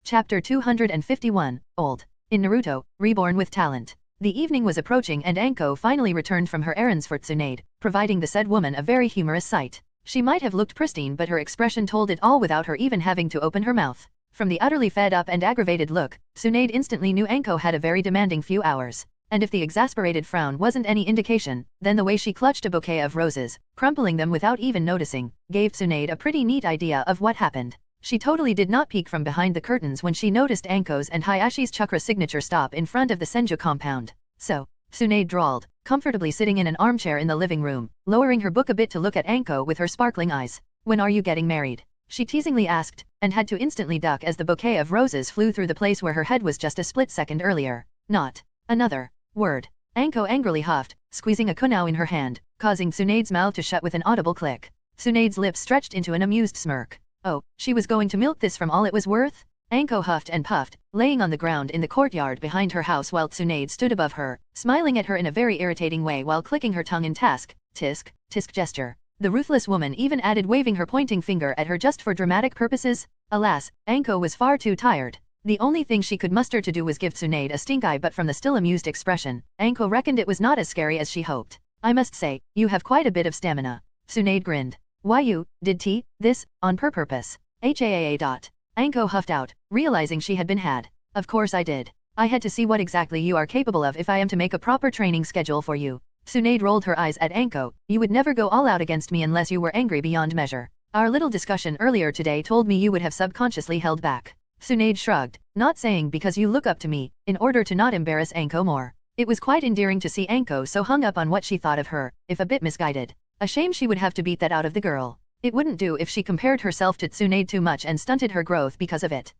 Chapter 251, Old. In Naruto, Reborn with Talent. The evening was approaching and Anko finally returned from her errands for Tsunade, providing the said woman a very humorous sight. She might have looked pristine but her expression told it all without her even having to open her mouth. From the utterly fed up and aggravated look, Tsunade instantly knew Anko had a very demanding few hours. And if the exasperated frown wasn't any indication, then the way she clutched a bouquet of roses, crumpling them without even noticing, gave Tsunade a pretty neat idea of what happened. She totally did not peek from behind the curtains when she noticed Anko's and Hayashi's chakra signature stop in front of the Senju compound. So, Tsunade drawled, comfortably sitting in an armchair in the living room, lowering her book a bit to look at Anko with her sparkling eyes. "When are you getting married?" she teasingly asked, and had to instantly duck as the bouquet of roses flew through the place where her head was just a split second earlier. Not another word. Anko angrily huffed, squeezing a kunao in her hand, causing Tsunade's mouth to shut with an audible click. Tsunade's lips stretched into an amused smirk. Oh, she was going to milk this from all it was worth? Anko huffed and puffed, laying on the ground in the courtyard behind her house while Tsunade stood above her, smiling at her in a very irritating way while clicking her tongue in tisk gesture. The ruthless woman even added waving her pointing finger at her just for dramatic purposes. Alas, Anko was far too tired. The only thing she could muster to do was give Tsunade a stink eye, but from the still amused expression, Anko reckoned it was not as scary as she hoped. "I must say, you have quite a bit of stamina." Tsunade grinned. "Why you, did this, on purpose?" Anko huffed out, realizing she had been had. "Of course I did. I had to see what exactly you are capable of if I am to make a proper training schedule for you." Tsunade rolled her eyes at Anko. "You would never go all out against me unless you were angry beyond measure. Our little discussion earlier today told me you would have subconsciously held back." Tsunade shrugged, "Not saying because you look up to me, in order to not embarrass Anko more." It was quite endearing to see Anko so hung up on what she thought of her, if a bit misguided. A shame she would have to beat that out of the girl. It wouldn't do if she compared herself to Tsunade too much and stunted her growth because of it.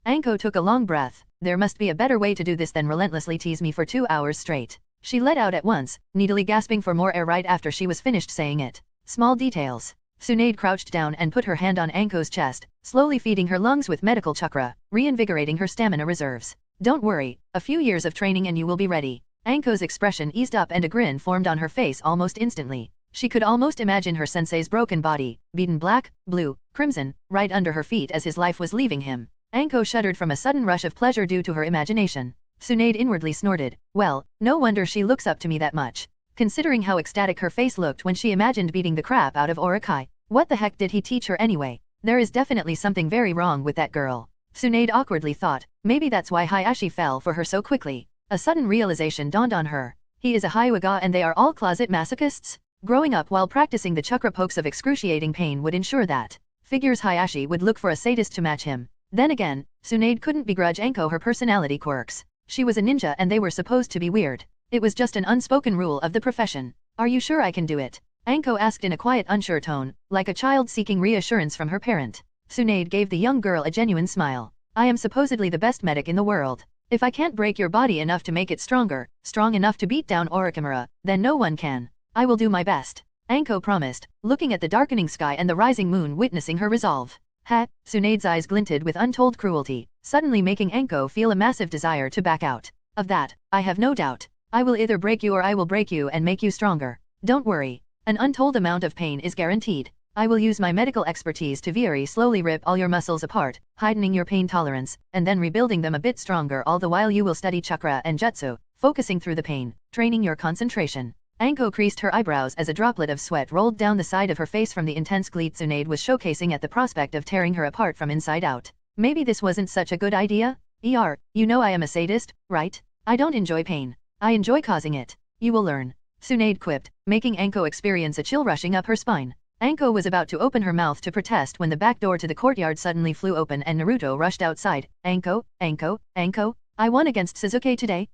Anko took a long breath. There must be a better way to do this than relentlessly tease me for 2 hours straight. She let out at once, needily gasping for more air right after she was finished saying it. Small details. Tsunade crouched down and put her hand on Anko's chest, slowly feeding her lungs with medical chakra, reinvigorating her stamina reserves. "Don't worry, a few years of training and you will be ready." Anko's expression eased up and a grin formed on her face almost instantly. She could almost imagine her sensei's broken body, beaten black, blue, crimson, right under her feet as his life was leaving him. Anko shuddered from a sudden rush of pleasure due to her imagination. Tsunade inwardly snorted. "Well, no wonder she looks up to me that much. Considering how ecstatic her face looked when she imagined beating the crap out of Orokai. What the heck did he teach her anyway? There is definitely something very wrong with that girl." Tsunade awkwardly thought. Maybe that's why Hayashi fell for her so quickly. A sudden realization dawned on her. He is a Hyuga and they are all closet masochists? Growing up while practicing the chakra pokes of excruciating pain would ensure that. Figures Hayashi would look for a sadist to match him. Then again, Tsunade couldn't begrudge Anko her personality quirks. She was a ninja and they were supposed to be weird. It was just an unspoken rule of the profession. "Are you sure I can do it?" Anko asked in a quiet unsure tone, like a child seeking reassurance from her parent. Tsunade gave the young girl a genuine smile. "I am supposedly the best medic in the world. If I can't break your body enough to make it stronger, strong enough to beat down Orochimaru, then no one can. I will do my best," Anko promised, looking at the darkening sky and the rising moon witnessing her resolve. Tsunade's eyes glinted with untold cruelty, suddenly making Anko feel a massive desire to back out. "Of that, I have no doubt. I will either break you or I will break you and make you stronger. Don't worry. An untold amount of pain is guaranteed. I will use my medical expertise to very slowly rip all your muscles apart, heightening your pain tolerance, and then rebuilding them a bit stronger all the while you will study chakra and jutsu, focusing through the pain, training your concentration." Anko creased her eyebrows as a droplet of sweat rolled down the side of her face from the intense glee Tsunade was showcasing at the prospect of tearing her apart from inside out. Maybe this wasn't such a good idea? You know I am a sadist, right? I don't enjoy pain. I enjoy causing it. You will learn." Tsunade quipped, making Anko experience a chill rushing up her spine. Anko was about to open her mouth to protest when the back door to the courtyard suddenly flew open and Naruto rushed outside. Anko, I won against Sasuke today.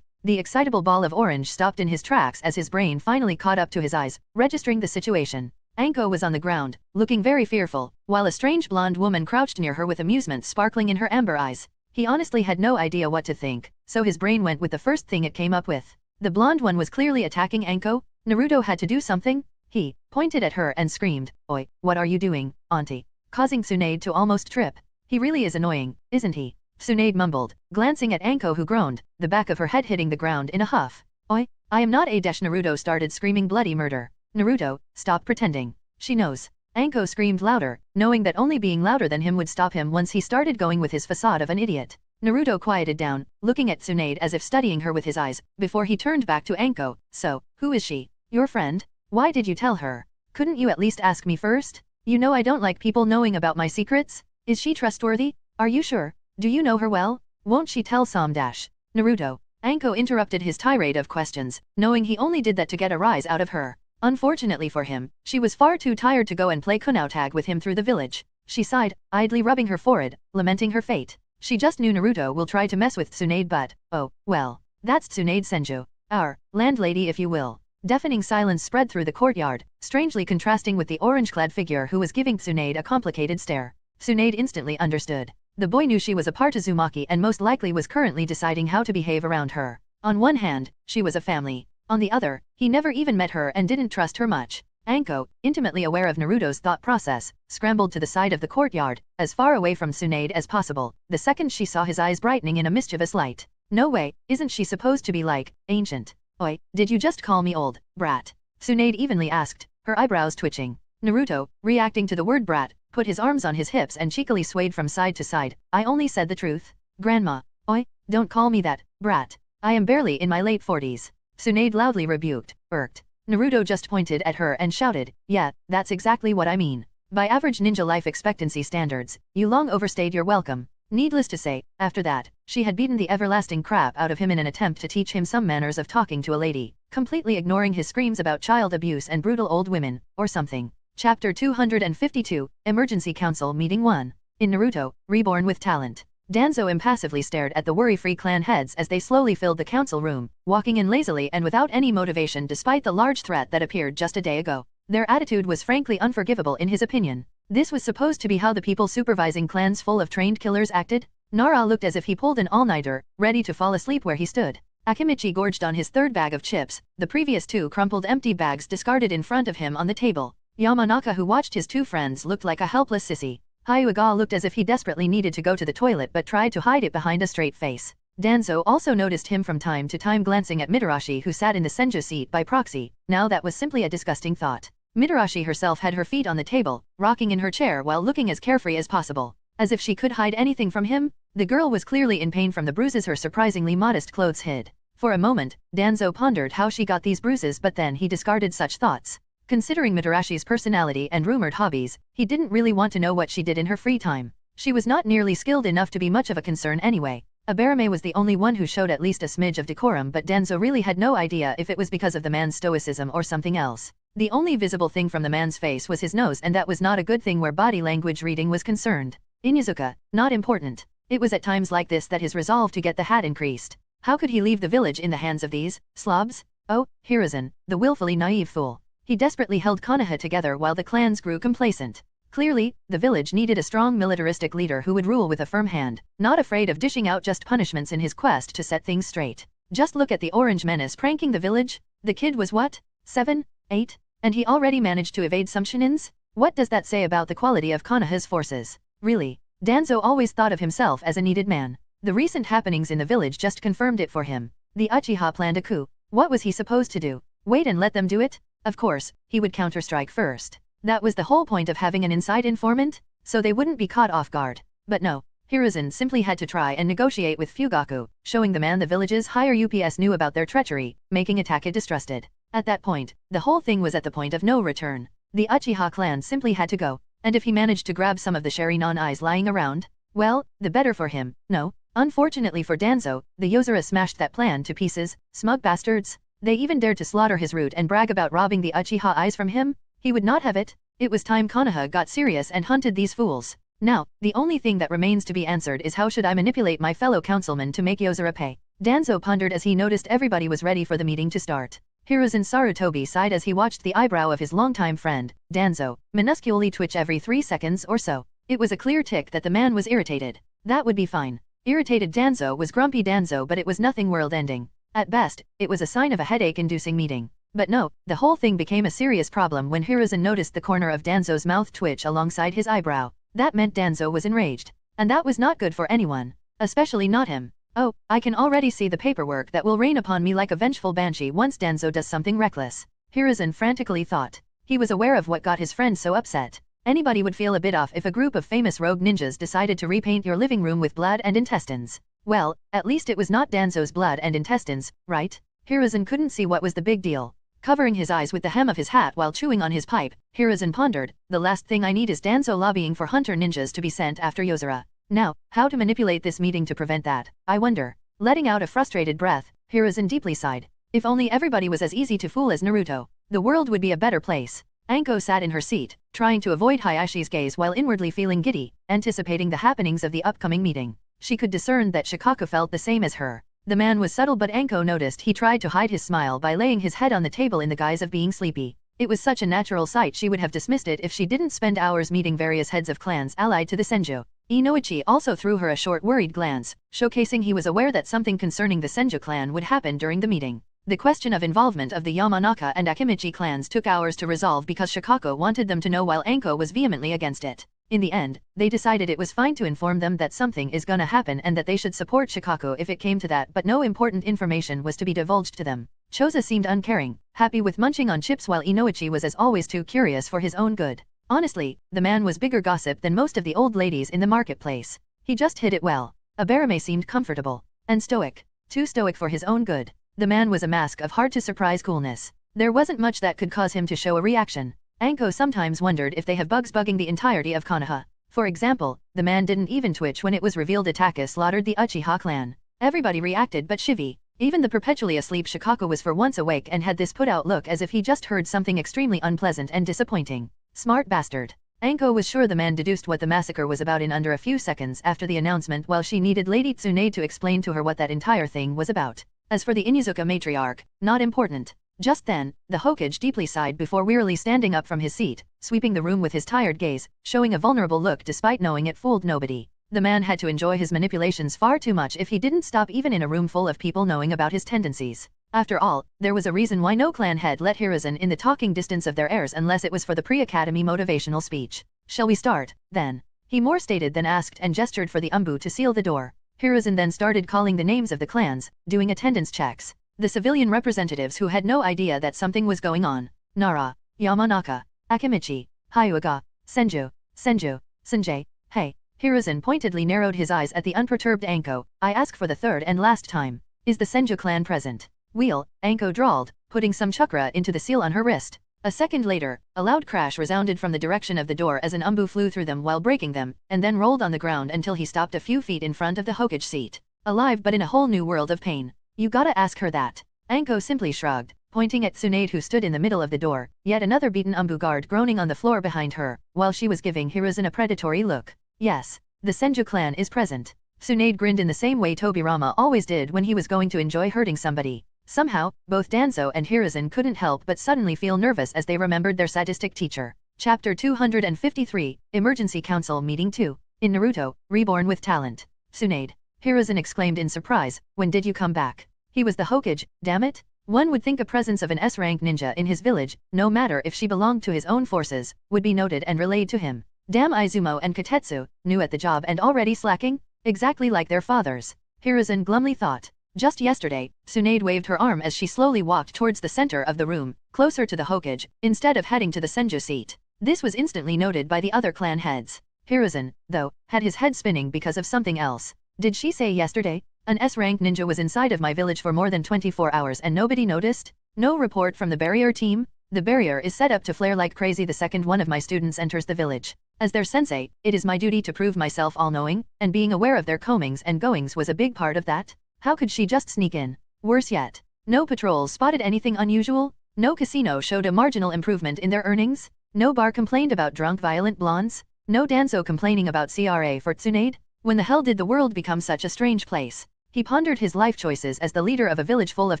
The excitable ball of orange stopped in his tracks as his brain finally caught up to his eyes, registering the situation. Anko was on the ground, looking very fearful, while a strange blonde woman crouched near her with amusement sparkling in her amber eyes. He honestly had no idea what to think, so his brain went with the first thing it came up with. The blonde one was clearly attacking Anko. Naruto had to do something. He pointed at her and screamed, "Oi, what are you doing, auntie?" causing Tsunade to almost trip. "He really is annoying, isn't he?" Tsunade mumbled, glancing at Anko who groaned, the back of her head hitting the ground in a huff. "Oi, I am not a Naruto started screaming bloody murder. Naruto, stop pretending. She knows. Anko screamed louder, knowing that only being louder than him would stop him once he started going with his facade of an idiot. Naruto quieted down, looking at Tsunade as if studying her with his eyes, before he turned back to Anko. So, who is she? Your friend? Why did you tell her? Couldn't you at least ask me first? You know I don't like people knowing about my secrets. Is she trustworthy? Are you sure? Do you know her well? Won't she tell Sam dash? Naruto. Anko interrupted his tirade of questions, knowing he only did that to get a rise out of her. Unfortunately for him, she was far too tired to go and play kunao tag with him through the village. She sighed, idly rubbing her forehead, lamenting her fate. She just knew Naruto will try to mess with Tsunade, but, oh, well. That's Tsunade Senju. Our landlady if you will. Deafening silence spread through the courtyard, strangely contrasting with the orange-clad figure who was giving Tsunade a complicated stare. Tsunade instantly understood. The boy knew she was a part of Uzumaki and most likely was currently deciding how to behave around her. On one hand, she was a family. On the other, he never even met her and didn't trust her much. Anko, intimately aware of Naruto's thought process, scrambled to the side of the courtyard, as far away from Tsunade as possible, the second she saw his eyes brightening in a mischievous light. No way, isn't she supposed to be like, ancient? Oi, did you just call me old, brat? Tsunade evenly asked, her eyebrows twitching. Naruto, reacting to the word brat, put his arms on his hips and cheekily swayed from side to side. I only said the truth. Grandma. Oi, don't call me that, brat. I am barely in my late 40s. Tsunade loudly rebuked, irked. Naruto just pointed at her and shouted, yeah, that's exactly what I mean. By average ninja life expectancy standards, you long overstayed your welcome. Needless to say, after that, she had beaten the everlasting crap out of him in an attempt to teach him some manners of talking to a lady, completely ignoring his screams about child abuse and brutal old women, or something. Chapter 252, Emergency Council Meeting 1. In Naruto, Reborn with Talent. Danzo impassively stared at the worry-free clan heads as they slowly filled the council room, walking in lazily and without any motivation despite the large threat that appeared just a day ago. Their attitude was frankly unforgivable in his opinion. This was supposed to be how the people supervising clans full of trained killers acted? Nara looked as if he pulled an all-nighter, ready to fall asleep where he stood. Akimichi gorged on his third bag of chips, the previous two crumpled empty bags discarded in front of him on the table. Yamanaka, who watched his two friends, looked like a helpless sissy. Hyuga looked as if he desperately needed to go to the toilet but tried to hide it behind a straight face. Danzo also noticed him from time to time glancing at Mitarashi, who sat in the Senju seat by proxy. Now that was simply a disgusting thought. Mitarashi herself had her feet on the table, rocking in her chair while looking as carefree as possible. As if she could hide anything from him, the girl was clearly in pain from the bruises her surprisingly modest clothes hid. For a moment, Danzo pondered how she got these bruises, but then he discarded such thoughts. Considering Mitarashi's personality and rumored hobbies, he didn't really want to know what she did in her free time. She was not nearly skilled enough to be much of a concern anyway. Abarame was the only one who showed at least a smidge of decorum, but Danzo really had no idea if it was because of the man's stoicism or something else. The only visible thing from the man's face was his nose, and that was not a good thing where body language reading was concerned. Inuzuka, not important. It was at times like this that his resolve to get the hat increased. How could he leave the village in the hands of these slobs? Oh, Hiruzen, the willfully naive fool. He desperately held Konoha together while the clans grew complacent. Clearly, the village needed a strong militaristic leader who would rule with a firm hand, not afraid of dishing out just punishments in his quest to set things straight. Just look at the Orange Menace pranking the village. The kid was what? 7? 8? And he already managed to evade some shinins? What does that say about the quality of Konoha's forces? Really, Danzo always thought of himself as a needed man. The recent happenings in the village just confirmed it for him. The Uchiha planned a coup. What was he supposed to do? Wait and let them do it? Of course, he would counterstrike first. That was the whole point of having an inside informant, so they wouldn't be caught off guard. But no, Hiruzen simply had to try and negotiate with Fugaku, showing the man the village's higher UPS knew about their treachery, making Atake distrusted. At that point, the whole thing was at the point of no return. The Uchiha clan simply had to go, and if he managed to grab some of the Sharingan eyes lying around, well, the better for him. No, unfortunately for Danzo, the Yozora smashed that plan to pieces. Smug bastards. They even dared to slaughter his root and brag about robbing the Uchiha eyes from him? He would not have it. It was time Konoha got serious and hunted these fools. Now, the only thing that remains to be answered is how should I manipulate my fellow councilmen to make Yozora pay? Danzo pondered as he noticed everybody was ready for the meeting to start. Hiruzen Sarutobi sighed as he watched the eyebrow of his longtime friend, Danzo, minusculely twitch every 3 seconds or so. It was a clear tick that the man was irritated. That would be fine. Irritated Danzo was grumpy Danzo, but it was nothing world-ending. At best, it was a sign of a headache-inducing meeting. But no, the whole thing became a serious problem when Hiruzen noticed the corner of Danzo's mouth twitch alongside his eyebrow. That meant Danzo was enraged. And that was not good for anyone. Especially not him. Oh, I can already see the paperwork that will rain upon me like a vengeful banshee once Danzo does something reckless. Hiruzen frantically thought. He was aware of what got his friend so upset. Anybody would feel a bit off if a group of famous rogue ninjas decided to repaint your living room with blood and intestines. Well, at least it was not Danzo's blood and intestines, right? Hiruzen couldn't see what was the big deal. Covering his eyes with the hem of his hat while chewing on his pipe, Hiruzen pondered, the last thing I need is Danzo lobbying for hunter ninjas to be sent after Yozora. Now, how to manipulate this meeting to prevent that, I wonder. Letting out a frustrated breath, Hiruzen deeply sighed. If only everybody was as easy to fool as Naruto, the world would be a better place. Anko sat in her seat, trying to avoid Hayashi's gaze while inwardly feeling giddy, anticipating the happenings of the upcoming meeting. She could discern that Shikako felt the same as her. The man was subtle, but Anko noticed he tried to hide his smile by laying his head on the table in the guise of being sleepy. It was such a natural sight she would have dismissed it if she didn't spend hours meeting various heads of clans allied to the Senju. Inoichi also threw her a short worried glance, showcasing he was aware that something concerning the Senju clan would happen during the meeting. The question of involvement of the Yamanaka and Akimichi clans took hours to resolve because Shikako wanted them to know while Anko was vehemently against it. In the end, they decided it was fine to inform them that something is gonna happen and that they should support Shikako if it came to that, but no important information was to be divulged to them. Choza seemed uncaring, happy with munching on chips, while Inoichi was as always too curious for his own good. Honestly, the man was bigger gossip than most of the old ladies in the marketplace. He just hid it well. Abarame seemed comfortable and stoic, too stoic for his own good. The man was a mask of hard-to-surprise coolness. There wasn't much that could cause him to show a reaction. Anko sometimes wondered if they have bugs bugging the entirety of Konoha. For example, the man didn't even twitch when it was revealed Itaka slaughtered the Uchiha clan. Everybody reacted but Shivi. Even the perpetually asleep Shikako was for once awake and had this put-out look as if he just heard something extremely unpleasant and disappointing. Smart bastard. Anko was sure the man deduced what the massacre was about in under a few seconds after the announcement, while she needed Lady Tsunade to explain to her what that entire thing was about. As for the Inuzuka matriarch, not important. Just then, the Hokage deeply sighed before wearily standing up from his seat, sweeping the room with his tired gaze, showing a vulnerable look despite knowing it fooled nobody. The man had to enjoy his manipulations far too much if he didn't stop even in a room full of people knowing about his tendencies. After all, there was a reason why no clan head let Hiruzen in the talking distance of their heirs unless it was for the pre-academy motivational speech. Shall we start, then? He more stated than asked and gestured for the umbu to seal the door. Hiruzen then started calling the names of the clans, doing attendance checks. The civilian representatives who had no idea that something was going on. Nara, Yamanaka, Akimichi, Hyuga, Senju, Sanjay, hey. Hiruzen pointedly narrowed his eyes at the unperturbed Anko. I ask for the third and last time. Is the Senju clan present? Wheel, Anko drawled, putting some chakra into the seal on her wrist. A second later, a loud crash resounded from the direction of the door as an umbu flew through them while breaking them, and then rolled on the ground until he stopped a few feet in front of the Hokage seat. Alive but in a whole new world of pain. You gotta ask her that. Anko simply shrugged, pointing at Tsunade who stood in the middle of the door, yet another beaten umbu guard groaning on the floor behind her, while she was giving Hiruzen a predatory look. Yes, the Senju clan is present. Tsunade grinned in the same way Tobirama always did when he was going to enjoy hurting somebody. Somehow, both Danzo and Hiruzen couldn't help but suddenly feel nervous as they remembered their sadistic teacher. Chapter 253, Emergency Council Meeting 2. In Naruto, Reborn with Talent. Tsunade. Hiruzen exclaimed in surprise, when did you come back? He was the Hokage, damn it? One would think a presence of an S-rank ninja in his village, no matter if she belonged to his own forces, would be noted and relayed to him. Damn Izumo and Katetsu, new at the job and already slacking? Exactly like their fathers. Hiruzen glumly thought. Just yesterday, Tsunade waved her arm as she slowly walked towards the center of the room, closer to the Hokage, instead of heading to the Senju seat. This was instantly noted by the other clan heads. Hiruzen, though, had his head spinning because of something else. Did she say yesterday? An S-rank ninja was inside of my village for more than 24 hours and nobody noticed? No report from the barrier team? The barrier is set up to flare like crazy the second one of my students enters the village. As their sensei, it is my duty to prove myself all-knowing, and being aware of their comings and goings was a big part of that. How could she just sneak in? Worse yet, no patrols spotted anything unusual? No casino showed a marginal improvement in their earnings? No bar complained about drunk violent blondes? No Danzo complaining about CRA for Tsunade? When the hell did the world become such a strange place? He pondered his life choices as the leader of a village full of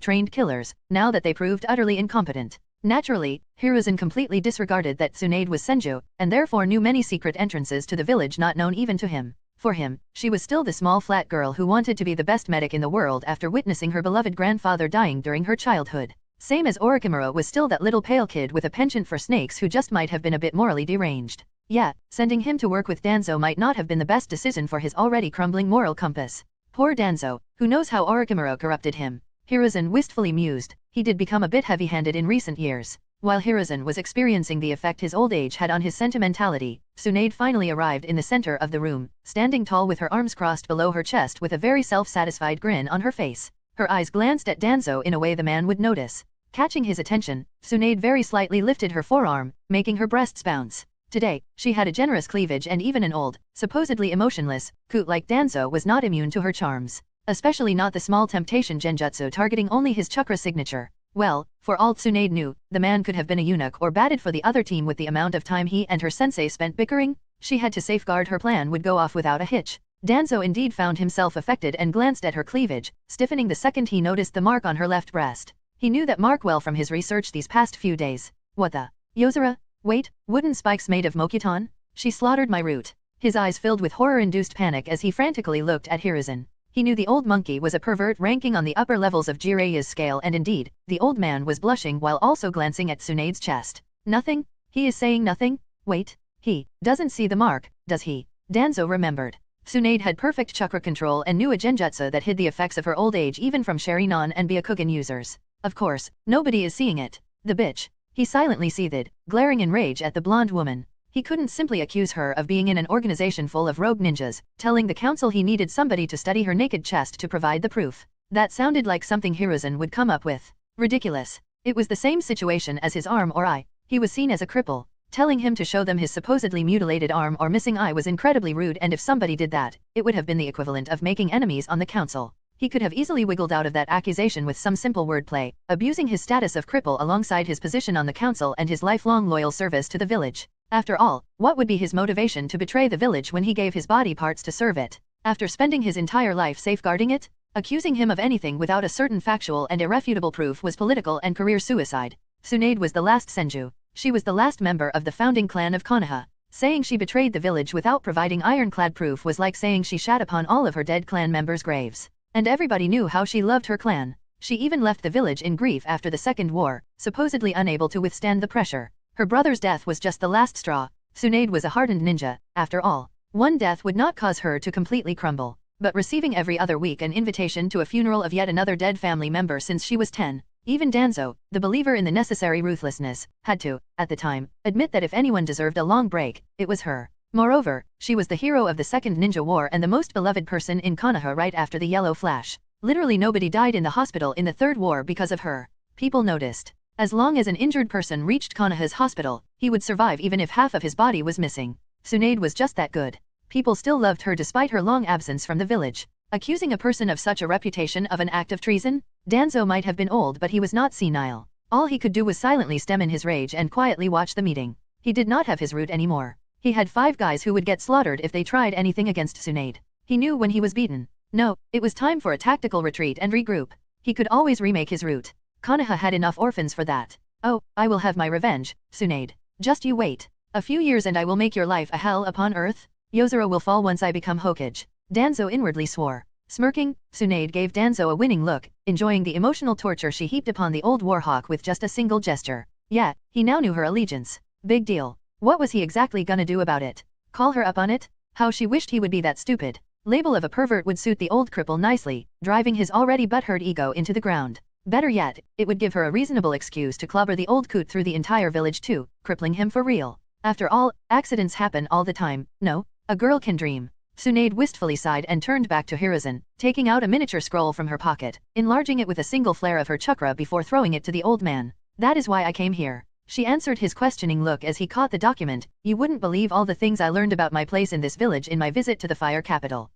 trained killers, now that they proved utterly incompetent. Naturally, Hiruzen completely disregarded that Tsunade was Senju, and therefore knew many secret entrances to the village not known even to him. For him, she was still the small flat girl who wanted to be the best medic in the world after witnessing her beloved grandfather dying during her childhood. Same as Orochimaru was still that little pale kid with a penchant for snakes who just might have been a bit morally deranged. Yeah, sending him to work with Danzo might not have been the best decision for his already crumbling moral compass. Poor Danzo, who knows how Orochimaru corrupted him. Hiruzen wistfully mused, he did become a bit heavy-handed in recent years. While Hiruzen was experiencing the effect his old age had on his sentimentality, Tsunade finally arrived in the center of the room, standing tall with her arms crossed below her chest with a very self-satisfied grin on her face. Her eyes glanced at Danzo in a way the man would notice. Catching his attention, Tsunade very slightly lifted her forearm, making her breasts bounce. Today, she had a generous cleavage and even an old, supposedly emotionless, coot like Danzo was not immune to her charms. Especially not the small temptation genjutsu targeting only his chakra signature. Well, for all Tsunade knew, the man could have been a eunuch or batted for the other team with the amount of time he and her sensei spent bickering. She had to safeguard her plan would go off without a hitch. Danzo indeed found himself affected and glanced at her cleavage, stiffening the second he noticed the mark on her left breast. He knew that mark well from his research these past few days. What the? Yozora? Wait, wooden spikes made of mokuton? She slaughtered my root. His eyes filled with horror-induced panic as he frantically looked at Hiruzen. He knew the old monkey was a pervert ranking on the upper levels of Jiraiya's scale and indeed, the old man was blushing while also glancing at Tsunade's chest. Nothing? He is saying nothing? Wait, he doesn't see the mark, does he? Danzo remembered. Tsunade had perfect chakra control and knew a genjutsu that hid the effects of her old age even from Sharingan and Byakugan users. Of course, nobody is seeing it. The bitch. He silently seethed, glaring in rage at the blonde woman. He couldn't simply accuse her of being in an organization full of rogue ninjas, telling the council he needed somebody to study her naked chest to provide the proof. That sounded like something Hiruzen would come up with. Ridiculous. It was the same situation as his arm or eye. He was seen as a cripple. Telling him to show them his supposedly mutilated arm or missing eye was incredibly rude, and if somebody did that, it would have been the equivalent of making enemies on the council. He could have easily wiggled out of that accusation with some simple wordplay, abusing his status of cripple alongside his position on the council and his lifelong loyal service to the village. After all, what would be his motivation to betray the village when he gave his body parts to serve it? After spending his entire life safeguarding it? Accusing him of anything without a certain factual and irrefutable proof was political and career suicide. Tsunade was the last Senju. She was the last member of the founding clan of Konoha. Saying she betrayed the village without providing ironclad proof was like saying she shat upon all of her dead clan members' graves. And everybody knew how she loved her clan. She even left the village in grief after the Second War, supposedly unable to withstand the pressure. Her brother's death was just the last straw. Tsunade was a hardened ninja, after all. One death would not cause her to completely crumble. But receiving every other week an invitation to a funeral of yet another dead family member since she was 10, even Danzo, the believer in the necessary ruthlessness, had to, at the time, admit that if anyone deserved a long break, it was her. Moreover, she was the hero of the Second Ninja War and the most beloved person in Konoha right after the Yellow Flash. Literally nobody died in the hospital in the Third War because of her. People noticed. As long as an injured person reached Konoha's hospital, he would survive even if half of his body was missing. Tsunade was just that good. People still loved her despite her long absence from the village. Accusing a person of such a reputation of an act of treason? Danzo might have been old, but he was not senile. All he could do was silently stem in his rage and quietly watch the meeting. He did not have his root anymore. He had 5 guys who would get slaughtered if they tried anything against Tsunade. He knew when he was beaten. No, it was time for a tactical retreat and regroup. He could always remake his route. Konoha had enough orphans for that. Oh, I will have my revenge, Tsunade. Just you wait. A few years and I will make your life a hell upon earth. Yozora will fall once I become Hokage. Danzo inwardly swore. Smirking, Tsunade gave Danzo a winning look, enjoying the emotional torture she heaped upon the old warhawk with just a single gesture. Yeah, he now knew her allegiance. Big deal. What was he exactly gonna do about it? Call her up on it? How she wished he would be that stupid. Label of a pervert would suit the old cripple nicely, driving his already butthurt ego into the ground. Better yet, it would give her a reasonable excuse to clobber the old coot through the entire village too, crippling him for real. After all, accidents happen all the time, no? A girl can dream. Tsunade wistfully sighed and turned back to Hiruzen, taking out a miniature scroll from her pocket, enlarging it with a single flare of her chakra before throwing it to the old man. That is why I came here. She answered his questioning look as he caught the document. You wouldn't believe all the things I learned about my place in this village in my visit to the fire capital.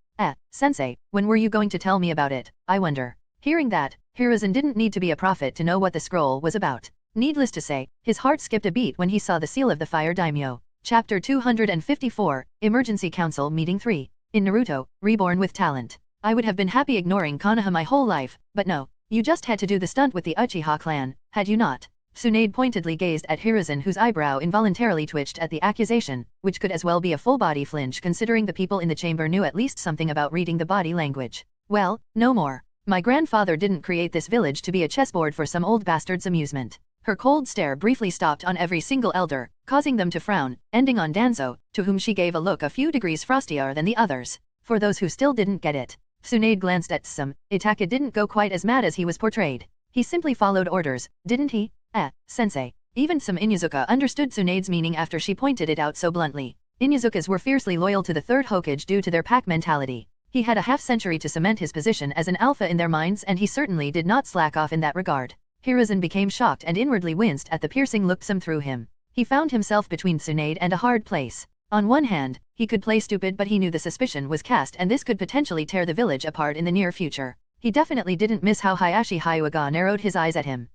Sensei, when were you going to tell me about it, I wonder? Hearing that, Hiruzen didn't need to be a prophet to know what the scroll was about. Needless to say, his heart skipped a beat when he saw the seal of the fire daimyo. Chapter 254, Emergency Council Meeting 3. In Naruto, Reborn with Talent. I would have been happy ignoring Konoha my whole life, but no. You just had to do the stunt with the Uchiha clan, had you not? Tsunade pointedly gazed at Hiruzen, whose eyebrow involuntarily twitched at the accusation, which could as well be a full-body flinch considering the people in the chamber knew at least something about reading the body language. Well, no more. My grandfather didn't create this village to be a chessboard for some old bastard's amusement. Her cold stare briefly stopped on every single elder, causing them to frown, ending on Danzo, to whom she gave a look a few degrees frostier than the others. For those who still didn't get it, Tsunade glanced at Tsum. Itaka didn't go quite as mad as he was portrayed. He simply followed orders, didn't he? Sensei. Even some Inuzuka understood Tsunade's meaning after she pointed it out so bluntly. Inuzukas were fiercely loyal to the third Hokage due to their pack mentality. He had a half-century to cement his position as an alpha in their minds, and he certainly did not slack off in that regard. Hiruzen became shocked and inwardly winced at the piercing look some through him. He found himself between Tsunade and a hard place. On one hand, he could play stupid, but he knew the suspicion was cast and this could potentially tear the village apart in the near future. He definitely didn't miss how Hayashi Hyuga narrowed his eyes at him.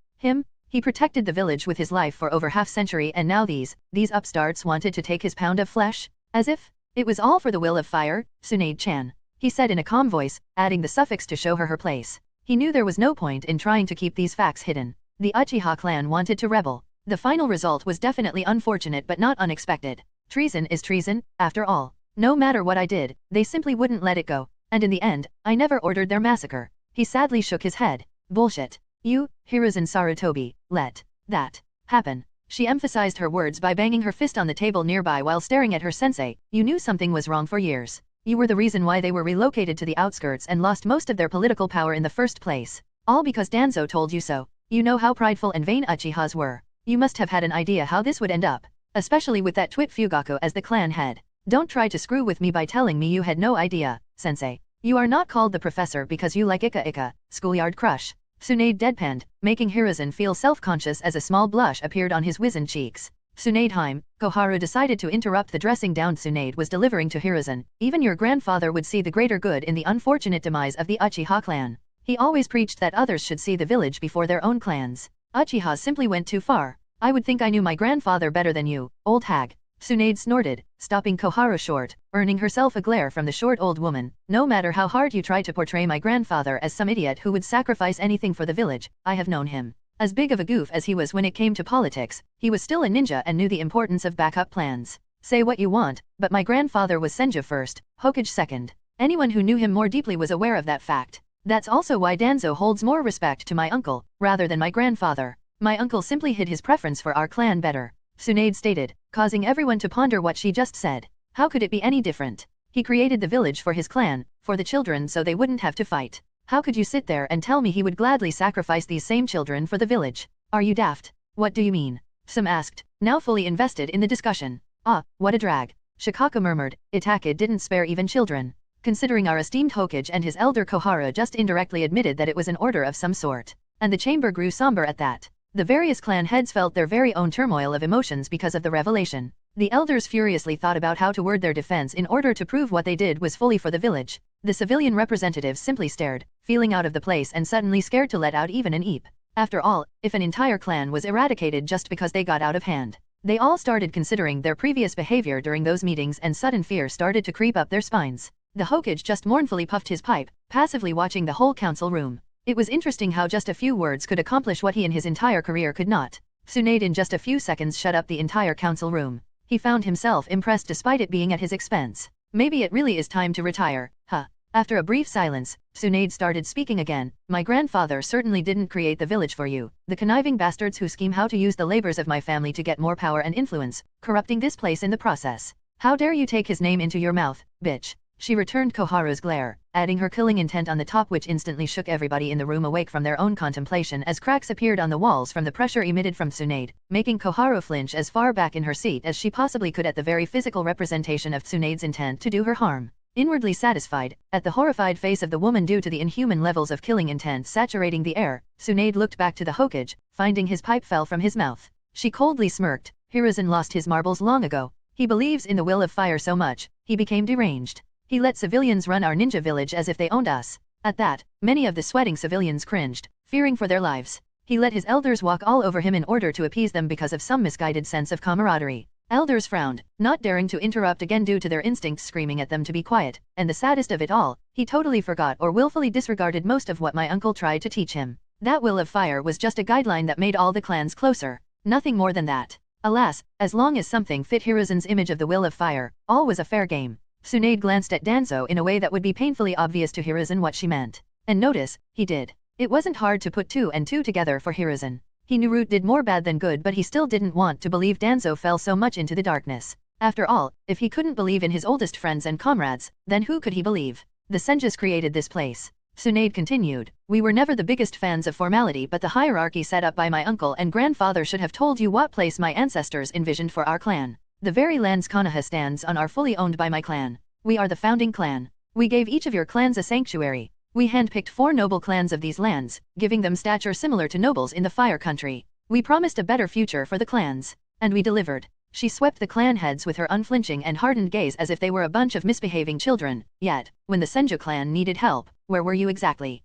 He protected the village with his life for over half-century, and now these upstarts wanted to take his pound of flesh? As if it was all for the will of fire, Tsunade-chan, he said in a calm voice, adding the suffix to show her place. He knew there was no point in trying to keep these facts hidden. The Uchiha clan wanted to rebel. The final result was definitely unfortunate but not unexpected. Treason is treason, after all. No matter what I did, they simply wouldn't let it go. And in the end, I never ordered their massacre. He sadly shook his head. Bullshit. You, Hiruzen Sarutobi, let that happen. She emphasized her words by banging her fist on the table nearby while staring at her sensei. You knew something was wrong for years. You were the reason why they were relocated to the outskirts and lost most of their political power in the first place. All because Danzo told you so. You know how prideful and vain Uchihas were. You must have had an idea how this would end up. Especially with that twit Fugaku as the clan head. Don't try to screw with me by telling me you had no idea, sensei. You are not called the professor because you like Ika, schoolyard crush. Tsunade deadpanned, making Hiruzen feel self-conscious as a small blush appeared on his wizened cheeks. Tsunade Koharu decided to interrupt the dressing down Tsunade was delivering to Hiruzen. Even your grandfather would see the greater good in the unfortunate demise of the Uchiha clan. He always preached that others should see the village before their own clans. Uchihas simply went too far. I would think I knew my grandfather better than you, old hag. Tsunade snorted, stopping Koharu short, earning herself a glare from the short old woman. No matter how hard you try to portray my grandfather as some idiot who would sacrifice anything for the village, I have known him. As big of a goof as he was when it came to politics, he was still a ninja and knew the importance of backup plans. Say what you want, but my grandfather was Senju first, Hokage second. Anyone who knew him more deeply was aware of that fact. That's also why Danzo holds more respect to my uncle, rather than my grandfather. My uncle simply hid his preference for our clan better. Tsunade stated, causing everyone to ponder what she just said. How could it be any different? He created the village for his clan, for the children so they wouldn't have to fight. How could you sit there and tell me he would gladly sacrifice these same children for the village? Are you daft? What do you mean? Some asked, now fully invested in the discussion. Ah, what a drag. Shikaka murmured, Itake didn't spare even children. Considering our esteemed Hokage and his elder Kohara just indirectly admitted that it was an order of some sort. And the chamber grew somber at that. The various clan heads felt their very own turmoil of emotions because of the revelation. The elders furiously thought about how to word their defense in order to prove what they did was fully for the village. The civilian representatives simply stared, feeling out of the place and suddenly scared to let out even an eep. After all, if an entire clan was eradicated just because they got out of hand, they all started considering their previous behavior during those meetings and sudden fear started to creep up their spines. The Hokage just mournfully puffed his pipe, passively watching the whole council room. It was interesting how just a few words could accomplish what he in his entire career could not. Tsunade in just a few seconds shut up the entire council room. He found himself impressed despite it being at his expense. Maybe it really is time to retire, huh? After a brief silence, Tsunade started speaking again. My grandfather certainly didn't create the village for you. The conniving bastards who scheme how to use the labors of my family to get more power and influence, corrupting this place in the process. How dare you take his name into your mouth, bitch? She returned Koharu's glare, adding her killing intent on the top, which instantly shook everybody in the room awake from their own contemplation as cracks appeared on the walls from the pressure emitted from Tsunade, making Koharu flinch as far back in her seat as she possibly could at the very physical representation of Tsunade's intent to do her harm. Inwardly satisfied, at the horrified face of the woman due to the inhuman levels of killing intent saturating the air, Tsunade looked back to the Hokage, finding his pipe fell from his mouth. She coldly smirked. Hiruzen lost his marbles long ago. He believes in the will of fire so much, he became deranged. He let civilians run our ninja village as if they owned us. At that, many of the sweating civilians cringed, fearing for their lives. He let his elders walk all over him in order to appease them because of some misguided sense of camaraderie. Elders frowned, not daring to interrupt again due to their instincts screaming at them to be quiet, and the saddest of it all, he totally forgot or willfully disregarded most of what my uncle tried to teach him. That will of fire was just a guideline that made all the clans closer. Nothing more than that. Alas, as long as something fit Hiruzen's image of the will of fire, all was a fair game. Tsunade glanced at Danzo in a way that would be painfully obvious to Hiruzen what she meant. And notice, he did. It wasn't hard to put two and two together for Hiruzen. He knew Root did more bad than good, but he still didn't want to believe Danzo fell so much into the darkness. After all, if he couldn't believe in his oldest friends and comrades, then who could he believe? The Senjus created this place. Tsunade continued. We were never the biggest fans of formality, but the hierarchy set up by my uncle and grandfather should have told you what place my ancestors envisioned for our clan. The very lands Konoha stands on are fully owned by my clan. We are the founding clan. We gave each of your clans a sanctuary. We handpicked 4 noble clans of these lands, giving them stature similar to nobles in the Fire Country. We promised a better future for the clans. And we delivered. She swept the clan heads with her unflinching and hardened gaze as if they were a bunch of misbehaving children. Yet, when the Senju clan needed help, where were you exactly?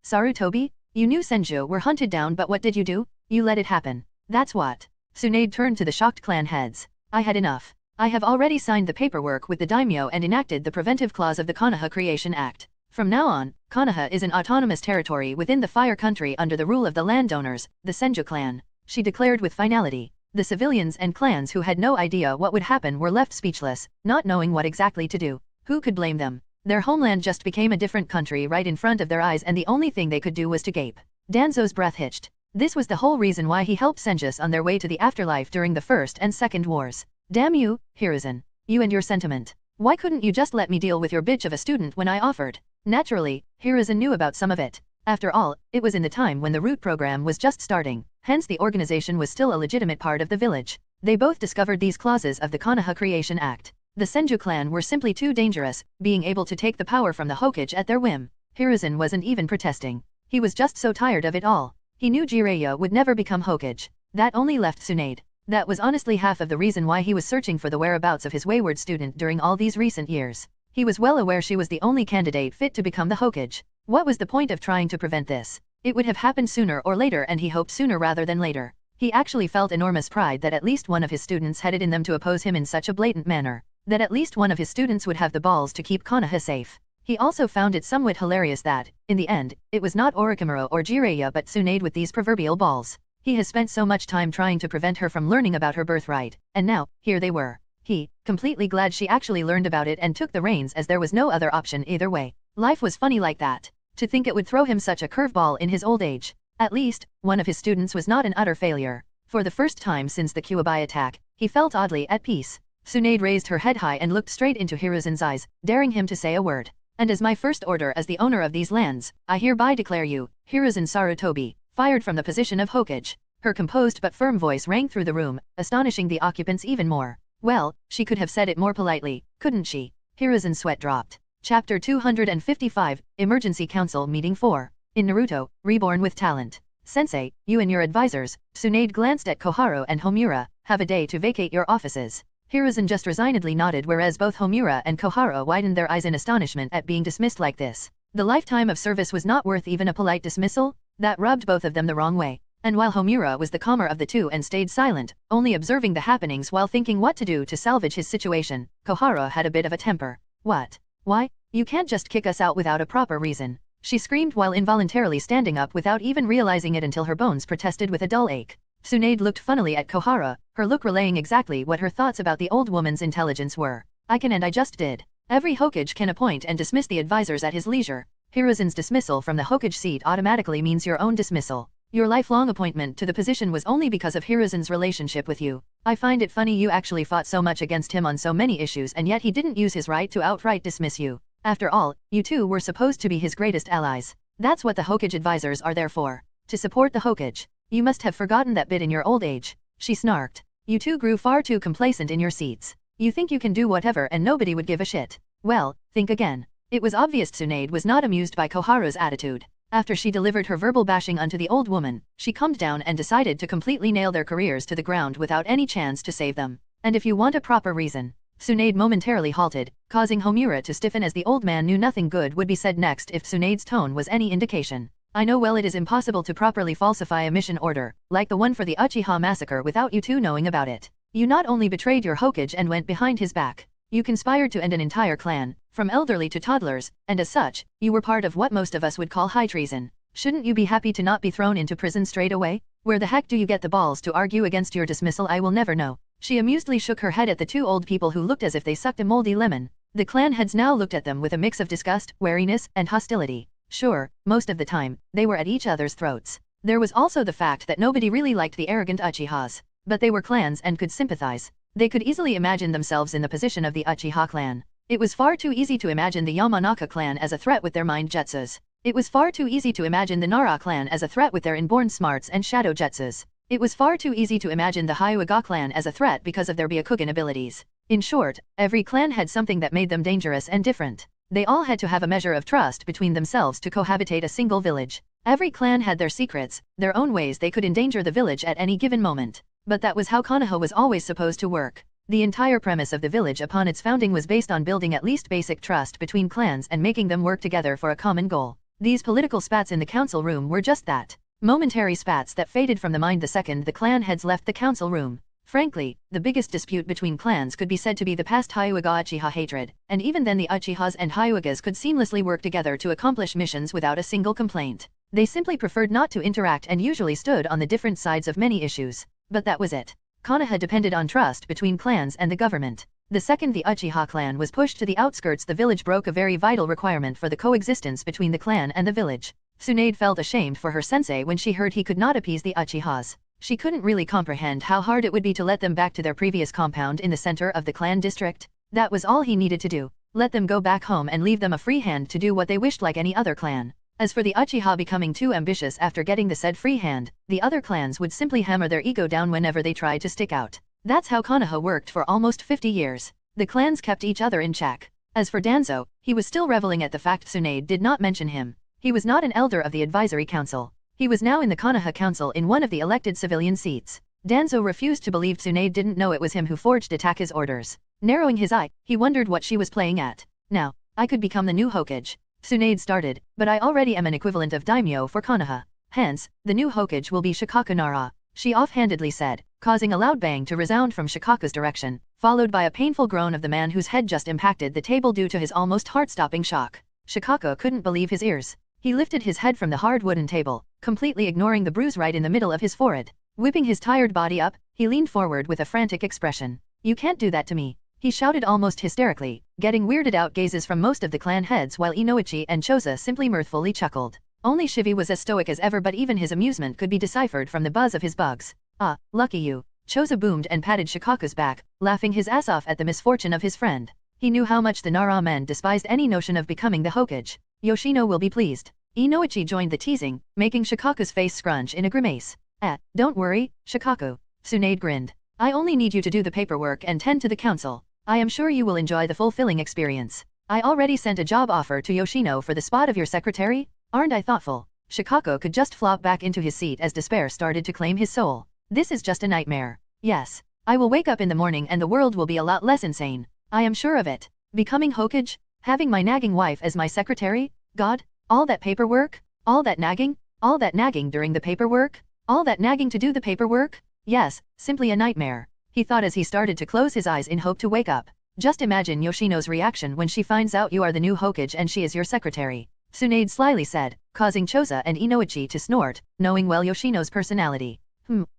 Sarutobi? You knew Senju were hunted down, but what did you do? You let it happen. That's what. Tsunade turned to the shocked clan heads. I had enough. I have already signed the paperwork with the daimyo and enacted the preventive clause of the Konoha Creation Act. From now on, Konoha is an autonomous territory within the Fire Country under the rule of the landowners, the Senju clan. She declared with finality. The civilians and clans who had no idea what would happen were left speechless, not knowing what exactly to do. Who could blame them? Their homeland just became a different country right in front of their eyes, and the only thing they could do was to gape. Danzo's breath hitched. This was the whole reason why he helped Senjus on their way to the afterlife during the First and Second Wars. Damn you, Hiruzen. You and your sentiment. Why couldn't you just let me deal with your bitch of a student when I offered? Naturally, Hiruzen knew about some of it. After all, it was in the time when the root program was just starting, hence the organization was still a legitimate part of the village. They both discovered these clauses of the Konoha Creation Act. The Senju clan were simply too dangerous, being able to take the power from the Hokage at their whim. Hiruzen wasn't even protesting. He was just so tired of it all. He knew Jiraiya would never become Hokage. That only left Tsunade. That was honestly half of the reason why he was searching for the whereabouts of his wayward student during all these recent years. He was well aware she was the only candidate fit to become the Hokage. What was the point of trying to prevent this? It would have happened sooner or later, and he hoped sooner rather than later. He actually felt enormous pride that at least one of his students had it in them to oppose him in such a blatant manner. That at least one of his students would have the balls to keep Konoha safe. He also found it somewhat hilarious that, in the end, it was not Orochimaru or Jiraiya but Tsunade with these proverbial balls. He has spent so much time trying to prevent her from learning about her birthright, and now, here they were. He, completely glad she actually learned about it and took the reins, as there was no other option either way. Life was funny like that. To think it would throw him such a curveball in his old age. At least, one of his students was not an utter failure. For the first time since the Kyuubi attack, he felt oddly at peace. Tsunade raised her head high and looked straight into Hiruzen's eyes, daring him to say a word. And as my first order as the owner of these lands, I hereby declare you, Hiruzen Sarutobi, fired from the position of Hokage. Her composed but firm voice rang through the room, astonishing the occupants even more. Well, she could have said it more politely, couldn't she? Hiruzen's sweat dropped. Chapter 255, Emergency Council Meeting 4. In Naruto, Reborn with Talent. Sensei, you and your advisors, Tsunade glanced at Koharu and Homura, have a day to vacate your offices. Hiruzen just resignedly nodded, whereas both Homura and Koharu widened their eyes in astonishment at being dismissed like this. The lifetime of service was not worth even a polite dismissal? That rubbed both of them the wrong way. And while Homura was the calmer of the two and stayed silent, only observing the happenings while thinking what to do to salvage his situation, Koharu had a bit of a temper. What? Why? You can't just kick us out without a proper reason. She screamed while involuntarily standing up without even realizing it until her bones protested with a dull ache. Tsunade looked funnily at Koharu, her look relaying exactly what her thoughts about the old woman's intelligence were. I can and I just did. Every Hokage can appoint and dismiss the advisors at his leisure. Hiruzen's dismissal from the Hokage seat automatically means your own dismissal. Your lifelong appointment to the position was only because of Hiruzen's relationship with you. I find it funny you actually fought so much against him on so many issues, and yet he didn't use his right to outright dismiss you. After all, you two were supposed to be his greatest allies. That's what the Hokage advisors are there for. To support the Hokage. You must have forgotten that bit in your old age. She snarked. You two grew far too complacent in your seats. You think you can do whatever and nobody would give a shit. Well, think again. It was obvious Tsunade was not amused by Koharu's attitude. After she delivered her verbal bashing unto the old woman, she calmed down and decided to completely nail their careers to the ground without any chance to save them. And if you want a proper reason. Tsunade momentarily halted, causing Homura to stiffen as the old man knew nothing good would be said next if Tsunade's tone was any indication. I know well it is impossible to properly falsify a mission order, like the one for the Uchiha massacre, without you two knowing about it. You not only betrayed your Hokage and went behind his back. You conspired to end an entire clan, from elderly to toddlers, and as such, you were part of what most of us would call high treason. Shouldn't you be happy to not be thrown into prison straight away? Where the heck do you get the balls to argue against your dismissal? I will never know. She amusedly shook her head at the two old people who looked as if they sucked a moldy lemon. The clan heads now looked at them with a mix of disgust, wariness, and hostility. Sure, most of the time, they were at each other's throats. There was also the fact that nobody really liked the arrogant Uchihas. But they were clans and could sympathize. They could easily imagine themselves in the position of the Uchiha clan. It was far too easy to imagine the Yamanaka clan as a threat with their mind jutsus. It was far too easy to imagine the Nara clan as a threat with their inborn smarts and shadow jutsus. It was far too easy to imagine the Hyuga clan as a threat because of their Byakugan abilities. In short, every clan had something that made them dangerous and different. They all had to have a measure of trust between themselves to cohabitate a single village. Every clan had their secrets, their own ways they could endanger the village at any given moment. But that was how Konoha was always supposed to work. The entire premise of the village upon its founding was based on building at least basic trust between clans and making them work together for a common goal. These political spats in the council room were just that. Momentary spats that faded from the mind the second the clan heads left the council room. Frankly, the biggest dispute between clans could be said to be the past Hyuga-Uchiha hatred, and even then the Uchihas and Hyugas could seamlessly work together to accomplish missions without a single complaint. They simply preferred not to interact and usually stood on the different sides of many issues. But that was it. Konoha depended on trust between clans and the government. The second the Uchiha clan was pushed to the outskirts, the village broke a very vital requirement for the coexistence between the clan and the village. Tsunade felt ashamed for her sensei when she heard he could not appease the Uchihas. She couldn't really comprehend how hard it would be to let them back to their previous compound in the center of the clan district. That was all he needed to do. Let them go back home and leave them a free hand to do what they wished like any other clan. As for the Uchiha becoming too ambitious after getting the said free hand, the other clans would simply hammer their ego down whenever they tried to stick out. That's how Konoha worked for almost 50 years. The clans kept each other in check. As for Danzo, he was still reveling at the fact Tsunade did not mention him. He was not an elder of the advisory council. He was now in the Konoha council in one of the elected civilian seats. Danzo refused to believe Tsunade didn't know it was him who forged Ataka's orders. Narrowing his eye, he wondered what she was playing at. Now, I could become the new Hokage. Tsunade started, but I already am an equivalent of daimyo for Konoha. Hence, the new Hokage will be Shikaku Nara, she offhandedly said, causing a loud bang to resound from Shikaku's direction, followed by a painful groan of the man whose head just impacted the table due to his almost heart-stopping shock. Shikaku couldn't believe his ears. He lifted his head from the hard wooden table, completely ignoring the bruise right in the middle of his forehead. Whipping his tired body up, he leaned forward with a frantic expression. "You can't do that to me," he shouted almost hysterically, getting weirded out gazes from most of the clan heads while Inoichi and Choza simply mirthfully chuckled. Only Shivi was as stoic as ever, but even his amusement could be deciphered from the buzz of his bugs. "Ah, lucky you." Choza boomed and patted Shikaku's back, laughing his ass off at the misfortune of his friend. He knew how much the Nara men despised any notion of becoming the Hokage. Yoshino will be pleased. Inoichi joined the teasing, making Shikaku's face scrunch in a grimace. Don't worry, Shikaku." Tsunade grinned. "I only need you to do the paperwork and tend to the council. I am sure you will enjoy the fulfilling experience. I already sent a job offer to Yoshino for the spot of your secretary. Aren't I thoughtful?" Shikaku could just flop back into his seat as despair started to claim his soul. "This is just a nightmare. Yes. I will wake up in the morning and the world will be a lot less insane. I am sure of it. Becoming Hokage? Having my nagging wife as my secretary? God? All that paperwork? All that nagging? All that nagging during the paperwork? All that nagging to do the paperwork? Yes, simply a nightmare," he thought as he started to close his eyes in hope to wake up. "Just imagine Yoshino's reaction when she finds out you are the new Hokage and she is your secretary," Tsunade slyly said, causing Choza and Inoichi to snort, knowing well Yoshino's personality.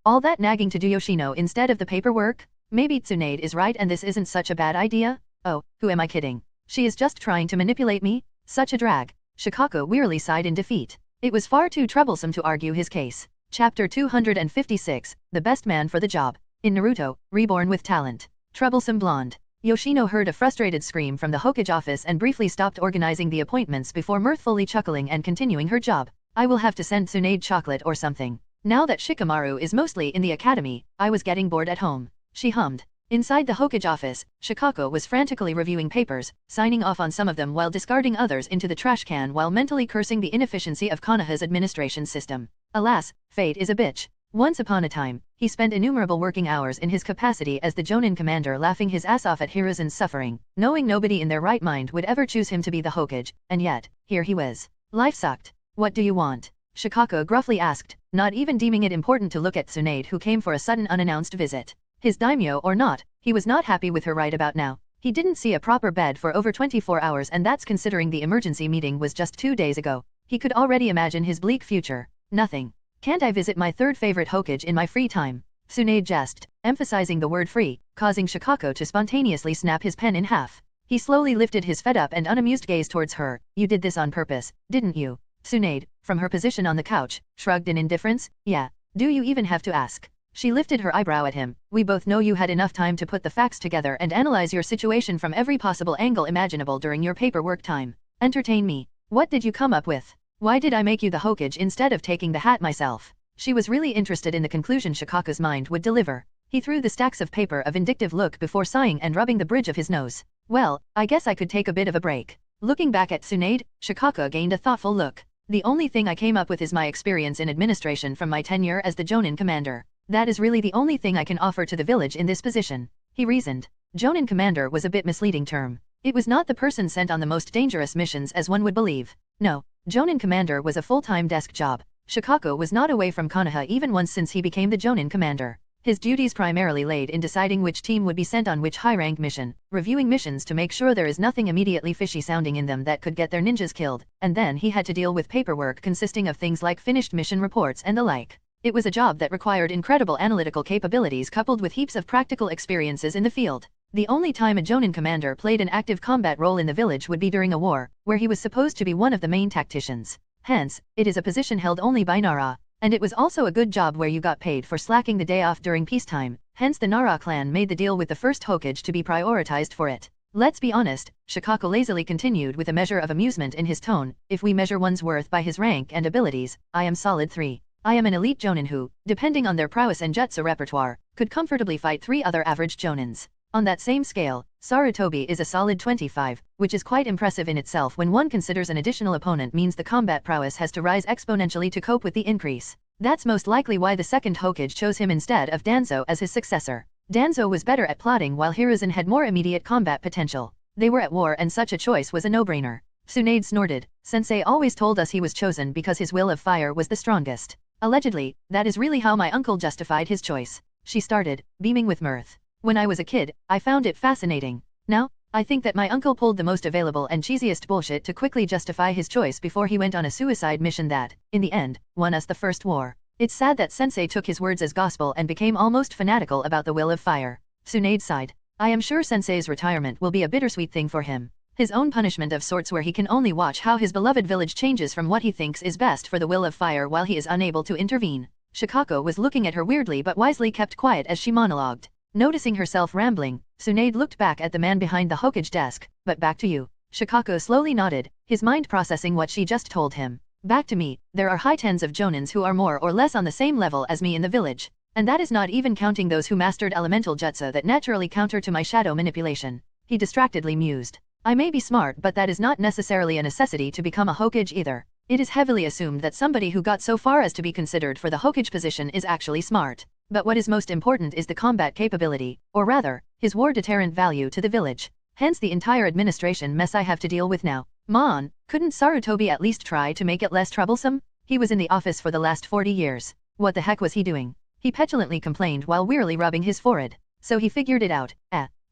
All that nagging to do Yoshino instead of the paperwork? Maybe Tsunade is right and this isn't such a bad idea? Oh, who am I kidding? She is just trying to manipulate me? Such a drag. Shikaku wearily sighed in defeat. It was far too troublesome to argue his case. Chapter 256, The Best Man for the Job. In Naruto, Reborn with Talent. Troublesome Blonde. Yoshino heard a frustrated scream from the Hokage office and briefly stopped organizing the appointments before mirthfully chuckling and continuing her job. "I will have to send Tsunade chocolate or something. Now that Shikamaru is mostly in the academy, I was getting bored at home," she hummed. Inside the Hokage office, Shikaku was frantically reviewing papers, signing off on some of them while discarding others into the trash can while mentally cursing the inefficiency of Konoha's administration system. Alas, fate is a bitch. Once upon a time, he spent innumerable working hours in his capacity as the Jonin commander laughing his ass off at Hiruzen's suffering, knowing nobody in their right mind would ever choose him to be the Hokage, and yet, here he was. Life sucked. "What do you want?" Shikaku gruffly asked, not even deeming it important to look at Tsunade who came for a sudden unannounced visit. His daimyo or not, he was not happy with her right about now. He didn't see a proper bed for over 24 hours and that's considering the emergency meeting was just 2 days ago. He could already imagine his bleak future. "Nothing. Can't I visit my third favorite Hokage in my free time?" Tsunade jested, emphasizing the word free, causing Shikaku to spontaneously snap his pen in half. He slowly lifted his fed-up and unamused gaze towards her. "You did this on purpose, didn't you?" Tsunade, from her position on the couch, shrugged in indifference. "Yeah. Do you even have to ask?" She lifted her eyebrow at him. "We both know you had enough time to put the facts together and analyze your situation from every possible angle imaginable during your paperwork time. Entertain me. What did you come up with?" Why did I make you the Hokage instead of taking the hat myself? She was really interested in the conclusion Shikaku's mind would deliver. He threw the stacks of paper a vindictive look before sighing and rubbing the bridge of his nose. Well, I guess I could take a bit of a break. Looking back at Tsunade, Shikaku gained a thoughtful look. The only thing I came up with is my experience in administration from my tenure as the Jonin commander. That is really the only thing I can offer to the village in this position, he reasoned. Jonin commander was a bit misleading term. It was not the person sent on the most dangerous missions as one would believe. No, Jonin commander was a full-time desk job. Shikaku was not away from Konoha even once since he became the Jonin commander. His duties primarily laid in deciding which team would be sent on which high-rank mission, reviewing missions to make sure there is nothing immediately fishy sounding in them that could get their ninjas killed, and then he had to deal with paperwork consisting of things like finished mission reports and the like. It was a job that required incredible analytical capabilities coupled with heaps of practical experiences in the field. The only time a Jonin commander played an active combat role in the village would be during a war, where he was supposed to be one of the main tacticians. Hence, it is a position held only by Nara. And it was also a good job where you got paid for slacking the day off during peacetime, hence the Nara clan made the deal with the first Hokage to be prioritized for it. Let's be honest, Shikaku lazily continued with a measure of amusement in his tone, if we measure one's worth by his rank and abilities, I am solid 3. I am an elite Jonin who, depending on their prowess and jutsu repertoire, could comfortably fight 3 other average Jonins. On that same scale, Sarutobi is a solid 25, which is quite impressive in itself when one considers an additional opponent means the combat prowess has to rise exponentially to cope with the increase. That's most likely why the second Hokage chose him instead of Danzo as his successor. Danzo was better at plotting while Hiruzen had more immediate combat potential. They were at war and such a choice was a no-brainer. Tsunade snorted. Sensei always told us he was chosen because his will of fire was the strongest. Allegedly, that is really how my uncle justified his choice. She started, beaming with mirth. When I was a kid, I found it fascinating. Now, I think that my uncle pulled the most available and cheesiest bullshit to quickly justify his choice before he went on a suicide mission that, in the end, won us the first war. It's sad that Sensei took his words as gospel and became almost fanatical about the will of fire. Tsunade sighed. I am sure Sensei's retirement will be a bittersweet thing for him. His own punishment of sorts where he can only watch how his beloved village changes from what he thinks is best for the will of fire while he is unable to intervene. Shikaku was looking at her weirdly but wisely kept quiet as she monologued. Noticing herself rambling, Tsunade looked back at the man behind the Hokage desk, but back to you. Shikaku slowly nodded, his mind processing what she just told him. Back to me, there are high tens of Jonins who are more or less on the same level as me in the village. And that is not even counting those who mastered elemental jutsu that naturally counter to my shadow manipulation. He distractedly mused. I may be smart but that is not necessarily a necessity to become a Hokage either. It is heavily assumed that somebody who got so far as to be considered for the Hokage position is actually smart. But what is most important is the combat capability, or rather, his war deterrent value to the village. Hence the entire administration mess I have to deal with now. Mon, couldn't Sarutobi at least try to make it less troublesome? He was in the office for the last 40 years. What the heck was he doing? He petulantly complained while wearily rubbing his forehead. So he figured it out.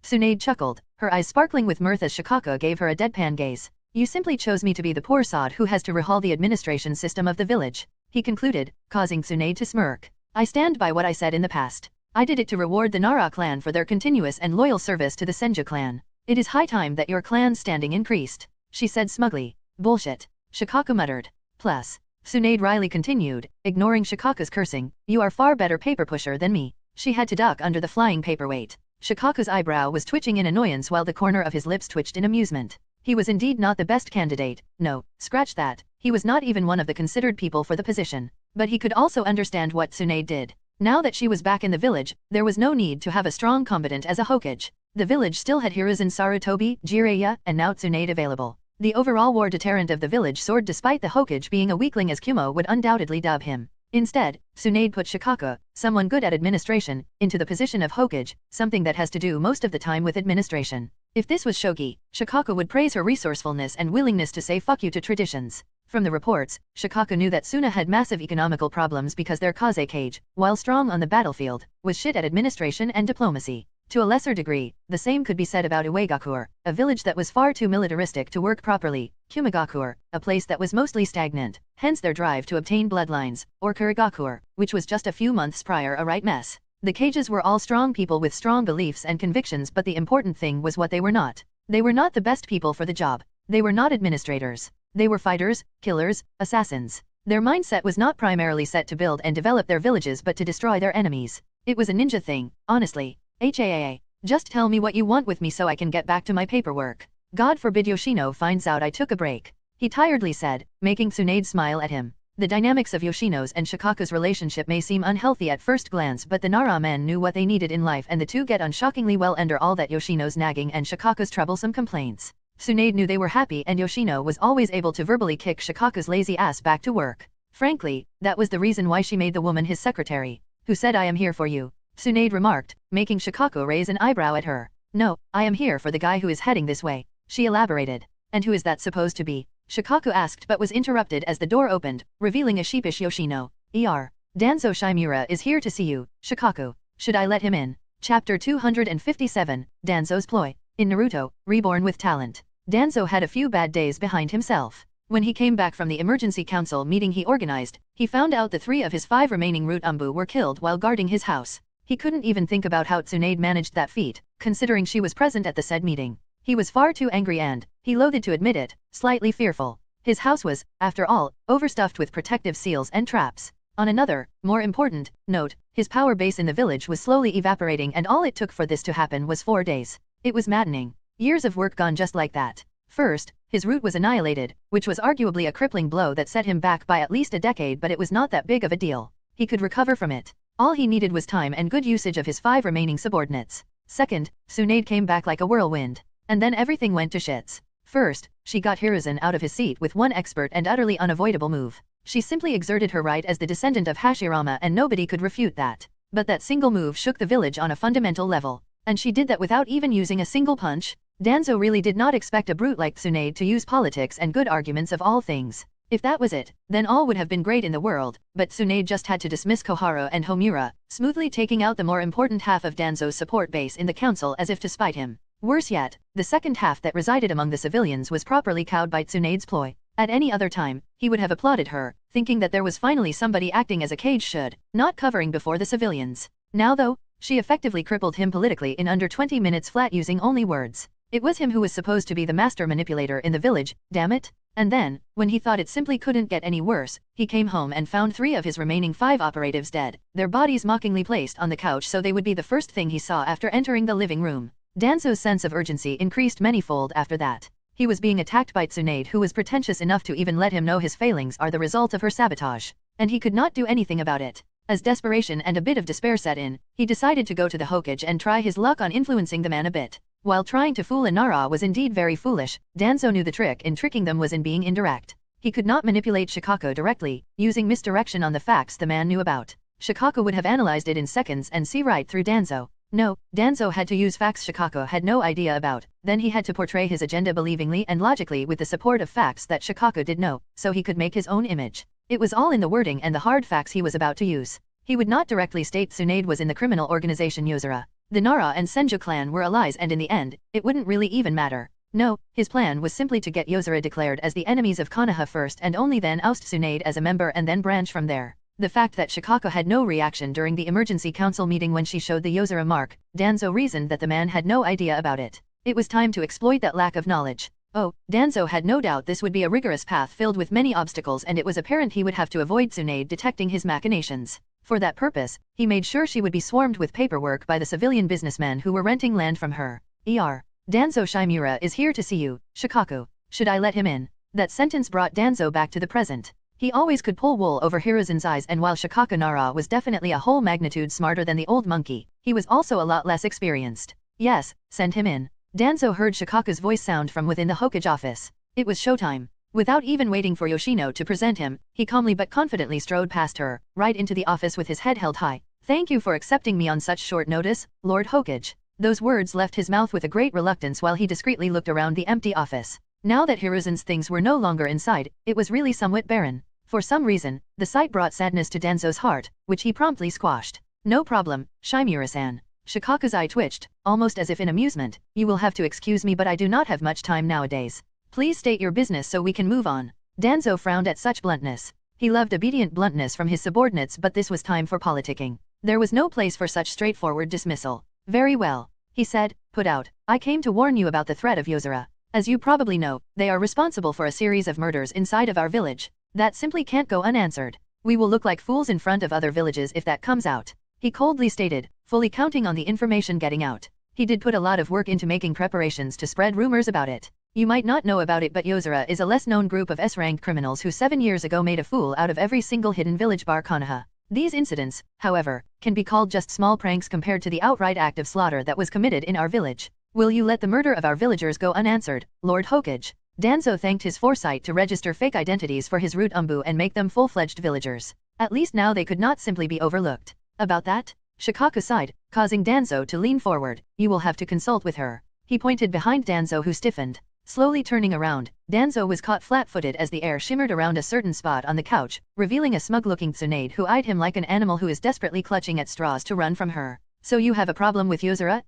Tsunade chuckled, her eyes sparkling with mirth as Shikaku gave her a deadpan gaze. You simply chose me to be the poor sod who has to rehaul the administration system of the village. He concluded, causing Tsunade to smirk. I stand by what I said in the past. I did it to reward the Nara clan for their continuous and loyal service to the Senju clan. It is high time that your clan's standing increased, she said smugly. Bullshit, Shikaku muttered. Plus, Tsunade wryly continued, ignoring Shikaku's cursing, you are far better paper pusher than me. She had to duck under the flying paperweight. Shikaku's eyebrow was twitching in annoyance while the corner of his lips twitched in amusement. He was indeed not the best candidate, no, scratch that, he was not even one of the considered people for the position. But he could also understand what Tsunade did. Now that she was back in the village, there was no need to have a strong combatant as a Hokage. The village still had Hiruzen Sarutobi, Jiraiya, and now Tsunade available. The overall war deterrent of the village soared despite the Hokage being a weakling as Kumo would undoubtedly dub him. Instead, Tsunade put Shikaku, someone good at administration, into the position of Hokage, something that has to do most of the time with administration. If this was Shogi, Shikaku would praise her resourcefulness and willingness to say fuck you to traditions. From the reports, Shikaku knew that Suna had massive economical problems because their Kaze Kage, while strong on the battlefield, was shit at administration and diplomacy. To a lesser degree, the same could be said about Uegakur, a village that was far too militaristic to work properly, Kumigakur, a place that was mostly stagnant, hence their drive to obtain bloodlines, or Kurigakur, which was just a few months prior a right mess. The Kages were all strong people with strong beliefs and convictions, but the important thing was what they were not. They were not the best people for the job. They were not administrators. They were fighters, killers, assassins. Their mindset was not primarily set to build and develop their villages but to destroy their enemies. It was a ninja thing, honestly. Just tell me what you want with me so I can get back to my paperwork. God forbid Yoshino finds out I took a break. he tiredly said, making Tsunade smile at him. The dynamics of Yoshino's and Shikaku's relationship may seem unhealthy at first glance, but the Nara men knew what they needed in life and the two get on shockingly well under all that Yoshino's nagging and Shikaku's troublesome complaints. Tsunade knew they were happy and Yoshino was always able to verbally kick Shikaku's lazy ass back to work. Frankly, that was the reason why she made the woman his secretary. Who said I am here for you? Tsunade remarked, making Shikaku raise an eyebrow at her. No, I am here for the guy who is heading this way, she elaborated. And who is that supposed to be? Shikaku asked but was interrupted as the door opened, revealing a sheepish Yoshino. Danzo Shimura is here to see you, Shikaku. Should I let him in? Chapter 257, Danzo's Ploy. In Naruto, Reborn with Talent. Danzo had a few bad days behind himself. When he came back from the emergency council meeting he organized, he found out the 3 of his 5 remaining root umbu were killed while guarding his house. He couldn't even think about how Tsunade managed that feat, considering she was present at the said meeting. He was far too angry and, he loathed to admit it, slightly fearful. His house was, after all, overstuffed with protective seals and traps. On another, more important, note, his power base in the village was slowly evaporating and all it took for this to happen was 4 days. It was maddening. Years of work gone just like that. First, his root was annihilated, which was arguably a crippling blow that set him back by at least a decade, but it was not that big of a deal. He could recover from it. All he needed was time and good usage of his 5 remaining subordinates. Second, Tsunade came back like a whirlwind. And then everything went to shits. First, she got Hiruzen out of his seat with one expert and utterly unavoidable move. She simply exerted her right as the descendant of Hashirama and nobody could refute that. But that single move shook the village on a fundamental level. And she did that without even using a single punch. Danzo really did not expect a brute like Tsunade to use politics and good arguments of all things. If that was it, then all would have been great in the world, but Tsunade just had to dismiss Koharu and Homura, smoothly taking out the more important half of Danzo's support base in the council as if to spite him. Worse yet, the second half that resided among the civilians was properly cowed by Tsunade's ploy. At any other time, he would have applauded her, thinking that there was finally somebody acting as a cage should, not covering before the civilians. Now though, she effectively crippled him politically in under 20 minutes flat using only words. It was him who was supposed to be the master manipulator in the village, damn it. And then, when he thought it simply couldn't get any worse, he came home and found 3 of his remaining 5 operatives dead, their bodies mockingly placed on the couch so they would be the first thing he saw after entering the living room. Danzo's sense of urgency increased manyfold after that. He was being attacked by Tsunade, who was pretentious enough to even let him know his failings are the result of her sabotage. And he could not do anything about it. As desperation and a bit of despair set in, he decided to go to the Hokage and try his luck on influencing the man a bit. While trying to fool a Nara was indeed very foolish, Danzo knew the trick in tricking them was in being indirect. He could not manipulate Shikaku directly, using misdirection on the facts the man knew about. Shikaku would have analyzed it in seconds and see right through Danzo. No, Danzo had to use facts Shikaku had no idea about, then he had to portray his agenda believingly and logically with the support of facts that Shikaku did know, so he could make his own image. It was all in the wording and the hard facts he was about to use. He would not directly state Tsunade was in the criminal organization Yozora. The Nara and Senju clan were allies and in the end, it wouldn't really even matter. No, his plan was simply to get Yozora declared as the enemies of Konoha first and only then oust Tsunade as a member and then branch from there. The fact that Shikaku had no reaction during the emergency council meeting when she showed the Yozora mark, Danzo reasoned that the man had no idea about it. It was time to exploit that lack of knowledge. Oh, Danzo had no doubt this would be a rigorous path filled with many obstacles and it was apparent he would have to avoid Tsunade detecting his machinations. For that purpose, he made sure she would be swarmed with paperwork by the civilian businessmen who were renting land from her. Danzo Shimura is here to see you, Shikaku. Should I let him in? That sentence brought Danzo back to the present. He always could pull wool over Hiruzen's eyes and while Shikaku Nara was definitely a whole magnitude smarter than the old monkey, he was also a lot less experienced. Yes, send him in. Danzo heard Shikaku's voice sound from within the Hokage office. It was showtime. Without even waiting for Yoshino to present him, he calmly but confidently strode past her, right into the office with his head held high. Thank you for accepting me on such short notice, Lord Hokage. Those words left his mouth with a great reluctance while he discreetly looked around the empty office. Now that Hiruzen's things were no longer inside, it was really somewhat barren. For some reason, the sight brought sadness to Danzo's heart, which he promptly squashed. No problem, Shimura-san. Shikaku's eye twitched, almost as if in amusement. You will have to excuse me but I do not have much time nowadays. Please state your business so we can move on. Danzo frowned at such bluntness. He loved obedient bluntness from his subordinates but this was time for politicking. There was no place for such straightforward dismissal. Very well, he said, put out. I came to warn you about the threat of Yozora. As you probably know, they are responsible for a series of murders inside of our village. That simply can't go unanswered. We will look like fools in front of other villages if that comes out. He coldly stated, fully counting on the information getting out. He did put a lot of work into making preparations to spread rumors about it. You might not know about it, but Yozora is a less-known group of S-ranked criminals who 7 years ago made a fool out of every single hidden village bar Konoha. These incidents, however, can be called just small pranks compared to the outright act of slaughter that was committed in our village. Will you let the murder of our villagers go unanswered, Lord Hokage? Danzo thanked his foresight to register fake identities for his root Umbu and make them full-fledged villagers. At least now they could not simply be overlooked. About that? Shikaku sighed, causing Danzo to lean forward. You will have to consult with her. He pointed behind Danzo, who stiffened. Slowly turning around, Danzo was caught flat-footed as the air shimmered around a certain spot on the couch, revealing a smug-looking Tsunade who eyed him like an animal who is desperately clutching at straws to run from her. So you have a problem with Yozora?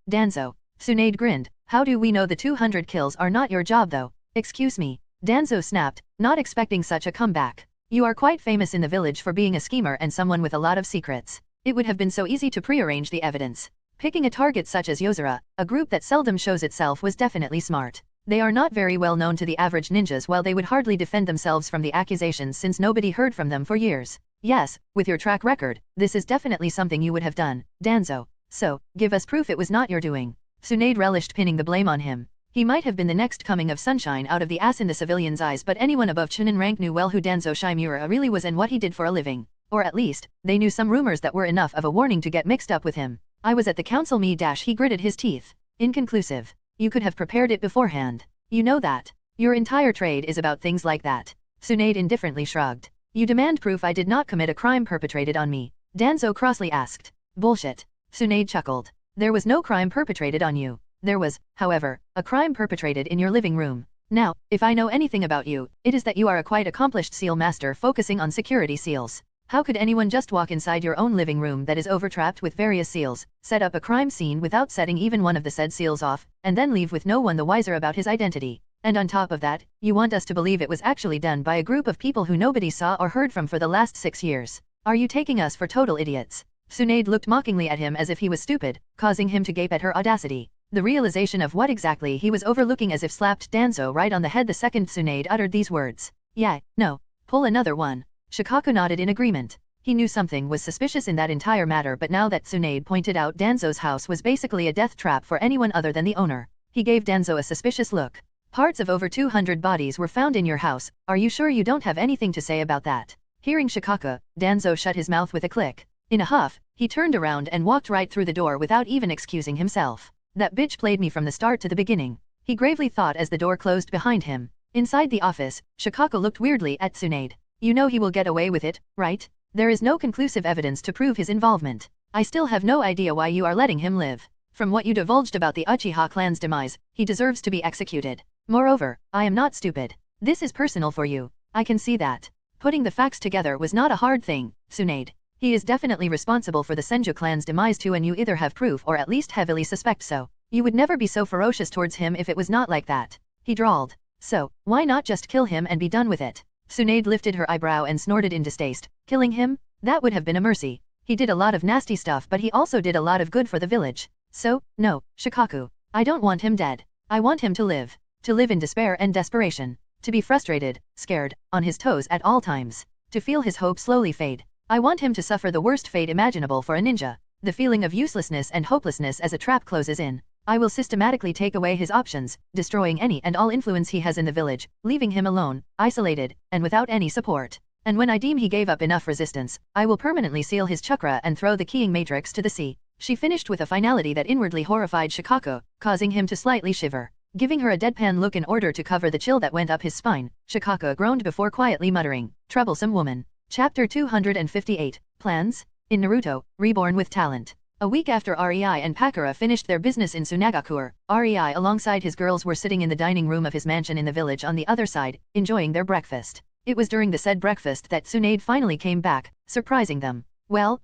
Danzo. Tsunade grinned. How do we know the 200 kills are not your job though? Excuse me. Danzo snapped, not expecting such a comeback. You are quite famous in the village for being a schemer and someone with a lot of secrets. It would have been so easy to prearrange the evidence. Picking a target such as Yozora, a group that seldom shows itself, was definitely smart. They are not very well known to the average ninjas, while they would hardly defend themselves from the accusations since nobody heard from them for years. Yes, with your track record, this is definitely something you would have done, Danzo. So, give us proof it was not your doing. Tsunade relished pinning the blame on him. He might have been the next coming of sunshine out of the ass in the civilians' eyes, but anyone above Chunin rank knew well who Danzo Shimura really was and what he did for a living. Or at least, they knew some rumors that were enough of a warning to get mixed up with him. I was at the council he gritted his teeth. Inconclusive. You could have prepared it beforehand. You know that. Your entire trade is about things like that. Tsunade indifferently shrugged. You demand proof I did not commit a crime perpetrated on me? Danzo crossly asked. Bullshit. Tsunade chuckled. There was no crime perpetrated on you. There was, however, a crime perpetrated in your living room. Now, if I know anything about you, it is that you are a quite accomplished seal master focusing on security seals. How could anyone just walk inside your own living room that is overtrapped with various seals, set up a crime scene without setting even one of the said seals off, and then leave with no one the wiser about his identity? And on top of that, you want us to believe it was actually done by a group of people who nobody saw or heard from for the last 6 years. Are you taking us for total idiots? Tsunade looked mockingly at him as if he was stupid, causing him to gape at her audacity. The realization of what exactly he was overlooking as if slapped Danzo right on the head the second Tsunade uttered these words. Yeah, no. Pull another one. Shikaku nodded in agreement. He knew something was suspicious in that entire matter, but now that Tsunade pointed out Danzo's house was basically a death trap for anyone other than the owner, he gave Danzo a suspicious look. Parts of over 200 bodies were found in your house. Are you sure you don't have anything to say about that? Hearing Shikaku, Danzo shut his mouth with a click. In a huff, he turned around and walked right through the door without even excusing himself. That bitch played me from the start to the beginning, he gravely thought as the door closed behind him. Inside the office, Shikaku looked weirdly at Tsunade. You know he will get away with it, right? There is no conclusive evidence to prove his involvement. I still have no idea why you are letting him live. From what you divulged about the Uchiha clan's demise, he deserves to be executed. Moreover, I am not stupid. This is personal for you. I can see that. Putting the facts together was not a hard thing, Tsunade. He is definitely responsible for the Senju clan's demise too, and you either have proof or at least heavily suspect so. You would never be so ferocious towards him if it was not like that. He drawled. So, why not just kill him and be done with it? Tsunade lifted her eyebrow and snorted in distaste. Killing him? That would have been a mercy. He did a lot of nasty stuff, but he also did a lot of good for the village. So, no, Shikaku. I don't want him dead. I want him to live. To live in despair and desperation. To be frustrated, scared, on his toes at all times. To feel his hope slowly fade. I want him to suffer the worst fate imaginable for a ninja. The feeling of uselessness and hopelessness as a trap closes in. I will systematically take away his options, destroying any and all influence he has in the village, leaving him alone, isolated, and without any support. And when I deem he gave up enough resistance, I will permanently seal his chakra and throw the keying matrix to the sea. She finished with a finality that inwardly horrified Shikaku, causing him to slightly shiver. Giving her a deadpan look in order to cover the chill that went up his spine, Shikaku groaned before quietly muttering, "Troublesome woman." Chapter 258, Plans? In Naruto, Reborn with Talent. A week after Rei and Pakura finished their business in Tsunagakur, Rei alongside his girls were sitting in the dining room of his mansion in the village on the other side, enjoying their breakfast. It was during the said breakfast that Tsunade finally came back, surprising them. Well,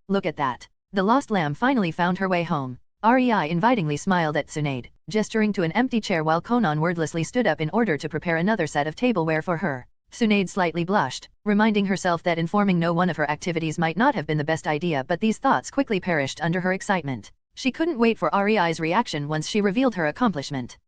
look at that. The lost lamb finally found her way home. Rei invitingly smiled at Tsunade, gesturing to an empty chair while Konan wordlessly stood up in order to prepare another set of tableware for her. Tsunade slightly blushed, reminding herself that informing no one of her activities might not have been the best idea, but these thoughts quickly perished under her excitement. She couldn't wait for Rei's reaction once she revealed her accomplishment.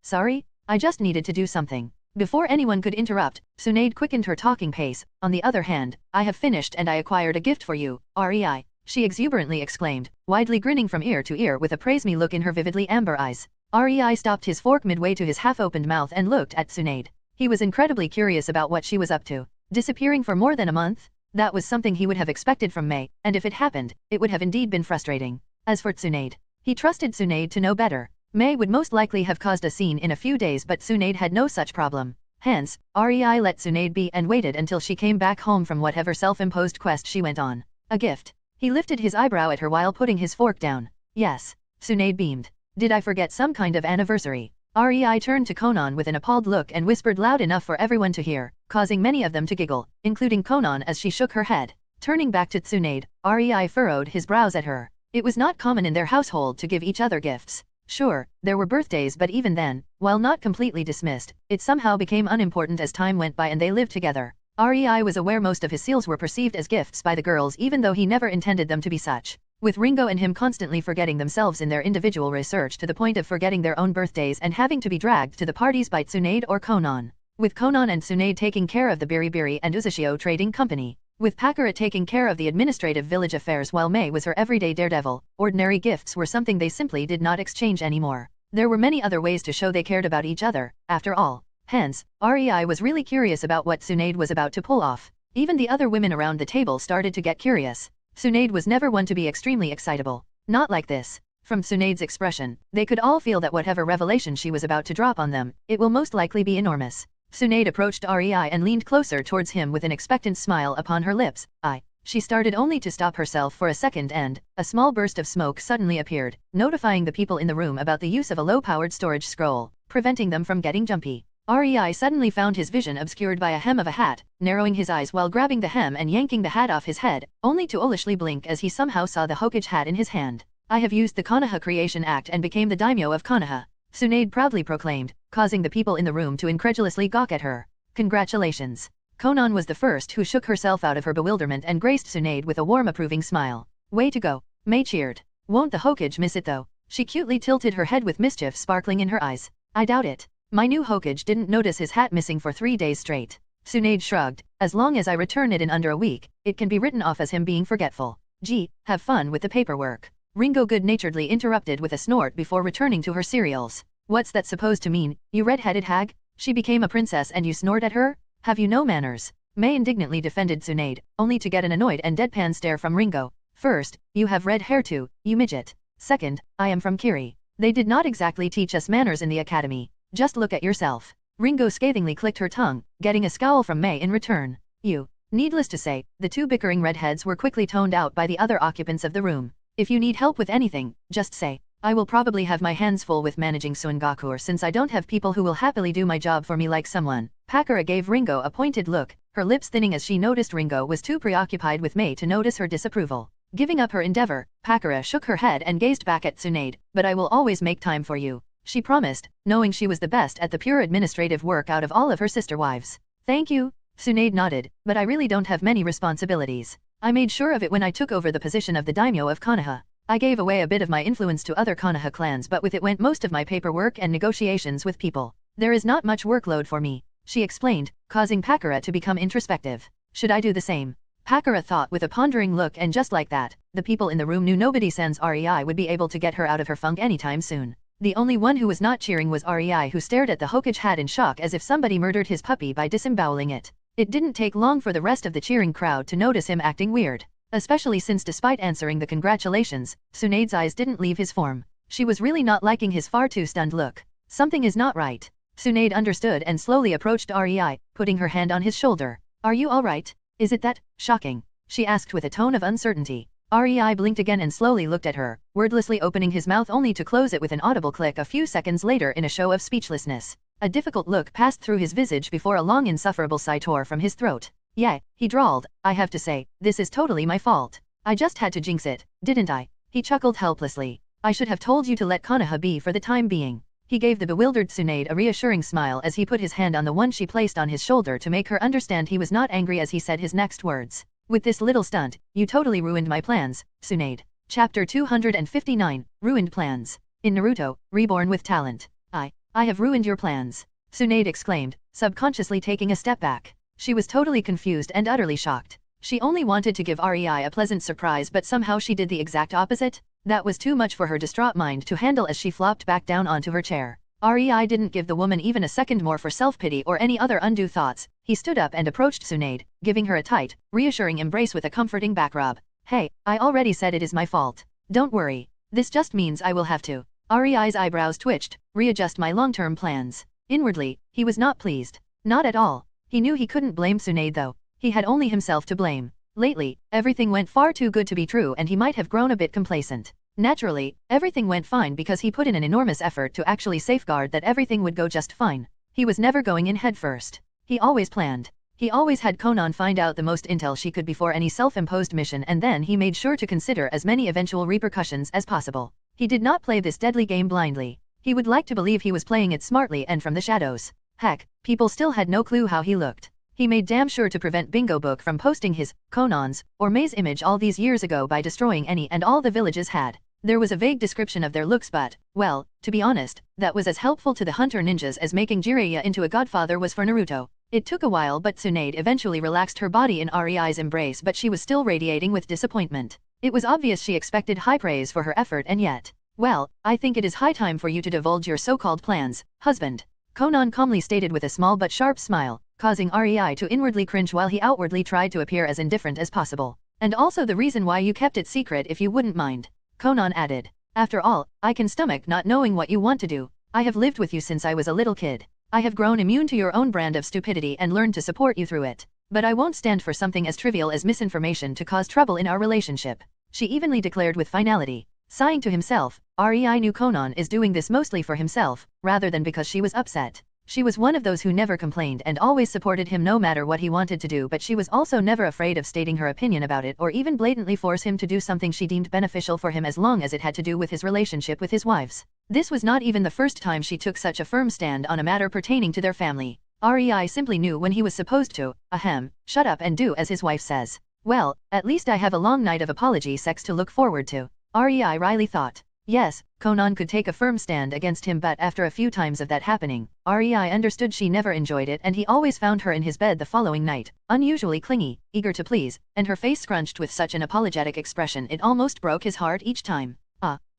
Sorry? I just needed to do something. Before anyone could interrupt, Tsunade quickened her talking pace. On the other hand, I have finished and I acquired a gift for you, Rei. She exuberantly exclaimed, widely grinning from ear to ear with a praise-me look in her vividly amber eyes. REI stopped his fork midway to his half-opened mouth and looked at Tsunade. He was incredibly curious about what she was up to. Disappearing for more than a month? That was something he would have expected from Mei, and if it happened, it would have indeed been frustrating. As for Tsunade, he trusted Tsunade to know better. Mei would most likely have caused a scene in a few days, but Tsunade had no such problem. Hence, REI let Tsunade be and waited until she came back home from whatever self-imposed quest she went on. A gift. He lifted his eyebrow at her while putting his fork down. Yes. Tsunade beamed. Did I forget some kind of anniversary? REI turned to Konan with an appalled look and whispered loud enough for everyone to hear, causing many of them to giggle, including Konan as she shook her head. Turning back to Tsunade, REI furrowed his brows at her. It was not common in their household to give each other gifts. Sure, there were birthdays, but even then, while not completely dismissed, it somehow became unimportant as time went by and they lived together. REI was aware most of his seals were perceived as gifts by the girls even though he never intended them to be such. With Ringo and him constantly forgetting themselves in their individual research to the point of forgetting their own birthdays and having to be dragged to the parties by Tsunade or Konan. With Konan and Tsunade taking care of the Biribiri and Uzushio trading company. With Pakura taking care of the administrative village affairs while Mei was her everyday daredevil, ordinary gifts were something they simply did not exchange anymore. There were many other ways to show they cared about each other, after all. Hence, REI was really curious about what Tsunade was about to pull off. Even the other women around the table started to get curious. Tsunade was never one to be extremely excitable. Not like this. From Tsunade's expression, they could all feel that whatever revelation she was about to drop on them, it will most likely be enormous. Tsunade approached REI and leaned closer towards him with an expectant smile upon her lips. She started only to stop herself for a second and, a small burst of smoke suddenly appeared, notifying the people in the room about the use of a low-powered storage scroll, preventing them from getting jumpy. REI suddenly found his vision obscured by a hem of a hat, narrowing his eyes while grabbing the hem and yanking the hat off his head, only to owlishly blink as he somehow saw the Hokage hat in his hand. I have used the Konoha Creation Act and became the daimyo of Konoha, Tsunade proudly proclaimed, causing the people in the room to incredulously gawk at her. Congratulations. Konan was the first who shook herself out of her bewilderment and graced Tsunade with a warm approving smile. Way to go. Mei cheered. Won't the Hokage miss it though? She cutely tilted her head with mischief sparkling in her eyes. I doubt it. My new Hokage didn't notice his hat missing for 3 days straight. Tsunade shrugged. As long as I return it in under a week, it can be written off as him being forgetful. Gee, have fun with the paperwork. Ringo good-naturedly interrupted with a snort before returning to her cereals. What's that supposed to mean, you red-headed hag? She became a princess and you snort at her? Have you no manners? Mei indignantly defended Tsunade, only to get an annoyed and deadpan stare from Ringo. First, you have red hair too, you midget. Second, I am from Kiri. They did not exactly teach us manners in the academy. Just look at yourself. Ringo scathingly clicked her tongue, getting a scowl from Mei in return. You. Needless to say, the two bickering redheads were quickly toned out by the other occupants of the room. If you need help with anything, just say. I will probably have my hands full with managing Suingakur since I don't have people who will happily do my job for me like someone. Pakura gave Ringo a pointed look, her lips thinning as she noticed Ringo was too preoccupied with Mei to notice her disapproval. Giving up her endeavor, Pakura shook her head and gazed back at Tsunade. But I will always make time for you, she promised, knowing she was the best at the pure administrative work out of all of her sister wives. Thank you. Tsunade nodded, but I really don't have many responsibilities. I made sure of it when I took over the position of the daimyo of Konoha. I gave away a bit of my influence to other Konoha clans, but with it went most of my paperwork and negotiations with people. There is not much workload for me, she explained, causing Pakura to become introspective. Should I do the same? Pakura thought with a pondering look, and just like that, the people in the room knew nobody sans REI would be able to get her out of her funk anytime soon. The only one who was not cheering was REI, who stared at the Hokage hat in shock as if somebody murdered his puppy by disemboweling it. It didn't take long for the rest of the cheering crowd to notice him acting weird. Especially since despite answering the congratulations, Tsunade's eyes didn't leave his form. She was really not liking his far too stunned look. Something is not right. Tsunade understood and slowly approached REI, putting her hand on his shoulder. Are you alright? Is it that shocking? She asked with a tone of uncertainty. REI blinked again and slowly looked at her, wordlessly opening his mouth only to close it with an audible click a few seconds later in a show of speechlessness. A difficult look passed through his visage before a long insufferable sigh tore from his throat. Yeah, he drawled, I have to say, this is totally my fault. I just had to jinx it, didn't I? He chuckled helplessly. I should have told you to let Konoha be for the time being. He gave the bewildered Tsunade a reassuring smile as he put his hand on the one she placed on his shoulder to make her understand he was not angry as he said his next words. With this little stunt, you totally ruined my plans, Tsunade. Chapter 259, Ruined Plans. In Naruto, Reborn with Talent. I have ruined your plans. Tsunade exclaimed, subconsciously taking a step back. She was totally confused and utterly shocked. She only wanted to give REI a pleasant surprise, but somehow she did the exact opposite. That was too much for her distraught mind to handle as she flopped back down onto her chair. Rei didn't give the woman even a second more for self-pity or any other undue thoughts. He stood up and approached Tsunade, giving her a tight, reassuring embrace with a comforting back rub. Hey, I already said it is my fault. Don't worry. This just means I will have to. Rei's eyebrows twitched, readjust my long-term plans. Inwardly, he was not pleased. Not at all. He knew he couldn't blame Tsunade though. He had only himself to blame. Lately, everything went far too good to be true and he might have grown a bit complacent. Naturally, everything went fine because he put in an enormous effort to actually safeguard that everything would go just fine. He was never going in head first. He always planned. He always had Konan find out the most intel she could before any self-imposed mission and then he made sure to consider as many eventual repercussions as possible. He did not play this deadly game blindly. He would like to believe he was playing it smartly and from the shadows. Heck, people still had no clue how he looked. He made damn sure to prevent Bingo Book from posting his, Konan's, or May's image all these years ago by destroying any and all the villages had. There was a vague description of their looks but, well, to be honest, that was as helpful to the hunter ninjas as making Jiraiya into a godfather was for Naruto. It took a while but Tsunade eventually relaxed her body in Rei's embrace but she was still radiating with disappointment. It was obvious she expected high praise for her effort and yet, well, I think it is high time for you to divulge your so-called plans, husband. Konan calmly stated with a small but sharp smile, causing Rei to inwardly cringe while he outwardly tried to appear as indifferent as possible. And also the reason why you kept it secret if you wouldn't mind. Konan added. After all, I can stomach not knowing what you want to do. I have lived with you since I was a little kid. I have grown immune to your own brand of stupidity and learned to support you through it. But I won't stand for something as trivial as misinformation to cause trouble in our relationship. She evenly declared with finality. Sighing to himself, Rei knew Konan is doing this mostly for himself, rather than because she was upset. She was one of those who never complained and always supported him no matter what he wanted to do but she was also never afraid of stating her opinion about it or even blatantly force him to do something she deemed beneficial for him as long as it had to do with his relationship with his wives. This was not even the first time she took such a firm stand on a matter pertaining to their family. Rei simply knew when he was supposed to, shut up and do as his wife says. Well, at least I have a long night of apology sex to look forward to. Rei wryly thought. Yes, Konan could take a firm stand against him but after a few times of that happening, Rei understood she never enjoyed it and he always found her in his bed the following night, unusually clingy, eager to please, and her face scrunched with such an apologetic expression it almost broke his heart each time.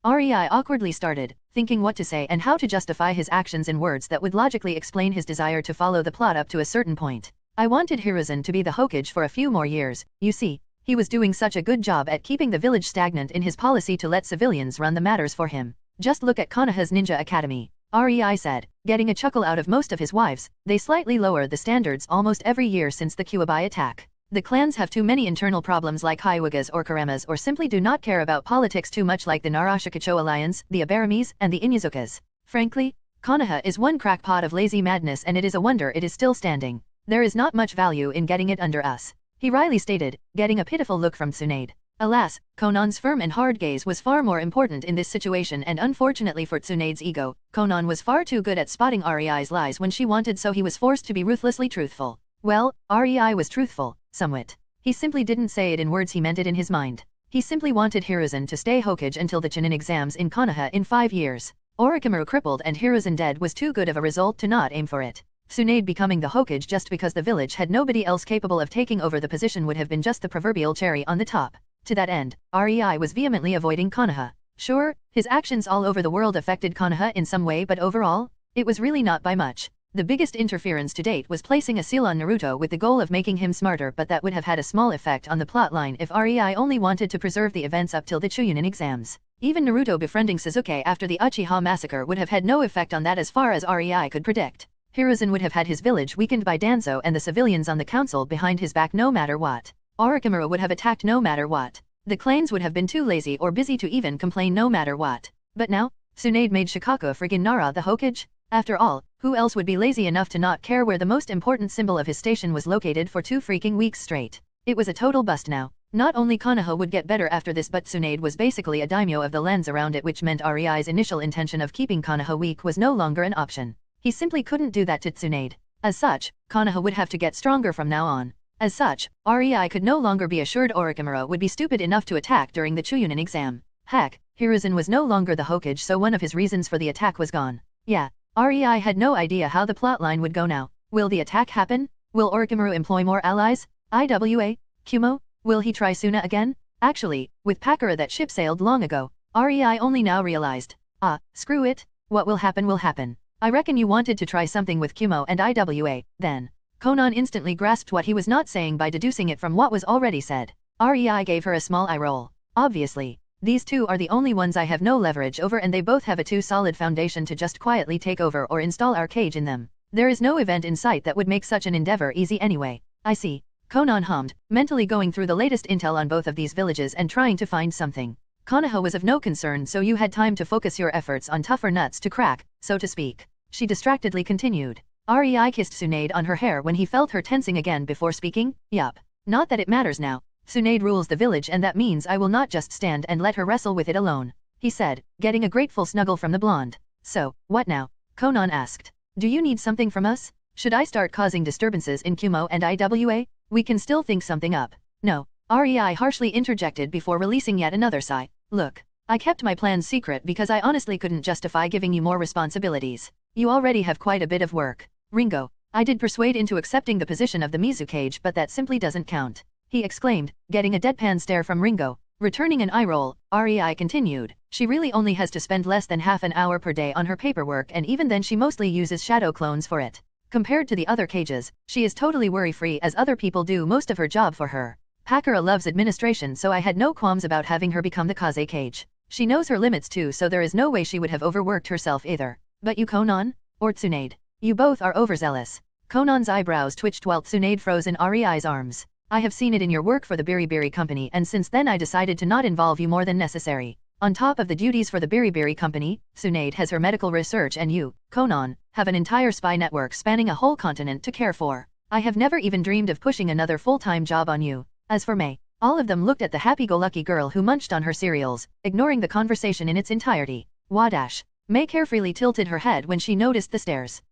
Rei awkwardly started, thinking what to say and how to justify his actions in words that would logically explain his desire to follow the plot up to a certain point. I wanted Hiruzen to be the Hokage for a few more years, you see. He was doing such a good job at keeping the village stagnant in his policy to let civilians run the matters for him. Just look at Konoha's Ninja Academy. Rei said, getting a chuckle out of most of his wives. They slightly lower the standards almost every year since the Kyuubi attack. The clans have too many internal problems like Hyugas or Karamas or simply do not care about politics too much like the Narashikacho Alliance, the Abaramis, and the Inuzukas. Frankly, Konoha is one crackpot of lazy madness and it is a wonder it is still standing. There is not much value in getting it under us. He wryly stated, getting a pitiful look from Tsunade. Alas, Konan's firm and hard gaze was far more important in this situation and unfortunately for Tsunade's ego, Konan was far too good at spotting Rei's lies when she wanted so he was forced to be ruthlessly truthful. Well, Rei was truthful, somewhat. He simply didn't say it in words he meant it in his mind. He simply wanted Hiruzen to stay Hokage until the Chunin exams in Konoha in 5 years. Orochimaru crippled and Hiruzen dead was too good of a result to not aim for it. Tsunade becoming the Hokage just because the village had nobody else capable of taking over the position would have been just the proverbial cherry on the top. To that end, Rei was vehemently avoiding Konoha. Sure, his actions all over the world affected Konoha in some way but overall, it was really not by much. The biggest interference to date was placing a seal on Naruto with the goal of making him smarter but that would have had a small effect on the plotline if Rei only wanted to preserve the events up till the Chunin exams. Even Naruto befriending Sasuke after the Uchiha massacre would have had no effect on that as far as Rei could predict. Hiruzen would have had his village weakened by Danzo and the civilians on the council behind his back no matter what. Orochimaru would have attacked no matter what. The clans would have been too lazy or busy to even complain no matter what. But now, Tsunade made Shikaku friggin' Nara the Hokage? After all, who else would be lazy enough to not care where the most important symbol of his station was located for 2 freaking weeks straight? It was a total bust now. Not only Konoha would get better after this but Tsunade was basically a daimyo of the lands around it which meant Rei's initial intention of keeping Konoha weak was no longer an option. He simply couldn't do that to Tsunade. As such, Konoha would have to get stronger from now on. As such, Rei could no longer be assured Orochimaru would be stupid enough to attack during the Chunin exam. Heck, Hiruzen was no longer the Hokage so one of his reasons for the attack was gone. Yeah, Rei had no idea how the plotline would go now. Will the attack happen? Will Orochimaru employ more allies? Iwa? Kumo? Will he try Suna again? Actually, with Pakura that ship sailed long ago. REI only now realized. Ah, screw it, what will happen will happen. I reckon you wanted to try something with Kumo and IWA, then. Konan instantly grasped what he was not saying by deducing it from what was already said. REI gave her a small eye roll. Obviously. These two are the only ones I have no leverage over, and they both have a too solid foundation to just quietly take over or install our cage in them. There is no event in sight that would make such an endeavor easy anyway. I see. Konan hummed, mentally going through the latest intel on both of these villages and trying to find something. Konoha was of no concern, so you had time to focus your efforts on tougher nuts to crack, so to speak. She distractedly continued. REI kissed Tsunade on her hair when he felt her tensing again before speaking. Yup. Not that it matters now. Tsunade rules the village, and that means I will not just stand and let her wrestle with it alone, he said, getting a grateful snuggle from the blonde. So, what now? Konan asked. Do you need something from us? Should I start causing disturbances in Kumo and IWA? We can still think something up. No. REI harshly interjected before releasing yet another sigh. Look. I kept my plans secret because I honestly couldn't justify giving you more responsibilities. You already have quite a bit of work. Ringo. I did persuade into accepting the position of the Mizu cage, but that simply doesn't count, he exclaimed, getting a deadpan stare from Ringo. Returning an eye roll, REI continued. She really only has to spend less than half an hour per day on her paperwork, and even then she mostly uses shadow clones for it. Compared to the other cages, she is totally worry-free, as other people do most of her job for her. Pakura loves administration, so I had no qualms about having her become the Kaze cage. She knows her limits too, so there is no way she would have overworked herself either. But you, Konan? Or Tsunade? You both are overzealous. Konan's eyebrows twitched while Tsunade froze in REI's arms. I have seen it in your work for the Biribiri Company, and since then I decided to not involve you more than necessary. On top of the duties for the Biribiri Company, Tsunade has her medical research, and you, Konan, have an entire spy network spanning a whole continent to care for. I have never even dreamed of pushing another full-time job on you. As for May, all of them looked at the happy-go-lucky girl who munched on her cereals, ignoring the conversation in its entirety. Wadash. May carefree tilted her head when she noticed the stares.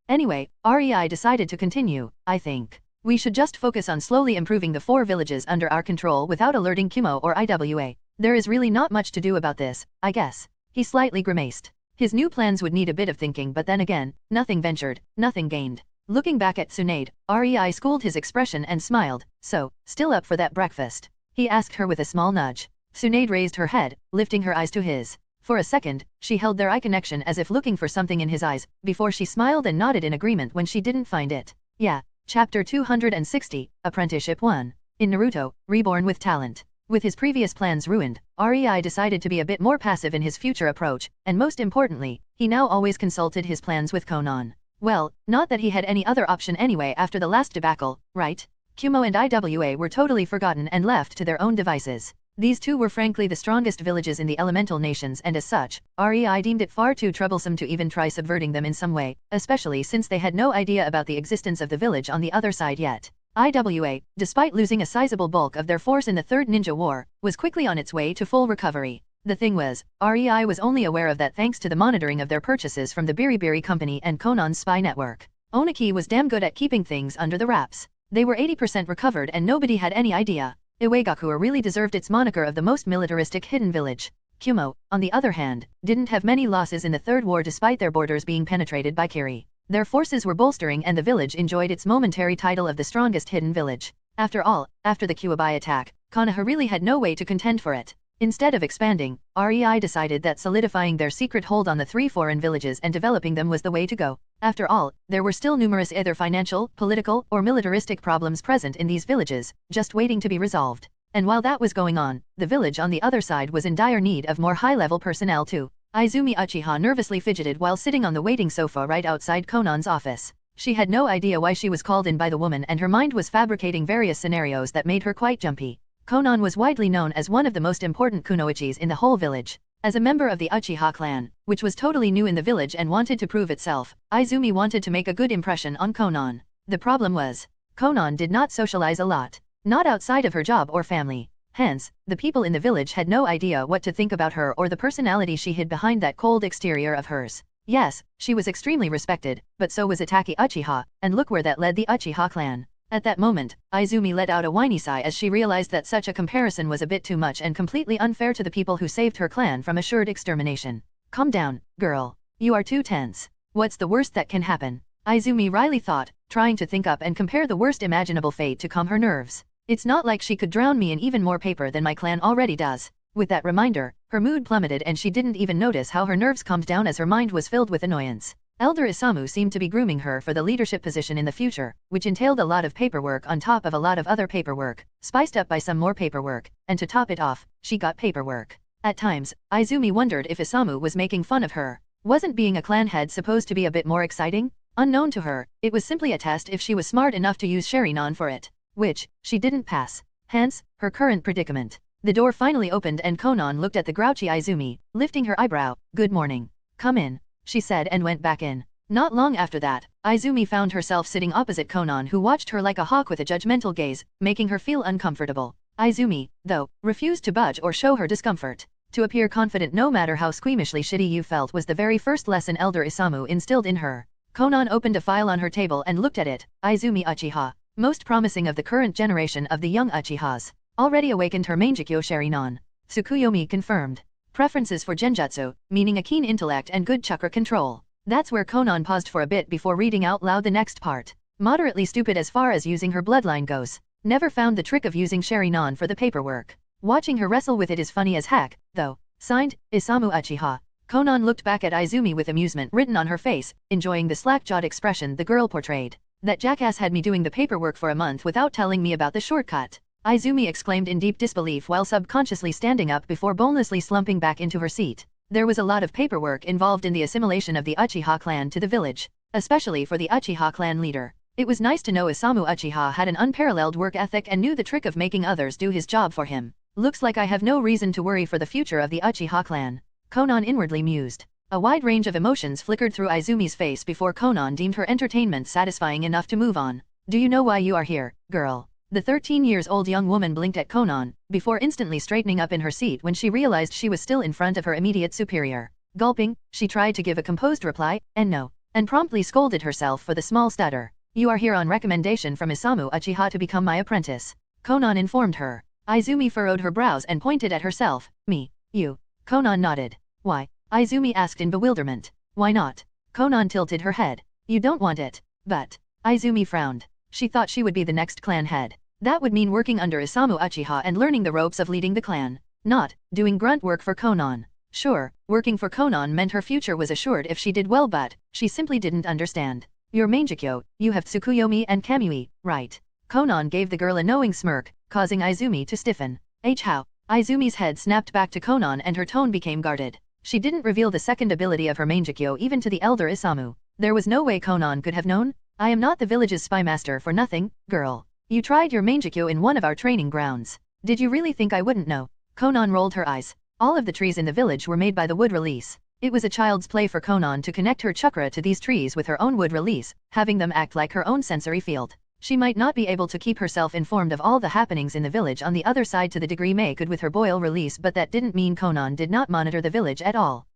Anyway, REI decided to continue. I think we should just focus on slowly improving the 4 villages under our control without alerting Kumo or IWA. There is really not much to do about this, I guess. He slightly grimaced. His new plans would need a bit of thinking, but then again, nothing ventured, nothing gained. Looking back at Tsunade, REI schooled his expression and smiled. So, still up for that breakfast? He asked her with a small nudge. Tsunade raised her head, lifting her eyes to his. For a second, she held their eye connection as if looking for something in his eyes, before she smiled and nodded in agreement when she didn't find it. Yeah. Chapter 260, Apprenticeship 1. In Naruto, Reborn with Talent. With his previous plans ruined, REI decided to be a bit more passive in his future approach, and most importantly, he now always consulted his plans with Konan. Well, not that he had any other option anyway after the last debacle, right? Kumo and IWA were totally forgotten and left to their own devices. These two were frankly the strongest villages in the elemental nations, and as such, REI deemed it far too troublesome to even try subverting them in some way, especially since they had no idea about the existence of the village on the other side yet. IWA, despite losing a sizable bulk of their force in the Third Ninja War, was quickly on its way to full recovery. The thing was, REI was only aware of that thanks to the monitoring of their purchases from the Biribiri Company and Konan's spy network. Oniki was damn good at keeping things under the wraps. They were 80% recovered and nobody had any idea. Iwagakure really deserved its moniker of the most militaristic hidden village. Kumo, on the other hand, didn't have many losses in the Third War despite their borders being penetrated by Kiri. Their forces were bolstering and the village enjoyed its momentary title of the strongest hidden village. After all, after the Kuwabai attack, Konoha really had no way to contend for it. Instead of expanding, REI decided that solidifying their secret hold on the 3 foreign villages and developing them was the way to go. After all, there were still numerous either financial, political, or militaristic problems present in these villages, just waiting to be resolved. And while that was going on, the village on the other side was in dire need of more high-level personnel too. Izumi Uchiha nervously fidgeted while sitting on the waiting sofa right outside Konan's office. She had no idea why she was called in by the woman, and her mind was fabricating various scenarios that made her quite jumpy. Konan was widely known as one of the most important kunoichis in the whole village. As a member of the Uchiha clan, which was totally new in the village and wanted to prove itself, Izumi wanted to make a good impression on Konan. The problem was, Konan did not socialize a lot. Not outside of her job or family. Hence, the people in the village had no idea what to think about her or the personality she hid behind that cold exterior of hers. Yes, she was extremely respected, but so was Itaki Uchiha, and look where that led the Uchiha clan. At that moment, Izumi let out a whiny sigh as she realized that such a comparison was a bit too much and completely unfair to the people who saved her clan from assured extermination. Calm down, girl. You are too tense. What's the worst that can happen? Izumi wryly thought, trying to think up and compare the worst imaginable fate to calm her nerves. It's not like she could drown me in even more paper than my clan already does. With that reminder, Her mood plummeted and she didn't even notice how her nerves calmed down as her mind was filled with annoyance. Elder Isamu seemed to be grooming her for the leadership position in the future, which entailed a lot of paperwork on top of a lot of other paperwork, spiced up by some more paperwork, and to top it off, she got paperwork. At times, Izumi wondered if Isamu was making fun of her. Wasn't being a clan head supposed to be a bit more exciting? Unknown to her, it was simply a test if she was smart enough to use Sherinon for it, which she didn't pass. Hence, her current predicament. The door finally opened and Konan looked at the grouchy Izumi, lifting her eyebrow. "Good morning. Come in," she said and went back in. Not long after that, Izumi found herself sitting opposite Konan, who watched her like a hawk with a judgmental gaze, making her feel uncomfortable. Izumi, though, refused to budge or show her discomfort. To appear confident no matter how squeamishly shitty you felt was the very first lesson Elder Isamu instilled in her. Konan opened a file on her table and looked at it. Izumi Uchiha, most promising of the current generation of the young Uchihas. Already awakened her Mangekyo Sherinon. Tsukuyomi confirmed. Preferences for Genjutsu, meaning a keen intellect and good chakra control. That's where Konan paused for a bit before reading out loud the next part. Moderately stupid as far as using her bloodline goes. Never found the trick of using Sherinon for the paperwork. Watching her wrestle with it is funny as heck, though. Signed, Isamu Uchiha. Konan looked back at Izumi with amusement written on her face, enjoying the slack-jawed expression the girl portrayed. That jackass had me doing the paperwork for a month without telling me about the shortcut. Izumi exclaimed in deep disbelief while subconsciously standing up before bonelessly slumping back into her seat. There was a lot of paperwork involved in the assimilation of the Uchiha clan to the village, especially for the Uchiha clan leader. It was nice to know Isamu Uchiha had an unparalleled work ethic and knew the trick of making others do his job for him. Looks like I have no reason to worry for the future of the Uchiha clan. Konan inwardly mused. A wide range of emotions flickered through Izumi's face before Konan deemed her entertainment satisfying enough to move on. "Do you know why you are here, girl?" The 13-year-old young woman blinked at Konan, before instantly straightening up in her seat when she realized she was still in front of her immediate superior. Gulping, she tried to give a composed reply, and promptly scolded herself for the small stutter. "You are here on recommendation from Isamu Uchiha to become my apprentice," Konan informed her. Izumi furrowed her brows and pointed at herself. "Me? You?" Konan nodded. "Why?" Izumi asked in bewilderment. "Why not?" Konan tilted her head. "You don't want it." "But..." Izumi frowned. She thought she would be the next clan head. That would mean working under Isamu Uchiha and learning the ropes of leading the clan. Not doing grunt work for Konan. Sure, working for Konan meant her future was assured if she did well, but she simply didn't understand. "You're Mangekyo, you have Tsukuyomi and Kamui, right?" Konan gave the girl a knowing smirk, causing Izumi to stiffen. How? Izumi's head snapped back to Konan and her tone became guarded. She didn't reveal the second ability of her Mangekyo even to the elder Isamu. There was no way Konan could have known. "I am not the village's spy master for nothing, girl. You tried your Mangekyo in one of our training grounds. Did you really think I wouldn't know?" Konan rolled her eyes. All of the trees in the village were made by the wood release. It was a child's play for Konan to connect her chakra to these trees with her own wood release, having them act like her own sensory field. She might not be able to keep herself informed of all the happenings in the village on the other side to the degree May could with her boil release, but that didn't mean Konan did not monitor the village at all.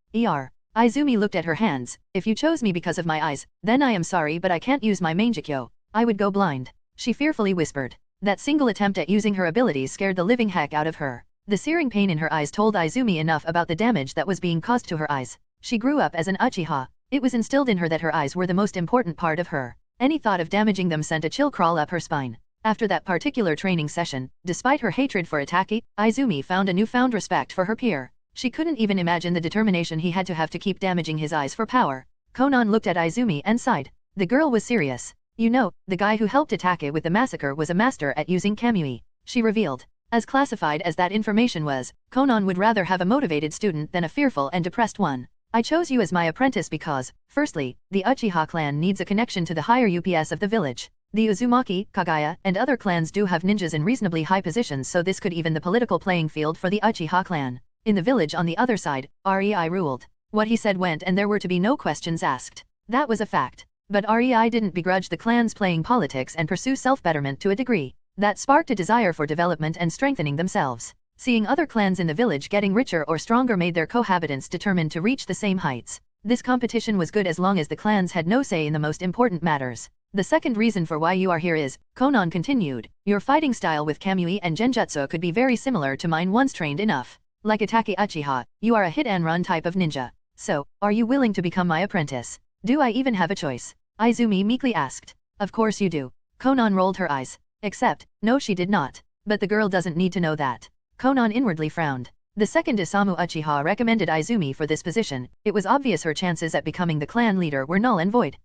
Izumi looked at her hands. "If you chose me because of my eyes, then I am sorry but I can't use my Mangekyo. I would go blind," she fearfully whispered. That single attempt at using her abilities scared the living heck out of her. The searing pain in her eyes told Izumi enough about the damage that was being caused to her eyes. She grew up as an Uchiha. It was instilled in her that her eyes were the most important part of her. Any thought of damaging them sent a chill crawl up her spine. After that particular training session, despite her hatred for Itaki, Izumi found a newfound respect for her peer. She couldn't even imagine the determination he had to have to keep damaging his eyes for power. Konan looked at Izumi and sighed. The girl was serious. "You know, the guy who helped Itake with the massacre was a master at using Kamui," she revealed. As classified as that information was, Konan would rather have a motivated student than a fearful and depressed one. "I chose you as my apprentice because, firstly, the Uchiha clan needs a connection to the higher UPS of the village. The Uzumaki, Kagaya, and other clans do have ninjas in reasonably high positions, so this could even the political playing field for the Uchiha clan. In the village on the other side, Rei ruled. What he said went and there were to be no questions asked. That was a fact. But Rei didn't begrudge the clans playing politics and pursue self-betterment to a degree. That sparked a desire for development and strengthening themselves. Seeing other clans in the village getting richer or stronger made their cohabitants determined to reach the same heights. This competition was good as long as the clans had no say in the most important matters. "The second reason for why you are here is," Konan continued, "your fighting style with Kamui and Genjutsu could be very similar to mine once trained enough. Like Itaki Uchiha, you are a hit-and-run type of ninja. So, are you willing to become my apprentice? Do I even have a choice?" Izumi meekly asked. "Of course you do." Konan rolled her eyes. Except, no she did not. But the girl doesn't need to know that. Konan inwardly frowned. The second Isamu Uchiha recommended Izumi for this position. It was obvious her chances at becoming the clan leader were null and void.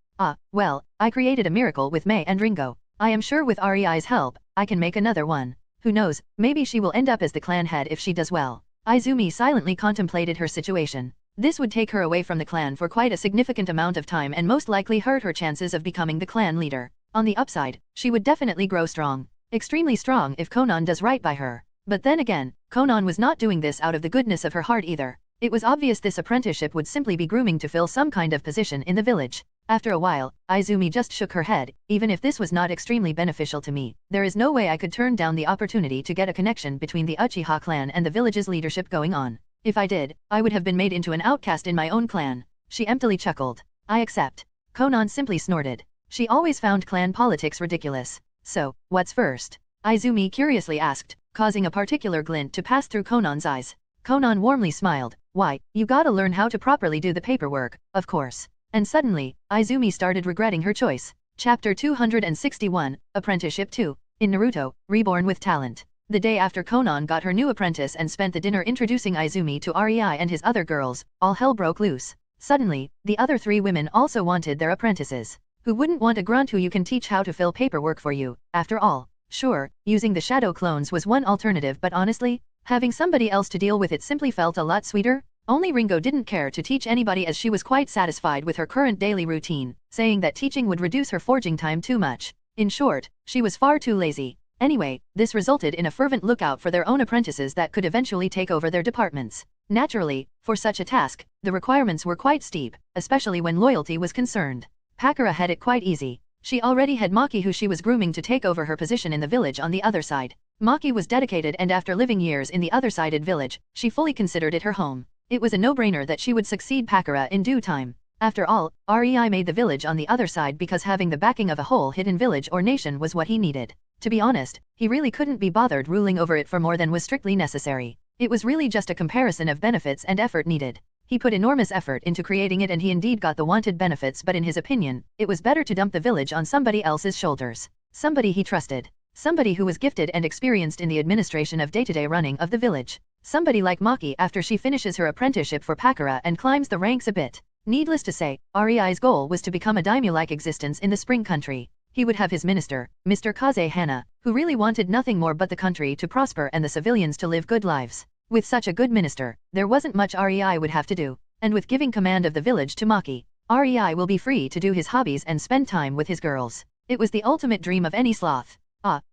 Well, I created a miracle with Mei and Ringo. I am sure with Rei's help, I can make another one. Who knows, maybe she will end up as the clan head if she does well. Izumi silently contemplated her situation. This would take her away from the clan for quite a significant amount of time and most likely hurt her chances of becoming the clan leader. On the upside, she would definitely grow strong. Extremely strong if Konan does right by her. But then again, Konan was not doing this out of the goodness of her heart either. It was obvious this apprenticeship would simply be grooming to fill some kind of position in the village. After a while, Izumi just shook her head. Even if this was not extremely beneficial to me, there is no way I could turn down the opportunity to get a connection between the Uchiha clan and the village's leadership going on. If I did, I would have been made into an outcast in my own clan. She emptily chuckled. I accept. Konan simply snorted. She always found clan politics ridiculous. So, what's first? Izumi curiously asked, causing a particular glint to pass through Konan's eyes. Konan warmly smiled. Why, you gotta learn how to properly do the paperwork, of course. And suddenly, Izumi started regretting her choice. Chapter 261, Apprenticeship 2. In Naruto, Reborn with Talent. The day after Konan got her new apprentice and spent the dinner introducing Izumi to Rei and his other girls, all hell broke loose. Suddenly, the other three women also wanted their apprentices. Who wouldn't want a grunt who you can teach how to fill paperwork for you, after all? Sure, using the shadow clones was one alternative, but honestly, having somebody else to deal with it simply felt a lot sweeter. Only Ringo didn't care to teach anybody as she was quite satisfied with her current daily routine, saying that teaching would reduce her forging time too much. In short, she was far too lazy. Anyway, this resulted in a fervent lookout for their own apprentices that could eventually take over their departments. Naturally, for such a task, the requirements were quite steep, especially when loyalty was concerned. Pakura had it quite easy. She already had Maki who she was grooming to take over her position in the village on the other side. Maki was dedicated and after living years in the other-sided village, she fully considered it her home. It was a no-brainer that she would succeed Pakura in due time. After all, Rei made the village on the other side because having the backing of a whole hidden village or nation was what he needed. To be honest, he really couldn't be bothered ruling over it for more than was strictly necessary. It was really just a comparison of benefits and effort needed. He put enormous effort into creating it and he indeed got the wanted benefits, but in his opinion, it was better to dump the village on somebody else's shoulders. Somebody he trusted. Somebody who was gifted and experienced in the administration of day-to-day running of the village. Somebody like Maki after she finishes her apprenticeship for Pakura and climbs the ranks a bit. Needless to say, Rei's goal was to become a daimyo-like existence in the Spring Country. He would have his minister, Mr. Kaze Hana, who really wanted nothing more but the country to prosper and the civilians to live good lives. With such a good minister, there wasn't much Rei would have to do. And with giving command of the village to Maki, Rei will be free to do his hobbies and spend time with his girls. It was the ultimate dream of any sloth.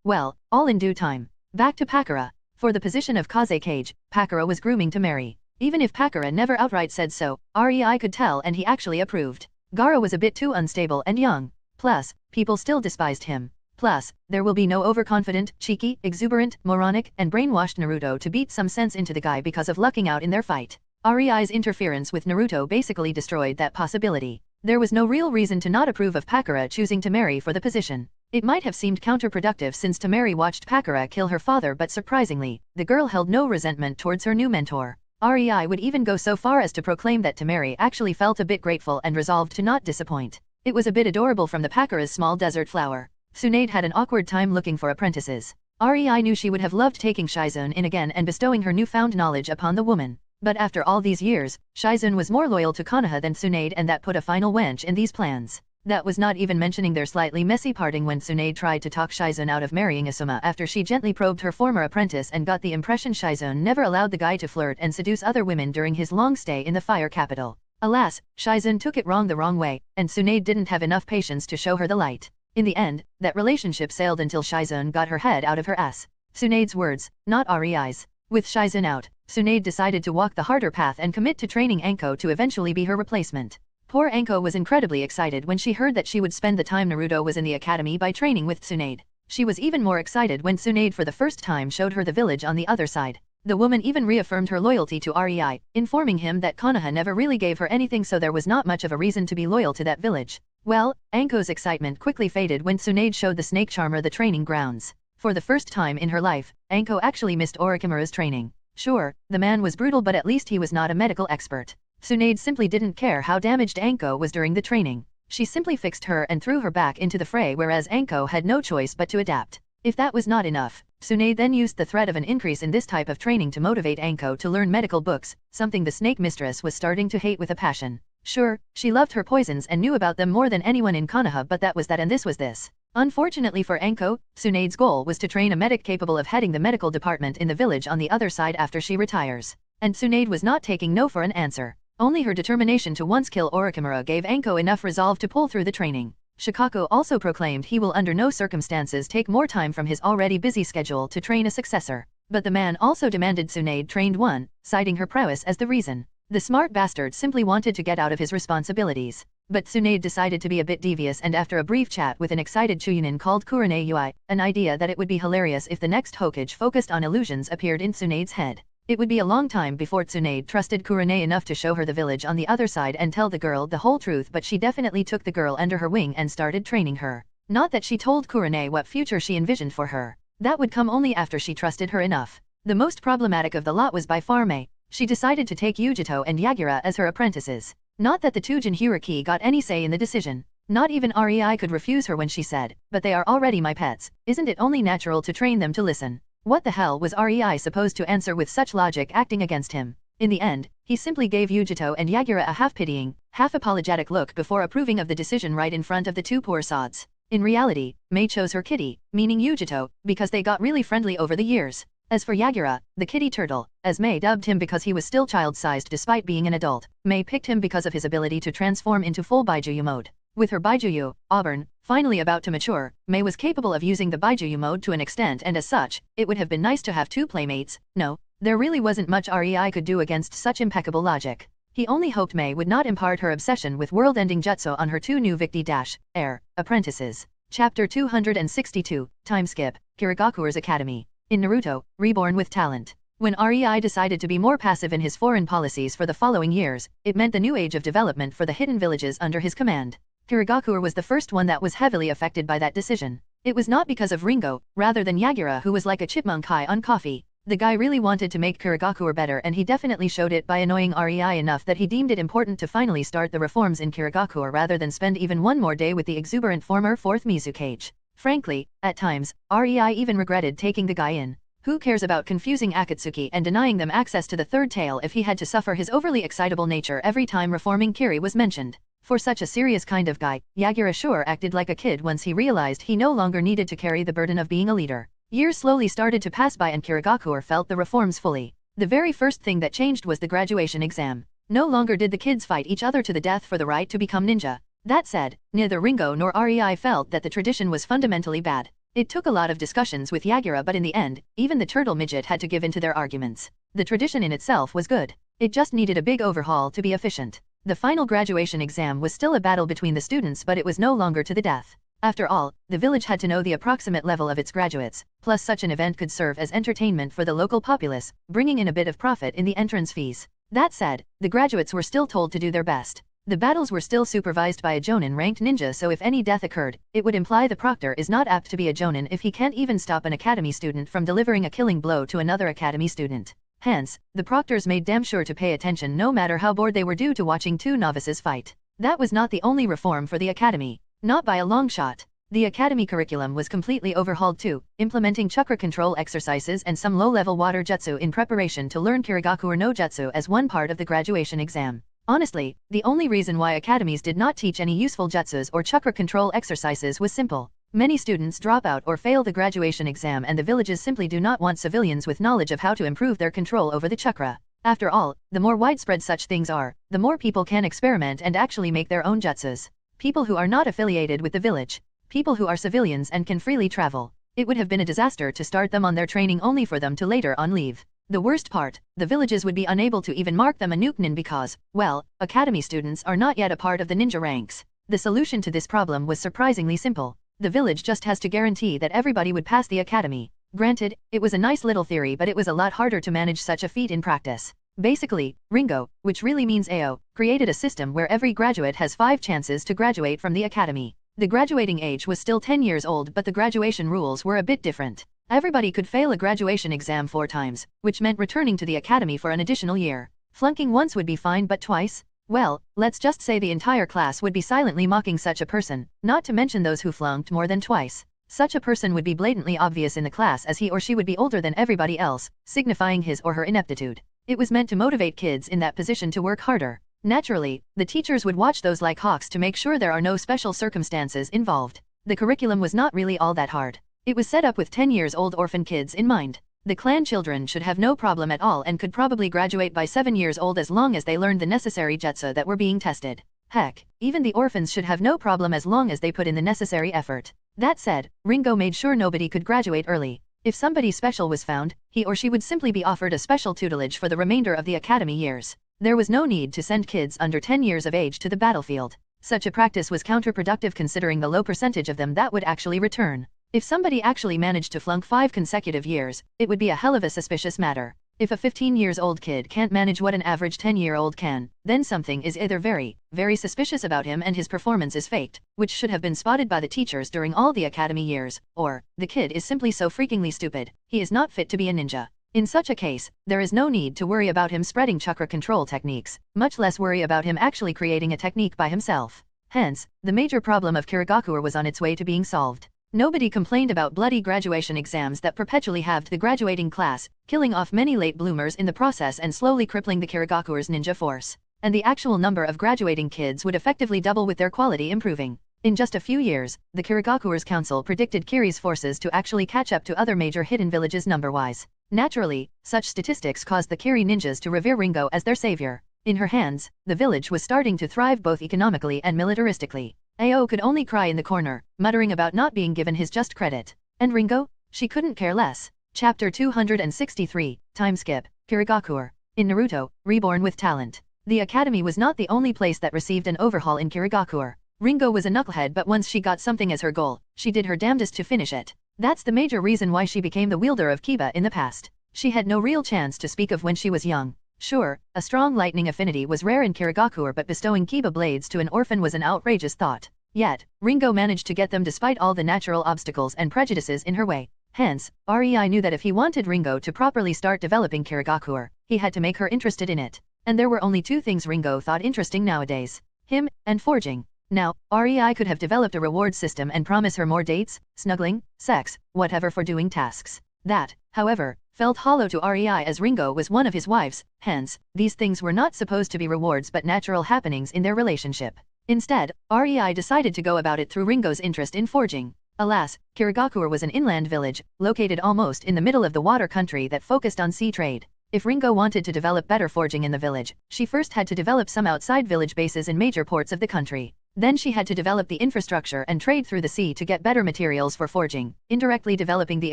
Well, all in due time. Back to Pakura. For the position of Kaze Kage, Pakura was grooming to marry. Even if Pakura never outright said so, Rei could tell and he actually approved. Gaara was a bit too unstable and young. Plus, people still despised him. Plus, there will be no overconfident, cheeky, exuberant, moronic, and brainwashed Naruto to beat some sense into the guy because of lucking out in their fight. Rei's interference with Naruto basically destroyed that possibility. There was no real reason to not approve of Pakura choosing Temari for the position. It might have seemed counterproductive since Temari watched Pakura kill her father, but surprisingly, the girl held no resentment towards her new mentor. Rei would even go so far as to proclaim that Temari actually felt a bit grateful and resolved to not disappoint. It was a bit adorable from the Pakura's small desert flower. Tsunade had an awkward time looking for apprentices. Rei knew she would have loved taking Shizune in again and bestowing her newfound knowledge upon the woman. But after all these years, Shizune was more loyal to Konoha than Tsunade, and that put a final wrench in these plans. That was not even mentioning their slightly messy parting when Tsunade tried to talk Shizune out of marrying Asuma after she gently probed her former apprentice and got the impression Shizune never allowed the guy to flirt and seduce other women during his long stay in the fire capital. Alas, Shizune took it the wrong way, and Tsunade didn't have enough patience to show her the light. In the end, that relationship sailed until Shizune got her head out of her ass. Tsunade's words, not Rei's. With Shizune out, Tsunade decided to walk the harder path and commit to training Anko to eventually be her replacement. Poor Anko was incredibly excited when she heard that she would spend the time Naruto was in the academy by training with Tsunade. She was even more excited when Tsunade for the first time showed her the village on the other side. The woman even reaffirmed her loyalty to Rei, informing him that Konoha never really gave her anything, so there was not much of a reason to be loyal to that village. Well, Anko's excitement quickly faded when Tsunade showed the snake charmer the training grounds. For the first time in her life, Anko actually missed Orochimaru's training. Sure, the man was brutal, but at least he was not a medical expert. Tsunade simply didn't care how damaged Anko was during the training. She simply fixed her and threw her back into the fray, whereas Anko had no choice but to adapt. If that was not enough, Tsunade then used the threat of an increase in this type of training to motivate Anko to learn medical books, something the snake mistress was starting to hate with a passion. Sure, she loved her poisons and knew about them more than anyone in Konoha, but that was that and this was this. Unfortunately for Anko, Tsunade's goal was to train a medic capable of heading the medical department in the village on the other side after she retires. And Tsunade was not taking no for an answer. Only her determination to once kill Orochimaru gave Anko enough resolve to pull through the training. Shikako also proclaimed he will under no circumstances take more time from his already busy schedule to train a successor. But the man also demanded Tsunade trained one, citing her prowess as the reason. The smart bastard simply wanted to get out of his responsibilities. But Tsunade decided to be a bit devious, and after a brief chat with an excited Chuunin called Kurane Yui, an idea that it would be hilarious if the next Hokage focused on illusions appeared in Tsunade's head. It would be a long time before Tsunade trusted Kurane enough to show her the village on the other side and tell the girl the whole truth, but she definitely took the girl under her wing and started training her. Not that she told Kurane what future she envisioned for her. That would come only after she trusted her enough. The most problematic of the lot was by far Mei. She decided to take Yujito and Yagura as her apprentices. Not that the two Jinhuriki got any say in the decision. Not even Rei could refuse her when she said, "But they are already my pets, isn't it only natural to train them to listen?" What the hell was Rei supposed to answer with such logic acting against him? In the end, he simply gave Yujito and Yagura a half-pitying, half-apologetic look before approving of the decision right in front of the two poor sods. In reality, Mei chose her kitty, meaning Yujito, because they got really friendly over the years. As for Yagura, the kitty turtle, as Mei dubbed him because he was still child-sized despite being an adult, Mei picked him because of his ability to transform into full Baijuyu mode. With her Baijuyu, Auburn, finally about to mature, Mei was capable of using the Baijuyu mode to an extent, and as such, it would have been nice to have two playmates. No, there really wasn't much Rei could do against such impeccable logic. He only hoped Mei would not impart her obsession with world-ending jutsu on her two new Victi-Air apprentices. Chapter 262, Time Skip, Kirigakuru's Academy. In Naruto, Reborn with Talent. When Rei decided to be more passive in his foreign policies for the following years, it meant the new age of development for the hidden villages under his command. Kirigakure was the first one that was heavily affected by that decision. It was not because of Ringo, rather than Yagura, who was like a chipmunk high on coffee. The guy really wanted to make Kirigakure better, and he definitely showed it by annoying Rei enough that he deemed it important to finally start the reforms in Kirigakure rather than spend even one more day with the exuberant former 4th Mizukage. Frankly, at times, Rei even regretted taking the guy in. Who cares about confusing Akatsuki and denying them access to the third tail if he had to suffer his overly excitable nature every time reforming Kiri was mentioned? For such a serious kind of guy, Yagura sure acted like a kid once he realized he no longer needed to carry the burden of being a leader. Years slowly started to pass by and Kirigakure felt the reforms fully. The very first thing that changed was the graduation exam. No longer did the kids fight each other to the death for the right to become ninja. That said, neither Ringo nor Rei felt that the tradition was fundamentally bad. It took a lot of discussions with Yagura, but in the end, even the turtle midget had to give in to their arguments. The tradition in itself was good. It just needed a big overhaul to be efficient. The final graduation exam was still a battle between the students, but it was no longer to the death. After all, the village had to know the approximate level of its graduates, plus such an event could serve as entertainment for the local populace, bringing in a bit of profit in the entrance fees. That said, the graduates were still told to do their best. The battles were still supervised by a Jonin-ranked ninja, so if any death occurred, it would imply the proctor is not apt to be a Jonin if he can't even stop an academy student from delivering a killing blow to another academy student. Hence, the proctors made damn sure to pay attention no matter how bored they were due to watching two novices fight. That was not the only reform for the academy. Not by a long shot. The academy curriculum was completely overhauled too, implementing chakra control exercises and some low-level water jutsu in preparation to learn Kirigakure no Jutsu as one part of the graduation exam. Honestly, the only reason why academies did not teach any useful jutsus or chakra control exercises was simple. Many students drop out or fail the graduation exam, and the villages simply do not want civilians with knowledge of how to improve their control over the chakra. After all, the more widespread such things are, the more people can experiment and actually make their own jutsus. People who are not affiliated with the village. People who are civilians and can freely travel. It would have been a disaster to start them on their training only for them to later on leave. The worst part, the villages would be unable to even mark them a nukenin because, well, academy students are not yet a part of the ninja ranks. The solution to this problem was surprisingly simple. The village just has to guarantee that everybody would pass the academy. Granted, it was a nice little theory, but it was a lot harder to manage such a feat in practice. Basically, Ringo, which really means AO, created a system where every graduate has 5 chances to graduate from the academy. The graduating age was still 10 years old, but the graduation rules were a bit different. Everybody could fail a graduation exam 4 times, which meant returning to the academy for an additional year. Flunking once would be fine, but twice? Well, let's just say the entire class would be silently mocking such a person, not to mention those who flunked more than twice. Such a person would be blatantly obvious in the class as he or she would be older than everybody else, signifying his or her ineptitude. It was meant to motivate kids in that position to work harder. Naturally, the teachers would watch those like hawks to make sure there are no special circumstances involved. The curriculum was not really all that hard. It was set up with 10-year-old orphan kids in mind. The clan children should have no problem at all and could probably graduate by 7 years old as long as they learned the necessary jutsu that were being tested. Heck, even the orphans should have no problem as long as they put in the necessary effort. That said, Ringo made sure nobody could graduate early. If somebody special was found, he or she would simply be offered a special tutelage for the remainder of the academy years. There was no need to send kids under 10 years of age to the battlefield. Such a practice was counterproductive considering the low percentage of them that would actually return. If somebody actually managed to flunk 5 consecutive years, it would be a hell of a suspicious matter. If a 15-year-old kid can't manage what an average 10-year-old can, then something is either very, very suspicious about him and his performance is faked, which should have been spotted by the teachers during all the academy years, or, the kid is simply so freakingly stupid, he is not fit to be a ninja. In such a case, there is no need to worry about him spreading chakra control techniques, much less worry about him actually creating a technique by himself. Hence, the major problem of Kirigakure was on its way to being solved. Nobody complained about bloody graduation exams that perpetually halved the graduating class, killing off many late bloomers in the process and slowly crippling the Kirigakure's ninja force. And the actual number of graduating kids would effectively double with their quality improving. In just a few years, the Kirigakure's council predicted Kiri's forces to actually catch up to other major hidden villages number-wise. Naturally, such statistics caused the Kiri ninjas to revere Ringo as their savior. In her hands, the village was starting to thrive both economically and militaristically. Ao could only cry in the corner, muttering about not being given his just credit. And Ringo? She couldn't care less. Chapter 263, Time Skip, Kirigakure. In Naruto, Reborn with Talent. The academy was not the only place that received an overhaul in Kirigakure. Ringo was a knucklehead, but once she got something as her goal, she did her damnedest to finish it. That's the major reason why she became the wielder of Kiba in the past. She had no real chance to speak of when she was young. Sure, a strong lightning affinity was rare in Kirigakure, but bestowing Kiba blades to an orphan was an outrageous thought. Yet, Ringo managed to get them despite all the natural obstacles and prejudices in her way. Hence, Rei knew that if he wanted Ringo to properly start developing Kirigakure, he had to make her interested in it. And there were only 2 things Ringo thought interesting nowadays: him, and forging. Now, Rei could have developed a reward system and promise her more dates, snuggling, sex, whatever for doing tasks. That, however, felt hollow to Rei as Ringo was one of his wives, hence, these things were not supposed to be rewards but natural happenings in their relationship. Instead, Rei decided to go about it through Ringo's interest in forging. Alas, Kirigakure was an inland village, located almost in the middle of the water country that focused on sea trade. If Ringo wanted to develop better forging in the village, she first had to develop some outside village bases in major ports of the country. Then she had to develop the infrastructure and trade through the sea to get better materials for forging, indirectly developing the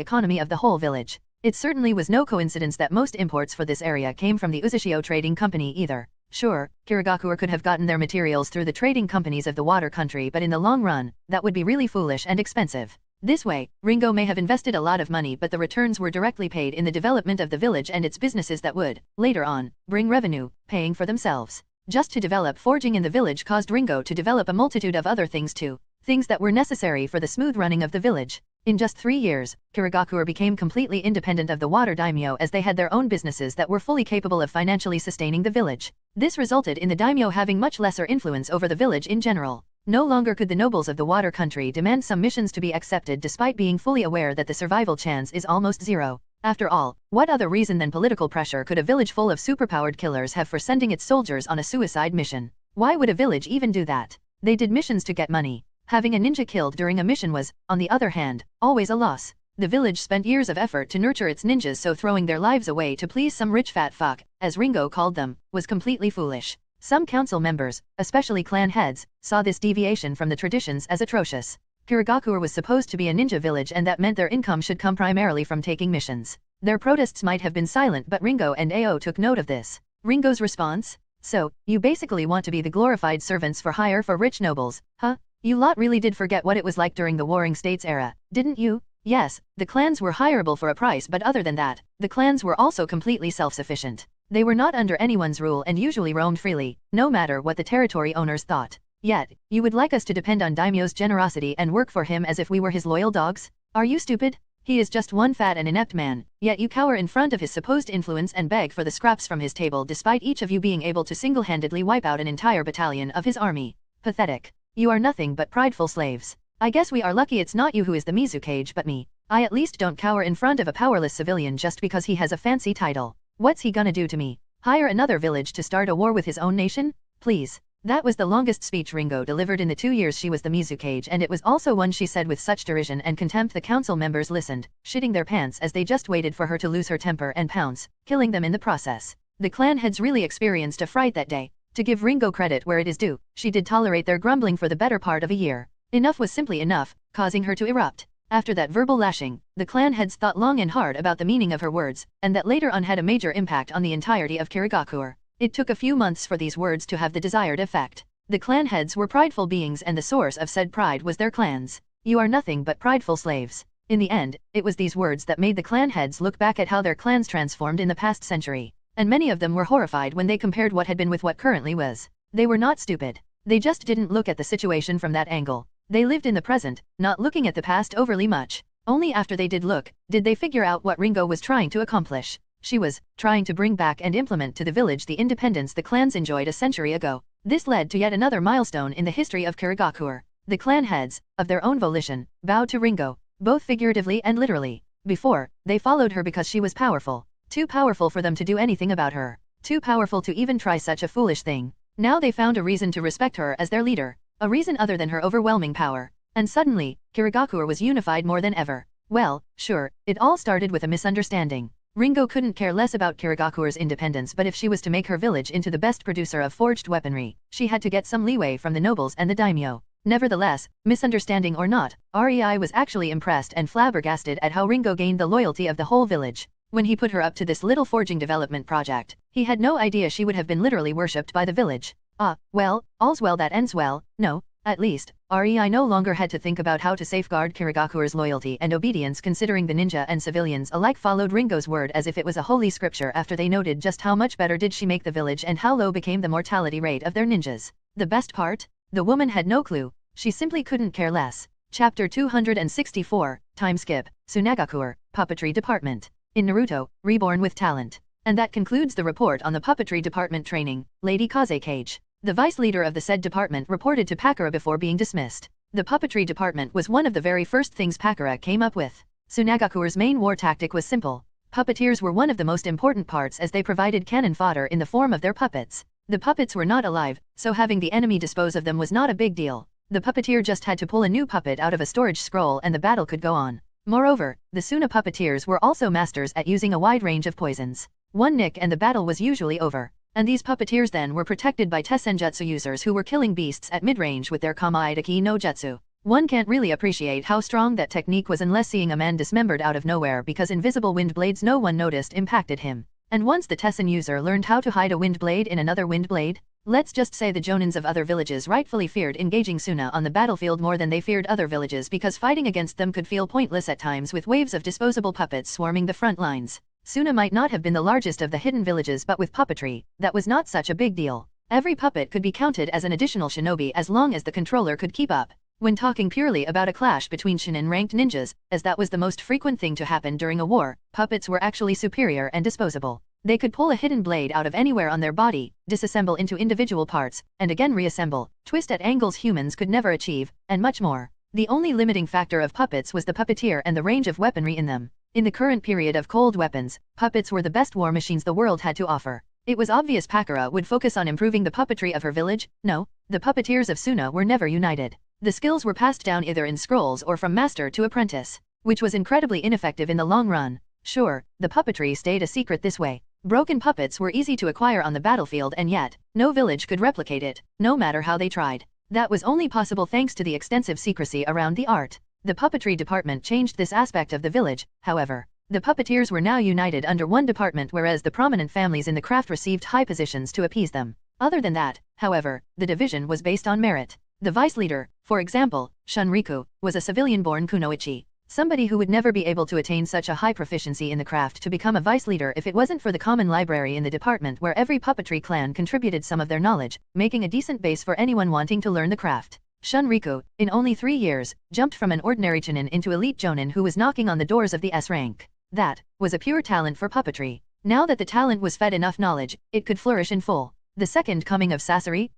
economy of the whole village. It certainly was no coincidence that most imports for this area came from the Uzushio Trading Company either. Sure, Kirigakure could have gotten their materials through the trading companies of the water country, but in the long run, that would be really foolish and expensive. This way, Ringo may have invested a lot of money, but the returns were directly paid in the development of the village and its businesses that would, later on, bring revenue, paying for themselves. Just to develop forging in the village caused Ringo to develop a multitude of other things too, things that were necessary for the smooth running of the village. In just 3 years, Kirigakure became completely independent of the water daimyo as they had their own businesses that were fully capable of financially sustaining the village. This resulted in the daimyo having much lesser influence over the village in general. No longer could the nobles of the water country demand some missions to be accepted despite being fully aware that the survival chance is almost zero. After all, what other reason than political pressure could a village full of superpowered killers have for sending its soldiers on a suicide mission? Why would a village even do that? They did missions to get money. Having a ninja killed during a mission was, on the other hand, always a loss. The village spent years of effort to nurture its ninjas, so throwing their lives away to please some rich fat fuck, as Ringo called them, was completely foolish. Some council members, especially clan heads, saw this deviation from the traditions as atrocious. Kirigakure was supposed to be a ninja village, and that meant their income should come primarily from taking missions. Their protests might have been silent, but Ringo and Ao took note of this. Ringo's response? So, you basically want to be the glorified servants for hire for rich nobles, huh? You lot really did forget what it was like during the Warring States era, didn't you? Yes, the clans were hireable for a price, but other than that, the clans were also completely self-sufficient. They were not under anyone's rule and usually roamed freely, no matter what the territory owners thought. Yet, you would like us to depend on Daimyo's generosity and work for him as if we were his loyal dogs? Are you stupid? He is just one fat and inept man, yet you cower in front of his supposed influence and beg for the scraps from his table despite each of you being able to single-handedly wipe out an entire battalion of his army. Pathetic. You are nothing but prideful slaves. I guess we are lucky it's not you who is the Mizukage but me. I at least don't cower in front of a powerless civilian just because he has a fancy title. What's he gonna do to me? Hire another village to start a war with his own nation? Please. That was the longest speech Ringo delivered in the 2 years she was the Mizukage, and it was also one she said with such derision and contempt the council members listened, shitting their pants as they just waited for her to lose her temper and pounce, killing them in the process. The clan heads really experienced a fright that day. To give Ringo credit where it is due, she did tolerate their grumbling for the better part of a year. Enough was simply enough, causing her to erupt. After that verbal lashing, the clan heads thought long and hard about the meaning of her words, and that later on had a major impact on the entirety of Kirigakure. It took a few months for these words to have the desired effect. The clan heads were prideful beings, and the source of said pride was their clans. You are nothing but prideful slaves. In the end, it was these words that made the clan heads look back at how their clans transformed in the past century. And many of them were horrified when they compared what had been with what currently was. They were not stupid. They just didn't look at the situation from that angle. They lived in the present, not looking at the past overly much. Only after they did look, did they figure out what Ringo was trying to accomplish. She was trying to bring back and implement to the village the independence the clans enjoyed a century ago. This led to yet another milestone in the history of Kirigakure. The clan heads, of their own volition, bowed to Ringo, both figuratively and literally. Before, they followed her because she was powerful. Too powerful for them to do anything about her. Too powerful to even try such a foolish thing. Now they found a reason to respect her as their leader. A reason other than her overwhelming power. And suddenly, Kirigakure was unified more than ever. Well, sure, it all started with a misunderstanding. Ringo couldn't care less about Kirigakure's independence, but if she was to make her village into the best producer of forged weaponry, she had to get some leeway from the nobles and the daimyo. Nevertheless, misunderstanding or not, Rei was actually impressed and flabbergasted at how Ringo gained the loyalty of the whole village. When he put her up to this little forging development project, he had no idea she would have been literally worshipped by the village. Ah, well, all's well that ends well. No, at least, Rei no longer had to think about how to safeguard Kirigakure's loyalty and obedience, considering the ninja and civilians alike followed Ringo's word as if it was a holy scripture after they noted just how much better did she make the village and how low became the mortality rate of their ninjas. The best part? The woman had no clue. She simply couldn't care less. Chapter 264, Time Skip, Tsunagakure, Puppetry Department. In Naruto, Reborn with Talent. And that concludes the report on the Puppetry Department training, Lady Kazekage. The vice leader of the said department reported to Pakura before being dismissed. The puppetry department was one of the very first things Pakura came up with. Tsunagakure's main war tactic was simple. Puppeteers were one of the most important parts as they provided cannon fodder in the form of their puppets. The puppets were not alive, so having the enemy dispose of them was not a big deal. The puppeteer just had to pull a new puppet out of a storage scroll and the battle could go on. Moreover, the Suna puppeteers were also masters at using a wide range of poisons. One nick and the battle was usually over. And these puppeteers then were protected by Tessenjutsu users who were killing beasts at mid-range with their Kamaidaki no Jutsu. One can't really appreciate how strong that technique was unless seeing a man dismembered out of nowhere because invisible wind blades no one noticed impacted him. And once the Tessen user learned how to hide a wind blade in another wind blade, let's just say the jonins of other villages rightfully feared engaging Suna on the battlefield more than they feared other villages because fighting against them could feel pointless at times with waves of disposable puppets swarming the front lines. Suna might not have been the largest of the hidden villages, but with puppetry, that was not such a big deal. Every puppet could be counted as an additional shinobi as long as the controller could keep up. When talking purely about a clash between shinin-ranked ninjas, as that was the most frequent thing to happen during a war, puppets were actually superior and disposable. They could pull a hidden blade out of anywhere on their body, disassemble into individual parts, and again reassemble, twist at angles humans could never achieve, and much more. The only limiting factor of puppets was the puppeteer and the range of weaponry in them. In the current period of cold weapons, puppets were the best war machines the world had to offer. It was obvious Pakura would focus on improving the puppetry of her village. No, the puppeteers of Suna were never united. The skills were passed down either in scrolls or from master to apprentice, which was incredibly ineffective in the long run. Sure, the puppetry stayed a secret this way. Broken puppets were easy to acquire on the battlefield, and yet, no village could replicate it, no matter how they tried. That was only possible thanks to the extensive secrecy around the art. The puppetry department changed this aspect of the village, however. The puppeteers were now united under one department, whereas the prominent families in the craft received high positions to appease them. Other than that, however, the division was based on merit. The vice leader, for example, Shunriku, was a civilian-born kunoichi. Somebody who would never be able to attain such a high proficiency in the craft to become a vice leader if it wasn't for the common library in the department where every puppetry clan contributed some of their knowledge, making a decent base for anyone wanting to learn the craft. Shunriku, in only 3 years, jumped from an ordinary chunin into elite jonin who was knocking on the doors of the S rank. That was a pure talent for puppetry. Now that the talent was fed enough knowledge, it could flourish in full. The second coming of Sasori,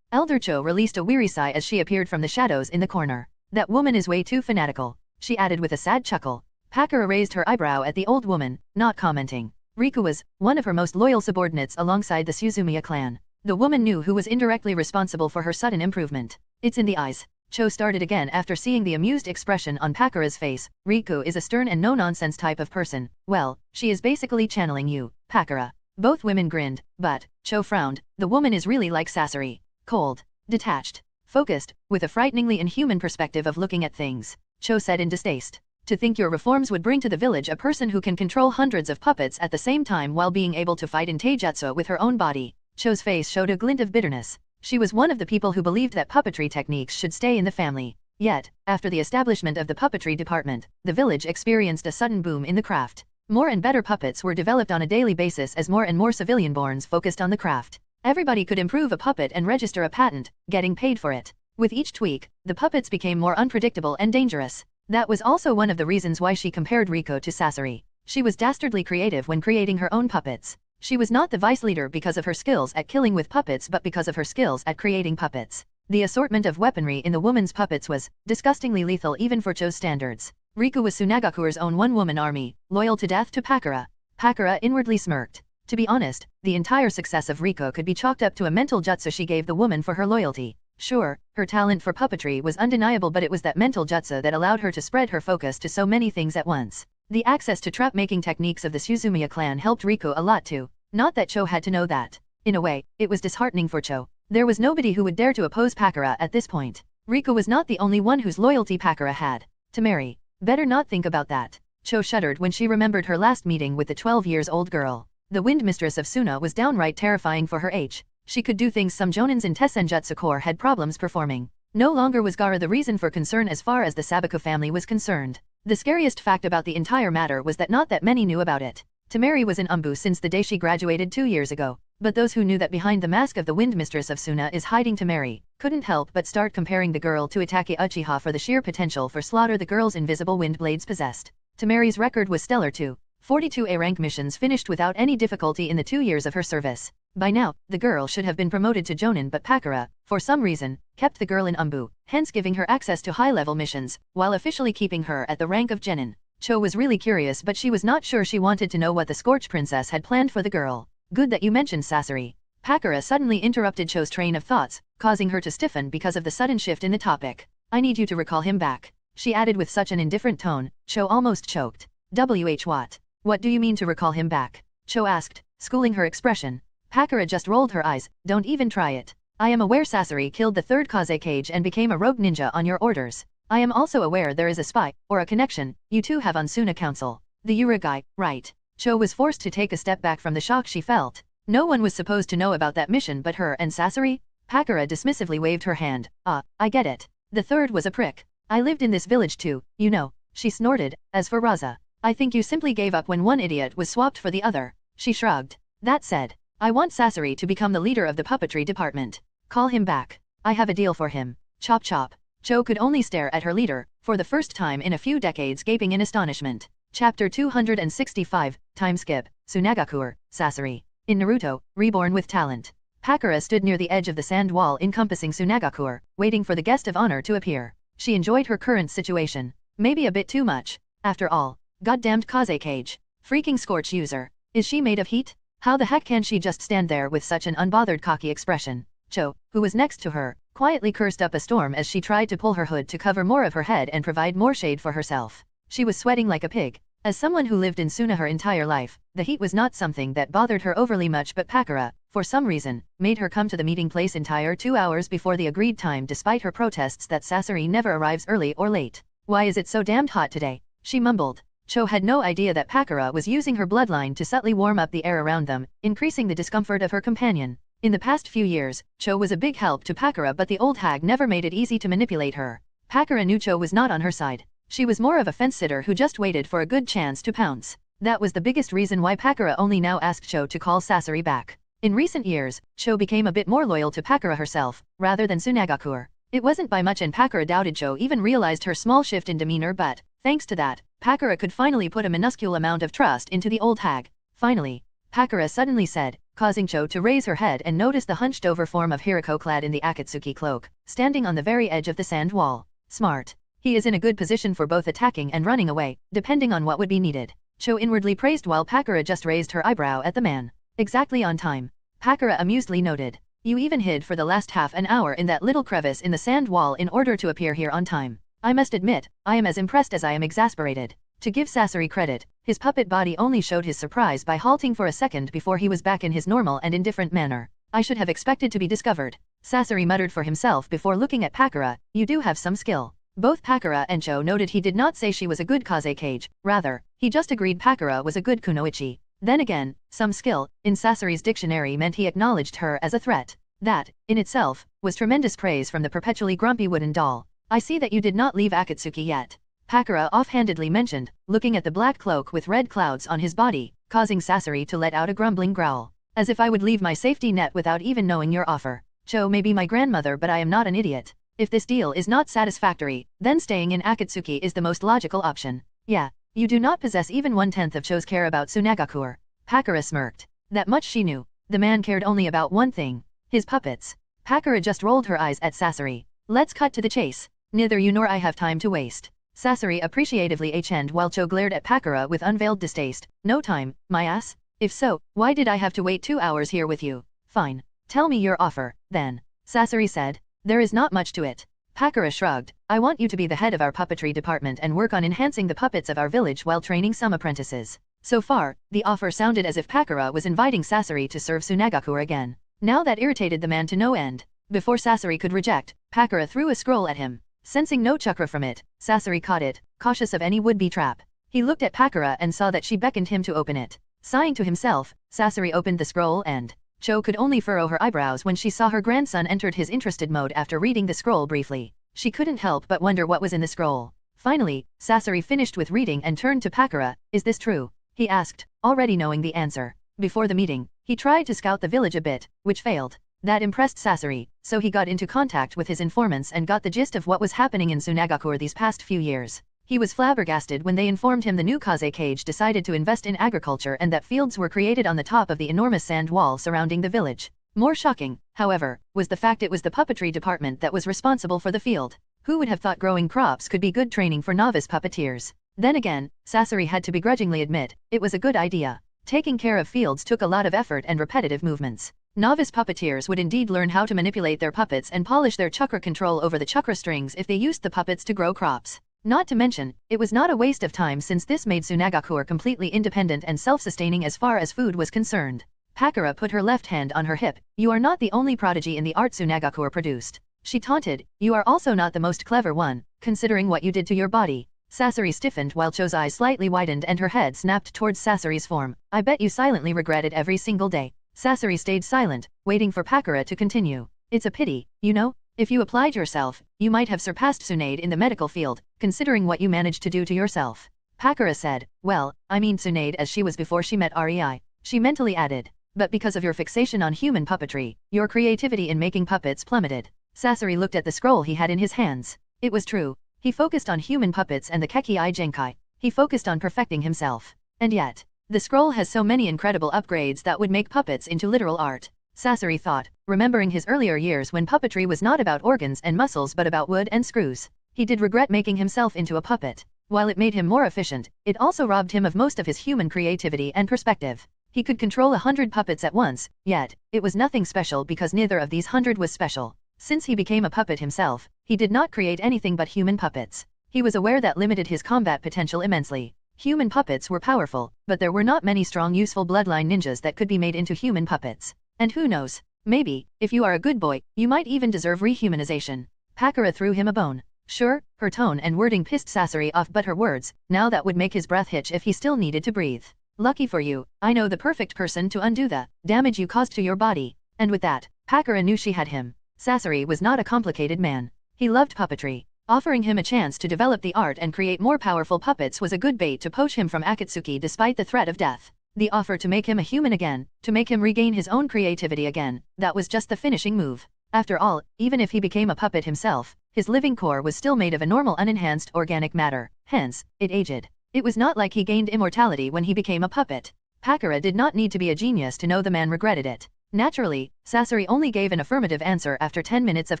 Elder Cho released a weary sigh as she appeared from the shadows in the corner. That woman is way too fanatical, she added with a sad chuckle. Pakura raised her eyebrow at the old woman, not commenting. Riku was one of her most loyal subordinates alongside the Suzumiya clan. The woman knew who was indirectly responsible for her sudden improvement. It's in the eyes. Cho started again after seeing the amused expression on Pakura's face. Riku is a stern and no-nonsense type of person. Well, she is basically channeling you, Pakura. Both women grinned, but Cho frowned. The woman is really like Sasori. Cold, detached, focused, with a frighteningly inhuman perspective of looking at things. Cho said in distaste. To think your reforms would bring to the village a person who can control hundreds of puppets at the same time while being able to fight in taijutsu with her own body. Cho's face showed a glint of bitterness. She was one of the people who believed that puppetry techniques should stay in the family. Yet, after the establishment of the puppetry department, the village experienced a sudden boom in the craft. More and better puppets were developed on a daily basis as more and more civilian-borns focused on the craft. Everybody could improve a puppet and register a patent, getting paid for it. With each tweak, the puppets became more unpredictable and dangerous. That was also one of the reasons why she compared Riko to Sasori. She was dastardly creative when creating her own puppets. She was not the vice leader because of her skills at killing with puppets but because of her skills at creating puppets. The assortment of weaponry in the woman's puppets was disgustingly lethal even for Cho's standards. Riku was Tsunagakure's own one-woman army, loyal to death to Pakura. Pakura inwardly smirked. To be honest, the entire success of Riko could be chalked up to a mental jutsu she gave the woman for her loyalty. Sure, her talent for puppetry was undeniable but it was that mental jutsu that allowed her to spread her focus to so many things at once. The access to trap-making techniques of the Suzumiya clan helped Riku a lot too. Not that Cho had to know that. In a way, it was disheartening for Cho. There was nobody who would dare to oppose Pakura at this point. Riku was not the only one whose loyalty Pakura had. To marry. Better not think about that. Cho shuddered when she remembered her last meeting with the 12-years-old girl. The wind mistress of Suna was downright terrifying for her age. She could do things some jonins in Tessenjutsu Corps had problems performing. No longer was Gaara the reason for concern as far as the Sabaku family was concerned. The scariest fact about the entire matter was that not that many knew about it. Tamari was in Umbu since the day she graduated 2 years ago, but those who knew that behind the mask of the wind mistress of Suna is hiding Tamari, couldn't help but start comparing the girl to Itake Uchiha for the sheer potential for slaughter the girl's invisible wind blades possessed. Tamari's record was stellar too. 42 A-rank missions finished without any difficulty in the 2 years of her service. By now, the girl should have been promoted to Jonin but Pakura, for some reason, kept the girl in Umbu, hence giving her access to high-level missions, while officially keeping her at the rank of Genin. Cho was really curious but she was not sure she wanted to know what the Scorch Princess had planned for the girl. Good that you mentioned Sasori. Pakura suddenly interrupted Cho's train of thoughts, causing her to stiffen because of the sudden shift in the topic. I need you to recall him back, she added with such an indifferent tone, Cho almost choked. What? What do you mean to recall him back? Cho asked, schooling her expression. Pakura just rolled her eyes. Don't even try it. I am aware Sasori killed the third Kazekage and became a rogue ninja on your orders. I am also aware there is a spy, or a connection, you two have on Suna Council. The Yura guy, right? Cho was forced to take a step back from the shock she felt. No one was supposed to know about that mission but her and Sasori? Pakura dismissively waved her hand. I get it. The third was a prick. I lived in this village too, you know. She snorted. As for Raza, I think you simply gave up when one idiot was swapped for the other. She shrugged. That said, I want Sasori to become the leader of the puppetry department. Call him back. I have a deal for him. Chop chop. Cho could only stare at her leader, for the first time in a few decades gaping in astonishment. Chapter 265, Time Skip, Tsunagakure, Sasori. In Naruto, Reborn with Talent. Pakura stood near the edge of the sand wall encompassing Tsunagakure, waiting for the guest of honor to appear. She enjoyed her current situation. Maybe a bit too much. After all, goddamned Kazekage. Freaking Scorch user. Is she made of heat? How the heck can she just stand there with such an unbothered cocky expression? Cho, who was next to her, quietly cursed up a storm as she tried to pull her hood to cover more of her head and provide more shade for herself. She was sweating like a pig. As someone who lived in Suna her entire life, the heat was not something that bothered her overly much but Pakura, for some reason, made her come to the meeting place entire 2 hours before the agreed time despite her protests that Sasori never arrives early or late. Why is it so damned hot today? She mumbled. Cho had no idea that Pakura was using her bloodline to subtly warm up the air around them, increasing the discomfort of her companion. In the past few years, Cho was a big help to Pakura but the old hag never made it easy to manipulate her. Pakura knew Cho was not on her side. She was more of a fence-sitter who just waited for a good chance to pounce. That was the biggest reason why Pakura only now asked Cho to call Sasori back. In recent years, Cho became a bit more loyal to Pakura herself, rather than Tsunagakure. It wasn't by much and Pakura doubted Cho even realized her small shift in demeanor but, thanks to that, Pakura could finally put a minuscule amount of trust into the old hag. Finally, Pakura suddenly said, causing Cho to raise her head and notice the hunched-over form of Hirako clad in the Akatsuki cloak, standing on the very edge of the sand wall. Smart. He is in a good position for both attacking and running away, depending on what would be needed. Cho inwardly praised while Pakura just raised her eyebrow at the man. Exactly on time. Pakura amusedly noted. You even hid for the last half an hour in that little crevice in the sand wall in order to appear here on time. I must admit, I am as impressed as I am exasperated. To give Sasori credit, his puppet body only showed his surprise by halting for a second before he was back in his normal and indifferent manner. I should have expected to be discovered. Sasori muttered for himself before looking at Pakura. You do have some skill. Both Pakura and Cho noted he did not say she was a good Kazekage, rather, he just agreed Pakura was a good kunoichi. Then again, some skill, in Sasori's dictionary meant he acknowledged her as a threat. That, in itself, was tremendous praise from the perpetually grumpy wooden doll. I see that you did not leave Akatsuki yet. Pakura offhandedly mentioned, looking at the black cloak with red clouds on his body, causing Sasori to let out a grumbling growl. As if I would leave my safety net without even knowing your offer. Cho may be my grandmother but I am not an idiot. If this deal is not satisfactory, then staying in Akatsuki is the most logical option. Yeah, you do not possess even 1/10 of Cho's care about Tsunagakur. Pakura smirked. That much she knew. The man cared only about one thing. His puppets. Pakura just rolled her eyes at Sasori. Let's cut to the chase. Neither you nor I have time to waste. Sasori appreciatively h-ed while Cho glared at Pakura with unveiled distaste. No time, my ass? If so, why did I have to wait 2 hours here with you? Fine. Tell me your offer, then. Sasori said. There is not much to it. Pakura shrugged. I want you to be the head of our puppetry department and work on enhancing the puppets of our village while training some apprentices. So far, the offer sounded as if Pakura was inviting Sasori to serve Tsunagakur again. Now that irritated the man to no end. Before Sasori could reject, Pakura threw a scroll at him. Sensing no chakra from it, Sasori caught it, cautious of any would-be trap. He looked at Pakura and saw that she beckoned him to open it. Sighing to himself, Sasori opened the scroll and Cho could only furrow her eyebrows when she saw her grandson entered his interested mode after reading the scroll briefly. She couldn't help but wonder what was in the scroll. Finally, Sasori finished with reading and turned to Pakura. Is this true? He asked, already knowing the answer. Before the meeting, he tried to scout the village a bit, which failed. That impressed Sasori, so he got into contact with his informants and got the gist of what was happening in Tsunagakur these past few years. He was flabbergasted when they informed him the new Kazekage decided to invest in agriculture and that fields were created on the top of the enormous sand wall surrounding the village. More shocking, however, was the fact it was the puppetry department that was responsible for the field. Who would have thought growing crops could be good training for novice puppeteers? Then again, Sasori had to begrudgingly admit, it was a good idea. Taking care of fields took a lot of effort and repetitive movements. Novice puppeteers would indeed learn how to manipulate their puppets and polish their chakra control over the chakra strings if they used the puppets to grow crops. Not to mention, it was not a waste of time since this made Tsunagakur completely independent and self-sustaining as far as food was concerned. Pakura put her left hand on her hip. You are not the only prodigy in the art Tsunagakur produced. She taunted, you are also not the most clever one, considering what you did to your body. Sasori stiffened while Cho's eyes slightly widened and her head snapped towards Sasori's form. I bet you silently regret it every single day. Sasori stayed silent, waiting for Pakura to continue. It's a pity, you know? If you applied yourself, you might have surpassed Tsunade in the medical field, considering what you managed to do to yourself. Pakura said, well, I mean Tsunade as she was before she met Rei. She mentally added, but because of your fixation on human puppetry, your creativity in making puppets plummeted. Sasori looked at the scroll he had in his hands. It was true. He focused on human puppets and the Kekei Genkai. He focused on perfecting himself. And yet, the scroll has so many incredible upgrades that would make puppets into literal art. Sasori thought, remembering his earlier years when puppetry was not about organs and muscles but about wood and screws. He did regret making himself into a puppet. While it made him more efficient, it also robbed him of most of his human creativity and perspective. He could control 100 puppets at once, yet, it was nothing special because neither of these 100 was special. Since he became a puppet himself, he did not create anything but human puppets. He was aware that limited his combat potential immensely. Human puppets were powerful, but there were not many strong useful bloodline ninjas that could be made into human puppets. And who knows, maybe, if you are a good boy, you might even deserve rehumanization. Pakura threw him a bone. Sure, her tone and wording pissed Sasori off but her words, now that would make his breath hitch if he still needed to breathe. Lucky for you, I know the perfect person to undo the damage you caused to your body. And with that, Pakura knew she had him. Sasori was not a complicated man. He loved puppetry. Offering him a chance to develop the art and create more powerful puppets was a good bait to poach him from Akatsuki despite the threat of death. The offer to make him a human again, to make him regain his own creativity again, that was just the finishing move. After all, even if he became a puppet himself, his living core was still made of a normal unenhanced organic matter, hence, it aged. It was not like he gained immortality when he became a puppet. Pakura did not need to be a genius to know the man regretted it. Naturally, Sasori only gave an affirmative answer after 10 minutes of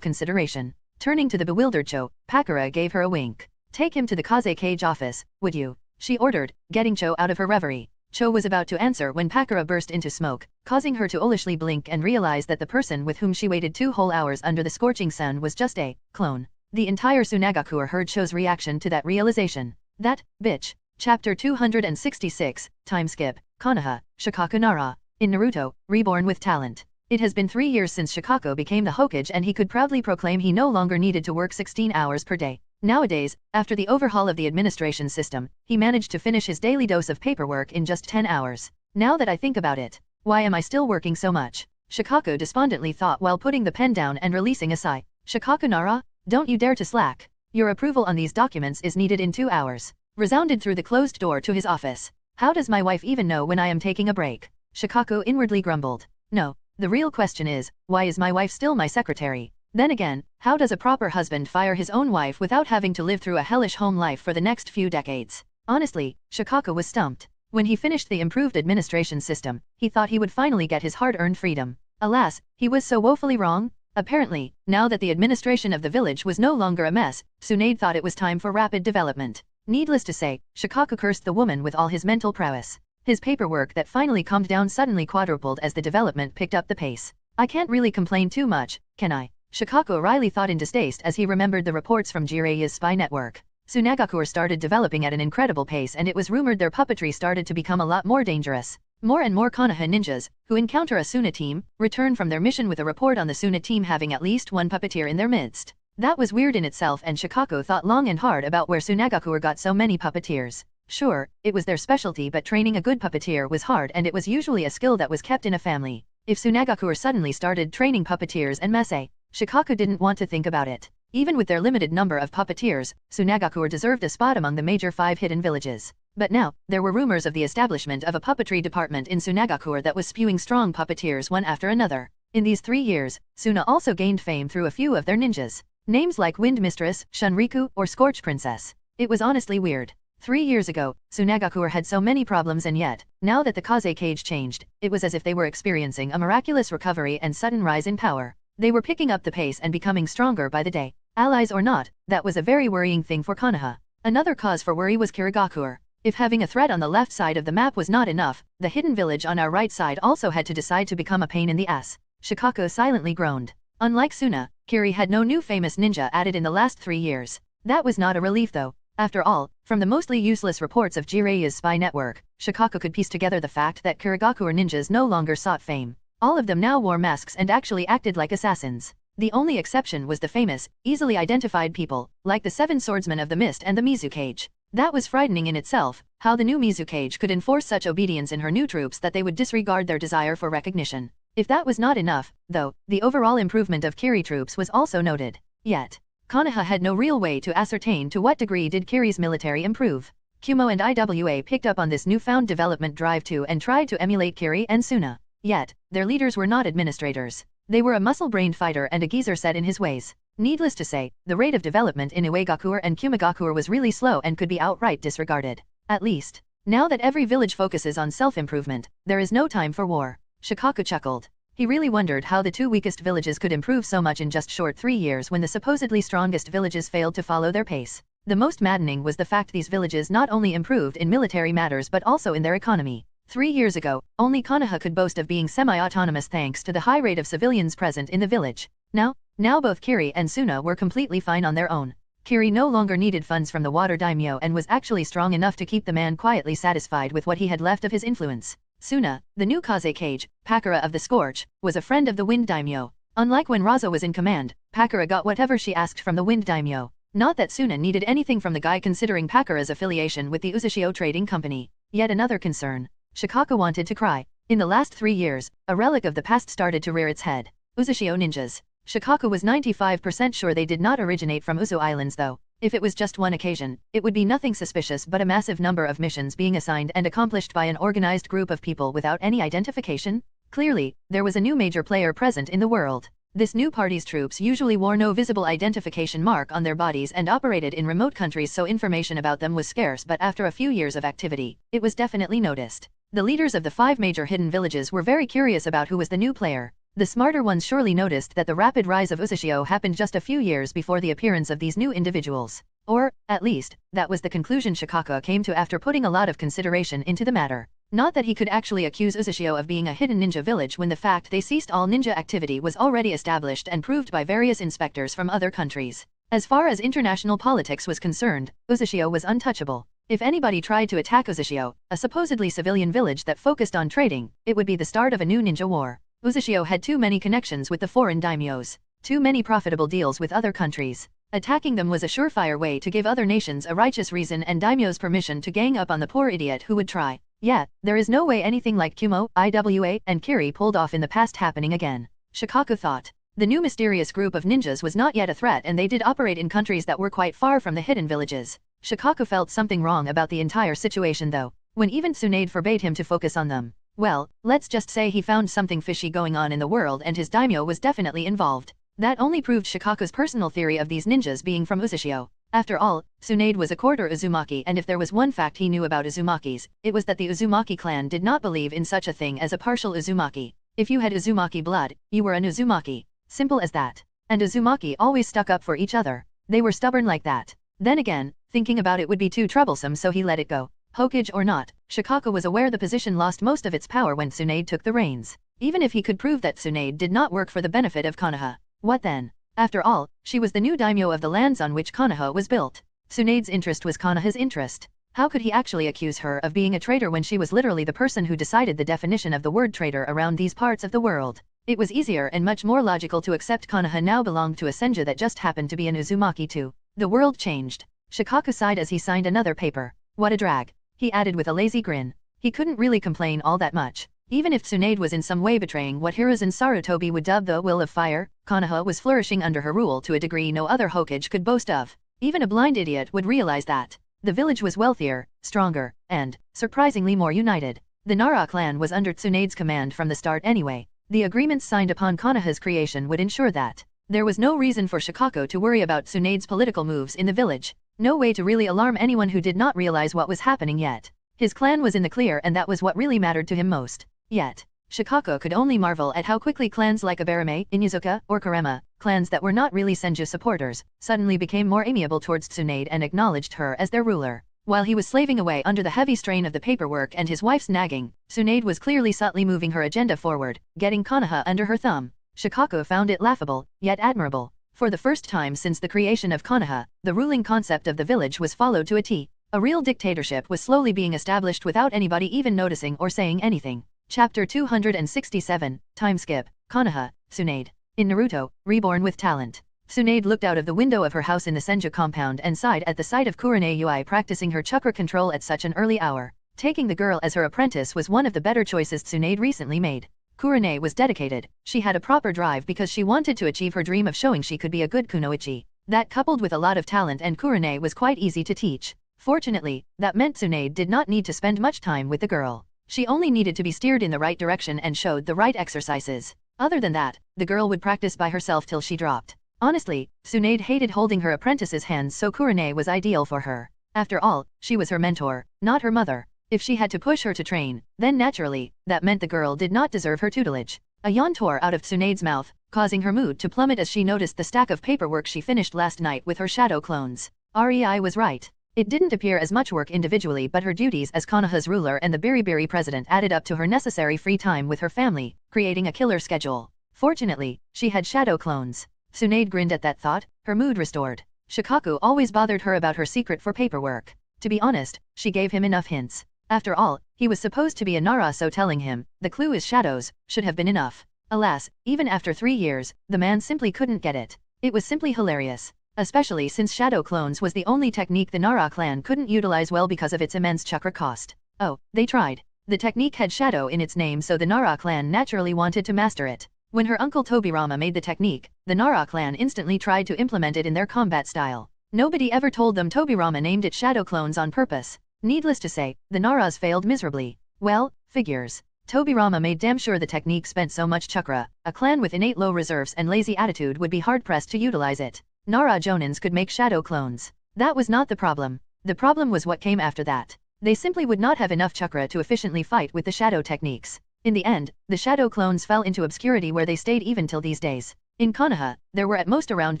consideration. Turning to the bewildered Cho, Pakura gave her a wink. Take him to the Kaze Cage office, would you? She ordered, getting Cho out of her reverie. Cho was about to answer when Pakura burst into smoke, causing her to owlishly blink and realize that the person with whom she waited 2 whole hours under the scorching sun was just a clone. The entire Tsunagakuer heard Cho's reaction to that realization. That bitch. Chapter 266, Time Skip, Konoha, Shikaku Nara. In Naruto, Reborn with Talent. It has been 3 years since Shikaku became the Hokage and he could proudly proclaim he no longer needed to work 16 hours per day. Nowadays, after the overhaul of the administration system, he managed to finish his daily dose of paperwork in just 10 hours. Now that I think about it, why am I still working so much? Shikaku despondently thought while putting the pen down and releasing a sigh. Shikaku Nara, don't you dare to slack. Your approval on these documents is needed in 2 hours. Resounded through the closed door to his office. How does my wife even know when I am taking a break? Shikaku inwardly grumbled. No, the real question is, why is my wife still my secretary? Then again, how does a proper husband fire his own wife without having to live through a hellish home life for the next few decades? Honestly, Shikaku was stumped. When he finished the improved administration system, he thought he would finally get his hard-earned freedom. Alas, he was so woefully wrong. Apparently, now that the administration of the village was no longer a mess, Tsunade thought it was time for rapid development. Needless to say, Shikaku cursed the woman with all his mental prowess. His paperwork that finally calmed down suddenly quadrupled as the development picked up the pace. I can't really complain too much, can I? Shikaku wryly thought in distaste as he remembered the reports from Jiraiya's spy network. Tsunagakuer started developing at an incredible pace and it was rumored their puppetry started to become a lot more dangerous. More and more Konoha ninjas, who encounter a Suna team, return from their mission with a report on the Suna team having at least one puppeteer in their midst. That was weird in itself and Shikaku thought long and hard about where Tsunagakuer got so many puppeteers. Sure, it was their specialty but training a good puppeteer was hard and it was usually a skill that was kept in a family. If Tsunagakuer suddenly started training puppeteers en masse, Shikaku didn't want to think about it. Even with their limited number of puppeteers, Tsunagakuer deserved a spot among the major 5 hidden villages. But now, there were rumors of the establishment of a puppetry department in Tsunagakuer that was spewing strong puppeteers one after another. In these 3 years, Suna also gained fame through a few of their ninjas. Names like Wind Mistress, Shunriku, or Scorch Princess. It was honestly weird. 3 years ago, Tsunagakuer had so many problems and yet, now that the Kaze Cage changed, it was as if they were experiencing a miraculous recovery and sudden rise in power. They were picking up the pace and becoming stronger by the day. Allies or not, that was a very worrying thing for Konoha. Another cause for worry was Kirigakuer. If having a threat on the left side of the map was not enough, the hidden village on our right side also had to decide to become a pain in the ass. Shikaku silently groaned. Unlike Suna, Kiri had no new famous ninja added in the last 3 years. That was not a relief though. After all, from the mostly useless reports of Jiraiya's spy network, Shikaku could piece together the fact that Kirigakuer ninjas no longer sought fame. All of them now wore masks and actually acted like assassins. The only exception was the famous, easily identified people, like the 7 swordsmen of the mist and the Mizukage. That was frightening in itself, how the new Mizukage could enforce such obedience in her new troops that they would disregard their desire for recognition. If that was not enough, though, the overall improvement of Kiri troops was also noted. Yet, Konoha had no real way to ascertain to what degree did Kiri's military improve. Kumo and Iwa picked up on this newfound development drive too and tried to emulate Kiri and Suna. Yet, their leaders were not administrators. They were a muscle-brained fighter and a geezer set in his ways. Needless to say, the rate of development in Uegakuer and Kumigakuer was really slow and could be outright disregarded. At least, now that every village focuses on self-improvement, there is no time for war. Shikaku chuckled. He really wondered how the 2 weakest villages could improve so much in just short 3 years when the supposedly strongest villages failed to follow their pace. The most maddening was the fact these villages not only improved in military matters but also in their economy. 3 years ago, only Konoha could boast of being semi-autonomous thanks to the high rate of civilians present in the village. Now both Kiri and Suna were completely fine on their own. Kiri no longer needed funds from the water daimyo and was actually strong enough to keep the man quietly satisfied with what he had left of his influence. Suna, the new Kaze Cage, Pakura of the Scorch, was a friend of the Wind Daimyo. Unlike when Raza was in command, Pakura got whatever she asked from the Wind Daimyo. Not that Suna needed anything from the guy considering Pakura's affiliation with the Uzushio Trading Company. Yet another concern. Shikaku wanted to cry. In the last 3 years, a relic of the past started to rear its head. Uzushio ninjas. Shikaku was 95% sure they did not originate from Uzu Islands though. If it was just one occasion, it would be nothing suspicious but a massive number of missions being assigned and accomplished by an organized group of people without any identification. Clearly, there was a new major player present in the world. This new party's troops usually wore no visible identification mark on their bodies and operated in remote countries, so information about them was scarce, but after a few years of activity, it was definitely noticed. The leaders of the 5 major hidden villages were very curious about who was the new player. The smarter ones surely noticed that the rapid rise of Uzushio happened just a few years before the appearance of these new individuals. Or, at least, that was the conclusion Shikako came to after putting a lot of consideration into the matter. Not that he could actually accuse Uzushio of being a hidden ninja village when the fact they ceased all ninja activity was already established and proved by various inspectors from other countries. As far as international politics was concerned, Uzushio was untouchable. If anybody tried to attack Uzushio, a supposedly civilian village that focused on trading, it would be the start of a new ninja war. Uzushio had too many connections with the foreign daimyos, too many profitable deals with other countries. Attacking them was a surefire way to give other nations a righteous reason and daimyos permission to gang up on the poor idiot who would try. Yeah, there is no way anything like Kumo, Iwa, and Kiri pulled off in the past happening again. Shikako thought. The new mysterious group of ninjas was not yet a threat and they did operate in countries that were quite far from the hidden villages. Shikako felt something wrong about the entire situation though, when even Tsunade forbade him to focus on them. Well, let's just say he found something fishy going on in the world and his daimyo was definitely involved. That only proved Shikaku's personal theory of these ninjas being from Uzushio. After all, Tsunade was a quarter Uzumaki and if there was one fact he knew about Uzumakis, it was that the Uzumaki clan did not believe in such a thing as a partial Uzumaki. If you had Uzumaki blood, you were an Uzumaki. Simple as that. And Uzumaki always stuck up for each other. They were stubborn like that. Then again, thinking about it would be too troublesome so he let it go. Hokage or not, Shikako was aware the position lost most of its power when Tsunade took the reins. Even if he could prove that Tsunade did not work for the benefit of Konoha. What then? After all, she was the new daimyo of the lands on which Konoha was built. Tsunade's interest was Konoha's interest. How could he actually accuse her of being a traitor when she was literally the person who decided the definition of the word traitor around these parts of the world? It was easier and much more logical to accept Konoha now belonged to a senju that just happened to be an Uzumaki too. The world changed. Shikaku sighed as he signed another paper. What a drag. He added with a lazy grin. He couldn't really complain all that much. Even if Tsunade was in some way betraying what Hiruzen Sarutobi would dub the Will of Fire, Konoha was flourishing under her rule to a degree no other Hokage could boast of. Even a blind idiot would realize that. The village was wealthier, stronger, and, surprisingly more united. The Nara clan was under Tsunade's command from the start anyway. The agreements signed upon Konoha's creation would ensure that. There was no reason for Shikako to worry about Tsunade's political moves in the village. No way to really alarm anyone who did not realize what was happening yet. His clan was in the clear and that was what really mattered to him most. Yet, Shikako could only marvel at how quickly clans like Abarame, Inuzuka, or Karema, clans that were not really Senju supporters, suddenly became more amiable towards Tsunade and acknowledged her as their ruler. While he was slaving away under the heavy strain of the paperwork and his wife's nagging, Tsunade was clearly subtly moving her agenda forward, getting Konoha under her thumb. Shikako found it laughable, yet admirable. For the first time since the creation of Konoha, the ruling concept of the village was followed to a T. A real dictatorship was slowly being established without anybody even noticing or saying anything. Chapter 267, Time Skip, Konoha, Tsunade. In Naruto, Reborn with Talent. Tsunade looked out of the window of her house in the Senju compound and sighed at the sight of Kurane Yui practicing her chakra control at such an early hour. Taking the girl as her apprentice was one of the better choices Tsunade recently made. Kurane was dedicated, she had a proper drive because she wanted to achieve her dream of showing she could be a good kunoichi. That coupled with a lot of talent and Kurane was quite easy to teach. Fortunately, that meant Tsunade did not need to spend much time with the girl. She only needed to be steered in the right direction and showed the right exercises. Other than that, the girl would practice by herself till she dropped. Honestly, Tsunade hated holding her apprentice's hands so Kurane was ideal for her. After all, she was her mentor, not her mother. If she had to push her to train, then naturally, that meant the girl did not deserve her tutelage. A yawn tore out of Tsunade's mouth, causing her mood to plummet as she noticed the stack of paperwork she finished last night with her shadow clones. Rei was right. It didn't appear as much work individually but her duties as Konoha's ruler and the Biribiri president added up to her necessary free time with her family, creating a killer schedule. Fortunately, she had shadow clones. Tsunade grinned at that thought, her mood restored. Shikaku always bothered her about her secret for paperwork. To be honest, she gave him enough hints. After all, he was supposed to be a Nara, so telling him, the clue is shadows, should have been enough. Alas, even after 3 years, the man simply couldn't get it. It was simply hilarious. Especially since shadow clones was the only technique the Nara clan couldn't utilize well because of its immense chakra cost. Oh, they tried. The technique had shadow in its name, so the Nara clan naturally wanted to master it. When her uncle Tobirama made the technique, the Nara clan instantly tried to implement it in their combat style. Nobody ever told them Tobirama named it shadow clones on purpose. Needless to say, the Naras failed miserably. Well, figures. Tobirama made damn sure the technique spent so much chakra, a clan with innate low reserves and lazy attitude would be hard-pressed to utilize it. Nara Jonins could make shadow clones. That was not the problem. The problem was what came after that. They simply would not have enough chakra to efficiently fight with the shadow techniques. In the end, the shadow clones fell into obscurity where they stayed even till these days. In Konoha, there were at most around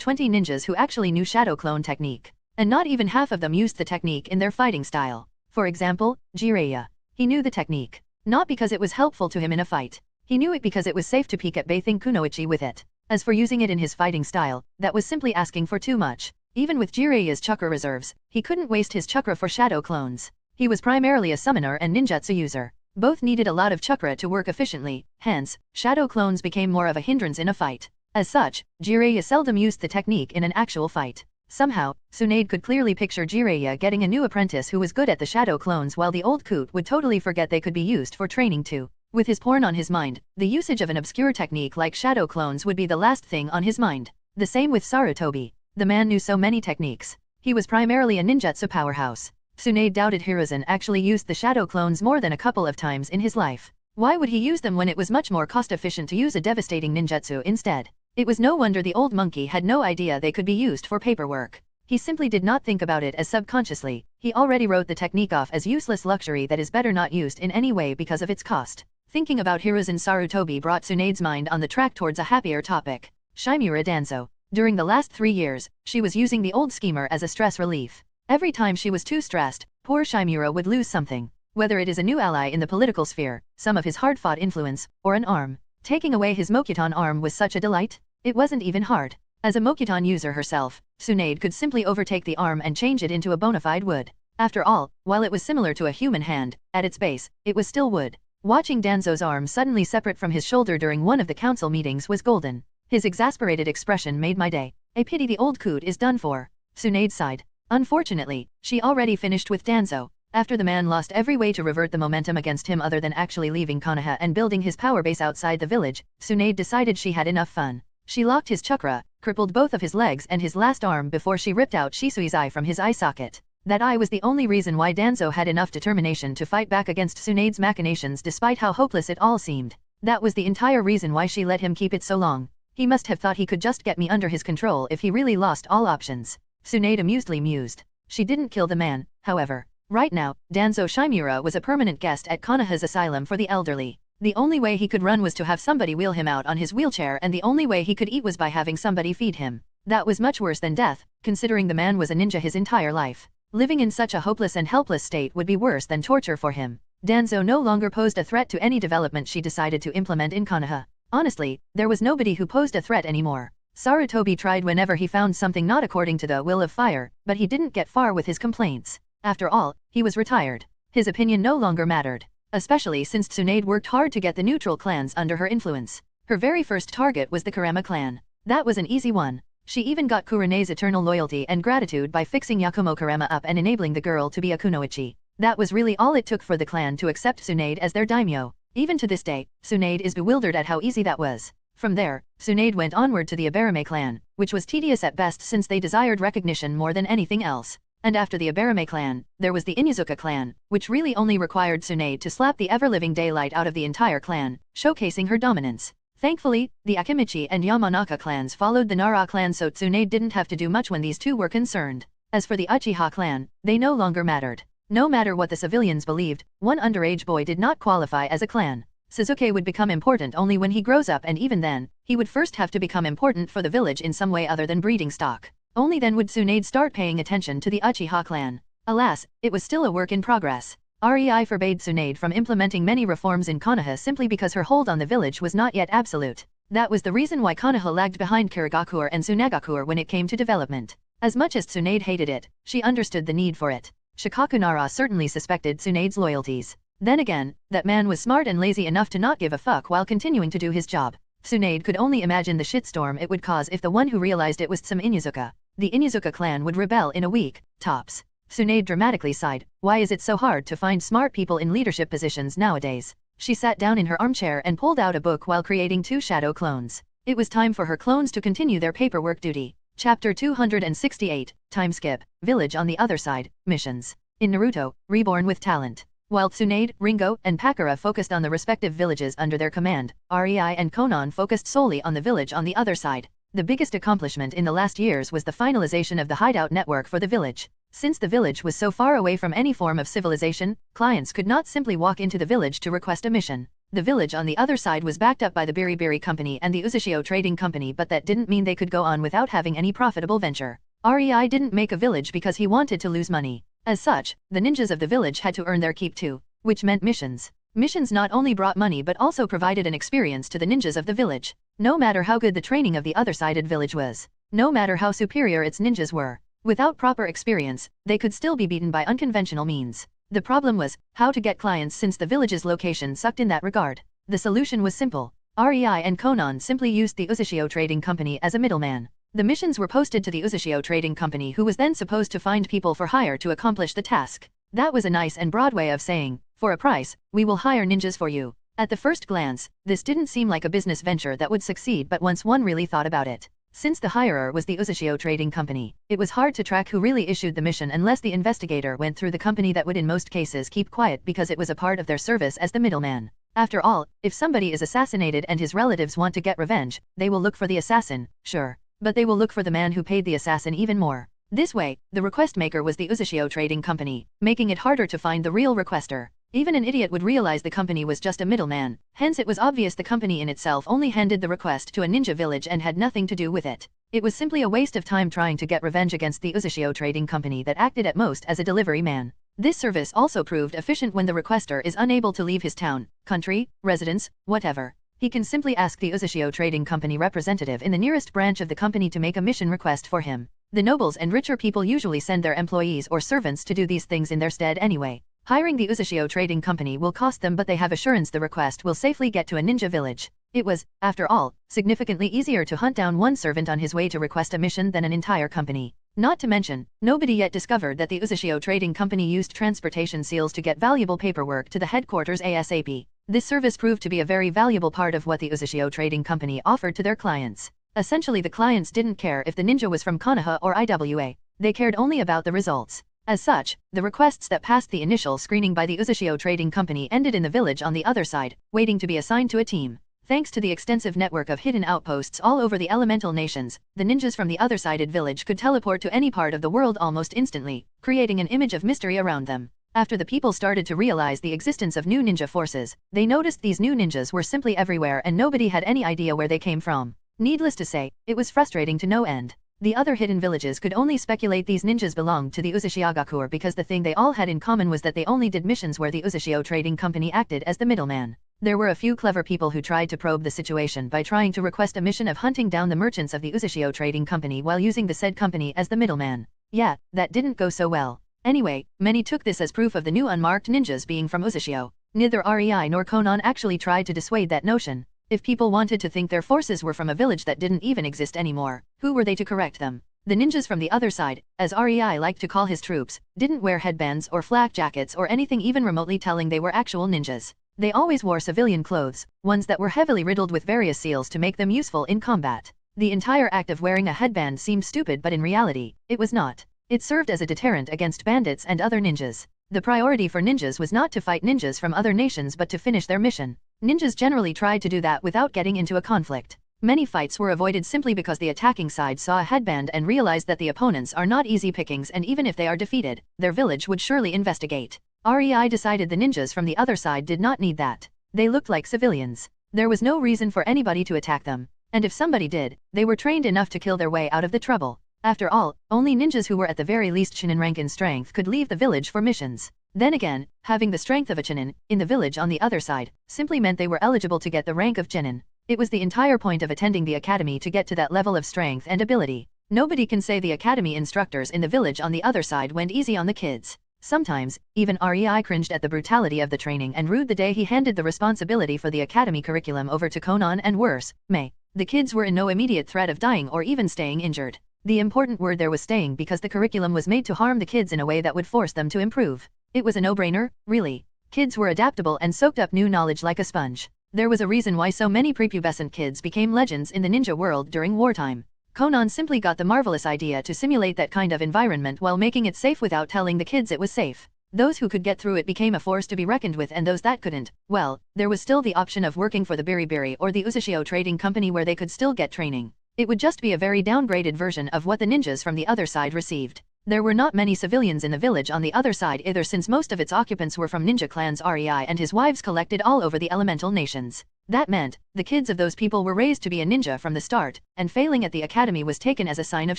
20 ninjas who actually knew shadow clone technique. And not even half of them used the technique in their fighting style. For example, Jiraiya. He knew the technique. Not because it was helpful to him in a fight. He knew it because it was safe to peek at bathing kunoichi with it. As for using it in his fighting style, that was simply asking for too much. Even with Jiraiya's chakra reserves, he couldn't waste his chakra for shadow clones. He was primarily a summoner and ninjutsu user. Both needed a lot of chakra to work efficiently, hence, shadow clones became more of a hindrance in a fight. As such, Jiraiya seldom used the technique in an actual fight. Somehow, Tsunade could clearly picture Jiraiya getting a new apprentice who was good at the shadow clones while the old coot would totally forget they could be used for training too. With his porn on his mind, the usage of an obscure technique like shadow clones would be the last thing on his mind. The same with Sarutobi. The man knew so many techniques. He was primarily a ninjutsu powerhouse. Tsunade doubted Hiruzen actually used the shadow clones more than a couple of times in his life. Why would he use them when it was much more cost-efficient to use a devastating ninjutsu instead? It was no wonder the old monkey had no idea they could be used for paperwork. He simply did not think about it as subconsciously. He already wrote the technique off as useless luxury that is better not used in any way because of its cost. Thinking about Hiruzen Sarutobi brought Tsunade's mind on the track towards a happier topic. Shimura Danzo. During the last 3 years, she was using the old schemer as a stress relief. Every time she was too stressed, poor Shimura would lose something. Whether it is a new ally in the political sphere, some of his hard-fought influence, or an arm. Taking away his Mokuton arm was such a delight. It wasn't even hard. As a Mokuton user herself, Tsunade could simply overtake the arm and change it into a bona fide wood. After all, while it was similar to a human hand, at its base, it was still wood. Watching Danzo's arm suddenly separate from his shoulder during one of the council meetings was golden. His exasperated expression made my day. A pity the old coot is done for. Tsunade sighed. Unfortunately, she already finished with Danzo. After the man lost every way to revert the momentum against him other than actually leaving Konoha and building his power base outside the village, Tsunade decided she had enough fun. She locked his chakra, crippled both of his legs and his last arm before she ripped out Shisui's eye from his eye socket. That eye was the only reason why Danzo had enough determination to fight back against Tsunade's machinations despite how hopeless it all seemed. That was the entire reason why she let him keep it so long. He must have thought he could just get me under his control if he really lost all options. Tsunade amusedly mused. She didn't kill the man, however. Right now, Danzo Shimura was a permanent guest at Konoha's asylum for the elderly. The only way he could run was to have somebody wheel him out on his wheelchair, and the only way he could eat was by having somebody feed him. That was much worse than death, considering the man was a ninja his entire life. Living in such a hopeless and helpless state would be worse than torture for him. Danzo no longer posed a threat to any development she decided to implement in Konoha. Honestly, there was nobody who posed a threat anymore. Sarutobi tried whenever he found something not according to the will of fire, but he didn't get far with his complaints. After all, he was retired. His opinion no longer mattered. Especially since Tsunade worked hard to get the neutral clans under her influence. Her very first target was the Kurama clan. That was an easy one. She even got Kurene's eternal loyalty and gratitude by fixing Yakumo Kurama up and enabling the girl to be a kunoichi. That was really all it took for the clan to accept Tsunade as their daimyo. Even to this day, Tsunade is bewildered at how easy that was. From there, Tsunade went onward to the Abarame clan, which was tedious at best since they desired recognition more than anything else. And after the Abarame clan, there was the Inuzuka clan, which really only required Tsunade to slap the ever-living daylight out of the entire clan, showcasing her dominance. Thankfully, the Akimichi and Yamanaka clans followed the Nara clan, so Tsunade didn't have to do much when these two were concerned. As for the Uchiha clan, they no longer mattered. No matter what the civilians believed, one underage boy did not qualify as a clan. Sasuke would become important only when he grows up, and even then, he would first have to become important for the village in some way other than breeding stock. Only then would Tsunade start paying attention to the Uchiha clan. Alas, it was still a work in progress. REI forbade Tsunade from implementing many reforms in Konoha simply because her hold on the village was not yet absolute. That was the reason why Konoha lagged behind Kirigakure and Tsunagakur when it came to development. As much as Tsunade hated it, she understood the need for it. Shikaku Nara certainly suspected Tsunade's loyalties. Then again, that man was smart and lazy enough to not give a fuck while continuing to do his job. Tsunade could only imagine the shitstorm it would cause if the one who realized it was some Inuzuka. The Inuzuka clan would rebel in a week, tops. Tsunade dramatically sighed. Why is it so hard to find smart people in leadership positions nowadays? She sat down in her armchair and pulled out a book while creating 2 shadow clones. It was time for her clones to continue their paperwork duty. Chapter 268, Time Skip, Village on the Other Side, Missions. In Naruto, Reborn with Talent. While Tsunade, Ringo, and Pakura focused on the respective villages under their command, REI and Konan focused solely on the village on the other side. The biggest accomplishment in the last years was the finalization of the hideout network for the village. Since the village was so far away from any form of civilization, clients could not simply walk into the village to request a mission. The village on the other side was backed up by the Beriberi Company and the Uzushio Trading Company, but that didn't mean they could go on without having any profitable venture. REI didn't make a village because he wanted to lose money. As such, the ninjas of the village had to earn their keep too, which meant missions. Missions not only brought money but also provided an experience to the ninjas of the village. No matter how good the training of the other-sided village was, no matter how superior its ninjas were, without proper experience, they could still be beaten by unconventional means. The problem was how to get clients since the village's location sucked in that regard. The solution was simple. REI and Conan simply used the Uzushio Trading Company as a middleman. The missions were posted to the Uzushio Trading Company, who was then supposed to find people for hire to accomplish the task. That was a nice and broad way of saying, for a price, we will hire ninjas for you. At the first glance, this didn't seem like a business venture that would succeed, but once one really thought about it, since the hirer was the Uzushio Trading Company, it was hard to track who really issued the mission unless the investigator went through the company that would in most cases keep quiet because it was a part of their service as the middleman. After all, if somebody is assassinated and his relatives want to get revenge, they will look for the assassin, sure, but they will look for the man who paid the assassin even more. This way, the request maker was the Uzushio Trading Company, making it harder to find the real requester. Even an idiot would realize the company was just a middleman, hence it was obvious the company in itself only handed the request to a ninja village and had nothing to do with it. It was simply a waste of time trying to get revenge against the Uzushio Trading Company that acted at most as a delivery man. This service also proved efficient when the requester is unable to leave his town, country, residence, whatever. He can simply ask the Uzushio Trading Company representative in the nearest branch of the company to make a mission request for him. The nobles and richer people usually send their employees or servants to do these things in their stead anyway. Hiring the Uzushio Trading Company will cost them, but they have assurance the request will safely get to a ninja village. It was, after all, significantly easier to hunt down one servant on his way to request a mission than an entire company. Not to mention, nobody yet discovered that the Uzushio Trading Company used transportation seals to get valuable paperwork to the headquarters ASAP. This service proved to be a very valuable part of what the Uzushio Trading Company offered to their clients. Essentially, the clients didn't care if the ninja was from Konoha or IWA. They cared only about the results. As such, the requests that passed the initial screening by the Uzushio Trading Company ended in the village on the other side, waiting to be assigned to a team. Thanks to the extensive network of hidden outposts all over the elemental nations, the ninjas from the other-sided village could teleport to any part of the world almost instantly, creating an image of mystery around them. After the people started to realize the existence of new ninja forces, they noticed these new ninjas were simply everywhere and nobody had any idea where they came from. Needless to say, it was frustrating to no end. The other hidden villages could only speculate these ninjas belonged to the Uzushiagakur because the thing they all had in common was that they only did missions where the Uzushio Trading Company acted as the middleman. There were a few clever people who tried to probe the situation by trying to request a mission of hunting down the merchants of the Uzushio Trading Company while using the said company as the middleman. Yeah, that didn't go so well. Anyway, many took this as proof of the new unmarked ninjas being from Uzushio. Neither REI nor Conan actually tried to dissuade that notion. If people wanted to think their forces were from a village that didn't even exist anymore, who were they to correct them? The ninjas from the other side, as REI liked to call his troops, didn't wear headbands or flak jackets or anything even remotely telling they were actual ninjas. They always wore civilian clothes, ones that were heavily riddled with various seals to make them useful in combat. The entire act of wearing a headband seemed stupid, but in reality, it was not. It served as a deterrent against bandits and other ninjas. The priority for ninjas was not to fight ninjas from other nations but to finish their mission. Ninjas generally tried to do that without getting into a conflict. Many fights were avoided simply because the attacking side saw a headband and realized that the opponents are not easy pickings, and even if they are defeated, their village would surely investigate. REI decided the ninjas from the other side did not need that. They looked like civilians. There was no reason for anybody to attack them. And if somebody did, they were trained enough to kill their way out of the trouble. After all, only ninjas who were at the very least Chunin rank in strength could leave the village for missions. Then again, having the strength of a Chunin, in the village on the other side, simply meant they were eligible to get the rank of Chunin. It was the entire point of attending the academy to get to that level of strength and ability. Nobody can say the academy instructors in the village on the other side went easy on the kids. Sometimes, even REI cringed at the brutality of the training and rued the day he handed the responsibility for the academy curriculum over to Conan, and worse, May. The kids were in no immediate threat of dying or even staying injured. The important word there was staying, because the curriculum was made to harm the kids in a way that would force them to improve. It was a no-brainer, really. Kids were adaptable and soaked up new knowledge like a sponge. There was a reason why so many prepubescent kids became legends in the ninja world during wartime. Conan simply got the marvelous idea to simulate that kind of environment while making it safe without telling the kids it was safe. Those who could get through it became a force to be reckoned with, and those that couldn't, well, there was still the option of working for the Beriberi or the Uzushio Trading Company, where they could still get training. It would just be a very downgraded version of what the ninjas from the other side received. There were not many civilians in the village on the other side either, since most of its occupants were from ninja clans Rei and his wives collected all over the elemental nations. That meant, the kids of those people were raised to be a ninja from the start, and failing at the academy was taken as a sign of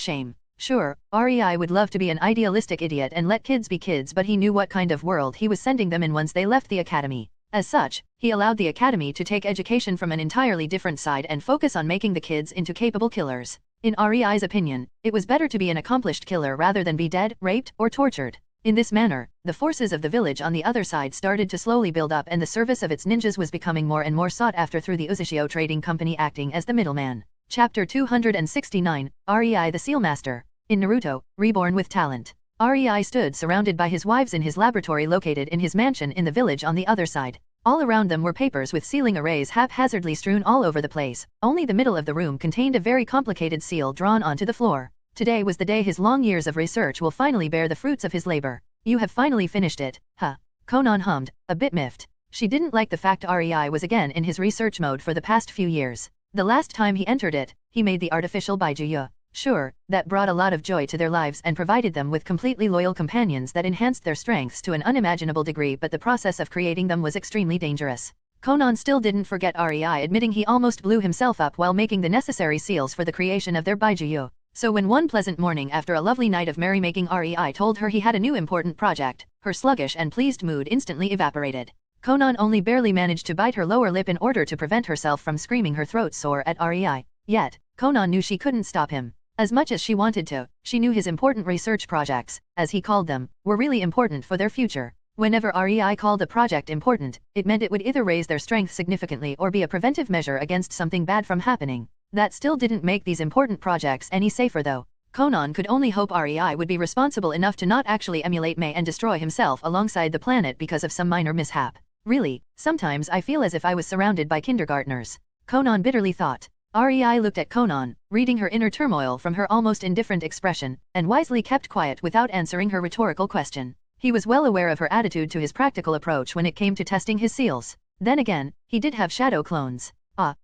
shame. Sure, Rei would love to be an idealistic idiot and let kids be kids, but he knew what kind of world he was sending them in once they left the academy. As such, he allowed the academy to take education from an entirely different side and focus on making the kids into capable killers. In Rei's opinion, it was better to be an accomplished killer rather than be dead, raped, or tortured. In this manner, the forces of the village on the other side started to slowly build up, and the service of its ninjas was becoming more and more sought after through the Uzushio Trading Company acting as the middleman. Chapter 269, Rei the Seal Master. In Naruto, Reborn with Talent. Rei stood surrounded by his wives in his laboratory located in his mansion in the village on the other side. All around them were papers with sealing arrays haphazardly strewn all over the place. Only the middle of the room contained a very complicated seal drawn onto the floor. Today was the day his long years of research will finally bear the fruits of his labor. You have finally finished it, huh? Konan hummed, a bit miffed. She didn't like the fact Rei was again in his research mode for the past few years. The last time he entered it, he made the artificial Baijuya. Sure, that brought a lot of joy to their lives and provided them with completely loyal companions that enhanced their strengths to an unimaginable degree, but the process of creating them was extremely dangerous. Konan still didn't forget Rei admitting he almost blew himself up while making the necessary seals for the creation of their Baijuya. So when one pleasant morning after a lovely night of merrymaking Rei told her he had a new important project, her sluggish and pleased mood instantly evaporated. Konan only barely managed to bite her lower lip in order to prevent herself from screaming her throat sore at Rei. Yet, Konan knew she couldn't stop him. As much as she wanted to, she knew his important research projects, as he called them, were really important for their future. Whenever Rei called a project important, it meant it would either raise their strength significantly or be a preventive measure against something bad from happening. That still didn't make these important projects any safer though. Konan could only hope Rei would be responsible enough to not actually emulate Mei and destroy himself alongside the planet because of some minor mishap. Really, sometimes I feel as if I was surrounded by kindergartners. Konan bitterly thought. Rei looked at Konan, reading her inner turmoil from her almost indifferent expression, and wisely kept quiet without answering her rhetorical question. He was well aware of her attitude to his practical approach when it came to testing his seals. Then again, he did have shadow clones.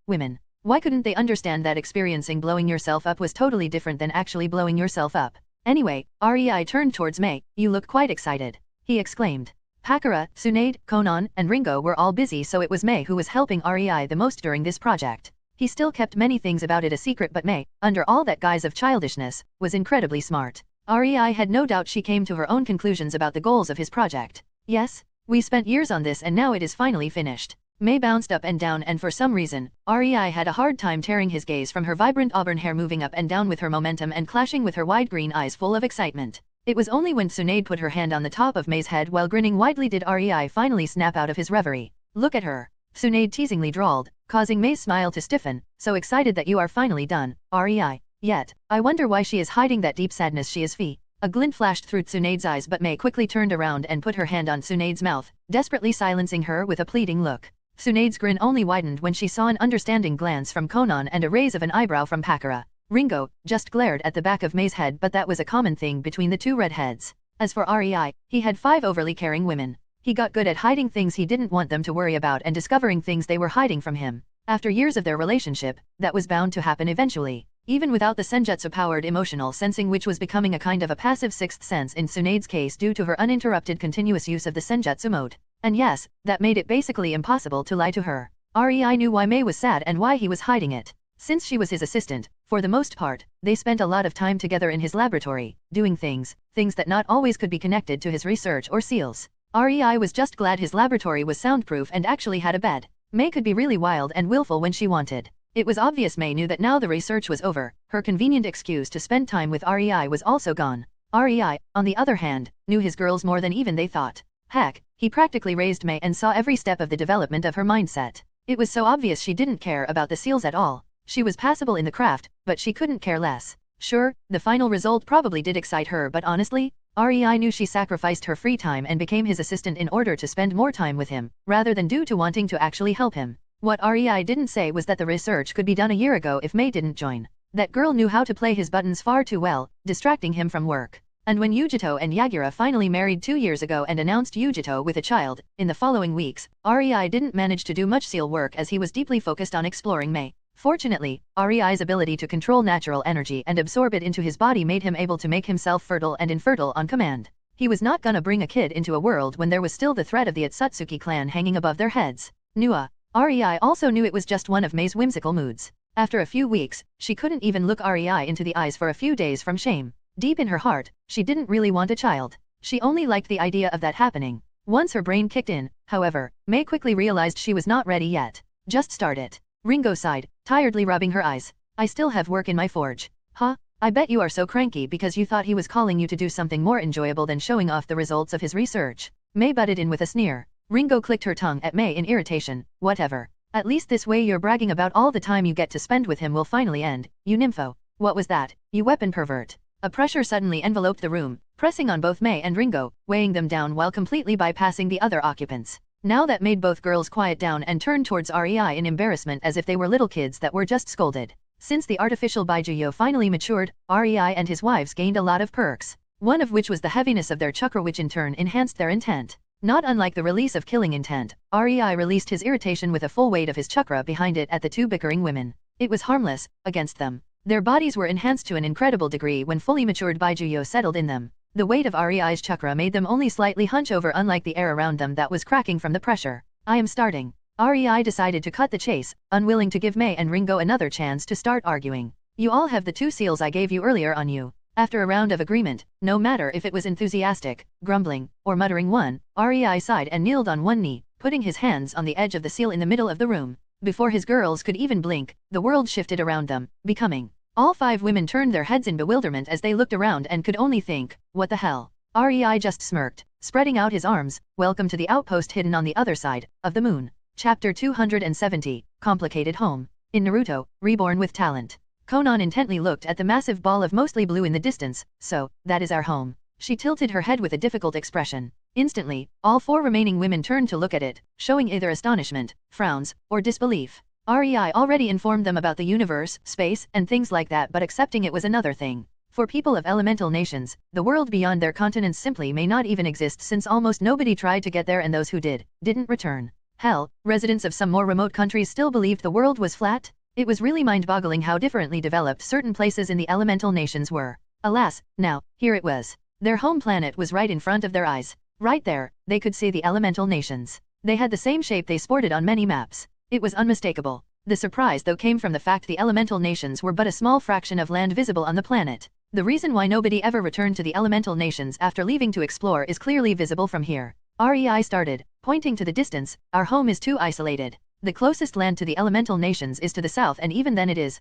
Women. Why couldn't they understand that experiencing blowing yourself up was totally different than actually blowing yourself up? Anyway, Rei turned towards Mei. You look quite excited, he exclaimed. Pakura, Tsunade, Konan, and Ringo were all busy, so it was Mei who was helping Rei the most during this project. He still kept many things about it a secret, but Mei, under all that guise of childishness, was incredibly smart. Rei had no doubt she came to her own conclusions about the goals of his project. Yes, we spent years on this and now it is finally finished. Mei bounced up and down, and for some reason, Rei had a hard time tearing his gaze from her vibrant auburn hair moving up and down with her momentum and clashing with her wide green eyes full of excitement. It was only when Tsunade put her hand on the top of Mei's head while grinning widely did Rei finally snap out of his reverie. Look at her, Tsunade teasingly drawled, causing Mei's smile to stiffen. So excited that you are finally done, Rei. Yet, I wonder why she is hiding that deep sadness she is fee. A glint flashed through Tsunade's eyes, but Mei quickly turned around and put her hand on Tsunade's mouth, desperately silencing her with a pleading look. Tsunade's grin only widened when she saw an understanding glance from Konan and a raise of an eyebrow from Pakura. Ringo just glared at the back of Mei's head, but that was a common thing between the two redheads. As for Rei, he had 5 overly caring women. He got good at hiding things he didn't want them to worry about and discovering things they were hiding from him. After years of their relationship, that was bound to happen eventually. Even without the senjutsu-powered emotional sensing, which was becoming a kind of a passive sixth sense in Tsunade's case due to her uninterrupted continuous use of the senjutsu mode. And yes, that made it basically impossible to lie to her. Rei knew why Mei was sad and why he was hiding it. Since she was his assistant, for the most part, they spent a lot of time together in his laboratory, doing things that not always could be connected to his research or seals. Rei was just glad his laboratory was soundproof and actually had a bed. Mei could be really wild and willful when she wanted. It was obvious Mei knew that now the research was over, her convenient excuse to spend time with Rei was also gone. Rei, on the other hand, knew his girls more than even they thought. Heck, he practically raised Mei and saw every step of the development of her mindset. It was so obvious she didn't care about the seals at all. She was passable in the craft, but she couldn't care less. Sure, the final result probably did excite her, but honestly, Rei knew she sacrificed her free time and became his assistant in order to spend more time with him, rather than due to wanting to actually help him. What Rei didn't say was that the research could be done a year ago if Mei didn't join. That girl knew how to play his buttons far too well, distracting him from work. And when Yujito and Yagura finally married 2 years ago and announced Yujito with a child, in the following weeks, Rei didn't manage to do much seal work as he was deeply focused on exploring Mei. Fortunately, Rei's ability to control natural energy and absorb it into his body made him able to make himself fertile and infertile on command. He was not gonna bring a kid into a world when there was still the threat of the Otsutsuki clan hanging above their heads. Nua. Rei also knew it was just one of Mei's whimsical moods. After a few weeks, she couldn't even look Rei into the eyes for a few days from shame. Deep in her heart, she didn't really want a child. She only liked the idea of that happening. Once her brain kicked in, however, Mei quickly realized she was not ready yet. Just start it. Ringo sighed, tiredly rubbing her eyes. I still have work in my forge. Huh? I bet you are so cranky because you thought he was calling you to do something more enjoyable than showing off the results of his research. Mei butted in with a sneer. Ringo clicked her tongue at Mei in irritation. Whatever. At least this way your bragging about all the time you get to spend with him will finally end, you nympho. What was that, you weapon pervert? A pressure suddenly enveloped the room, pressing on both Mei and Ringo, weighing them down while completely bypassing the other occupants. Now that made both girls quiet down and turn towards Rei in embarrassment as if they were little kids that were just scolded. Since the artificial Baijuyo finally matured, Rei and his wives gained a lot of perks, one of which was the heaviness of their chakra, which in turn enhanced their intent. Not unlike the release of killing intent, Rei released his irritation with a full weight of his chakra behind it at the two bickering women. It was harmless, against them. Their bodies were enhanced to an incredible degree when fully matured Baijuyo settled in them. The weight of Rei's chakra made them only slightly hunch over, unlike the air around them that was cracking from the pressure. I am starting. Rei decided to cut the chase, unwilling to give Mei and Ringo another chance to start arguing. You all have the 2 seals I gave you earlier on you. After a round of agreement, no matter if it was enthusiastic, grumbling, or muttering one, Rei sighed and kneeled on one knee, putting his hands on the edge of the seal in the middle of the room. Before his girls could even blink, the world shifted around them, becoming. All 5 women turned their heads in bewilderment as they looked around and could only think, what the hell? Rei just smirked, spreading out his arms. Welcome to the outpost hidden on the other side of the moon. Chapter 270, Complicated Home. In Naruto, Reborn with Talent. Konan intently looked at the massive ball of mostly blue in the distance. So, that is our home. She tilted her head with a difficult expression. Instantly, all 4 remaining women turned to look at it, showing either astonishment, frowns, or disbelief. Rei already informed them about the universe, space, and things like that, but accepting it was another thing. For people of elemental nations, the world beyond their continents simply may not even exist, since almost nobody tried to get there and those who didn't return. Hell, residents of some more remote countries still believed the world was flat. It was really mind-boggling how differently developed certain places in the elemental nations were. Alas, now, here it was. Their home planet was right in front of their eyes. Right there, they could see the elemental nations. They had the same shape they sported on many maps. It was unmistakable. The surprise though came from the fact the elemental nations were but a small fraction of land visible on the planet. The reason why nobody ever returned to the elemental nations after leaving to explore is clearly visible from here. Rei started, pointing to the distance. Our home is too isolated. The closest land to the elemental nations is to the south, and even then it is,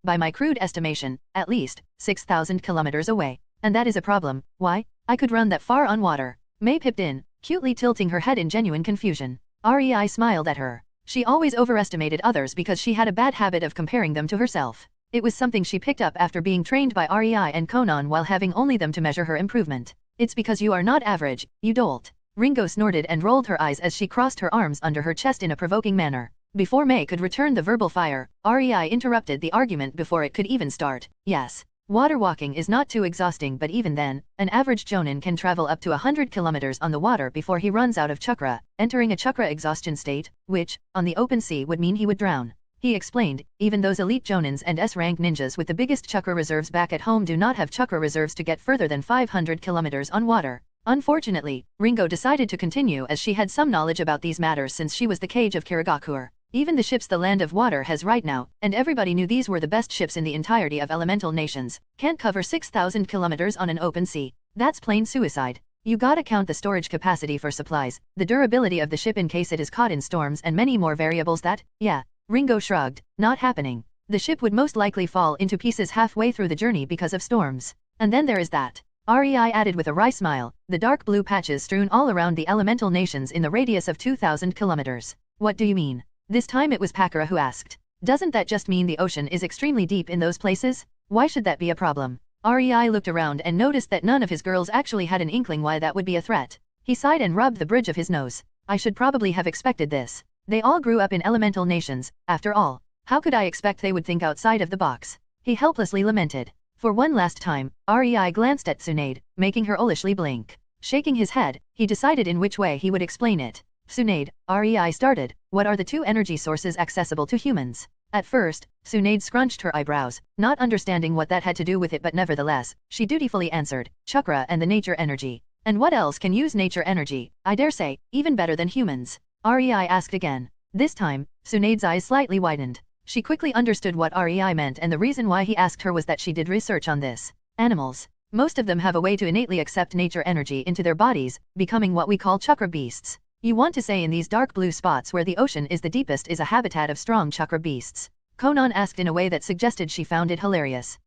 by my crude estimation, at least 6,000 kilometers away. And that is a problem. Why? I could run that far on water. Mei pipped in, cutely tilting her head in genuine confusion. Rei smiled at her. She always overestimated others because she had a bad habit of comparing them to herself. It was something she picked up after being trained by Rei and Konan while having only them to measure her improvement. It's because you are not average, you dolt. Ringo snorted and rolled her eyes as she crossed her arms under her chest in a provoking manner. Before Mei could return the verbal fire, Rei interrupted the argument before it could even start. Yes. Water walking is not too exhausting, but even then, an average Jonin can travel up to 100 kilometers on the water before he runs out of chakra, entering a chakra exhaustion state, which, on the open sea would mean he would drown. He explained, even those elite Jonins and S-rank ninjas with the biggest chakra reserves back at home do not have chakra reserves to get further than 500 kilometers on water. Unfortunately, Ringo decided to continue as she had some knowledge about these matters since she was the cage of Kirigakure. Even the ships the Land of Water has right now, and everybody knew these were the best ships in the entirety of elemental nations, can't cover 6,000 kilometers on an open sea. That's plain suicide. You gotta count the storage capacity for supplies, the durability of the ship in case it is caught in storms, and many more variables that, yeah. Ringo shrugged, not happening. The ship would most likely fall into pieces halfway through the journey because of storms. And then there is that. Rei added with a wry smile, the dark blue patches strewn all around the elemental nations in the radius of 2,000 kilometers. What do you mean? This time it was Pakura who asked. Doesn't that just mean the ocean is extremely deep in those places? Why should that be a problem? Rei looked around and noticed that none of his girls actually had an inkling why that would be a threat. He sighed and rubbed the bridge of his nose. I should probably have expected this. They all grew up in elemental nations, after all. How could I expect they would think outside of the box? He helplessly lamented. For one last time, Rei glanced at Tsunade, making her owlishly blink. Shaking his head, he decided in which way he would explain it. Tsunade, Rei started, what are the 2 energy sources accessible to humans? At first, Tsunade scrunched her eyebrows, not understanding what that had to do with it, but nevertheless, she dutifully answered, chakra and the nature energy. And what else can use nature energy? I dare say, even better than humans. Rei asked again. This time, Tsunade's eyes slightly widened. She quickly understood what Rei meant, and the reason why he asked her was that she did research on this. Animals. Most of them have a way to innately accept nature energy into their bodies, becoming what we call chakra beasts. You want to say in these dark blue spots where the ocean is the deepest is a habitat of strong chakra beasts? Konan asked in a way that suggested she found it hilarious.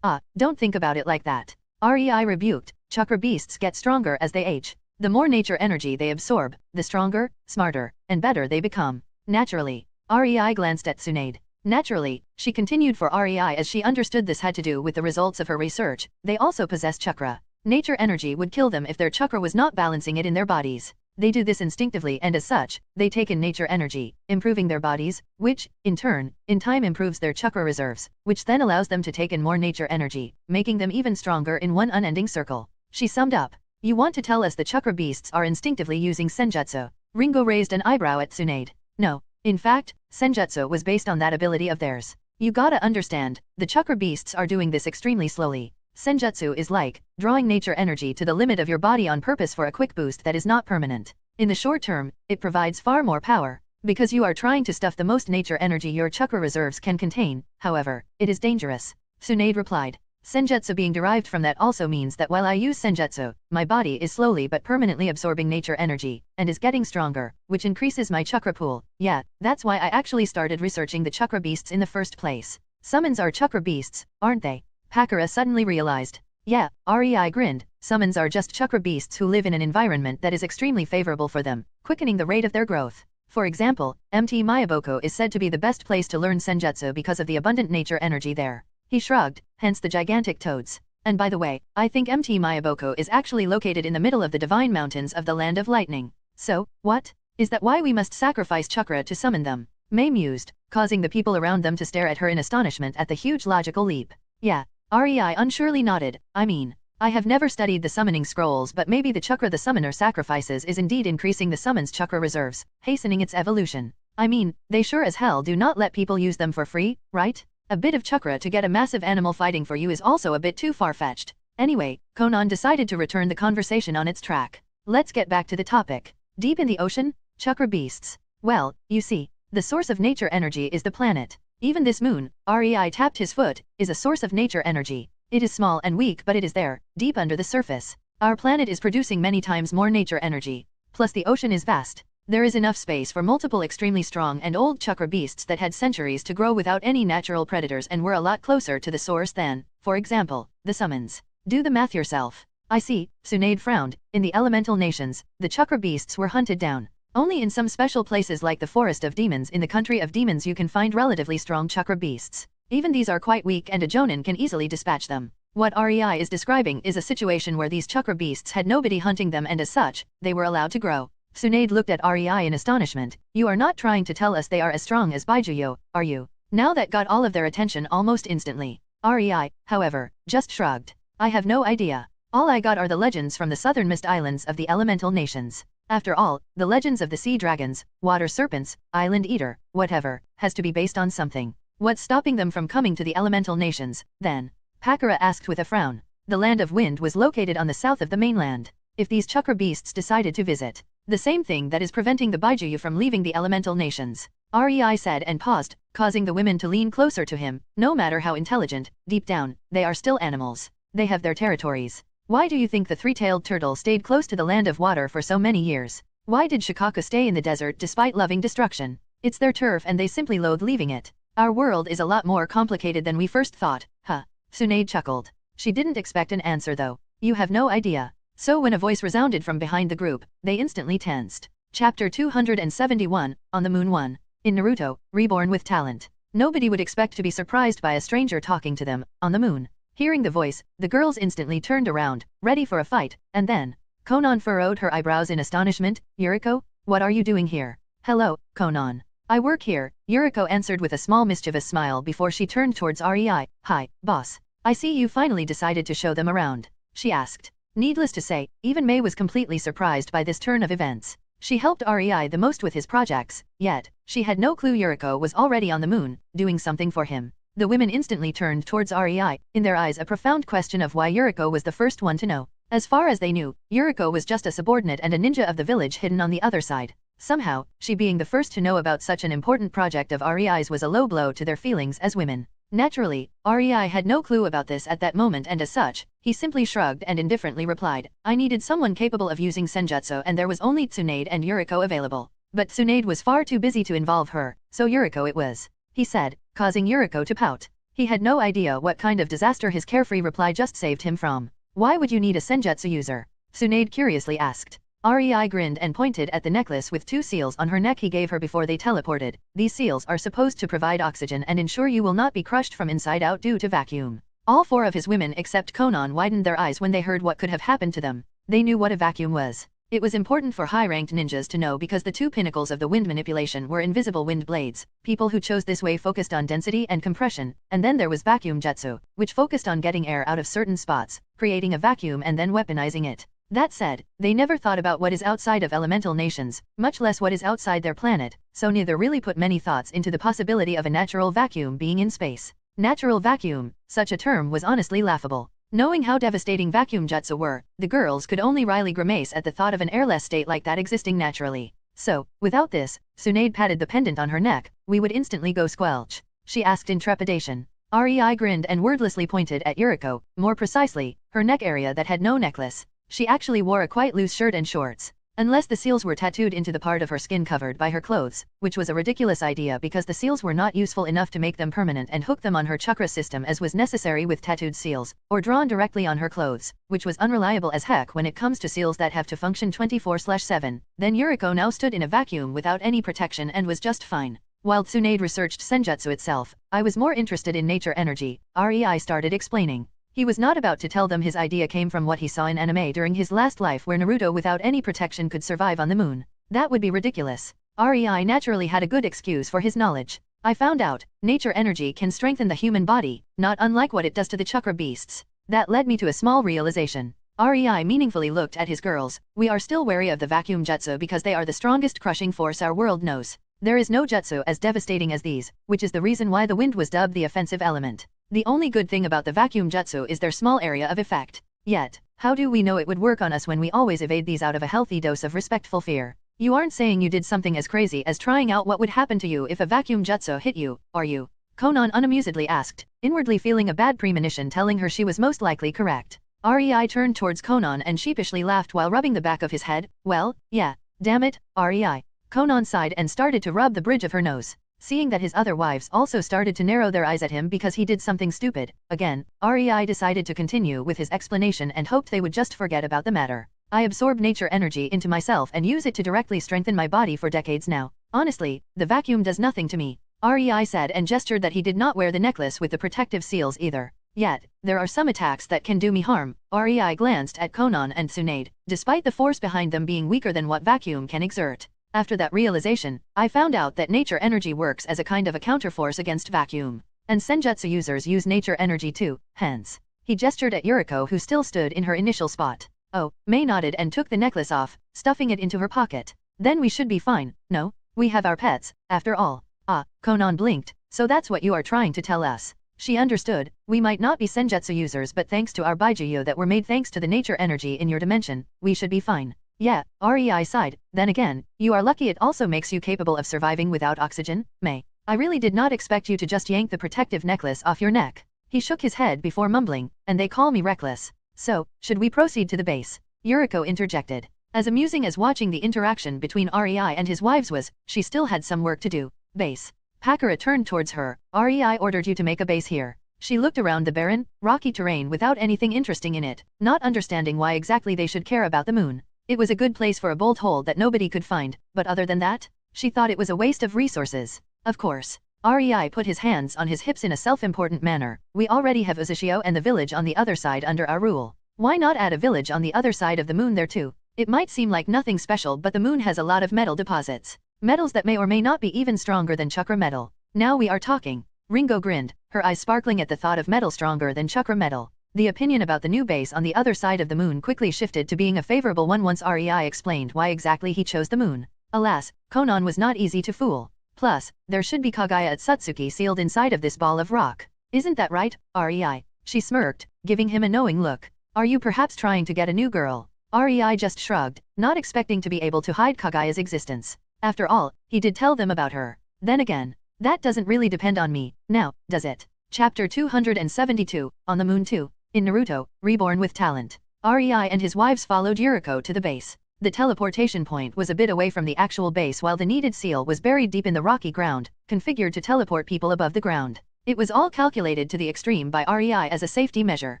Don't think about it like that. Rei rebuked. Chakra beasts get stronger as they age. The more nature energy they absorb, the stronger, smarter, and better they become. Naturally. Rei glanced at Tsunade. Naturally, she continued for Rei as she understood this had to do with the results of her research. They also possess chakra. Nature energy would kill them if their chakra was not balancing it in their bodies. They do this instinctively, and as such, they take in nature energy, improving their bodies, which, in turn, in time improves their chakra reserves, which then allows them to take in more nature energy, making them even stronger in one unending circle. She summed up. You want to tell us the chakra beasts are instinctively using senjutsu? Ringo raised an eyebrow at Tsunade. No. In fact, senjutsu was based on that ability of theirs. You gotta understand, the chakra beasts are doing this extremely slowly. Senjutsu is like drawing nature energy to the limit of your body on purpose for a quick boost that is not permanent. In the short term, it provides far more power. Because you are trying to stuff the most nature energy your chakra reserves can contain, however, it is dangerous. Tsunade replied. Senjutsu being derived from that also means that while I use senjutsu, my body is slowly but permanently absorbing nature energy, and is getting stronger, which increases my chakra pool. Yeah, that's why I actually started researching the chakra beasts in the first place. Summons are chakra beasts, aren't they? Pakara suddenly realized. Yeah, Rei grinned. Summons are just chakra beasts who live in an environment that is extremely favorable for them, quickening the rate of their growth. For example, MT Mayaboko is said to be the best place to learn senjutsu because of the abundant nature energy there. He shrugged, hence the gigantic toads. And by the way, I think MT Mayaboko is actually located in the middle of the divine mountains of the land of lightning. So, what? Is that why we must sacrifice chakra to summon them? May mused, causing the people around them to stare at her in astonishment at the huge logical leap. Yeah. Rei unsurely nodded. I mean, I have never studied the summoning scrolls, but maybe the chakra the summoner sacrifices is indeed increasing the summon's chakra reserves, hastening its evolution. I mean, they sure as hell do not let people use them for free, right? A bit of chakra to get a massive animal fighting for you is also a bit too far-fetched. Anyway, Konan decided to return the conversation on its track. Let's get back to the topic. Deep in the ocean, chakra beasts. Well, you see, the source of nature energy is the planet. Even this moon, Rei tapped his foot, is a source of nature energy. It is small and weak, but it is there, deep under the surface. Our planet is producing many times more nature energy. Plus the ocean is vast. There is enough space for multiple extremely strong and old chakra beasts that had centuries to grow without any natural predators and were a lot closer to the source than, for example, the summons. Do the math yourself. I see, Tsunade frowned. In the elemental nations, the chakra beasts were hunted down. Only in some special places like the Forest of Demons in the Country of Demons you can find relatively strong chakra beasts. Even these are quite weak and a Jonin can easily dispatch them. What Rei is describing is a situation where these chakra beasts had nobody hunting them and as such, they were allowed to grow. Tsunade looked at Rei in astonishment. You are not trying to tell us they are as strong as Baijuyo, are you? Now that got all of their attention almost instantly. Rei, however, just shrugged. I have no idea. All I got are the legends from the southern mist islands of the elemental nations. After all, the legends of the sea dragons, water serpents, island eater, whatever, has to be based on something. What's stopping them from coming to the elemental nations, then? Pakara asked with a frown. The land of wind was located on the south of the mainland. If these chakra beasts decided to visit, the same thing that is preventing the Baijuyu from leaving the elemental nations. Rei said and paused, causing the women to lean closer to him. No matter how intelligent, deep down, they are still animals. They have their territories. Why do you think the three-tailed turtle stayed close to the land of water for so many years? Why did Shikaka stay in the desert despite loving destruction? It's their turf and they simply loathe leaving it. Our world is a lot more complicated than we first thought, huh? Tsunade chuckled. She didn't expect an answer though. You have no idea. So when a voice resounded from behind the group, they instantly tensed. Chapter 271, On the Moon 1. In Naruto, Reborn with Talent. Nobody would expect to be surprised by a stranger talking to them, on the moon. Hearing the voice, the girls instantly turned around, ready for a fight, and then, Konan furrowed her eyebrows in astonishment. Yuriko, what are you doing here? Hello, Konan. I work here, Yuriko answered with a small mischievous smile before she turned towards Rei. Hi, boss. I see you finally decided to show them around, she asked. Needless to say, even May was completely surprised by this turn of events. She helped REI the most with his projects, yet, she had no clue Yuriko was already on the moon, doing something for him. The women instantly turned towards REI, in their eyes a profound question of why Yuriko was the first one to know. As far as they knew, Yuriko was just a subordinate and a ninja of the village hidden on the other side. Somehow, she being the first to know about such an important project of REI's was a low blow to their feelings as women. Naturally, REI had no clue about this at that moment and as such, he simply shrugged and indifferently replied, I needed someone capable of using senjutsu and there was only Tsunade and Yuriko available. But Tsunade was far too busy to involve her, so Yuriko it was, he said, causing Yuriko to pout. He had no idea what kind of disaster his carefree reply just saved him from. Why would you need a senjutsu user? Tsunade curiously asked. REI grinned and pointed at the necklace with 2 seals on her neck he gave her before they teleported. These seals are supposed to provide oxygen and ensure you will not be crushed from inside out due to vacuum. All 4 of his women except Konan widened their eyes when they heard what could have happened to them. They knew what a vacuum was. It was important for high-ranked ninjas to know because the 2 pinnacles of the wind manipulation were invisible wind blades. People who chose this way focused on density and compression, and then there was vacuum jutsu, which focused on getting air out of certain spots, creating a vacuum and then weaponizing it. That said, they never thought about what is outside of elemental nations, much less what is outside their planet, so neither really put many thoughts into the possibility of a natural vacuum being in space. Natural vacuum, such a term was honestly laughable. Knowing how devastating vacuum jutsu were, the girls could only wryly grimace at the thought of an airless state like that existing naturally. So, without this, Tsunade patted the pendant on her neck, we would instantly go squelch. She asked in trepidation. REI grinned and wordlessly pointed at Yuriko, more precisely, her neck area that had no necklace. She actually wore a quite loose shirt and shorts. Unless the seals were tattooed into the part of her skin covered by her clothes, which was a ridiculous idea because the seals were not useful enough to make them permanent and hook them on her chakra system as was necessary with tattooed seals, or drawn directly on her clothes, which was unreliable as heck when it comes to seals that have to function 24/7, then Yuriko now stood in a vacuum without any protection and was just fine. While Tsunade researched senjutsu itself, I was more interested in nature energy, REI started explaining. He was not about to tell them his idea came from what he saw in anime during his last life where Naruto without any protection could survive on the moon. That would be ridiculous. REI naturally had a good excuse for his knowledge. I found out, nature energy can strengthen the human body, not unlike what it does to the chakra beasts. That led me to a small realization. REI meaningfully looked at his girls. We are still wary of the vacuum jutsu because they are the strongest crushing force our world knows. There is no jutsu as devastating as these, which is the reason why the wind was dubbed the offensive element. The only good thing about the vacuum jutsu is their small area of effect. Yet, how do we know it would work on us when we always evade these out of a healthy dose of respectful fear? You aren't saying you did something as crazy as trying out what would happen to you if a vacuum jutsu hit you, are you? Konan unamusedly asked, inwardly feeling a bad premonition telling her she was most likely correct. REI turned towards Konan and sheepishly laughed while rubbing the back of his head. Well, yeah. Damn it, REI. Konan sighed and started to rub the bridge of her nose. Seeing that his other wives also started to narrow their eyes at him because he did something stupid, again, REI decided to continue with his explanation and hoped they would just forget about the matter. I absorb nature energy into myself and use it to directly strengthen my body for decades now. Honestly, the vacuum does nothing to me. REI said and gestured that he did not wear the necklace with the protective seals either. Yet, there are some attacks that can do me harm. REI glanced at Konan and Tsunade, despite the force behind them being weaker than what vacuum can exert. After that realization, I found out that nature energy works as a kind of a counterforce against vacuum. And senjutsu users use nature energy too, hence. He gestured at Yuriko who still stood in her initial spot. Oh, Mei nodded and took the necklace off, stuffing it into her pocket. Then we should be fine, no? We have our pets, after all. Ah, Konan blinked, so that's what you are trying to tell us. She understood, we might not be senjutsu users but thanks to our baijuyo that were made thanks to the nature energy in your dimension, we should be fine. Yeah, REI sighed, then again, you are lucky it also makes you capable of surviving without oxygen, Mei. I really did not expect you to just yank the protective necklace off your neck. He shook his head before mumbling, and they call me reckless. So, should we proceed to the base? Yuriko interjected. As amusing as watching the interaction between REI and his wives was, she still had some work to do. Base. Pakura turned towards her. REI ordered you to make a base here. She looked around the barren, rocky terrain without anything interesting in it, not understanding why exactly they should care about the moon. It was a good place for a bolt hole that nobody could find, but other than that, she thought it was a waste of resources. Of course. REI put his hands on his hips in a self-important manner. We already have Uzushio and the village on the other side under our rule. Why not add a village on the other side of the moon there too? It might seem like nothing special but the moon has a lot of metal deposits. Metals that may or may not be even stronger than chakra metal. Now we are talking. Ringo grinned, her eyes sparkling at the thought of metal stronger than chakra metal. The opinion about the new base on the other side of the moon quickly shifted to being a favorable one once Rei explained why exactly he chose the moon. Alas, Konan was not easy to fool. Plus, there should be Kaguya Atsutsuki sealed inside of this ball of rock. Isn't that right, Rei? She smirked, giving him a knowing look. Are you perhaps trying to get a new girl? Rei just shrugged, not expecting to be able to hide Kaguya's existence. After all, he did tell them about her. Then again, that doesn't really depend on me, now, does it? Chapter 272, On the Moon 2. In Naruto, Reborn with Talent. Rei and his wives followed Yuriko to the base. The teleportation point was a bit away from the actual base while the needed seal was buried deep in the rocky ground, configured to teleport people above the ground. It was all calculated to the extreme by Rei as a safety measure.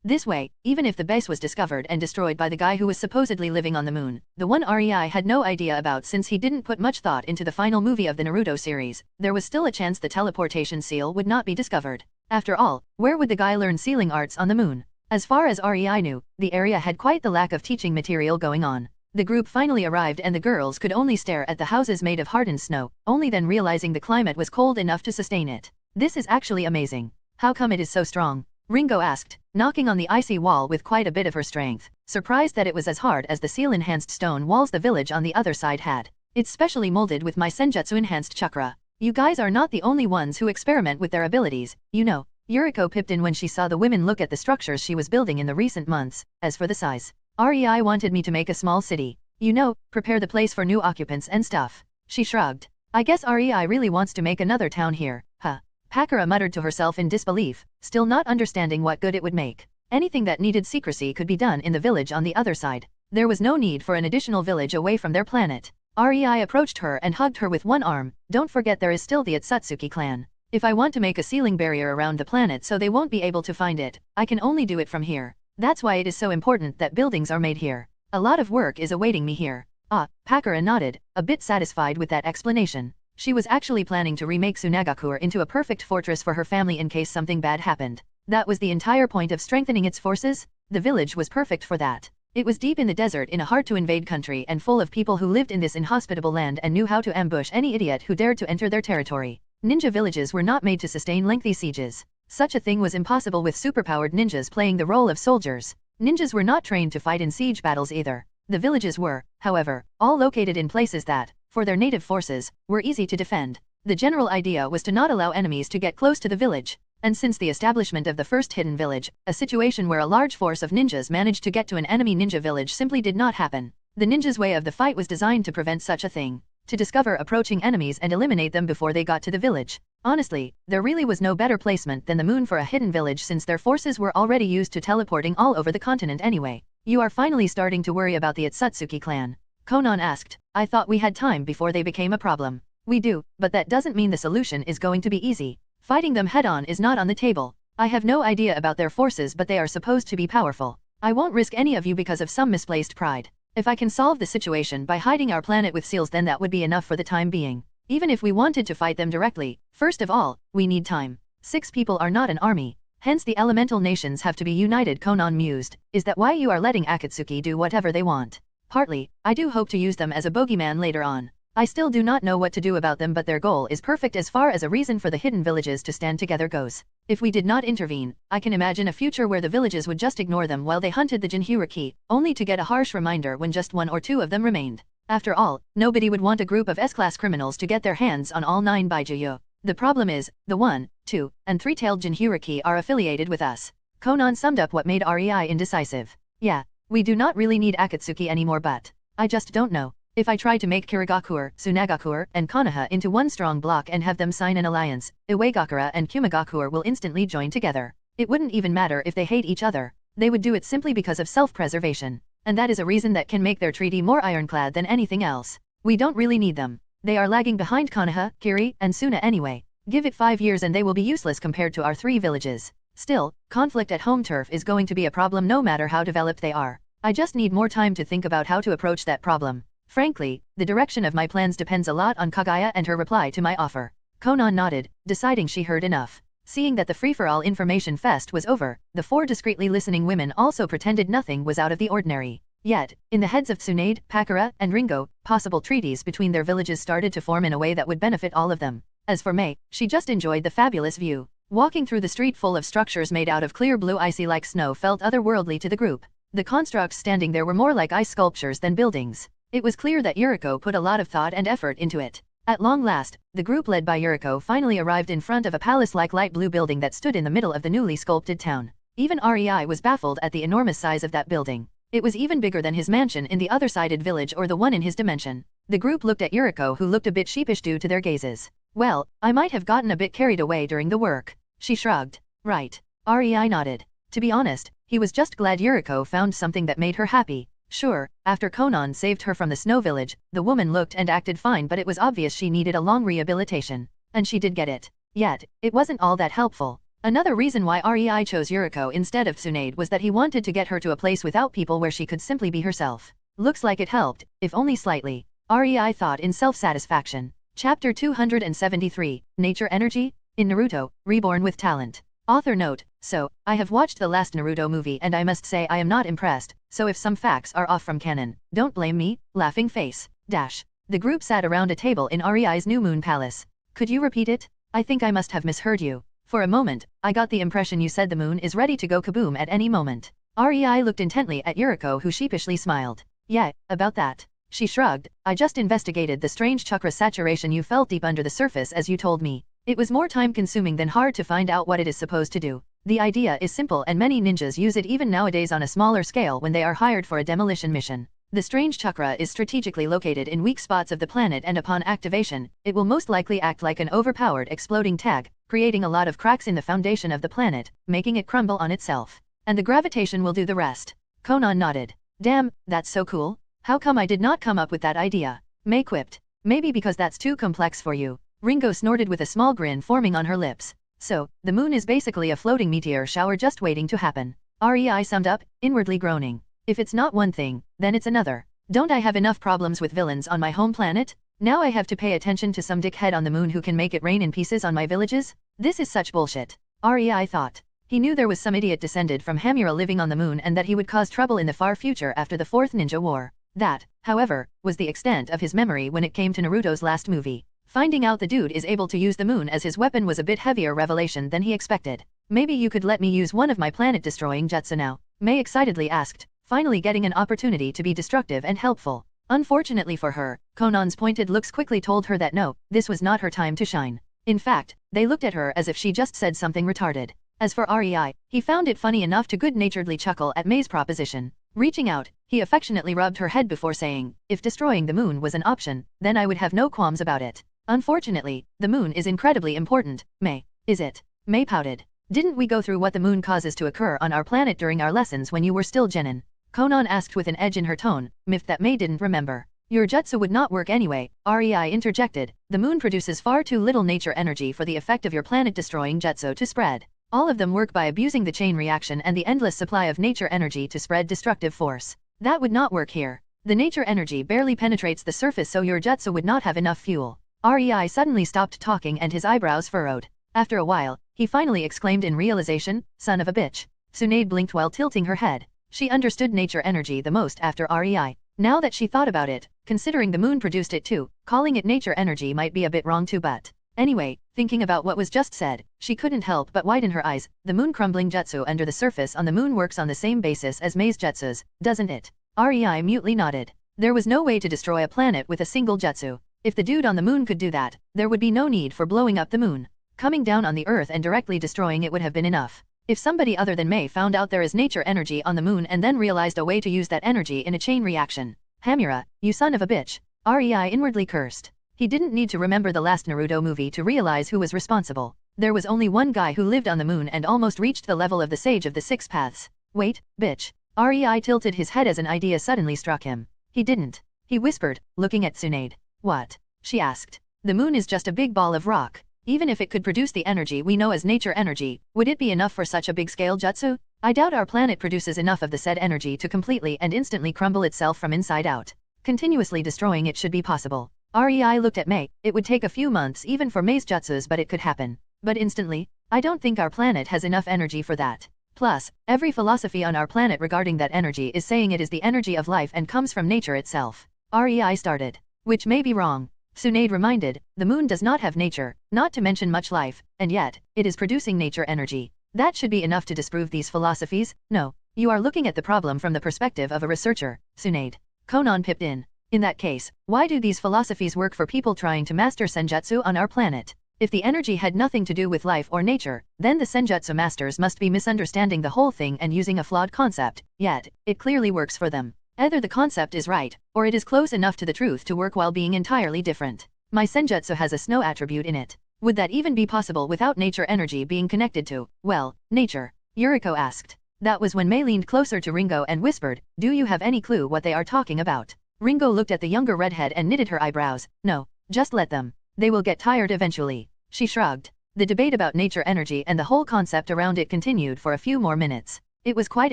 This way, even if the base was discovered and destroyed by the guy who was supposedly living on the moon, the one Rei had no idea about since he didn't put much thought into the final movie of the Naruto series, there was still a chance the teleportation seal would not be discovered. After all, where would the guy learn sealing arts on the moon? As far as Rei knew, the area had quite the lack of teaching material going on. The group finally arrived and the girls could only stare at the houses made of hardened snow, only then realizing the climate was cold enough to sustain it. This is actually amazing. How come it is so strong? Ringo asked, knocking on the icy wall with quite a bit of her strength, surprised that it was as hard as the seal-enhanced stone walls the village on the other side had. It's specially molded with my senjutsu-enhanced chakra. You guys are not the only ones who experiment with their abilities, you know. Yuriko pipped in when she saw the women look at the structures she was building in the recent months. As for the size, Rei wanted me to make a small city. You know, prepare the place for new occupants and stuff. She shrugged. I guess Rei really wants to make another town here, huh? Pakura muttered to herself in disbelief, still not understanding what good it would make. Anything that needed secrecy could be done in the village on the other side. There was no need for an additional village away from their planet. Rei approached her and hugged her with one arm. Don't forget there is still the Atsutsuki clan. If I want to make a sealing barrier around the planet so they won't be able to find it, I can only do it from here. That's why it is so important that buildings are made here. A lot of work is awaiting me here. Pakura nodded, a bit satisfied with that explanation. She was actually planning to remake Tsunagakur into a perfect fortress for her family in case something bad happened. That was the entire point of strengthening its forces. The village was perfect for that. It was deep in the desert in a hard-to-invade country and full of people who lived in this inhospitable land and knew how to ambush any idiot who dared to enter their territory. Ninja villages were not made to sustain lengthy sieges. Such a thing was impossible with superpowered ninjas playing the role of soldiers. Ninjas were not trained to fight in siege battles either. The villages were, however, all located in places that, for their native forces, were easy to defend. The general idea was to not allow enemies to get close to the village. And since the establishment of the first hidden village, a situation where a large force of ninjas managed to get to an enemy ninja village simply did not happen. The ninjas' way of the fight was designed to prevent such a thing. To discover approaching enemies and eliminate them before they got to the village. Honestly, there really was no better placement than the moon for a hidden village since their forces were already used to teleporting all over the continent anyway. You are finally starting to worry about the Atsutsuki clan? Konan asked. I thought we had time before they became a problem. We do, but that doesn't mean the solution is going to be easy. Fighting them head-on is not on the table. I have no idea about their forces but they are supposed to be powerful. I won't risk any of you because of some misplaced pride. If I can solve the situation by hiding our planet with seals then that would be enough for the time being. Even if we wanted to fight them directly, first of all, we need time. 6 people are not an army. Hence the elemental nations have to be united. Konan mused. Is that why you are letting Akatsuki do whatever they want? Partly, I do hope to use them as a bogeyman later on. I still do not know what to do about them but their goal is perfect as far as a reason for the hidden villages to stand together goes. If we did not intervene, I can imagine a future where the villages would just ignore them while they hunted the Jinhyuriki, only to get a harsh reminder when just 1 or 2 of them remained. After all, nobody would want a group of S-class criminals to get their hands on all 9 Baijuyo. The problem is, the 1, 2, and 3-tailed Jinhyuriki are affiliated with us. Konan summed up what made Rei indecisive. Yeah, we do not really need Akatsuki anymore but, I just don't know. If I try to make Kirigakur, Tsunagakur, and Konoha into one strong block and have them sign an alliance, Iwagakura and Kumagakur will instantly join together. It wouldn't even matter if they hate each other. They would do it simply because of self-preservation. And that is a reason that can make their treaty more ironclad than anything else. We don't really need them. They are lagging behind Konoha, Kiri, and Suna anyway. Give it 5 years and they will be useless compared to our 3 villages. Still, conflict at home turf is going to be a problem no matter how developed they are. I just need more time to think about how to approach that problem. Frankly, the direction of my plans depends a lot on Kaguya and her reply to my offer. Konan nodded, deciding she heard enough. Seeing that the free-for-all information fest was over, the 4 discreetly listening women also pretended nothing was out of the ordinary. Yet, in the heads of Tsunade, Pakura, and Ringo, possible treaties between their villages started to form in a way that would benefit all of them. As for Mei, she just enjoyed the fabulous view. Walking through the street full of structures made out of clear blue icy like snow felt otherworldly to the group. The constructs standing there were more like ice sculptures than buildings. It was clear that Yuriko put a lot of thought and effort into it. At long last, the group led by Yuriko finally arrived in front of a palace-like light blue building that stood in the middle of the newly sculpted town. Even REI was baffled at the enormous size of that building. It was even bigger than his mansion in the other-sided village or the one in his dimension. The group looked at Yuriko, who looked a bit sheepish due to their gazes. Well, I might have gotten a bit carried away during the work. She shrugged. Right. REI nodded. To be honest, he was just glad Yuriko found something that made her happy. Sure, after Konan saved her from the snow village, the woman looked and acted fine, but it was obvious she needed a long rehabilitation. And she did get it. Yet, it wasn't all that helpful. Another reason why REI chose Yuriko instead of Tsunade was that he wanted to get her to a place without people where she could simply be herself. Looks like it helped, if only slightly. REI thought in self-satisfaction. Chapter 273, Nature Energy? In Naruto, Reborn with Talent. Author note, so, I have watched the last Naruto movie and I must say I am not impressed, so if some facts are off from canon, don't blame me, laughing face. Dash. The group sat around a table in REI's new moon palace. Could you repeat it? I think I must have misheard you. For a moment, I got the impression you said the moon is ready to go kaboom at any moment. REI looked intently at Yuriko, who sheepishly smiled. Yeah, about that. She shrugged. I just investigated the strange chakra saturation you felt deep under the surface as you told me. It was more time-consuming than hard to find out what it is supposed to do. The idea is simple and many ninjas use it even nowadays on a smaller scale when they are hired for a demolition mission. The strange chakra is strategically located in weak spots of the planet, and upon activation, it will most likely act like an overpowered exploding tag, creating a lot of cracks in the foundation of the planet, making it crumble on itself. And the gravitation will do the rest. Konan nodded. Damn, that's so cool. How come I did not come up with that idea? Mei quipped. Maybe because that's too complex for you. Ringo snorted with a small grin forming on her lips. So, the moon is basically a floating meteor shower just waiting to happen. REI summed up, inwardly groaning. If it's not one thing, then it's another. Don't I have enough problems with villains on my home planet? Now I have to pay attention to some dickhead on the moon who can make it rain in pieces on my villages? This is such bullshit. REI thought. He knew there was some idiot descended from Hamura living on the moon and that he would cause trouble in the far future after the Fourth Ninja War. That, however, was the extent of his memory when it came to Naruto's last movie. Finding out the dude is able to use the moon as his weapon was a bit heavier revelation than he expected. Maybe you could let me use one of my planet-destroying jutsu now, Mei excitedly asked, finally getting an opportunity to be destructive and helpful. Unfortunately for her, Konan's pointed looks quickly told her that no, this was not her time to shine. In fact, they looked at her as if she just said something retarded. As for REI, he found it funny enough to good-naturedly chuckle at Mei's proposition. Reaching out, he affectionately rubbed her head before saying, if destroying the moon was an option, then I would have no qualms about it. Unfortunately, the moon is incredibly important, Mei. Is it? Mei pouted. Didn't we go through what the moon causes to occur on our planet during our lessons when you were still genin? Konan asked with an edge in her tone, miffed that Mei didn't remember. Your jutsu would not work anyway, REI interjected. The moon produces far too little nature energy for the effect of your planet-destroying jutsu to spread. All of them work by abusing the chain reaction and the endless supply of nature energy to spread destructive force. That would not work here. The nature energy barely penetrates the surface, so your jutsu would not have enough fuel. REI suddenly stopped talking and his eyebrows furrowed. After a while, he finally exclaimed in realization, son of a bitch. Tsunade blinked while tilting her head. She understood nature energy the most after REI. Now that she thought about it, considering the moon produced it too, calling it nature energy might be a bit wrong too, but anyway, thinking about what was just said, she couldn't help but widen her eyes. The moon crumbling jutsu under the surface on the moon works on the same basis as Mei's jutsus, doesn't it? REI mutely nodded. There was no way to destroy a planet with a single jutsu. If the dude on the moon could do that, there would be no need for blowing up the moon. Coming down on the earth and directly destroying it would have been enough. If somebody other than Mei found out there is nature energy on the moon and then realized a way to use that energy in a chain reaction. Hamura, you son of a bitch. REI inwardly cursed. He didn't need to remember the last Naruto movie to realize who was responsible. There was only one guy who lived on the moon and almost reached the level of the Sage of the Six Paths. Wait, bitch. REI tilted his head as an idea suddenly struck him. He didn't. He whispered, looking at Tsunade. What? She asked. The moon is just a big ball of rock. Even if it could produce the energy we know as nature energy, would it be enough for such a big-scale jutsu? I doubt our planet produces enough of the said energy to completely and instantly crumble itself from inside out. Continuously destroying it should be possible. REI looked at Mei. It would take a few months even for Mei's jutsus, but it could happen. But instantly? I don't think our planet has enough energy for that. Plus, every philosophy on our planet regarding that energy is saying it is the energy of life and comes from nature itself. REI started. Which may be wrong. Tsunade reminded, the moon does not have nature, not to mention much life, and yet, it is producing nature energy. That should be enough to disprove these philosophies. No, you are looking at the problem from the perspective of a researcher, Tsunade. Konan pipped in. In that case, why do these philosophies work for people trying to master senjutsu on our planet? If the energy had nothing to do with life or nature, then the senjutsu masters must be misunderstanding the whole thing and using a flawed concept, yet, it clearly works for them. Either the concept is right, or it is close enough to the truth to work while being entirely different. My senjutsu has a snow attribute in it. Would that even be possible without nature energy being connected to, well, nature? Yuriko asked. That was when Mei leaned closer to Ringo and whispered, do you have any clue what they are talking about? Ringo looked at the younger redhead and knitted her eyebrows. No, just let them. They will get tired eventually. She shrugged. The debate about nature energy and the whole concept around it continued for a few more minutes. It was quite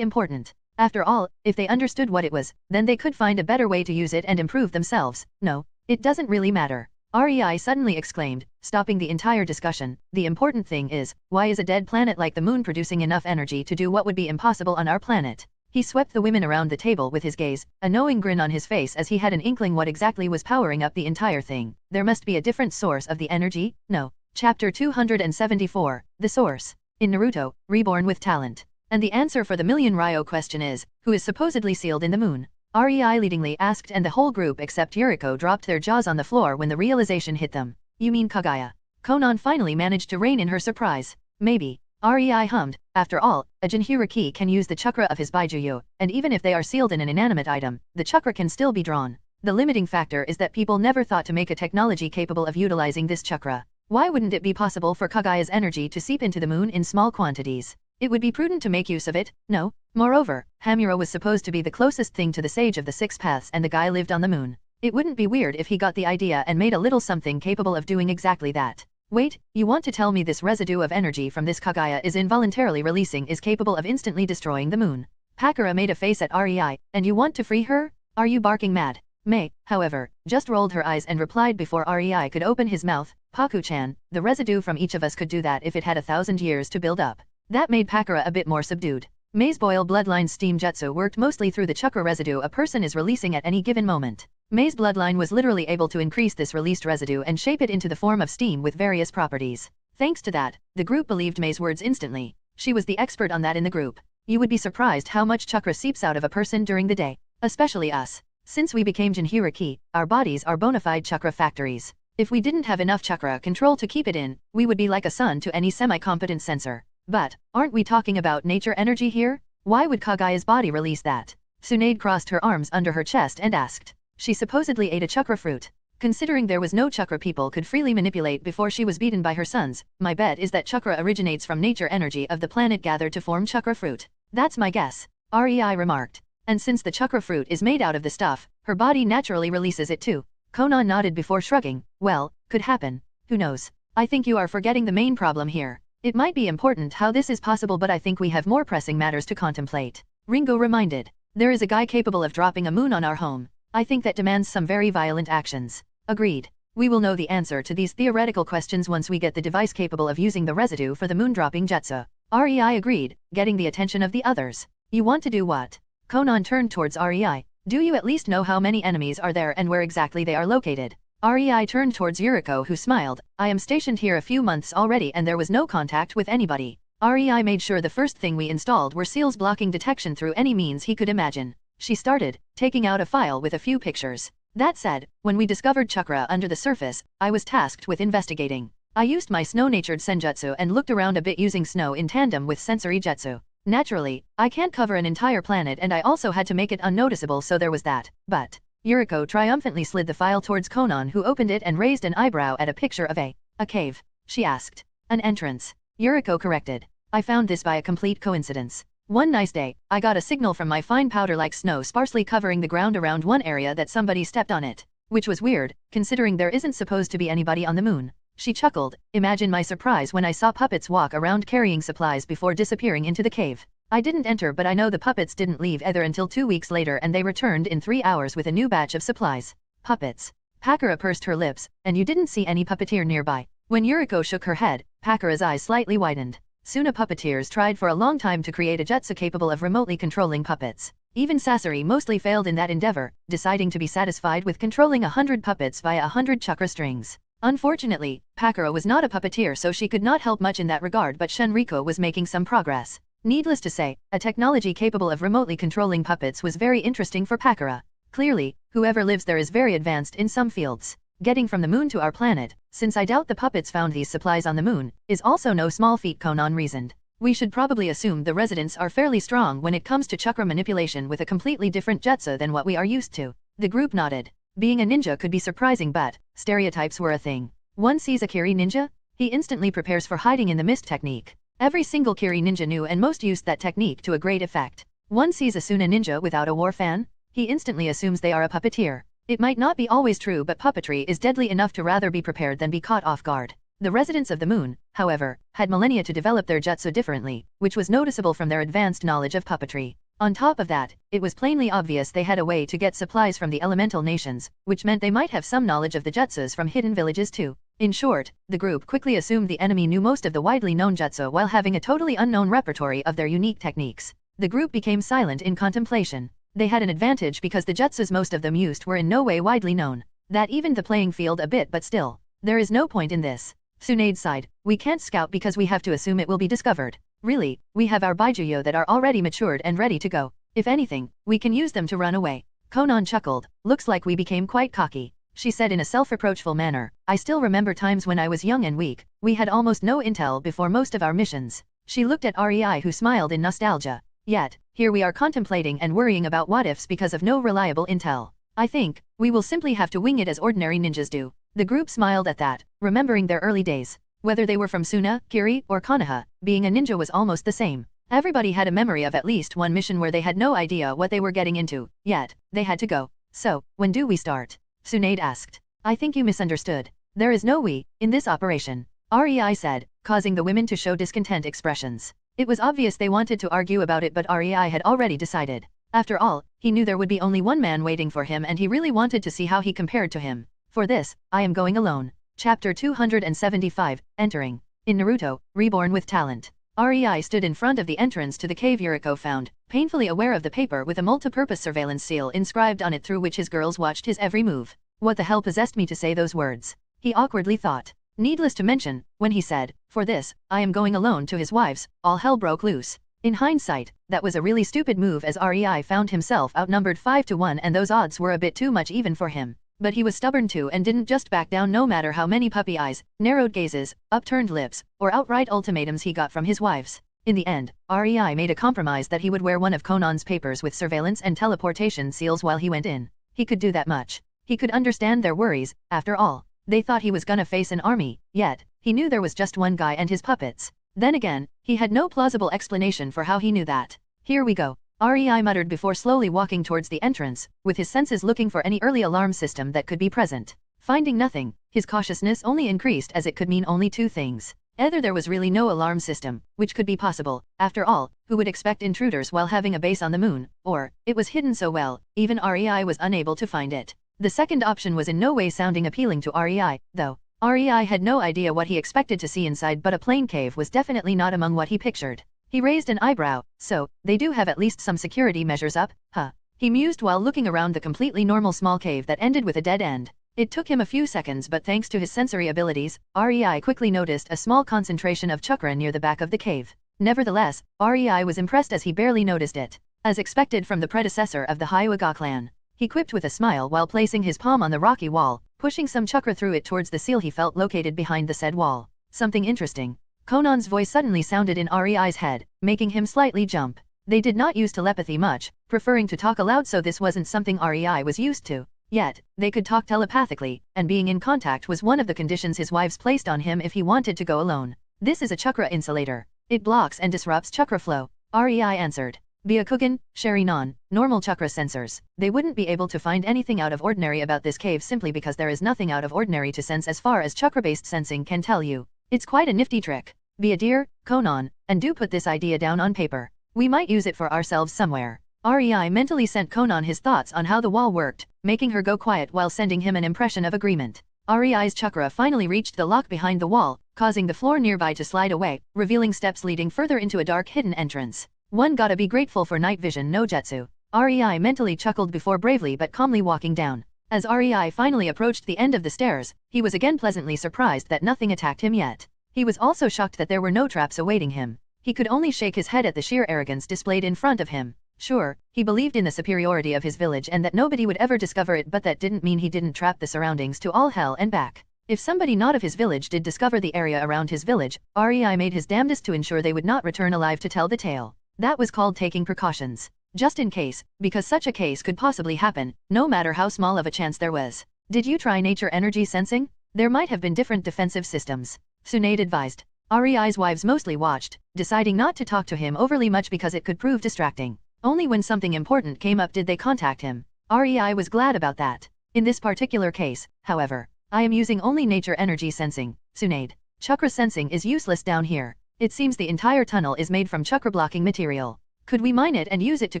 important. After all, if they understood what it was, then they could find a better way to use it and improve themselves. No, it doesn't really matter. REI suddenly exclaimed, stopping the entire discussion. The important thing is, why is a dead planet like the moon producing enough energy to do what would be impossible on our planet? He swept the women around the table with his gaze, a knowing grin on his face as he had an inkling what exactly was powering up the entire thing. There must be a different source of the energy? No. Chapter 274, The Source. In Naruto, Reborn with Talent. And the answer for the million Ryo question is, who is supposedly sealed in the moon? REI leadingly asked, and the whole group except Yuriko dropped their jaws on the floor when the realization hit them. You mean Kagaya? Konan finally managed to rein in her surprise. Maybe. REI hummed. After all, a Jinhuriki can use the chakra of his Baijuyu, and even if they are sealed in an inanimate item, the chakra can still be drawn. The limiting factor is that people never thought to make a technology capable of utilizing this chakra. Why wouldn't it be possible for Kagaya's energy to seep into the moon in small quantities? It would be prudent to make use of it, no? Moreover, Hamura was supposed to be the closest thing to the Sage of the Six Paths and the guy lived on the moon. It wouldn't be weird if he got the idea and made a little something capable of doing exactly that. Wait, you want to tell me this residue of energy from this Kagaya is involuntarily releasing is capable of instantly destroying the moon? Pakura made a face at REI, and you want to free her? Are you barking mad? Mei, however, just rolled her eyes and replied before REI could open his mouth, Paku-chan, the residue from each of us could do that if it had 1,000 years to build up. That made Pakura a bit more subdued. Mei's boil bloodline's steam jutsu worked mostly through the chakra residue a person is releasing at any given moment. Mei's bloodline was literally able to increase this released residue and shape it into the form of steam with various properties. Thanks to that, the group believed Mei's words instantly. She was the expert on that in the group. You would be surprised how much chakra seeps out of a person during the day. Especially us. Since we became Jinhuriki, our bodies are bona fide chakra factories. If we didn't have enough chakra control to keep it in, we would be like a sun to any semi-competent sensor. But, aren't we talking about nature energy here? Why would Kagaya's body release that? Tsunade crossed her arms under her chest and asked. She supposedly ate a chakra fruit. Considering there was no chakra people could freely manipulate before she was beaten by her sons, my bet is that chakra originates from nature energy of the planet gathered to form chakra fruit. That's my guess. REI remarked. And since the chakra fruit is made out of the stuff, her body naturally releases it too. Konan nodded before shrugging. Well, could happen. Who knows? I think you are forgetting the main problem here. It might be important how this is possible, but I think we have more pressing matters to contemplate. Ringo reminded. There is a guy capable of dropping a moon on our home. I think that demands some very violent actions. Agreed. We will know the answer to these theoretical questions once we get the device capable of using the residue for the moon-dropping jutsu. REI agreed, getting the attention of the others. You want to do what? Konan turned towards REI. Do you at least know how many enemies are there and where exactly they are located? REI turned towards Yuriko, who smiled. I am stationed here a few months already and there was no contact with anybody. REI made sure the first thing we installed were seals blocking detection through any means he could imagine. She started, taking out a file with a few pictures. That said, when we discovered chakra under the surface, I was tasked with investigating. I used my snow-natured senjutsu and looked around a bit using snow in tandem with sensory jutsu. Naturally, I can't cover an entire planet and I also had to make it unnoticeable, so there was that. But Yuriko triumphantly slid the file towards Konan, who opened it and raised an eyebrow at a picture of a cave. She asked. An entrance. Yuriko corrected. I found this by a complete coincidence. One nice day, I got a signal from my fine powder-like snow sparsely covering the ground around one area that somebody stepped on it. Which was weird, considering there isn't supposed to be anybody on the moon. She chuckled. Imagine my surprise when I saw puppets walk around carrying supplies before disappearing into the cave. I didn't enter, but I know the puppets didn't leave either until 2 weeks later, and they returned in 3 hours with a new batch of supplies. Puppets. Pakura pursed her lips. And you didn't see any puppeteer nearby? When Yuriko shook her head, Pakura's eyes slightly widened. Suna puppeteers tried for a long time to create a jutsu capable of remotely controlling puppets. Even Sasori mostly failed in that endeavor, deciding to be satisfied with controlling 100 puppets via 100 chakra strings. Unfortunately, Pakura was not a puppeteer, so she could not help much in that regard, but Shenriko was making some progress. Needless to say, a technology capable of remotely controlling puppets was very interesting for Pakura. Clearly, whoever lives there is very advanced in some fields. Getting from the moon to our planet, since I doubt the puppets found these supplies on the moon, is also no small feat, Konan reasoned. We should probably assume the residents are fairly strong when it comes to chakra manipulation with a completely different jutsu than what we are used to. The group nodded. Being a ninja could be surprising, but stereotypes were a thing. One sees a Kiri ninja, he instantly prepares for hiding in the mist technique. Every single Kiri ninja knew and most used that technique to a great effect. One sees a Suna ninja without a war fan, he instantly assumes they are a puppeteer. It might not be always true, but puppetry is deadly enough to rather be prepared than be caught off guard. The residents of the moon, however, had millennia to develop their jutsu differently, which was noticeable from their advanced knowledge of puppetry. On top of that, it was plainly obvious they had a way to get supplies from the elemental nations, which meant they might have some knowledge of the jutsus from hidden villages too. In short, the group quickly assumed the enemy knew most of the widely known jutsu while having a totally unknown repertory of their unique techniques. The group became silent in contemplation. They had an advantage because the jutsus most of them used were in no way widely known. That evened the playing field a bit, but still, there is no point in this. Tsunade sighed, we can't scout because we have to assume it will be discovered. Really, we have our Baijuyo that are already matured and ready to go. If anything, we can use them to run away. Konan chuckled, looks like we became quite cocky. She said in a self-reproachful manner, I still remember times when I was young and weak, we had almost no intel before most of our missions. She looked at Rei, who smiled in nostalgia. Yet, here we are contemplating and worrying about what-ifs because of no reliable intel. I think, we will simply have to wing it as ordinary ninjas do. The group smiled at that, remembering their early days. Whether they were from Suna, Kiri, or Konoha, being a ninja was almost the same. Everybody had a memory of at least one mission where they had no idea what they were getting into, yet, they had to go. So, when do we start? Tsunade asked. I think you misunderstood. There is no we, in this operation. Rei said, causing the women to show discontent expressions. It was obvious they wanted to argue about it, but Rei had already decided. After all, he knew there would be only one man waiting for him and he really wanted to see how he compared to him. For this, I am going alone. Chapter 275, Entering. In Naruto, Reborn with Talent. Rei stood in front of the entrance to the cave Yuriko found, painfully aware of the paper with a multi-purpose surveillance seal inscribed on it through which his girls watched his every move. What the hell possessed me to say those words? He awkwardly thought. Needless to mention, when he said, for this, I am going alone to his wives, all hell broke loose. In hindsight, that was a really stupid move as Rei found himself outnumbered 5-1 and those odds were a bit too much even for him. But he was stubborn too and didn't just back down no matter how many puppy eyes, narrowed gazes, upturned lips, or outright ultimatums he got from his wives. In the end, Rei made a compromise that he would wear one of Konan's papers with surveillance and teleportation seals while he went in. He could do that much. He could understand their worries, after all. They thought he was gonna face an army, yet, he knew there was just one guy and his puppets. Then again, he had no plausible explanation for how he knew that. Here we go. Rei muttered before slowly walking towards the entrance, with his senses looking for any early alarm system that could be present. Finding nothing, his cautiousness only increased as it could mean only two things. Either there was really no alarm system, which could be possible, after all, who would expect intruders while having a base on the moon, or, it was hidden so well, even Rei was unable to find it. The second option was in no way sounding appealing to Rei, though. Rei had no idea what he expected to see inside, but a plain cave was definitely not among what he pictured. He raised an eyebrow, so, they do have at least some security measures up, huh? He mused while looking around the completely normal small cave that ended with a dead end. It took him a few seconds, but thanks to his sensory abilities, Rei quickly noticed a small concentration of chakra near the back of the cave. Nevertheless, Rei was impressed as he barely noticed it. As expected from the predecessor of the Hyuga clan. He quipped with a smile while placing his palm on the rocky wall, pushing some chakra through it towards the seal he felt located behind the said wall. Something interesting. Konan's voice suddenly sounded in Rei's head, making him slightly jump. They did not use telepathy much, preferring to talk aloud, so this wasn't something Rei was used to. Yet, they could talk telepathically, and being in contact was one of the conditions his wives placed on him if he wanted to go alone. This is a chakra insulator. It blocks and disrupts chakra flow, Rei answered. Byakugan, Sharinon, normal chakra sensors. They wouldn't be able to find anything out of ordinary about this cave simply because there is nothing out of ordinary to sense as far as chakra-based sensing can tell you. It's quite a nifty trick. Be a dear, Konan, and do put this idea down on paper. We might use it for ourselves somewhere. Rei mentally sent Konan his thoughts on how the wall worked, making her go quiet while sending him an impression of agreement. Rei's chakra finally reached the lock behind the wall, causing the floor nearby to slide away, revealing steps leading further into a dark hidden entrance. One gotta be grateful for night vision no jutsu. REI mentally chuckled before bravely but calmly walking down. As REI finally approached the end of the stairs, he was again pleasantly surprised that nothing attacked him yet. He was also shocked that there were no traps awaiting him. He could only shake his head at the sheer arrogance displayed in front of him. Sure, he believed in the superiority of his village and that nobody would ever discover it, but that didn't mean he didn't trap the surroundings to all hell and back. If somebody not of his village did discover the area around his village, REI made his damnedest to ensure they would not return alive to tell the tale. That was called taking precautions. Just in case, because such a case could possibly happen, no matter how small of a chance there was. Did you try nature energy sensing? There might have been different defensive systems. Tsunade advised. REI's wives mostly watched, deciding not to talk to him overly much because it could prove distracting. Only when something important came up did they contact him. REI was glad about that. In this particular case, however, I am using only nature energy sensing, Tsunade. Chakra sensing is useless down here. It seems the entire tunnel is made from chakra blocking material. Could we mine it and use it to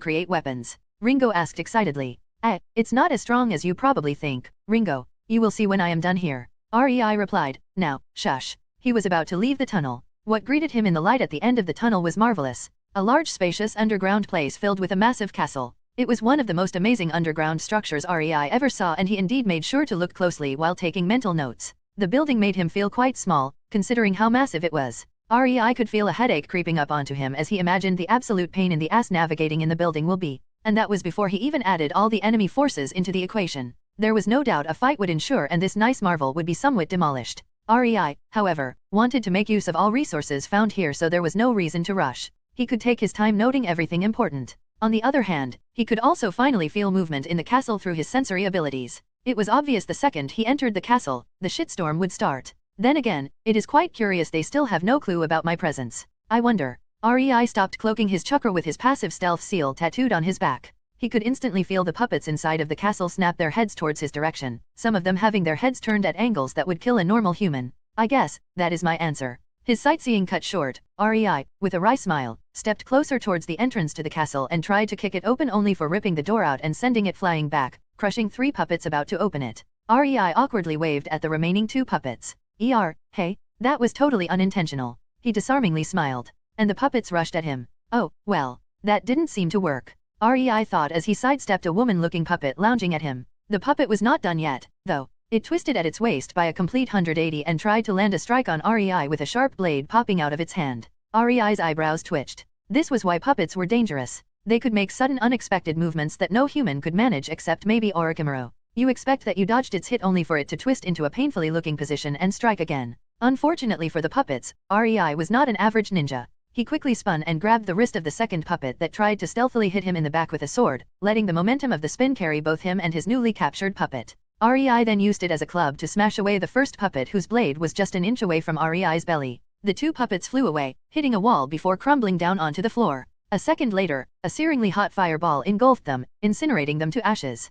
create weapons? Ringo asked excitedly. It's not as strong as you probably think, Ringo. You will see when I am done here. REI replied. Now, shush. He was about to leave the tunnel. What greeted him in the light at the end of the tunnel was marvelous. A large spacious underground place filled with a massive castle. It was one of the most amazing underground structures REI ever saw, and he indeed made sure to look closely while taking mental notes. The building made him feel quite small, considering how massive it was. REI could feel a headache creeping up onto him as he imagined the absolute pain in the ass navigating in the building will be. And that was before he even added all the enemy forces into the equation. There was no doubt a fight would ensure and this nice marvel would be somewhat demolished. REI, however, wanted to make use of all resources found here, so there was no reason to rush. He could take his time noting everything important. On the other hand, he could also finally feel movement in the castle through his sensory abilities. It was obvious the second he entered the castle, the shitstorm would start. Then again, it is quite curious they still have no clue about my presence. I wonder. REI stopped cloaking his chakra with his passive stealth seal tattooed on his back. He could instantly feel the puppets inside of the castle snap their heads towards his direction, some of them having their heads turned at angles that would kill a normal human. I guess, that is my answer. His sightseeing cut short, REI, with a wry smile, stepped closer towards the entrance to the castle and tried to kick it open, only for ripping the door out and sending it flying back, crushing 3 puppets about to open it. REI awkwardly waved at the remaining 2 puppets. Hey, that was totally unintentional. He disarmingly smiled. And the puppets rushed at him. Oh, well, that didn't seem to work. REI thought as he sidestepped a woman-looking puppet lounging at him. The puppet was not done yet, though. It twisted at its waist by a complete 180 and tried to land a strike on REI with a sharp blade popping out of its hand. REI's eyebrows twitched. This was why puppets were dangerous. They could make sudden unexpected movements that no human could manage except maybe Orochimaru. You expect that you dodged its hit only for it to twist into a painfully looking position and strike again. Unfortunately for the puppets, REI was not an average ninja. He quickly spun and grabbed the wrist of the second puppet that tried to stealthily hit him in the back with a sword, letting the momentum of the spin carry both him and his newly captured puppet. REI then used it as a club to smash away the first puppet, whose blade was just an inch away from REI's belly. The 2 puppets flew away, hitting a wall before crumbling down onto the floor. A second later, a searingly hot fireball engulfed them, incinerating them to ashes.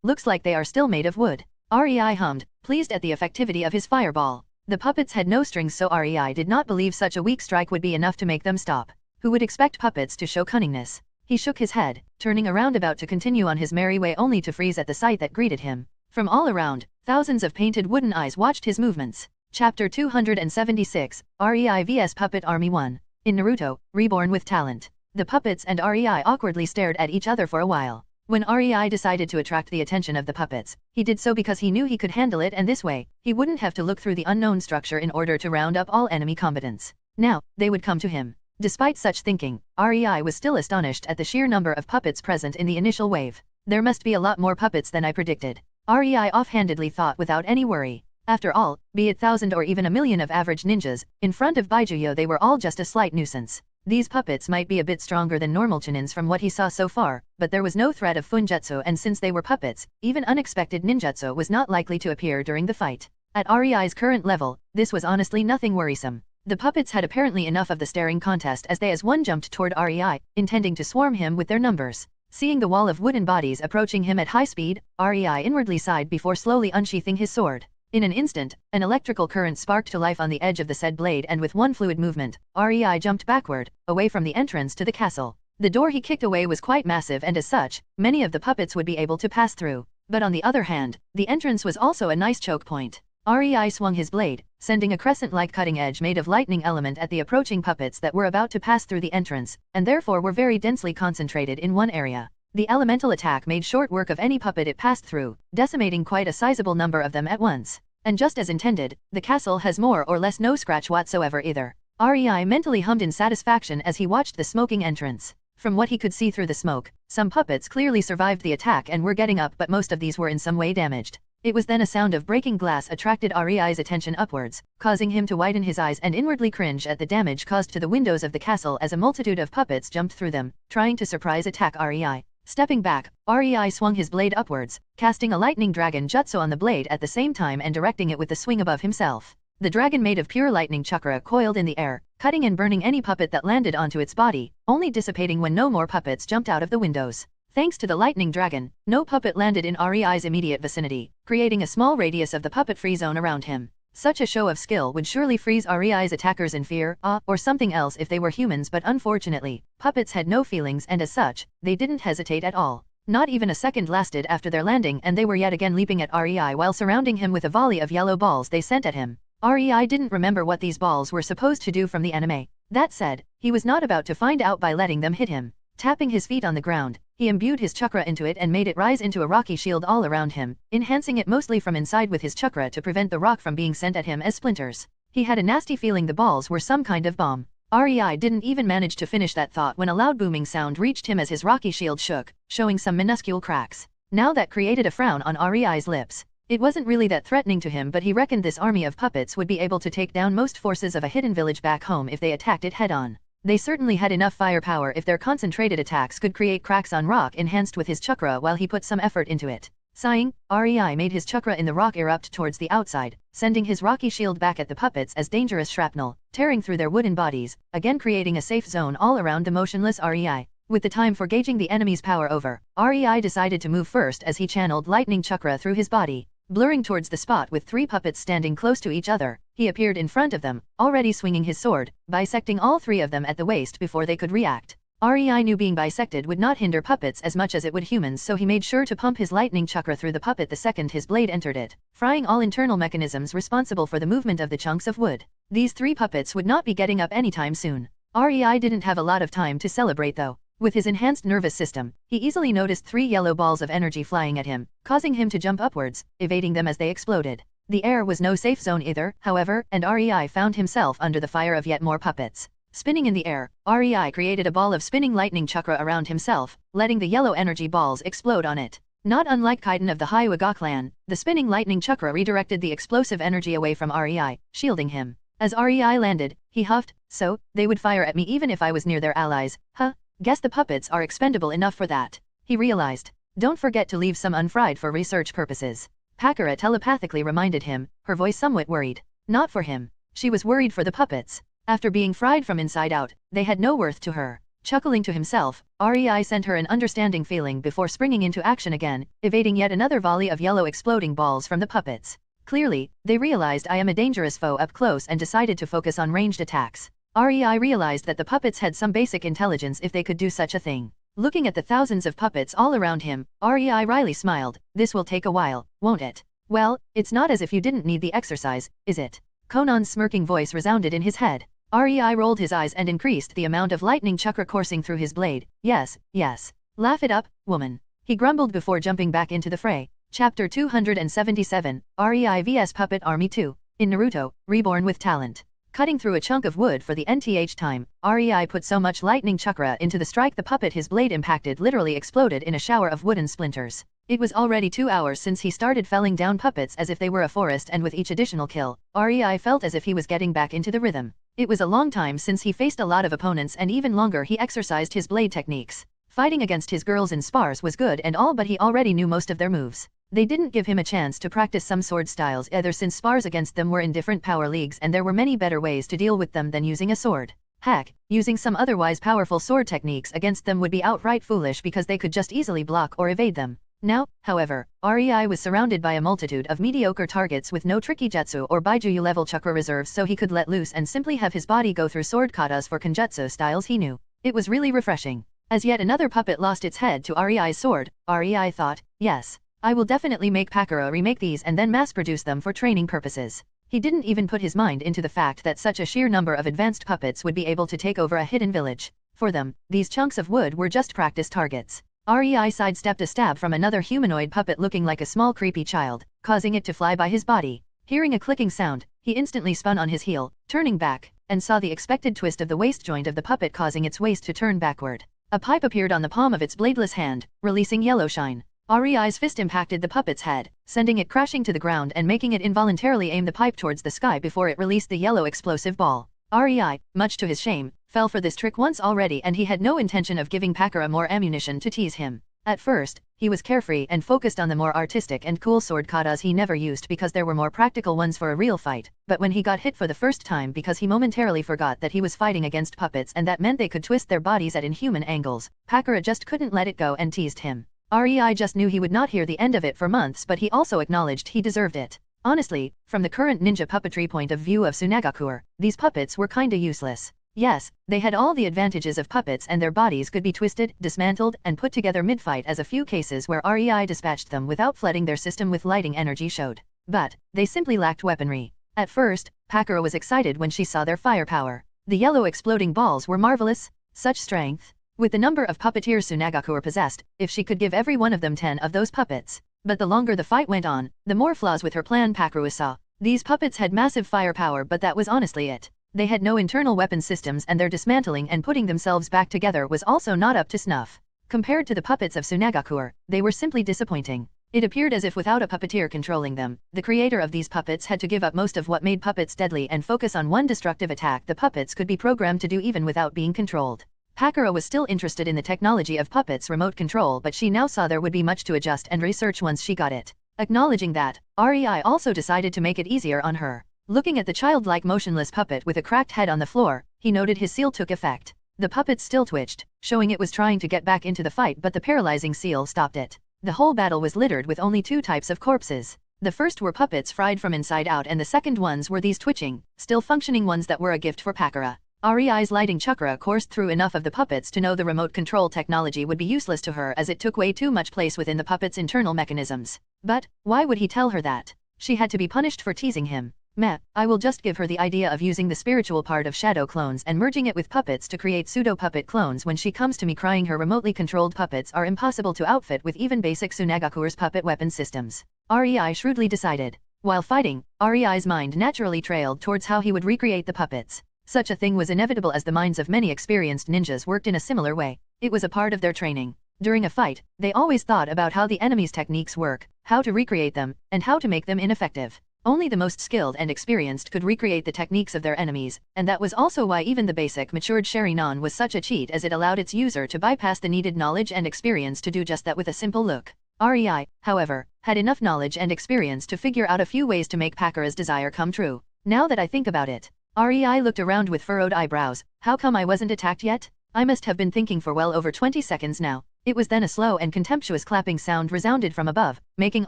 Looks like they are still made of wood. REI hummed, pleased at the effectivity of his fireball. The puppets had no strings, so REI did not believe such a weak strike would be enough to make them stop. Who would expect puppets to show cunningness? He shook his head, turning around about to continue on his merry way, only to freeze at the sight that greeted him. From all around, thousands of painted wooden eyes watched his movements. Chapter 276, REI vs Puppet Army 1. In Naruto, Reborn with Talent. The puppets and REI awkwardly stared at each other for a while. When REI decided to attract the attention of the puppets, he did so because he knew he could handle it, and this way, he wouldn't have to look through the unknown structure in order to round up all enemy combatants. Now, they would come to him. Despite such thinking, REI was still astonished at the sheer number of puppets present in the initial wave. There must be a lot more puppets than I predicted. REI offhandedly thought without any worry. After all, be it 1,000 or even 1,000,000 of average ninjas, in front of Baijuyo they were all just a slight nuisance. These puppets might be a bit stronger than normal Chunins from what he saw so far, but there was no threat of Funjutsu, and since they were puppets, even unexpected ninjutsu was not likely to appear during the fight. At REI's current level, this was honestly nothing worrisome. The puppets had apparently enough of the staring contest as they as one jumped toward REI, intending to swarm him with their numbers. Seeing the wall of wooden bodies approaching him at high speed, REI inwardly sighed before slowly unsheathing his sword. In an instant, an electrical current sparked to life on the edge of the said blade, and with one fluid movement, REI jumped backward, away from the entrance to the castle. The door he kicked away was quite massive, and as such, many of the puppets would be able to pass through. But on the other hand, the entrance was also a nice choke point. REI swung his blade, sending a crescent-like cutting edge made of lightning element at the approaching puppets that were about to pass through the entrance, and therefore were very densely concentrated in one area. The elemental attack made short work of any puppet it passed through, decimating quite a sizable number of them at once. And just as intended, the castle has more or less no scratch whatsoever either. REI mentally hummed in satisfaction as he watched the smoking entrance. From what he could see through the smoke, some puppets clearly survived the attack and were getting up, but most of these were in some way damaged. It was then a sound of breaking glass attracted REI's attention upwards, causing him to widen his eyes and inwardly cringe at the damage caused to the windows of the castle as a multitude of puppets jumped through them, trying to surprise attack REI. Stepping back, REI swung his blade upwards, casting a lightning dragon jutsu on the blade at the same time and directing it with the swing above himself. The dragon made of pure lightning chakra coiled in the air, cutting and burning any puppet that landed onto its body, only dissipating when no more puppets jumped out of the windows. Thanks to the lightning dragon, no puppet landed in REI's immediate vicinity, creating a small radius of the puppet-free zone around him. Such a show of skill would surely freeze REI's attackers in fear, or something else if they were humans, but unfortunately, puppets had no feelings and as such, they didn't hesitate at all. Not even a second lasted after their landing and they were yet again leaping at REI while surrounding him with a volley of yellow balls they sent at him. REI didn't remember what these balls were supposed to do from the anime. That said, he was not about to find out by letting them hit him. Tapping his feet on the ground, he imbued his chakra into it and made it rise into a rocky shield all around him, enhancing it mostly from inside with his chakra to prevent the rock from being sent at him as splinters. He had a nasty feeling the balls were some kind of bomb. REI didn't even manage to finish that thought when a loud booming sound reached him as his rocky shield shook, showing some minuscule cracks. Now that created a frown on REI's lips. It wasn't really that threatening to him, but he reckoned this army of puppets would be able to take down most forces of a hidden village back home if they attacked it head-on. They certainly had enough firepower if their concentrated attacks could create cracks on rock enhanced with his chakra while he put some effort into it. Sighing, REI made his chakra in the rock erupt towards the outside, sending his rocky shield back at the puppets as dangerous shrapnel, tearing through their wooden bodies, again creating a safe zone all around the motionless REI. With the time for gauging the enemy's power over, REI decided to move first as he channeled lightning chakra through his body. Blurring towards the spot with three puppets standing close to each other, he appeared in front of them, already swinging his sword, bisecting all three of them at the waist before they could react. REI knew being bisected would not hinder puppets as much as it would humans, so he made sure to pump his lightning chakra through the puppet the second his blade entered it, frying all internal mechanisms responsible for the movement of the chunks of wood. These three puppets would not be getting up anytime soon. REI didn't have a lot of time to celebrate though. With his enhanced nervous system, he easily noticed three yellow balls of energy flying at him, causing him to jump upwards, evading them as they exploded. The air was no safe zone either, however, and REI found himself under the fire of yet more puppets. Spinning in the air, REI created a ball of spinning lightning chakra around himself, letting the yellow energy balls explode on it. Not unlike Kaiden of the Hyuga clan, the spinning lightning chakra redirected the explosive energy away from REI, shielding him. As REI landed, he huffed, "So, they would fire at me even if I was near their allies, huh? Guess the puppets are expendable enough for that." He realized. Don't forget to leave some unfried for research purposes. Pakura telepathically reminded him, her voice somewhat worried. Not for him. She was worried for the puppets. After being fried from inside out, they had no worth to her. Chuckling to himself, REI sent her an understanding feeling before springing into action again, evading yet another volley of yellow exploding balls from the puppets. Clearly, they realized I am a dangerous foe up close and decided to focus on ranged attacks. REI realized that the puppets had some basic intelligence if they could do such a thing. Looking at the thousands of puppets all around him, REI wryly smiled. This will take a while, won't it? Well, it's not as if you didn't need the exercise, is it? Conan's smirking voice resounded in his head. REI rolled his eyes and increased the amount of lightning chakra coursing through his blade. Yes, yes. Laugh it up, woman. He grumbled before jumping back into the fray. Chapter 277, REI vs Puppet Army 2. In Naruto, Reborn with Talent. Cutting through a chunk of wood for the nth time, REI put so much lightning chakra into the strike the puppet his blade impacted literally exploded in a shower of wooden splinters. It was already 2 hours since he started felling down puppets as if they were a forest, and with each additional kill, REI felt as if he was getting back into the rhythm. It was a long time since he faced a lot of opponents, and even longer he exercised his blade techniques. Fighting against his girls in spars was good and all, but he already knew most of their moves. They didn't give him a chance to practice some sword styles either, since spars against them were in different power leagues and there were many better ways to deal with them than using a sword. Heck, using some otherwise powerful sword techniques against them would be outright foolish because they could just easily block or evade them. Now, however, REI was surrounded by a multitude of mediocre targets with no tricky jutsu or baijuyu level chakra reserves, so he could let loose and simply have his body go through sword katas for kenjutsu styles he knew. It was really refreshing. As yet another puppet lost its head to REI's sword, REI thought, yes. I will definitely make Pakura remake these and then mass-produce them for training purposes. He didn't even put his mind into the fact that such a sheer number of advanced puppets would be able to take over a hidden village. For them, these chunks of wood were just practice targets. REI sidestepped a stab from another humanoid puppet looking like a small creepy child, causing it to fly by his body. Hearing a clicking sound, he instantly spun on his heel, turning back, and saw the expected twist of the waist joint of the puppet causing its waist to turn backward. A pipe appeared on the palm of its bladeless hand, releasing yellow shine. REI's fist impacted the puppet's head, sending it crashing to the ground and making it involuntarily aim the pipe towards the sky before it released the yellow explosive ball. REI, much to his shame, fell for this trick once already and he had no intention of giving Pakura more ammunition to tease him. At first, he was carefree and focused on the more artistic and cool sword katas he never used because there were more practical ones for a real fight, but when he got hit for the first time because he momentarily forgot that he was fighting against puppets and that meant they could twist their bodies at inhuman angles, Pakura just couldn't let it go and teased him. REI just knew he would not hear the end of it for months, but he also acknowledged he deserved it. Honestly, from the current ninja puppetry point of view of Tsunagakuer, these puppets were kinda useless. Yes, they had all the advantages of puppets and their bodies could be twisted, dismantled, and put together mid-fight as a few cases where REI dispatched them without flooding their system with lighting energy showed. But, they simply lacked weaponry. At first, Pakura was excited when she saw their firepower. The yellow exploding balls were marvelous, such strength. With the number of puppeteers Tsunagakuer possessed, if she could give every one of them 10 of those puppets. But the longer the fight went on, the more flaws with her plan Pakura saw. These puppets had massive firepower, but that was honestly it. They had no internal weapon systems and their dismantling and putting themselves back together was also not up to snuff. Compared to the puppets of Tsunagakuer, they were simply disappointing. It appeared as if without a puppeteer controlling them, the creator of these puppets had to give up most of what made puppets deadly and focus on one destructive attack the puppets could be programmed to do even without being controlled. Pakura was still interested in the technology of puppets remote control, but she now saw there would be much to adjust and research once she got it. Acknowledging that, REI also decided to make it easier on her. Looking at the childlike motionless puppet with a cracked head on the floor, he noted his seal took effect. The puppet still twitched, showing it was trying to get back into the fight, but the paralyzing seal stopped it. The whole battle was littered with only 2 types of corpses. The first were puppets fried from inside out and the second ones were these twitching, still functioning ones that were a gift for Pakura. REI's lighting chakra coursed through enough of the puppets to know the remote control technology would be useless to her as it took way too much place within the puppet's internal mechanisms. But, why would he tell her that? She had to be punished for teasing him. Meh, I will just give her the idea of using the spiritual part of shadow clones and merging it with puppets to create pseudo-puppet clones when she comes to me crying. Her remotely controlled puppets are impossible to outfit with even basic Tsunagakuer's puppet weapon systems. REI shrewdly decided. While fighting, REI's mind naturally trailed towards how he would recreate the puppets. Such a thing was inevitable as the minds of many experienced ninjas worked in a similar way. It was a part of their training. During a fight, they always thought about how the enemy's techniques work, how to recreate them, and how to make them ineffective. Only the most skilled and experienced could recreate the techniques of their enemies, and that was also why even the basic matured Sharingan was such a cheat, as it allowed its user to bypass the needed knowledge and experience to do just that with a simple look. REI, however, had enough knowledge and experience to figure out a few ways to make Pakura's desire come true. Now that I think about it. REI looked around with furrowed eyebrows. How come I wasn't attacked yet? I must have been thinking for well over 20 seconds now. It was then a slow and contemptuous clapping sound resounded from above, making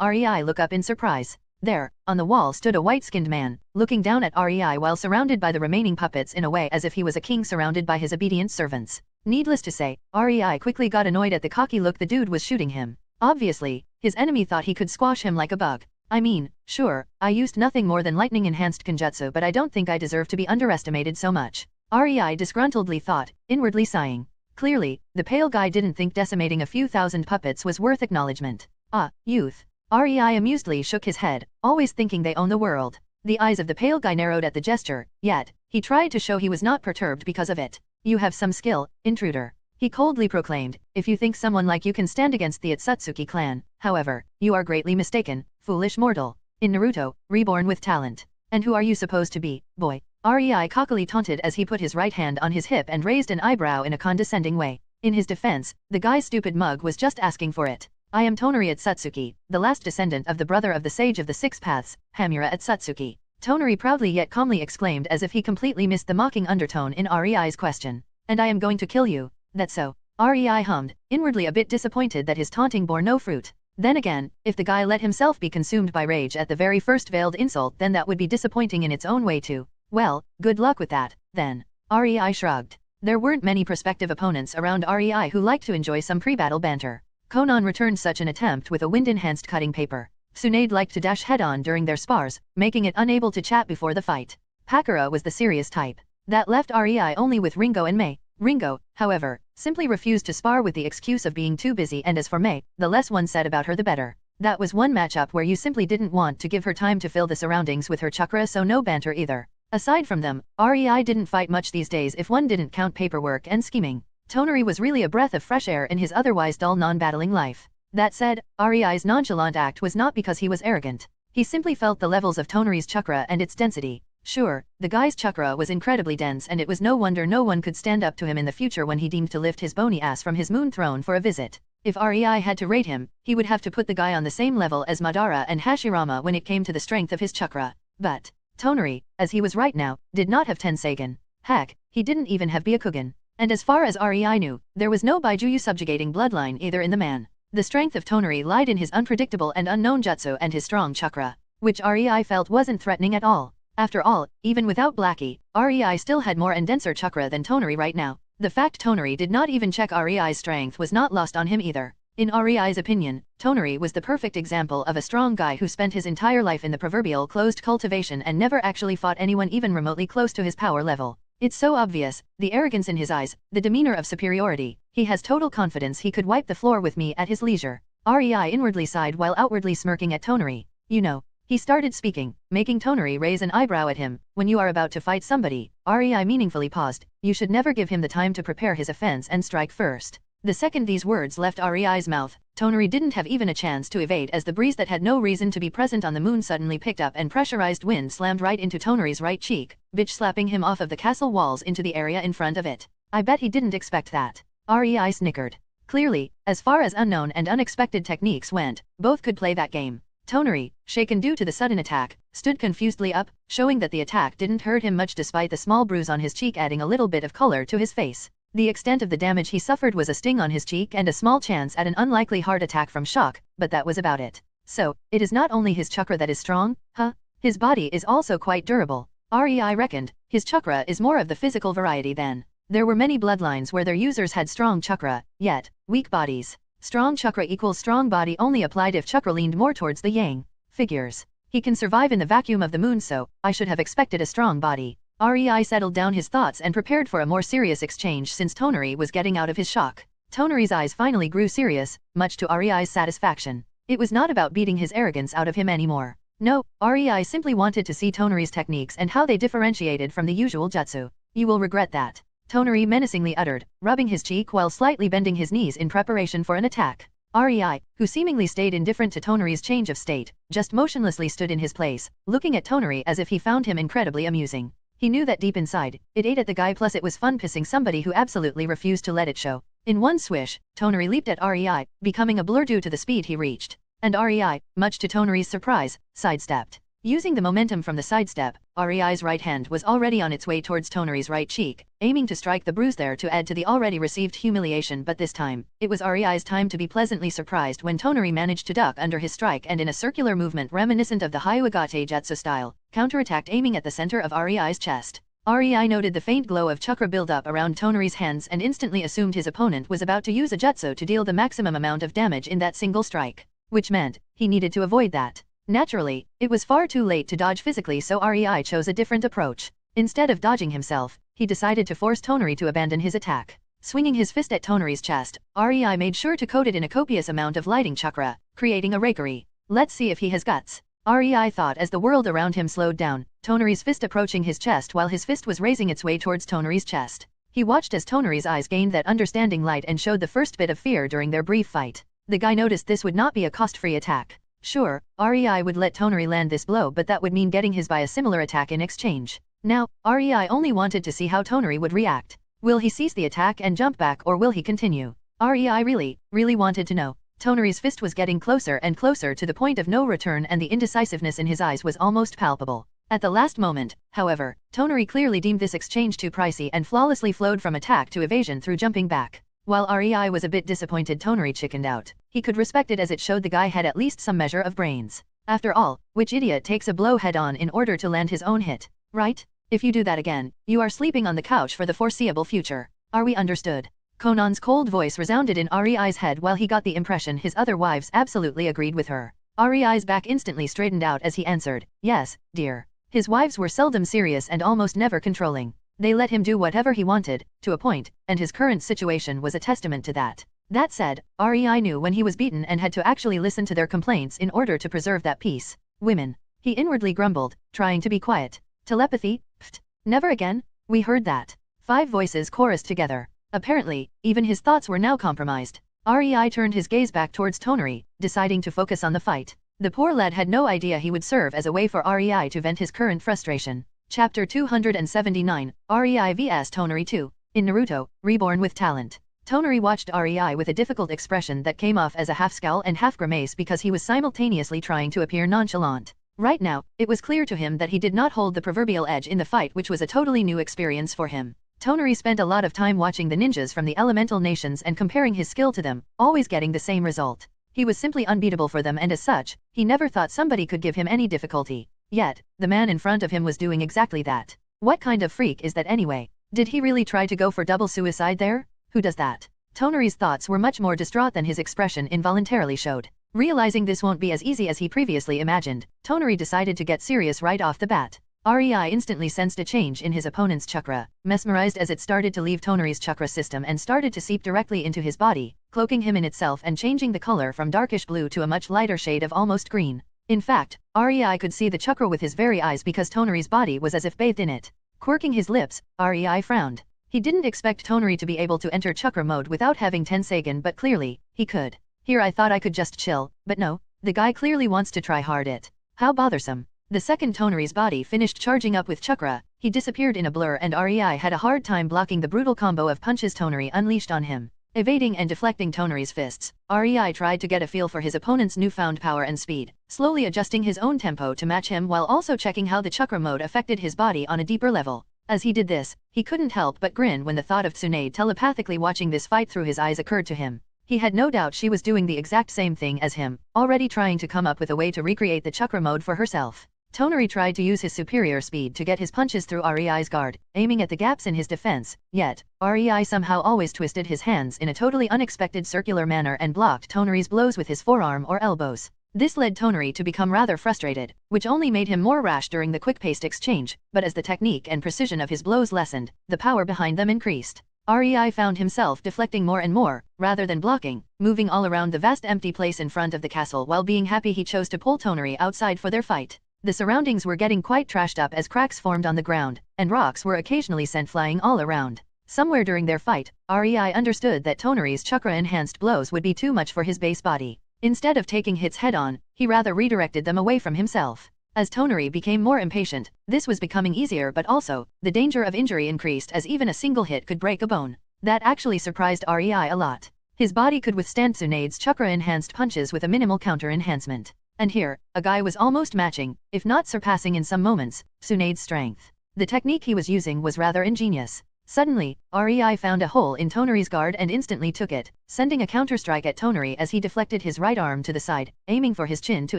REI look up in surprise. There, on the wall stood a white-skinned man, looking down at REI while surrounded by the remaining puppets in a way as if he was a king surrounded by his obedient servants. Needless to say, REI quickly got annoyed at the cocky look the dude was shooting him. Obviously, his enemy thought he could squash him like a bug. I mean, sure, I used nothing more than lightning-enhanced Kenjutsu, but I don't think I deserve to be underestimated so much. REI disgruntledly thought, inwardly sighing. Clearly, the pale guy didn't think decimating a few thousand puppets was worth acknowledgement. Ah, youth. REI amusedly shook his head, always thinking they own the world. The eyes of the pale guy narrowed at the gesture, yet, he tried to show he was not perturbed because of it. You have some skill, intruder. He coldly proclaimed, if you think someone like you can stand against the Otsutsuki clan, however, you are greatly mistaken, foolish mortal. In Naruto, reborn with talent. And who are you supposed to be, boy? REI cockily taunted as he put his right hand on his hip and raised an eyebrow in a condescending way. In his defense, the guy's stupid mug was just asking for it. I am Tonari Otsutsuki, the last descendant of the brother of the Sage of the Six Paths, Hamura Otsutsuki. Tonari proudly yet calmly exclaimed as if he completely missed the mocking undertone in REI's question. And I am going to kill you. That's so. REI hummed, inwardly a bit disappointed that his taunting bore no fruit. Then again, if the guy let himself be consumed by rage at the very first veiled insult, then that would be disappointing in its own way too. Well, good luck with that, then. REI shrugged. There weren't many prospective opponents around REI who liked to enjoy some pre-battle banter. Conan returned such an attempt with a wind-enhanced cutting paper. Tsunade liked to dash head-on during their spars, making it unable to chat before the fight. Pakura was the serious type. That left REI only with Ringo and Mei. Ringo, however, simply refused to spar with the excuse of being too busy, and as for May, the less one said about her the better. That was one matchup where you simply didn't want to give her time to fill the surroundings with her chakra, so no banter either. Aside from them, REI didn't fight much these days if one didn't count paperwork and scheming. Toneri was really a breath of fresh air in his otherwise dull non-battling life. That said, REI's nonchalant act was not because he was arrogant. He simply felt the levels of Toneri's chakra and its density. Sure, the guy's chakra was incredibly dense, and it was no wonder no one could stand up to him in the future when he deemed to lift his bony ass from his moon throne for a visit. If REI had to rate him, he would have to put the guy on the same level as Madara and Hashirama when it came to the strength of his chakra. But Toneri, as he was right now, did not have Tenseigen. Heck, he didn't even have Byakugan. And as far as REI knew, there was no Baijuyu subjugating bloodline either in the man. The strength of Toneri lied in his unpredictable and unknown jutsu and his strong chakra, which REI felt wasn't threatening at all. After all, even without Blackie, REI still had more and denser chakra than Toneri right now. The fact Toneri did not even check REI's strength was not lost on him either. In REI's opinion, Toneri was the perfect example of a strong guy who spent his entire life in the proverbial closed cultivation and never actually fought anyone even remotely close to his power level. It's so obvious, the arrogance in his eyes, the demeanor of superiority. He has total confidence he could wipe the floor with me at his leisure. REI inwardly sighed while outwardly smirking at Toneri. You know. He started speaking, making Toneri raise an eyebrow at him. When you are about to fight somebody, REI meaningfully paused, you should never give him the time to prepare his offense and strike first. The second these words left REI's mouth, Toneri didn't have even a chance to evade as the breeze that had no reason to be present on the moon suddenly picked up and pressurized wind slammed right into Toneri's right cheek, bitch slapping him off of the castle walls into the area in front of it. I bet he didn't expect that. REI snickered. Clearly, as far as unknown and unexpected techniques went, both could play that game. Toneri, shaken due to the sudden attack, stood confusedly up, showing that the attack didn't hurt him much despite the small bruise on his cheek adding a little bit of color to his face. The extent of the damage he suffered was a sting on his cheek and a small chance at an unlikely heart attack from shock, but that was about it. So, it is not only his chakra that is strong, huh? His body is also quite durable. REI reckoned, his chakra is more of the physical variety than. There were many bloodlines where their users had strong chakra, yet, weak bodies. Strong chakra equals strong body only applied if chakra leaned more towards the yang. Figures. He can survive in the vacuum of the moon, so I should have expected a strong body. REI settled down his thoughts and prepared for a more serious exchange since Toneri was getting out of his shock. Toneri's eyes finally grew serious, much to REI's satisfaction. It was not about beating his arrogance out of him anymore. No, REI simply wanted to see Toneri's techniques and how they differentiated from the usual jutsu. You will regret that. Toneri menacingly uttered, rubbing his cheek while slightly bending his knees in preparation for an attack. REI, who seemingly stayed indifferent to Toneri's change of state, just motionlessly stood in his place, looking at Toneri as if he found him incredibly amusing. He knew that deep inside, it ate at the guy, plus it was fun pissing somebody who absolutely refused to let it show. In one swish, Toneri leaped at REI, becoming a blur due to the speed he reached. And REI, much to Toneri's surprise, sidestepped. Using the momentum from the sidestep, REI's right hand was already on its way towards Toneri's right cheek, aiming to strike the bruise there to add to the already received humiliation, but this time, it was REI's time to be pleasantly surprised when Toneri managed to duck under his strike and in a circular movement reminiscent of the Hyuagate Jutsu style, counterattacked aiming at the center of REI's chest. REI noted the faint glow of chakra buildup around Toneri's hands and instantly assumed his opponent was about to use a jutsu to deal the maximum amount of damage in that single strike. Which meant, he needed to avoid that. Naturally, it was far too late to dodge physically, so REI chose a different approach. Instead of dodging himself, he decided to force Toneri to abandon his attack. Swinging his fist at Toneri's chest, REI made sure to coat it in a copious amount of lighting chakra, creating a rakery. Let's see if he has guts. REI thought as the world around him slowed down, Toneri's fist approaching his chest while his fist was raising its way towards Toneri's chest. He watched as Toneri's eyes gained that understanding light and showed the first bit of fear during their brief fight. The guy noticed this would not be a cost-free attack. Sure, REI would let Toneri land this blow, but that would mean getting his by a similar attack in exchange. Now, REI only wanted to see how Toneri would react. Will he cease the attack and jump back, or will he continue? REI really wanted to know. Toneri's fist was getting closer and closer to the point of no return, and the indecisiveness in his eyes was almost palpable. At the last moment, however, Toneri clearly deemed this exchange too pricey and flawlessly flowed from attack to evasion through jumping back. While REI was a bit disappointed Toneri chickened out, he could respect it as it showed the guy had at least some measure of brains. After all, which idiot takes a blow head-on in order to land his own hit, right? If you do that again, you are sleeping on the couch for the foreseeable future. Are we understood? Conan's cold voice resounded in REI's head while he got the impression his other wives absolutely agreed with her. REI's back instantly straightened out as he answered, yes, dear. His wives were seldom serious and almost never controlling. They let him do whatever he wanted, to a point, and his current situation was a testament to that. That said, Rei knew when he was beaten and had to actually listen to their complaints in order to preserve that peace. Women. He inwardly grumbled, trying to be quiet. Telepathy? Pfft. Never again? We heard that. 5 voices chorused together. Apparently, even his thoughts were now compromised. Rei turned his gaze back towards Tonari, deciding to focus on the fight. The poor lad had no idea he would serve as a way for Rei to vent his current frustration. Chapter 279, Rei vs Tonari 2. In Naruto, Reborn with Talent. Tonari watched Rei with a difficult expression that came off as a half scowl and half grimace because he was simultaneously trying to appear nonchalant. Right now, it was clear to him that he did not hold the proverbial edge in the fight, which was a totally new experience for him. Tonari spent a lot of time watching the ninjas from the elemental nations and comparing his skill to them, always getting the same result. He was simply unbeatable for them, and as such, he never thought somebody could give him any difficulty. Yet, the man in front of him was doing exactly that. What kind of freak is that anyway? Did he really try to go for double suicide there? Who does that? Tonari's thoughts were much more distraught than his expression involuntarily showed. Realizing this won't be as easy as he previously imagined, Tonari decided to get serious right off the bat. Rei instantly sensed a change in his opponent's chakra, mesmerized as it started to leave Tonari's chakra system and started to seep directly into his body, cloaking him in itself and changing the color from darkish blue to a much lighter shade of almost green. In fact, Rei could see the chakra with his very eyes because Tonari's body was as if bathed in it. Quirking his lips, Rei frowned. He didn't expect Tonari to be able to enter chakra mode without having Tenseigin, but clearly, he could. Here I thought I could just chill, but no, the guy clearly wants to try hard it. How bothersome. The second Tonari's body finished charging up with chakra, he disappeared in a blur and Rei had a hard time blocking the brutal combo of punches Tonari unleashed on him. Evading and deflecting Tonari's fists, Rei tried to get a feel for his opponent's newfound power and speed, slowly adjusting his own tempo to match him while also checking how the chakra mode affected his body on a deeper level. As he did this, he couldn't help but grin when the thought of Tsunade telepathically watching this fight through his eyes occurred to him. He had no doubt she was doing the exact same thing as him, already trying to come up with a way to recreate the chakra mode for herself. Tonari tried to use his superior speed to get his punches through Rei's guard, aiming at the gaps in his defense, yet, Rei somehow always twisted his hands in a totally unexpected circular manner and blocked Tonari's blows with his forearm or elbows. This led Tonari to become rather frustrated, which only made him more rash during the quick-paced exchange, but as the technique and precision of his blows lessened, the power behind them increased. Rei found himself deflecting more and more, rather than blocking, moving all around the vast empty place in front of the castle while being happy he chose to pull Tonari outside for their fight. The surroundings were getting quite trashed up as cracks formed on the ground, and rocks were occasionally sent flying all around. Somewhere during their fight, Rei understood that Tonari's chakra-enhanced blows would be too much for his base body. Instead of taking hits head-on, he rather redirected them away from himself. As Tonari became more impatient, this was becoming easier, but also, the danger of injury increased as even a single hit could break a bone. That actually surprised Rei a lot. His body could withstand Tsunade's chakra-enhanced punches with a minimal counter-enhancement. And here, a guy was almost matching, if not surpassing in some moments, Tsunade's strength. The technique he was using was rather ingenious. Suddenly, Rei found a hole in Tonari's guard and instantly took it, sending a counter-strike at Tonari as he deflected his right arm to the side, aiming for his chin to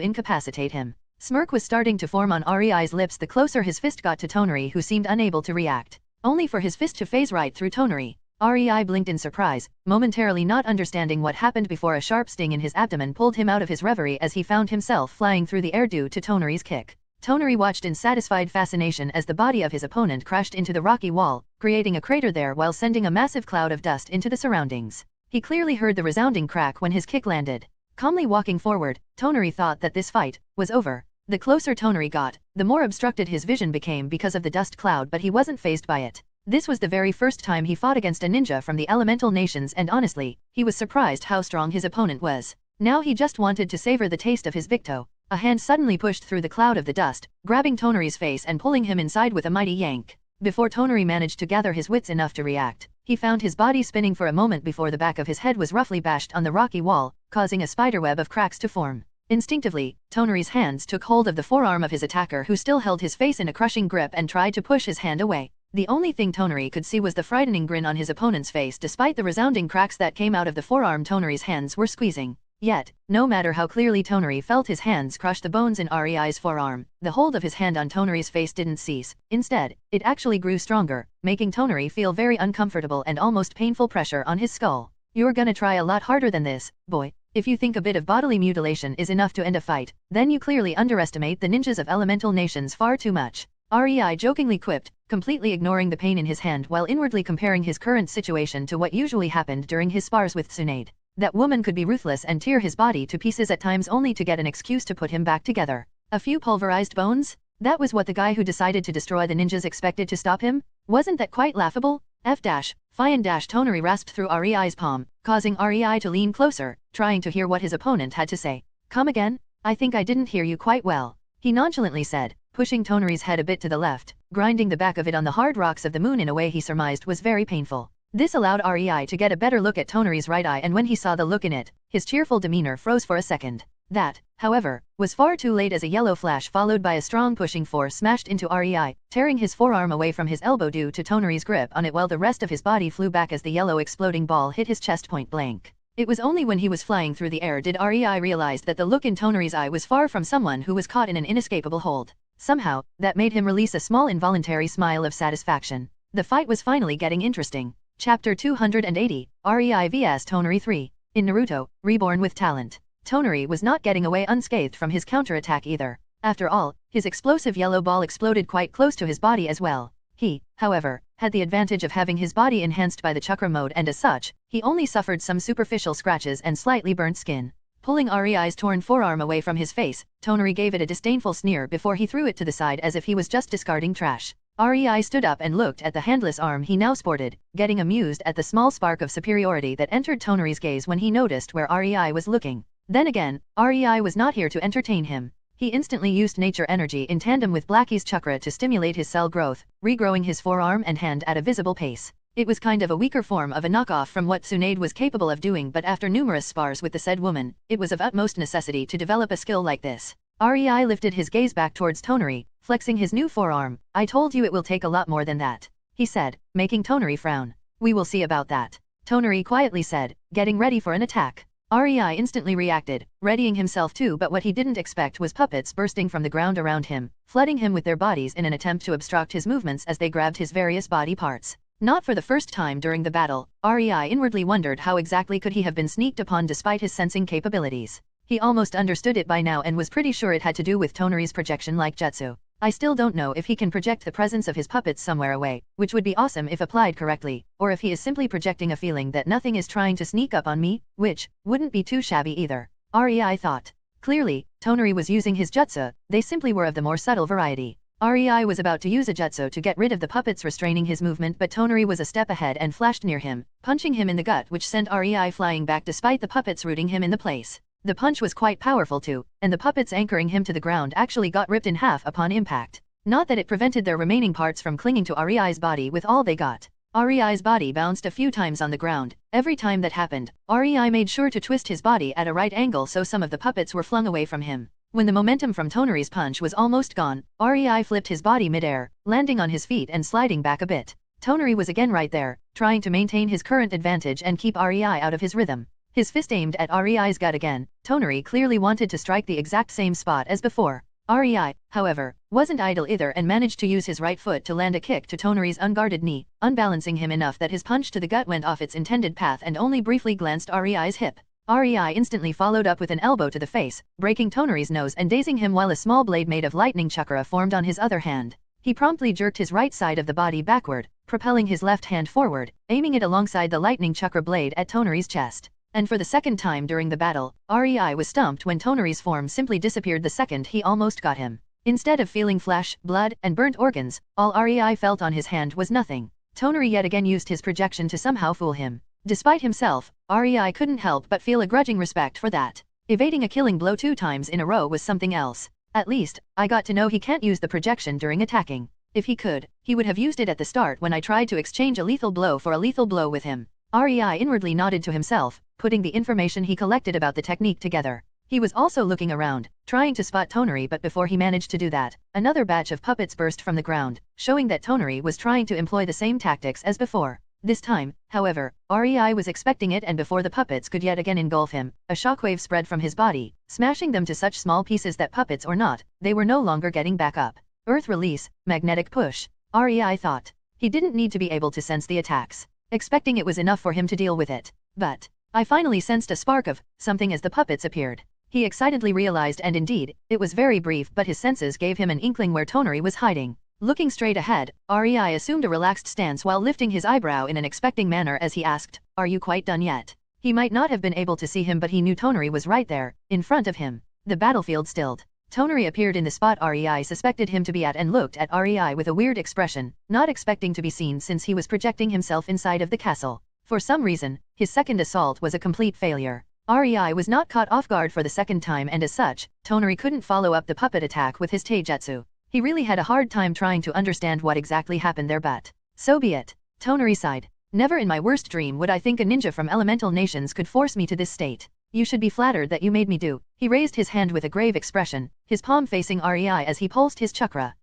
incapacitate him. Smirk was starting to form on Rei's lips the closer his fist got to Tonari, who seemed unable to react. Only for his fist to phase right through Tonari. Rei blinked in surprise, momentarily not understanding what happened before a sharp sting in his abdomen pulled him out of his reverie as he found himself flying through the air due to Tonari's kick. Tonari watched in satisfied fascination as the body of his opponent crashed into the rocky wall, creating a crater there while sending a massive cloud of dust into the surroundings. He clearly heard the resounding crack when his kick landed. Calmly walking forward, Tonari thought that this fight was over. The closer Tonari got, the more obstructed his vision became because of the dust cloud, but he wasn't fazed by it. This was the very first time he fought against a ninja from the elemental nations, and honestly, he was surprised how strong his opponent was. Now he just wanted to savor the taste of his victo. A hand suddenly pushed through the cloud of the dust, grabbing Tonari's face and pulling him inside with a mighty yank. Before Tonari managed to gather his wits enough to react, he found his body spinning for a moment before the back of his head was roughly bashed on the rocky wall, causing a spiderweb of cracks to form. Instinctively, Tonari's hands took hold of the forearm of his attacker, who still held his face in a crushing grip and tried to push his hand away. The only thing Tonari could see was the frightening grin on his opponent's face despite the resounding cracks that came out of the forearm Tonari's hands were squeezing. Yet, no matter how clearly Tonari felt his hands crush the bones in Rei's forearm, the hold of his hand on Tonari's face didn't cease. Instead, it actually grew stronger, making Tonari feel very uncomfortable and almost painful pressure on his skull. "You're gonna try a lot harder than this, boy. If you think a bit of bodily mutilation is enough to end a fight, then you clearly underestimate the ninjas of elemental nations far too much." REI jokingly quipped, completely ignoring the pain in his hand while inwardly comparing his current situation to what usually happened during his spars with Tsunade. That woman could be ruthless and tear his body to pieces at times only to get an excuse to put him back together. A few pulverized bones? That was what the guy who decided to destroy the ninjas expected to stop him? Wasn't that quite laughable? Toneri rasped through REI's palm, causing REI to lean closer, trying to hear what his opponent had to say. Come again? I think I didn't hear you quite well, he nonchalantly said, pushing Toneri's head a bit to the left, grinding the back of it on the hard rocks of the moon in a way he surmised was very painful. This allowed REI to get a better look at Toneri's right eye, and when he saw the look in it, his cheerful demeanor froze for a second. That, however, was far too late as a yellow flash followed by a strong pushing force smashed into REI, tearing his forearm away from his elbow due to Toneri's grip on it while the rest of his body flew back as the yellow exploding ball hit his chest point blank. It was only when he was flying through the air did REI realize that the look in Toneri's eye was far from someone who was caught in an inescapable hold. Somehow, that made him release a small involuntary smile of satisfaction. The fight was finally getting interesting. Chapter 280, REI vs Toneri 3. In Naruto, Reborn with Talent. Toneri was not getting away unscathed from his counterattack either. After all, his explosive yellow ball exploded quite close to his body as well. He, however, had the advantage of having his body enhanced by the chakra mode, and as such, he only suffered some superficial scratches and slightly burnt skin. Pulling REI's torn forearm away from his face, Toneri gave it a disdainful sneer before he threw it to the side as if he was just discarding trash. REI stood up and looked at the handless arm he now sported, getting amused at the small spark of superiority that entered Toneri's gaze when he noticed where REI was looking. Then again, REI was not here to entertain him. He instantly used nature energy in tandem with Blackie's chakra to stimulate his cell growth, regrowing his forearm and hand at a visible pace. It was kind of a weaker form of a knockoff from what Tsunade was capable of doing, but after numerous spars with the said woman, it was of utmost necessity to develop a skill like this. REI lifted his gaze back towards Toneri, flexing his new forearm. I told you it will take a lot more than that, he said, making Toneri frown. We will see about that, Toneri quietly said, getting ready for an attack. REI instantly reacted, readying himself too, but what he didn't expect was puppets bursting from the ground around him, flooding him with their bodies in an attempt to obstruct his movements as they grabbed his various body parts. Not for the first time during the battle, REI inwardly wondered how exactly could he have been sneaked upon despite his sensing capabilities. He almost understood it by now and was pretty sure it had to do with Toneri's projection-like jutsu. I still don't know if he can project the presence of his puppets somewhere away, which would be awesome if applied correctly, or if he is simply projecting a feeling that nothing is trying to sneak up on me, which wouldn't be too shabby either, REI thought. Clearly, Toneri was using his jutsu, they simply were of the more subtle variety. REI was about to use a jutsu to get rid of the puppets restraining his movement, but Toneri was a step ahead and flashed near him, punching him in the gut, which sent REI flying back despite the puppets rooting him in the place. The punch was quite powerful too, and the puppets anchoring him to the ground actually got ripped in half upon impact. Not that it prevented their remaining parts from clinging to REI's body with all they got. REI's body bounced a few times on the ground. Every time that happened, REI made sure to twist his body at a right angle so some of the puppets were flung away from him. When the momentum from Toneri's punch was almost gone, REI flipped his body mid-air, landing on his feet and sliding back a bit. Toneri was again right there, trying to maintain his current advantage and keep REI out of his rhythm. His fist aimed at REI's gut again. Toneri clearly wanted to strike the exact same spot as before. REI, however, wasn't idle either and managed to use his right foot to land a kick to Toneri's unguarded knee, unbalancing him enough that his punch to the gut went off its intended path and only briefly glanced REI's hip. REI instantly followed up with an elbow to the face, breaking Toneri's nose and dazing him while a small blade made of lightning chakra formed on his other hand. He promptly jerked his right side of the body backward, propelling his left hand forward, aiming it alongside the lightning chakra blade at Toneri's chest. And for the second time during the battle, REI was stumped when Toneri's form simply disappeared the second he almost got him. Instead of feeling flesh, blood, and burnt organs, all REI felt on his hand was nothing. Toneri yet again used his projection to somehow fool him. Despite himself, REI couldn't help but feel a grudging respect for that. Evading a killing blow 2 times in a row was something else. At least, I got to know he can't use the projection during attacking. If he could, he would have used it at the start when I tried to exchange a lethal blow for a lethal blow with him. REI inwardly nodded to himself, putting the information he collected about the technique together. He was also looking around, trying to spot Toneri, but before he managed to do that, another batch of puppets burst from the ground, showing that Toneri was trying to employ the same tactics as before. This time, however, REI was expecting it, and before the puppets could yet again engulf him, a shockwave spread from his body, smashing them to such small pieces that puppets or not, they were no longer getting back up. Earth release, magnetic push, REI thought. He didn't need to be able to sense the attacks, expecting it was enough for him to deal with it. But I finally sensed a spark of something as the puppets appeared. He excitedly realized, and indeed, it was very brief, but his senses gave him an inkling where Toneri was hiding. Looking straight ahead, REI assumed a relaxed stance while lifting his eyebrow in an expecting manner as he asked, "Are you quite done yet?" He might not have been able to see him, but he knew Tonari was right there, in front of him. The battlefield stilled. Tonari appeared in the spot REI suspected him to be at and looked at REI with a weird expression, not expecting to be seen since he was projecting himself inside of the castle. For some reason, his second assault was a complete failure. REI was not caught off guard for the second time, and as such, Tonari couldn't follow up the puppet attack with his taijutsu. He really had a hard time trying to understand what exactly happened there, but so be it. Tonari sighed. Never in my worst dream would I think a ninja from elemental nations could force me to this state. You should be flattered that you made me do. He raised his hand with a grave expression, his palm facing REI as he pulsed his chakra.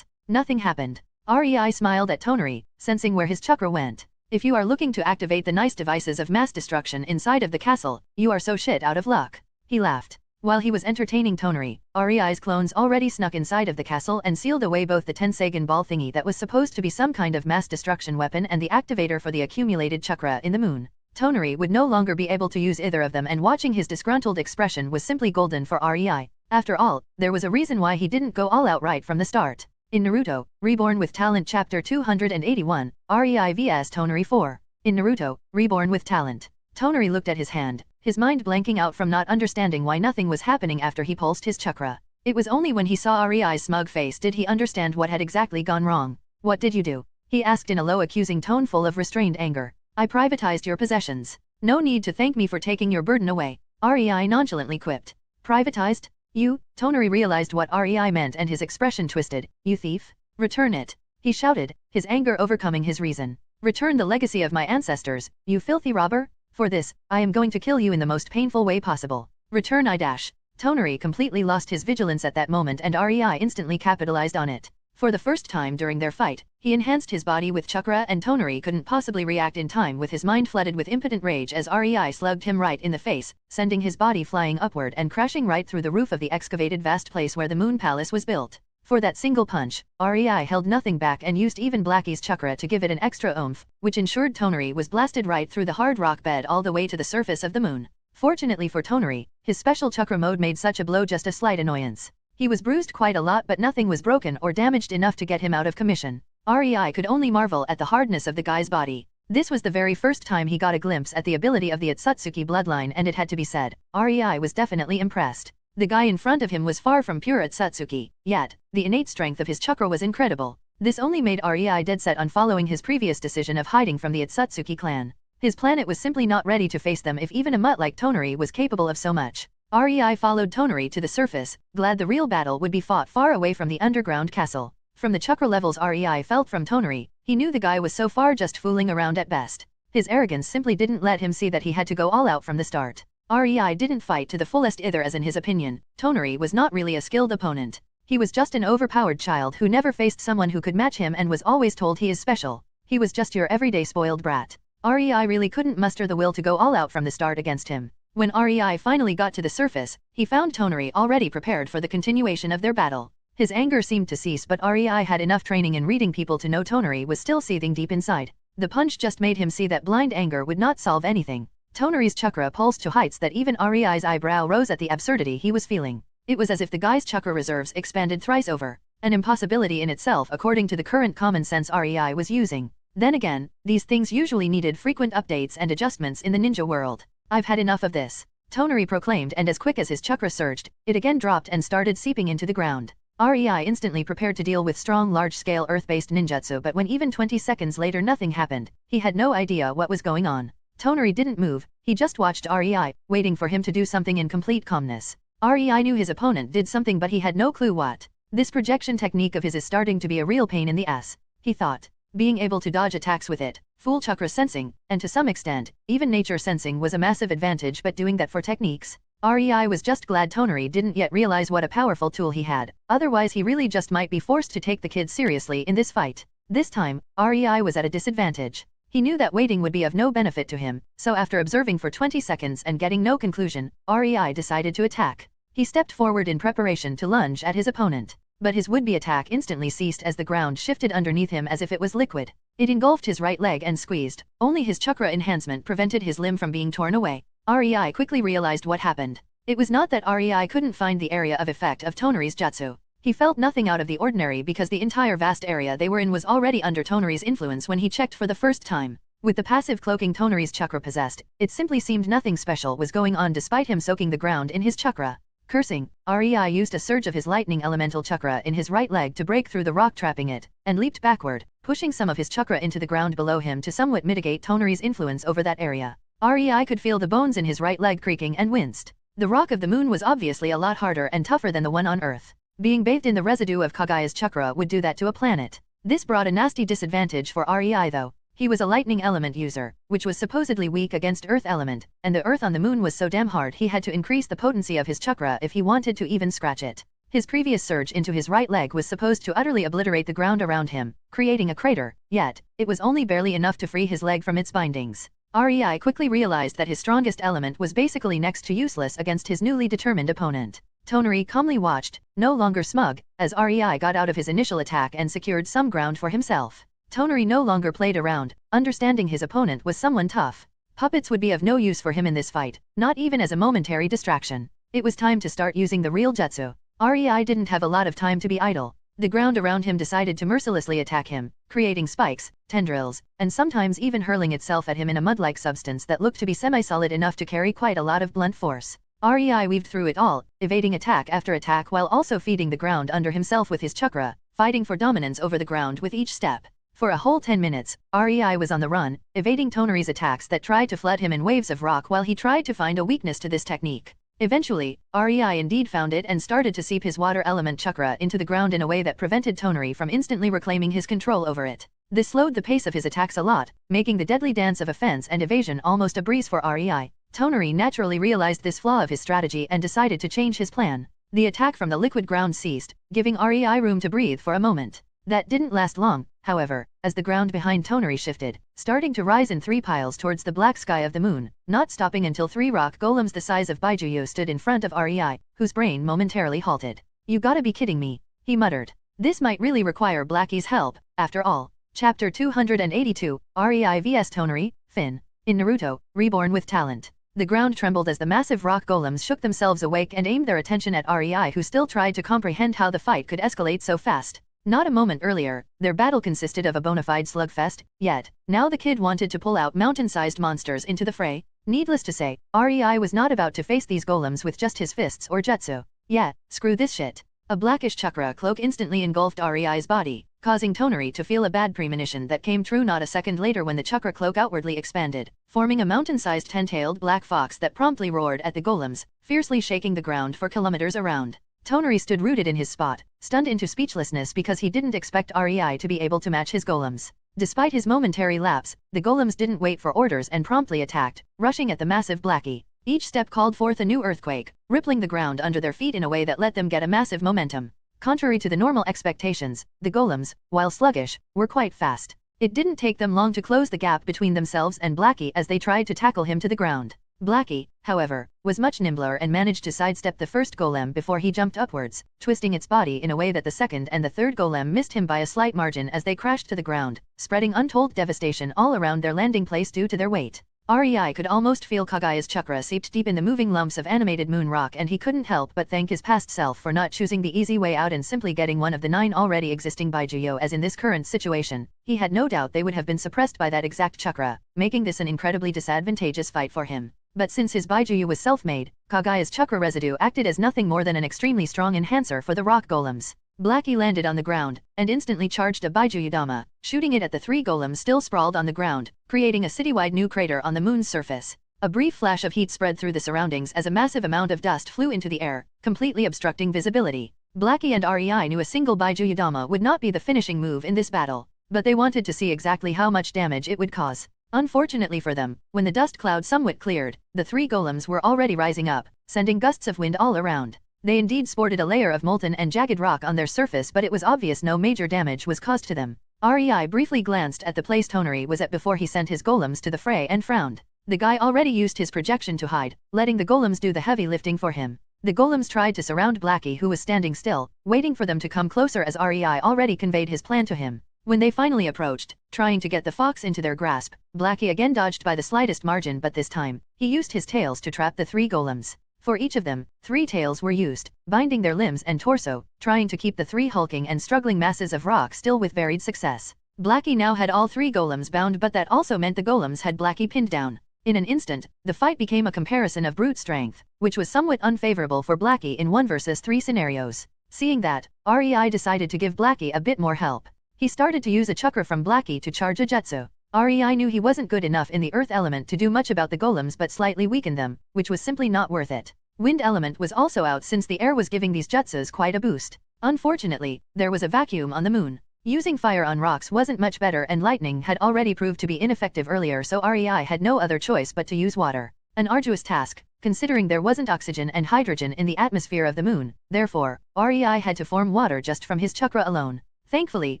Nothing happened. REI smiled at Tonari, sensing where his chakra went. If you are looking to activate the nice devices of mass destruction inside of the castle, you are so shit out of luck. He laughed. While he was entertaining Tonari, REI's clones already snuck inside of the castle and sealed away both the Tensagan ball thingy that was supposed to be some kind of mass destruction weapon and the activator for the accumulated chakra in the moon. Tonari would no longer be able to use either of them, and watching his disgruntled expression was simply golden for REI. After all, there was a reason why he didn't go all out right from the start. In Naruto, Reborn with Talent Chapter 281, REI vs Tonari 4. In Naruto, Reborn with Talent. Tonari looked at his hand, his mind blanking out from not understanding why nothing was happening after he pulsed his chakra. It was only when he saw REI's smug face did he understand what had exactly gone wrong. "What did you do?" he asked in a low accusing tone full of restrained anger. "I privatized your possessions. No need to thank me for taking your burden away," REI nonchalantly quipped. "Privatized? You?" Tonari realized what REI meant and his expression twisted. "You thief? Return it!" he shouted, his anger overcoming his reason. "Return the legacy of my ancestors, you filthy robber! For this, I am going to kill you in the most painful way possible. Return I dash." Tonari completely lost his vigilance at that moment, and REI instantly capitalized on it. For the first time during their fight, he enhanced his body with chakra, and Tonari couldn't possibly react in time with his mind flooded with impotent rage as REI slugged him right in the face, sending his body flying upward and crashing right through the roof of the excavated vast place where the Moon Palace was built. For that single punch, REI held nothing back and used even Blackie's chakra to give it an extra oomph, which ensured Tonari was blasted right through the hard rock bed all the way to the surface of the moon. Fortunately for Tonari, his special chakra mode made such a blow just a slight annoyance. He was bruised quite a lot, but nothing was broken or damaged enough to get him out of commission. REI could only marvel at the hardness of the guy's body. This was the very first time he got a glimpse at the ability of the Otsutsuki bloodline, and it had to be said, REI was definitely impressed. The guy in front of him was far from pure Otsutsuki, yet, the innate strength of his chakra was incredible. This only made REI dead set on following his previous decision of hiding from the Otsutsuki clan. His planet was simply not ready to face them if even a mutt like Tonari was capable of so much. REI followed Tonari to the surface, glad the real battle would be fought far away from the underground castle. From the chakra levels REI felt from Tonari, he knew the guy was so far just fooling around at best. His arrogance simply didn't let him see that he had to go all out from the start. REI didn't fight to the fullest either, as in his opinion, Tonari was not really a skilled opponent. He was just an overpowered child who never faced someone who could match him and was always told he is special. He was just your everyday spoiled brat. REI really couldn't muster the will to go all out from the start against him. When REI finally got to the surface, he found Tonari already prepared for the continuation of their battle. His anger seemed to cease, but REI had enough training in reading people to know Tonari was still seething deep inside. The punch just made him see that blind anger would not solve anything. Tonari's chakra pulsed to heights that even REI's eyebrow rose at the absurdity he was feeling. It was as if the guy's chakra reserves expanded thrice over, an impossibility in itself according to the current common sense REI was using. Then again, these things usually needed frequent updates and adjustments in the ninja world. "I've had enough of this," Tonari proclaimed, and as quick as his chakra surged, it again dropped and started seeping into the ground. REI instantly prepared to deal with strong large-scale earth-based ninjutsu, but when even 20 seconds later nothing happened, he had no idea what was going on. Tonari didn't move, he just watched REI, waiting for him to do something in complete calmness. REI knew his opponent did something, but he had no clue what. "This projection technique of his is starting to be a real pain in the ass," he thought. Being able to dodge attacks with it, full chakra sensing, and to some extent, even nature sensing was a massive advantage, but doing that for techniques? REI was just glad Tonari didn't yet realize what a powerful tool he had, otherwise he really just might be forced to take the kid seriously in this fight. This time, REI was at a disadvantage. He knew that waiting would be of no benefit to him, so after observing for 20 seconds and getting no conclusion, REI decided to attack. He stepped forward in preparation to lunge at his opponent. But his would-be attack instantly ceased as the ground shifted underneath him as if it was liquid. It engulfed his right leg and squeezed. Only his chakra enhancement prevented his limb from being torn away. REI quickly realized what happened. It was not that REI couldn't find the area of effect of Tonari's jutsu. He felt nothing out of the ordinary because the entire vast area they were in was already under Tonari's influence when he checked for the first time. With the passive cloaking Tonari's chakra possessed, it simply seemed nothing special was going on despite him soaking the ground in his chakra. Cursing, Rei used a surge of his lightning elemental chakra in his right leg to break through the rock trapping it, and leaped backward, pushing some of his chakra into the ground below him to somewhat mitigate Tonari's influence over that area. Rei could feel the bones in his right leg creaking and winced. The rock of the moon was obviously a lot harder and tougher than the one on Earth. Being bathed in the residue of Kagaya's chakra would do that to a planet. This brought a nasty disadvantage for Rei though. He was a lightning element user, which was supposedly weak against earth element, and the earth on the moon was so damn hard he had to increase the potency of his chakra if he wanted to even scratch it. His previous surge into his right leg was supposed to utterly obliterate the ground around him, creating a crater, yet, it was only barely enough to free his leg from its bindings. Rei quickly realized that his strongest element was basically next to useless against his newly determined opponent. Tonari calmly watched, no longer smug, as Rei got out of his initial attack and secured some ground for himself. Tonari no longer played around, understanding his opponent was someone tough. Puppets would be of no use for him in this fight, not even as a momentary distraction. It was time to start using the real jutsu. Rei didn't have a lot of time to be idle. The ground around him decided to mercilessly attack him, creating spikes, tendrils, and sometimes even hurling itself at him in a mud-like substance that looked to be semi-solid enough to carry quite a lot of blunt force. Rei weaved through it all, evading attack after attack while also feeding the ground under himself with his chakra, fighting for dominance over the ground with each step. For a whole 10 minutes, Rei was on the run, evading Tonari's attacks that tried to flood him in waves of rock while he tried to find a weakness to this technique. Eventually, Rei indeed found it and started to seep his water element chakra into the ground in a way that prevented Tonari from instantly reclaiming his control over it. This slowed the pace of his attacks a lot, making the deadly dance of offense and evasion almost a breeze for Rei. Tonari naturally realized this flaw of his strategy and decided to change his plan. The attack from the liquid ground ceased, giving Rei room to breathe for a moment. That didn't last long, however, as the ground behind Tonari shifted, starting to rise in 3 piles towards the black sky of the moon, not stopping until 3 rock golems the size of Baijuyo stood in front of Rei, whose brain momentarily halted. "You gotta be kidding me," he muttered. This might really require Blackie's help, after all. Chapter 282, Rei vs Tonari, Finn. In Naruto, Reborn with Talent. The ground trembled as the massive rock golems shook themselves awake and aimed their attention at Rei, who still tried to comprehend how the fight could escalate so fast. Not a moment earlier, their battle consisted of a bona fide slugfest, yet, now the kid wanted to pull out mountain-sized monsters into the fray. Needless to say, Rei was not about to face these golems with just his fists or jutsu. Yeah, screw this shit. A blackish chakra cloak instantly engulfed Rei's body, causing Tonari to feel a bad premonition that came true not a second later when the chakra cloak outwardly expanded, forming a mountain-sized 10-tailed black fox that promptly roared at the golems, fiercely shaking the ground for kilometers around. Tonari stood rooted in his spot, stunned into speechlessness because he didn't expect Rei to be able to match his golems. Despite his momentary lapse, the golems didn't wait for orders and promptly attacked, rushing at the massive Blackie. Each step called forth a new earthquake, rippling the ground under their feet in a way that let them get a massive momentum. Contrary to the normal expectations, the golems, while sluggish, were quite fast. It didn't take them long to close the gap between themselves and Blackie as they tried to tackle him to the ground. Blackie, however, was much nimbler and managed to sidestep the first golem before he jumped upwards, twisting its body in a way that the second and the third golem missed him by a slight margin as they crashed to the ground, spreading untold devastation all around their landing place due to their weight. Rei could almost feel Kagaya's chakra seeped deep in the moving lumps of animated moon rock, and he couldn't help but thank his past self for not choosing the easy way out and simply getting one of the 9 already existing Baijuyo, as in this current situation, he had no doubt they would have been suppressed by that exact chakra, making this an incredibly disadvantageous fight for him. But since his Baijuyu was self-made, Kagaya's chakra residue acted as nothing more than an extremely strong enhancer for the rock golems. Blackie landed on the ground, and instantly charged a Baijuyudama, shooting it at the 3 golems still sprawled on the ground, creating a citywide new crater on the moon's surface. A brief flash of heat spread through the surroundings as a massive amount of dust flew into the air, completely obstructing visibility. Blackie and Rei knew a single Baijuyudama would not be the finishing move in this battle, but they wanted to see exactly how much damage it would cause. Unfortunately for them, when the dust cloud somewhat cleared, the 3 golems were already rising up, sending gusts of wind all around. They indeed sported a layer of molten and jagged rock on their surface, but it was obvious no major damage was caused to them. Rei briefly glanced at the place Tonari was at before he sent his golems to the fray and frowned. The guy already used his projection to hide, letting the golems do the heavy lifting for him. The golems tried to surround Blackie, who was standing still, waiting for them to come closer, as Rei already conveyed his plan to him. When they finally approached, trying to get the fox into their grasp, Blackie again dodged by the slightest margin, but this time, he used his tails to trap the 3 golems. For each of them, 3 tails were used, binding their limbs and torso, trying to keep the 3 hulking and struggling masses of rock still with varied success. Blackie now had all 3 golems bound, but that also meant the golems had Blackie pinned down. In an instant, the fight became a comparison of brute strength, which was somewhat unfavorable for Blackie in 1 versus 3 scenarios. Seeing that, REI decided to give Blackie a bit more help. He started to use a chakra from Blackie to charge a jutsu. REI knew he wasn't good enough in the earth element to do much about the golems but slightly weakened them, which was simply not worth it. Wind element was also out since the air was giving these jutsus quite a boost. Unfortunately, there was a vacuum on the moon. Using fire on rocks wasn't much better, and lightning had already proved to be ineffective earlier, so REI had no other choice but to use water. An arduous task, considering there wasn't oxygen and hydrogen in the atmosphere of the moon. Therefore, REI had to form water just from his chakra alone. Thankfully,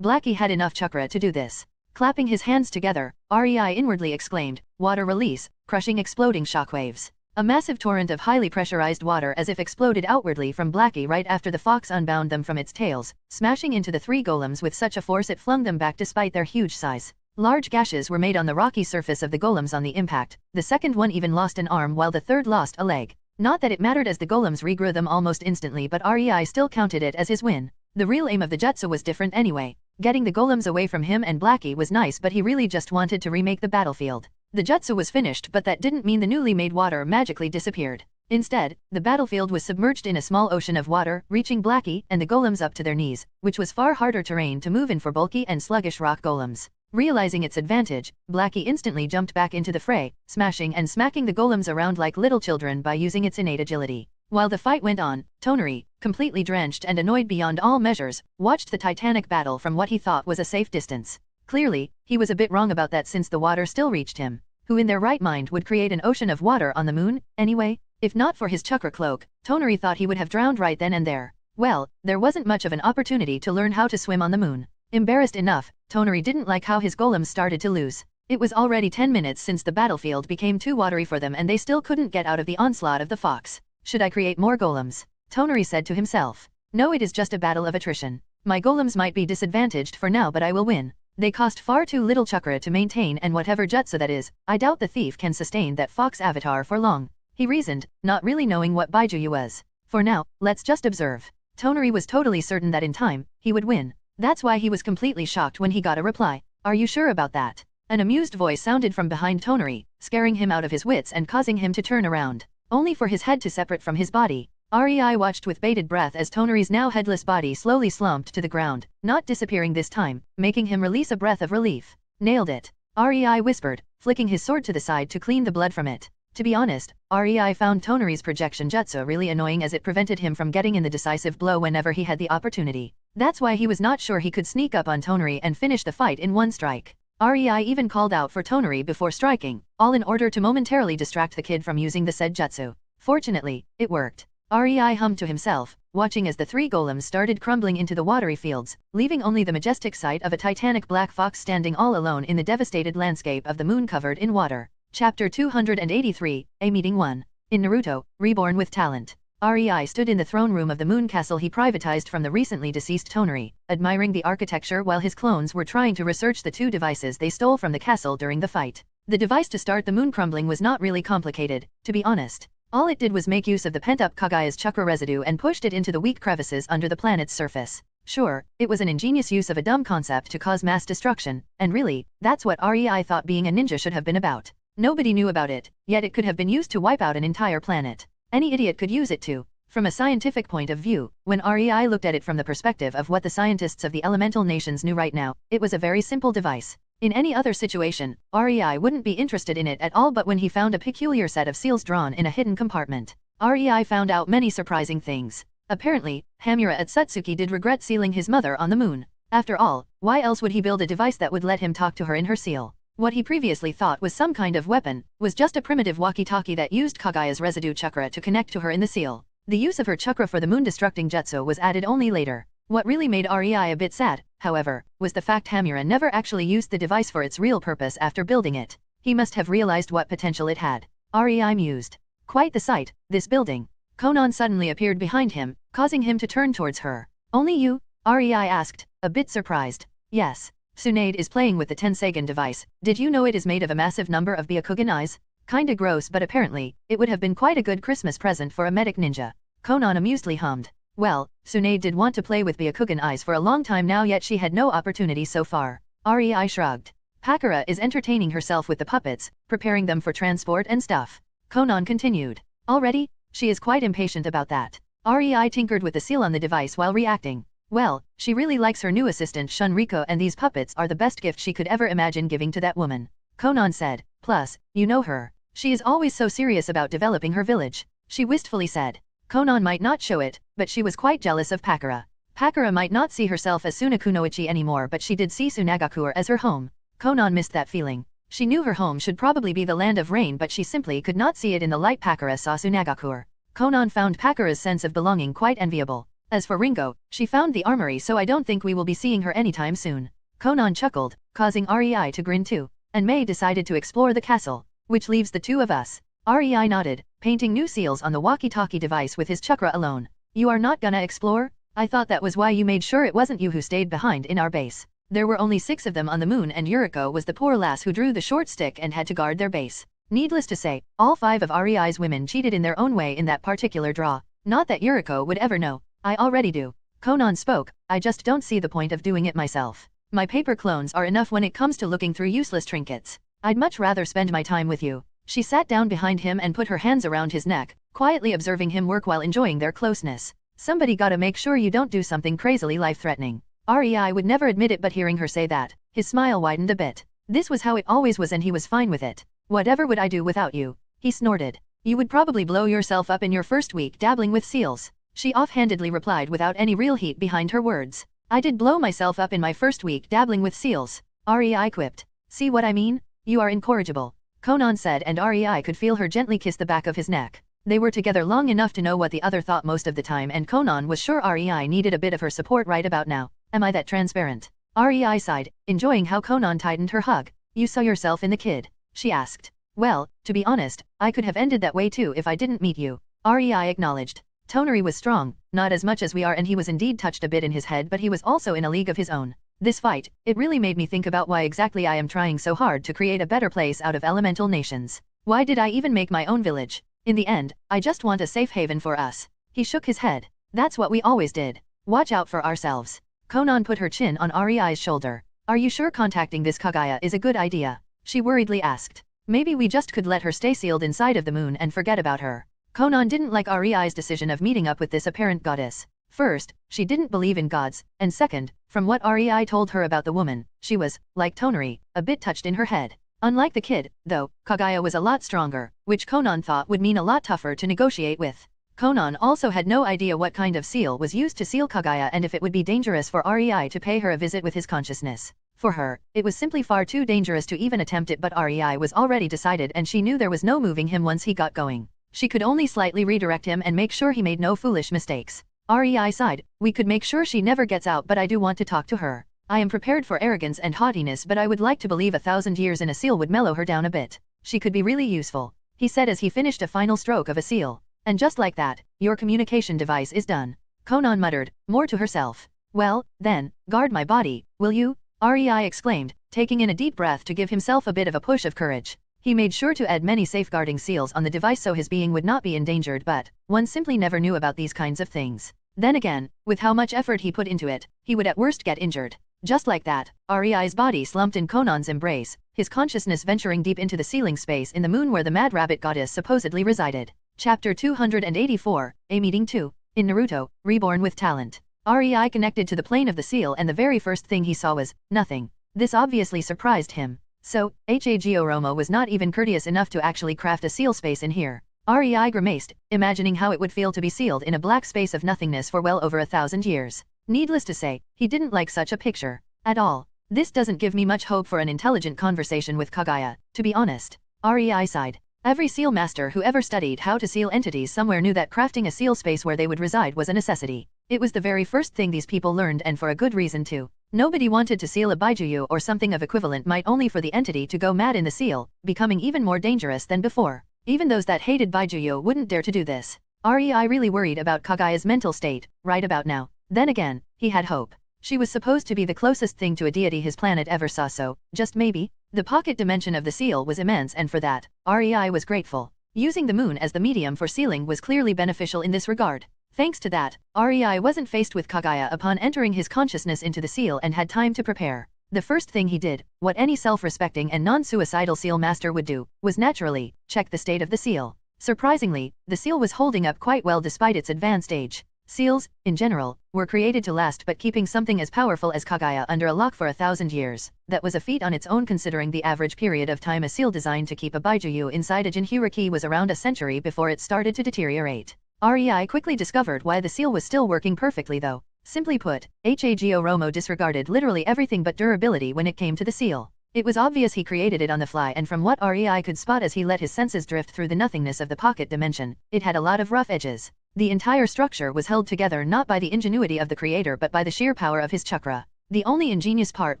Blackie had enough chakra to do this. Clapping his hands together, REI inwardly exclaimed, "Water release," crushing exploding shockwaves. A massive torrent of highly pressurized water as if exploded outwardly from Blackie right after the fox unbound them from its tails, smashing into the 3 golems with such a force it flung them back despite their huge size. Large gashes were made on the rocky surface of the golems on the impact. The second one even lost an arm while the third lost a leg. Not that it mattered, as the golems regrew them almost instantly, but REI still counted it as his win. The real aim of the jutsu was different anyway. Getting the golems away from him and Blackie was nice, but he really just wanted to remake the battlefield. The jutsu was finished, but that didn't mean the newly made water magically disappeared. Instead, the battlefield was submerged in a small ocean of water, reaching Blackie and the golems up to their knees, which was far harder terrain to move in for bulky and sluggish rock golems. Realizing its advantage, Blackie instantly jumped back into the fray, smashing and smacking the golems around like little children by using its innate agility. While the fight went on, Toneri, completely drenched and annoyed beyond all measures, watched the titanic battle from what he thought was a safe distance. Clearly, he was a bit wrong about that, since the water still reached him. Who in their right mind would create an ocean of water on the moon, anyway? If not for his chakra cloak, Toneri thought he would have drowned right then and there. Well, there wasn't much of an opportunity to learn how to swim on the moon. Embarrassed enough, Toneri didn't like how his golems started to lose. It was already 10 minutes since the battlefield became too watery for them, and they still couldn't get out of the onslaught of the fox. Should I create more golems? Toneri said to himself. No, it is just a battle of attrition. My golems might be disadvantaged for now, but I will win. They cost far too little chakra to maintain, and whatever jutsu that is, I doubt the thief can sustain that fox avatar for long. He reasoned, not really knowing what Baijuyu was. For now, let's just observe. Toneri was totally certain that in time, he would win. That's why he was completely shocked when he got a reply. Are you sure about that? An amused voice sounded from behind Toneri, scaring him out of his wits and causing him to turn around, only for his head to separate from his body. REI watched with bated breath as Toneri's now headless body slowly slumped to the ground, not disappearing this time, making him release a breath of relief. Nailed it, REI whispered, flicking his sword to the side to clean the blood from it. To be honest, REI found Toneri's projection jutsu really annoying, as it prevented him from getting in the decisive blow whenever he had the opportunity. That's why he was not sure he could sneak up on Toneri and finish the fight in one strike. REI even called out for Toneri before striking, all in order to momentarily distract the kid from using the said jutsu. Fortunately, it worked. REI hummed to himself, watching as the 3 golems started crumbling into the watery fields, leaving only the majestic sight of a titanic black fox standing all alone in the devastated landscape of the moon covered in water. Chapter 283, A Meeting 1. In Naruto, Reborn with Talent. REI stood in the throne room of the moon castle he privatized from the recently deceased Toneri, admiring the architecture while his clones were trying to research the 2 devices they stole from the castle during the fight. The device to start the moon crumbling was not really complicated, to be honest. All it did was make use of the pent-up Kagaya's chakra residue and pushed it into the weak crevices under the planet's surface. Sure, it was an ingenious use of a dumb concept to cause mass destruction, and really, that's what REI thought being a ninja should have been about. Nobody knew about it, yet it could have been used to wipe out an entire planet. Any idiot could use it too. From a scientific point of view, when REI looked at it from the perspective of what the scientists of the elemental nations knew right now, it was a very simple device. In any other situation, REI wouldn't be interested in it at all, but when he found a peculiar set of seals drawn in a hidden compartment, REI found out many surprising things. Apparently, Hamura Atsutsuki did regret sealing his mother on the moon. After all, why else would he build a device that would let him talk to her in her seal? What he previously thought was some kind of weapon, was just a primitive walkie-talkie that used Kagaya's residue chakra to connect to her in the seal. The use of her chakra for the moon-destructing jutsu was added only later. What really made REI a bit sad, however, was the fact Hamura never actually used the device for its real purpose after building it. He must have realized what potential it had. REI mused. Quite the sight, this building. Konan suddenly appeared behind him, causing him to turn towards her. Only you? REI asked, a bit surprised. Yes. Tsunade is playing with the Tensegan device. Did you know it is made of a massive number of Byakugan eyes? Kinda gross, but apparently, it would have been quite a good Christmas present for a medic ninja. Konan amusedly hummed. Well, Tsunade did want to play with Byakugan eyes for a long time now, yet she had no opportunity so far. Rei shrugged. Pakura is entertaining herself with the puppets, preparing them for transport and stuff. Konan continued. Already? She is quite impatient about that. Rei tinkered with the seal on the device while reacting. Well, she really likes her new assistant Shunriko, and these puppets are the best gift she could ever imagine giving to that woman. Konan said. Plus, you know her. She is always so serious about developing her village. She wistfully said. Konan might not show it, but she was quite jealous of Pakura. Pakura might not see herself as Sunakunoichi anymore, but she did see Sunagakuer as her home. Konan missed that feeling. She knew her home should probably be the land of rain, but she simply could not see it in the light Pakura saw Sunagakuer. Konan found Pakura's sense of belonging quite enviable. As for Ringo, she found the armory, so I don't think we will be seeing her anytime soon. Konan chuckled, causing Rei to grin too. And May decided to explore the castle. Which leaves the two of us. Rei nodded, painting new seals on the walkie-talkie device with his chakra alone. You are not gonna explore? I thought that was why you made sure it wasn't you who stayed behind in our base. There were only 6 of them on the moon, and Yuriko was the poor lass who drew the short stick and had to guard their base. Needless to say, all 5 of Rei's women cheated in their own way in that particular draw. Not that Yuriko would ever know. I already do. Konan spoke, I just don't see the point of doing it myself. My paper clones are enough when it comes to looking through useless trinkets. I'd much rather spend my time with you. She sat down behind him and put her hands around his neck, quietly observing him work while enjoying their closeness. Somebody gotta make sure you don't do something crazily life-threatening. Rei would never admit it, but hearing her say that, his smile widened a bit. This was how it always was, and he was fine with it. Whatever would I do without you? He snorted. You would probably blow yourself up in your first week dabbling with seals. She offhandedly replied without any real heat behind her words. I did blow myself up in my first week dabbling with seals. Rei quipped. See what I mean? You are incorrigible. Konan said, and Rei could feel her gently kiss the back of his neck. They were together long enough to know what the other thought most of the time, and Konan was sure Rei needed a bit of her support right about now. Am I that transparent? Rei sighed, enjoying how Konan tightened her hug. You saw yourself in the kid? She asked. Well, to be honest, I could have ended that way too if I didn't meet you. Rei acknowledged. Toneri was strong, not as much as we are, and he was indeed touched a bit in his head, but he was also in a league of his own. This fight, it really made me think about why exactly I am trying so hard to create a better place out of elemental nations. Why did I even make my own village? In the end, I just want a safe haven for us. He shook his head. That's what we always did. Watch out for ourselves. Konan put her chin on Rei's shoulder. Are you sure contacting this Kaguya is a good idea? She worriedly asked. Maybe we just could let her stay sealed inside of the moon and forget about her. Konan didn't like Rei's decision of meeting up with this apparent goddess. First, she didn't believe in gods, and second, from what Rei told her about the woman, she was, like Toneri, a bit touched in her head. Unlike the kid, though, Kaguya was a lot stronger, which Konan thought would mean a lot tougher to negotiate with. Konan also had no idea what kind of seal was used to seal Kaguya and if it would be dangerous for Rei to pay her a visit with his consciousness. For her, it was simply far too dangerous to even attempt it, but Rei was already decided, and she knew there was no moving him once he got going. She could only slightly redirect him and make sure he made no foolish mistakes. Rei sighed. We could make sure she never gets out, but I do want to talk to her. I am prepared for arrogance and haughtiness, but I would like to believe 1,000 years in a seal would mellow her down a bit. She could be really useful, he said as he finished a final stroke of a seal. And just like that, your communication device is done. Konan muttered, more to herself. Well, then, guard my body, will you? Rei exclaimed, taking in a deep breath to give himself a bit of a push of courage. He made sure to add many safeguarding seals on the device so his being would not be endangered, but one simply never knew about these kinds of things. Then again, with how much effort he put into it, he would at worst get injured. Just like that, Rei's body slumped in Konan's embrace, his consciousness venturing deep into the ceiling space in the moon where the Mad Rabbit goddess supposedly resided. Chapter 284, A Meeting 2. In Naruto, Reborn with Talent. Rei connected to the plane of the seal, and the very first thing he saw was nothing. This obviously surprised him. So, Hagoromo was not even courteous enough to actually craft a seal space in here. Rei grimaced, imagining how it would feel to be sealed in a black space of nothingness for well over 1,000 years. Needless to say, he didn't like such a picture. At all. This doesn't give me much hope for an intelligent conversation with Kaguya, to be honest. Rei sighed. Every seal master who ever studied how to seal entities somewhere knew that crafting a seal space where they would reside was a necessity. It was the very first thing these people learned, and for a good reason too. Nobody wanted to seal a baijuyu or something of equivalent might, only for the entity to go mad in the seal, becoming even more dangerous than before. Even those that hated baijuyu wouldn't dare to do this. Rei really worried about Kaguya's mental state, right about now. Then again, he had hope. She was supposed to be the closest thing to a deity his planet ever saw, so, just maybe, the pocket dimension of the seal was immense, and for that, REI was grateful. Using the moon as the medium for sealing was clearly beneficial in this regard. Thanks to that, REI wasn't faced with Kaguya upon entering his consciousness into the seal and had time to prepare. The first thing he did, what any self-respecting and non-suicidal seal master would do, was naturally check the state of the seal. Surprisingly, the seal was holding up quite well despite its advanced age. Seals, in general, were created to last, but keeping something as powerful as Kaguya under a lock for 1,000 years, that was a feat on its own considering the average period of time a seal designed to keep a Baijuyu inside a Jinhyuriki was around a century before it started to deteriorate. REI quickly discovered why the seal was still working perfectly though. Simply put, Hago Romo disregarded literally everything but durability when it came to the seal. It was obvious he created it on the fly, and from what REI could spot as he let his senses drift through the nothingness of the pocket dimension, it had a lot of rough edges. The entire structure was held together not by the ingenuity of the creator but by the sheer power of his chakra. The only ingenious part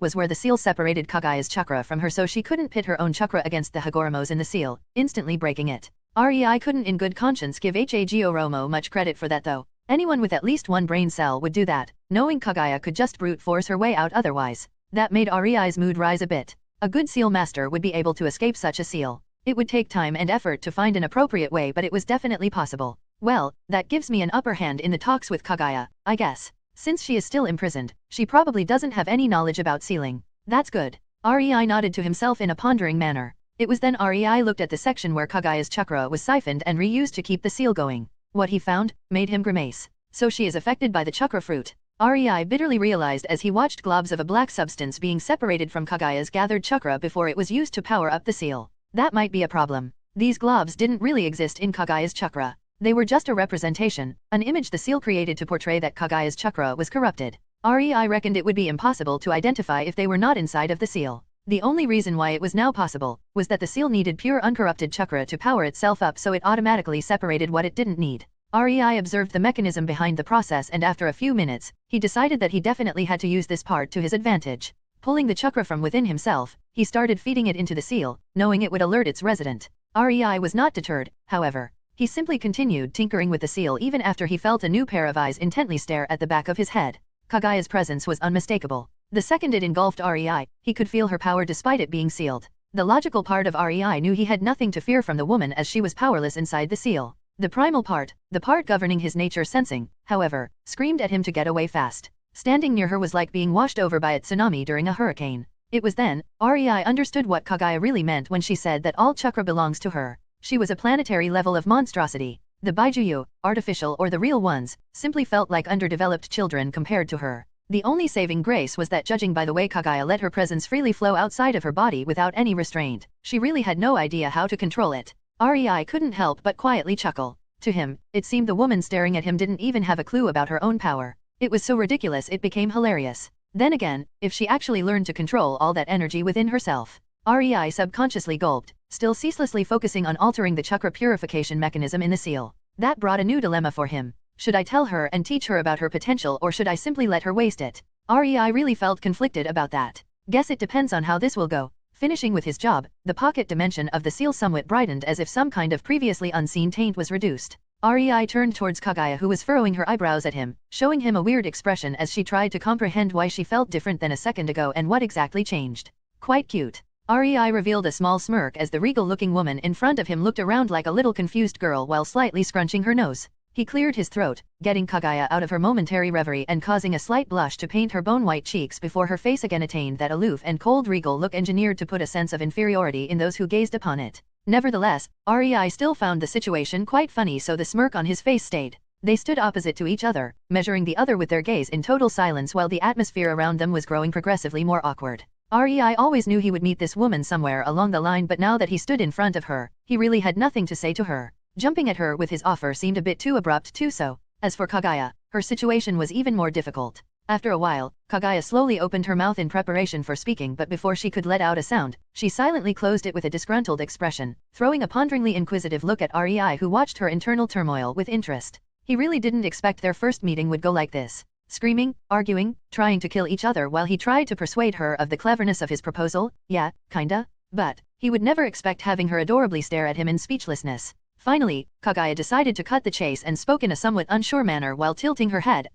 was where the seal separated Kaguya's chakra from her so she couldn't pit her own chakra against the Hagoromo's in the seal, instantly breaking it. REI couldn't in good conscience give Hago Romo much credit for that though. Anyone with at least one brain cell would do that, knowing Kaguya could just brute force her way out otherwise. That made REI's mood rise a bit. A good seal master would be able to escape such a seal. It would take time and effort to find an appropriate way, but it was definitely possible. Well, that gives me an upper hand in the talks with Kaguya, I guess. Since she is still imprisoned, she probably doesn't have any knowledge about sealing. That's good. REI nodded to himself in a pondering manner. It was then REI looked at the section where Kaguya's chakra was siphoned and reused to keep the seal going. What he found made him grimace. So she is affected by the chakra fruit. REI bitterly realized as he watched globs of a black substance being separated from Kaguya's gathered chakra before it was used to power up the seal. That might be a problem. These globs didn't really exist in Kaguya's chakra. They were just a representation, an image the seal created to portray that Kaguya's chakra was corrupted. REI reckoned it would be impossible to identify if they were not inside of the seal. The only reason why it was now possible was that the seal needed pure uncorrupted chakra to power itself up, so it automatically separated what it didn't need. REI observed the mechanism behind the process, and after a few minutes, he decided that he definitely had to use this part to his advantage. Pulling the chakra from within himself, he started feeding it into the seal, knowing it would alert its resident. REI was not deterred, however. He simply continued tinkering with the seal even after he felt a new pair of eyes intently stare at the back of his head. Kaguya's presence was unmistakable. The second it engulfed REI, he could feel her power despite it being sealed. The logical part of REI knew he had nothing to fear from the woman as she was powerless inside the seal. The primal part, the part governing his nature sensing, however, screamed at him to get away fast. Standing near her was like being washed over by a tsunami during a hurricane. It was then, REI understood what Kaguya really meant when she said that all chakra belongs to her. She was a planetary level of monstrosity. The Baijuyu, artificial or the real ones, simply felt like underdeveloped children compared to her. The only saving grace was that judging by the way Kaguya let her presence freely flow outside of her body without any restraint, she really had no idea how to control it. REI couldn't help but quietly chuckle. To him, it seemed the woman staring at him didn't even have a clue about her own power. It was so ridiculous it became hilarious. Then again, if she actually learned to control all that energy within herself. REI subconsciously gulped, still ceaselessly focusing on altering the chakra purification mechanism in the seal. That brought a new dilemma for him. Should I tell her and teach her about her potential, or should I simply let her waste it? REI really felt conflicted about that. Guess it depends on how this will go. Finishing with his job, the pocket dimension of the seal somewhat brightened as if some kind of previously unseen taint was reduced. REI turned towards Kaguya, who was furrowing her eyebrows at him, showing him a weird expression as she tried to comprehend why she felt different than a second ago and what exactly changed. Quite cute. REI revealed a small smirk as the regal-looking woman in front of him looked around like a little confused girl while slightly scrunching her nose. He cleared his throat, getting Kaguya out of her momentary reverie and causing a slight blush to paint her bone-white cheeks before her face again attained that aloof and cold regal look engineered to put a sense of inferiority in those who gazed upon it. Nevertheless, REI still found the situation quite funny, so the smirk on his face stayed. They stood opposite to each other, measuring the other with their gaze in total silence while the atmosphere around them was growing progressively more awkward. REI always knew he would meet this woman somewhere along the line, but now that he stood in front of her, he really had nothing to say to her. Jumping at her with his offer seemed a bit too abrupt too, so. As for Kaguya, her situation was even more difficult. After a while, Kaguya slowly opened her mouth in preparation for speaking, but before she could let out a sound, she silently closed it with a disgruntled expression, throwing a ponderingly inquisitive look at REI, who watched her internal turmoil with interest. He really didn't expect their first meeting would go like this. Screaming, arguing, trying to kill each other while he tried to persuade her of the cleverness of his proposal, yeah, kinda. But he would never expect having her adorably stare at him in speechlessness. Finally, Kaguya decided to cut the chase and spoke in a somewhat unsure manner while tilting her head.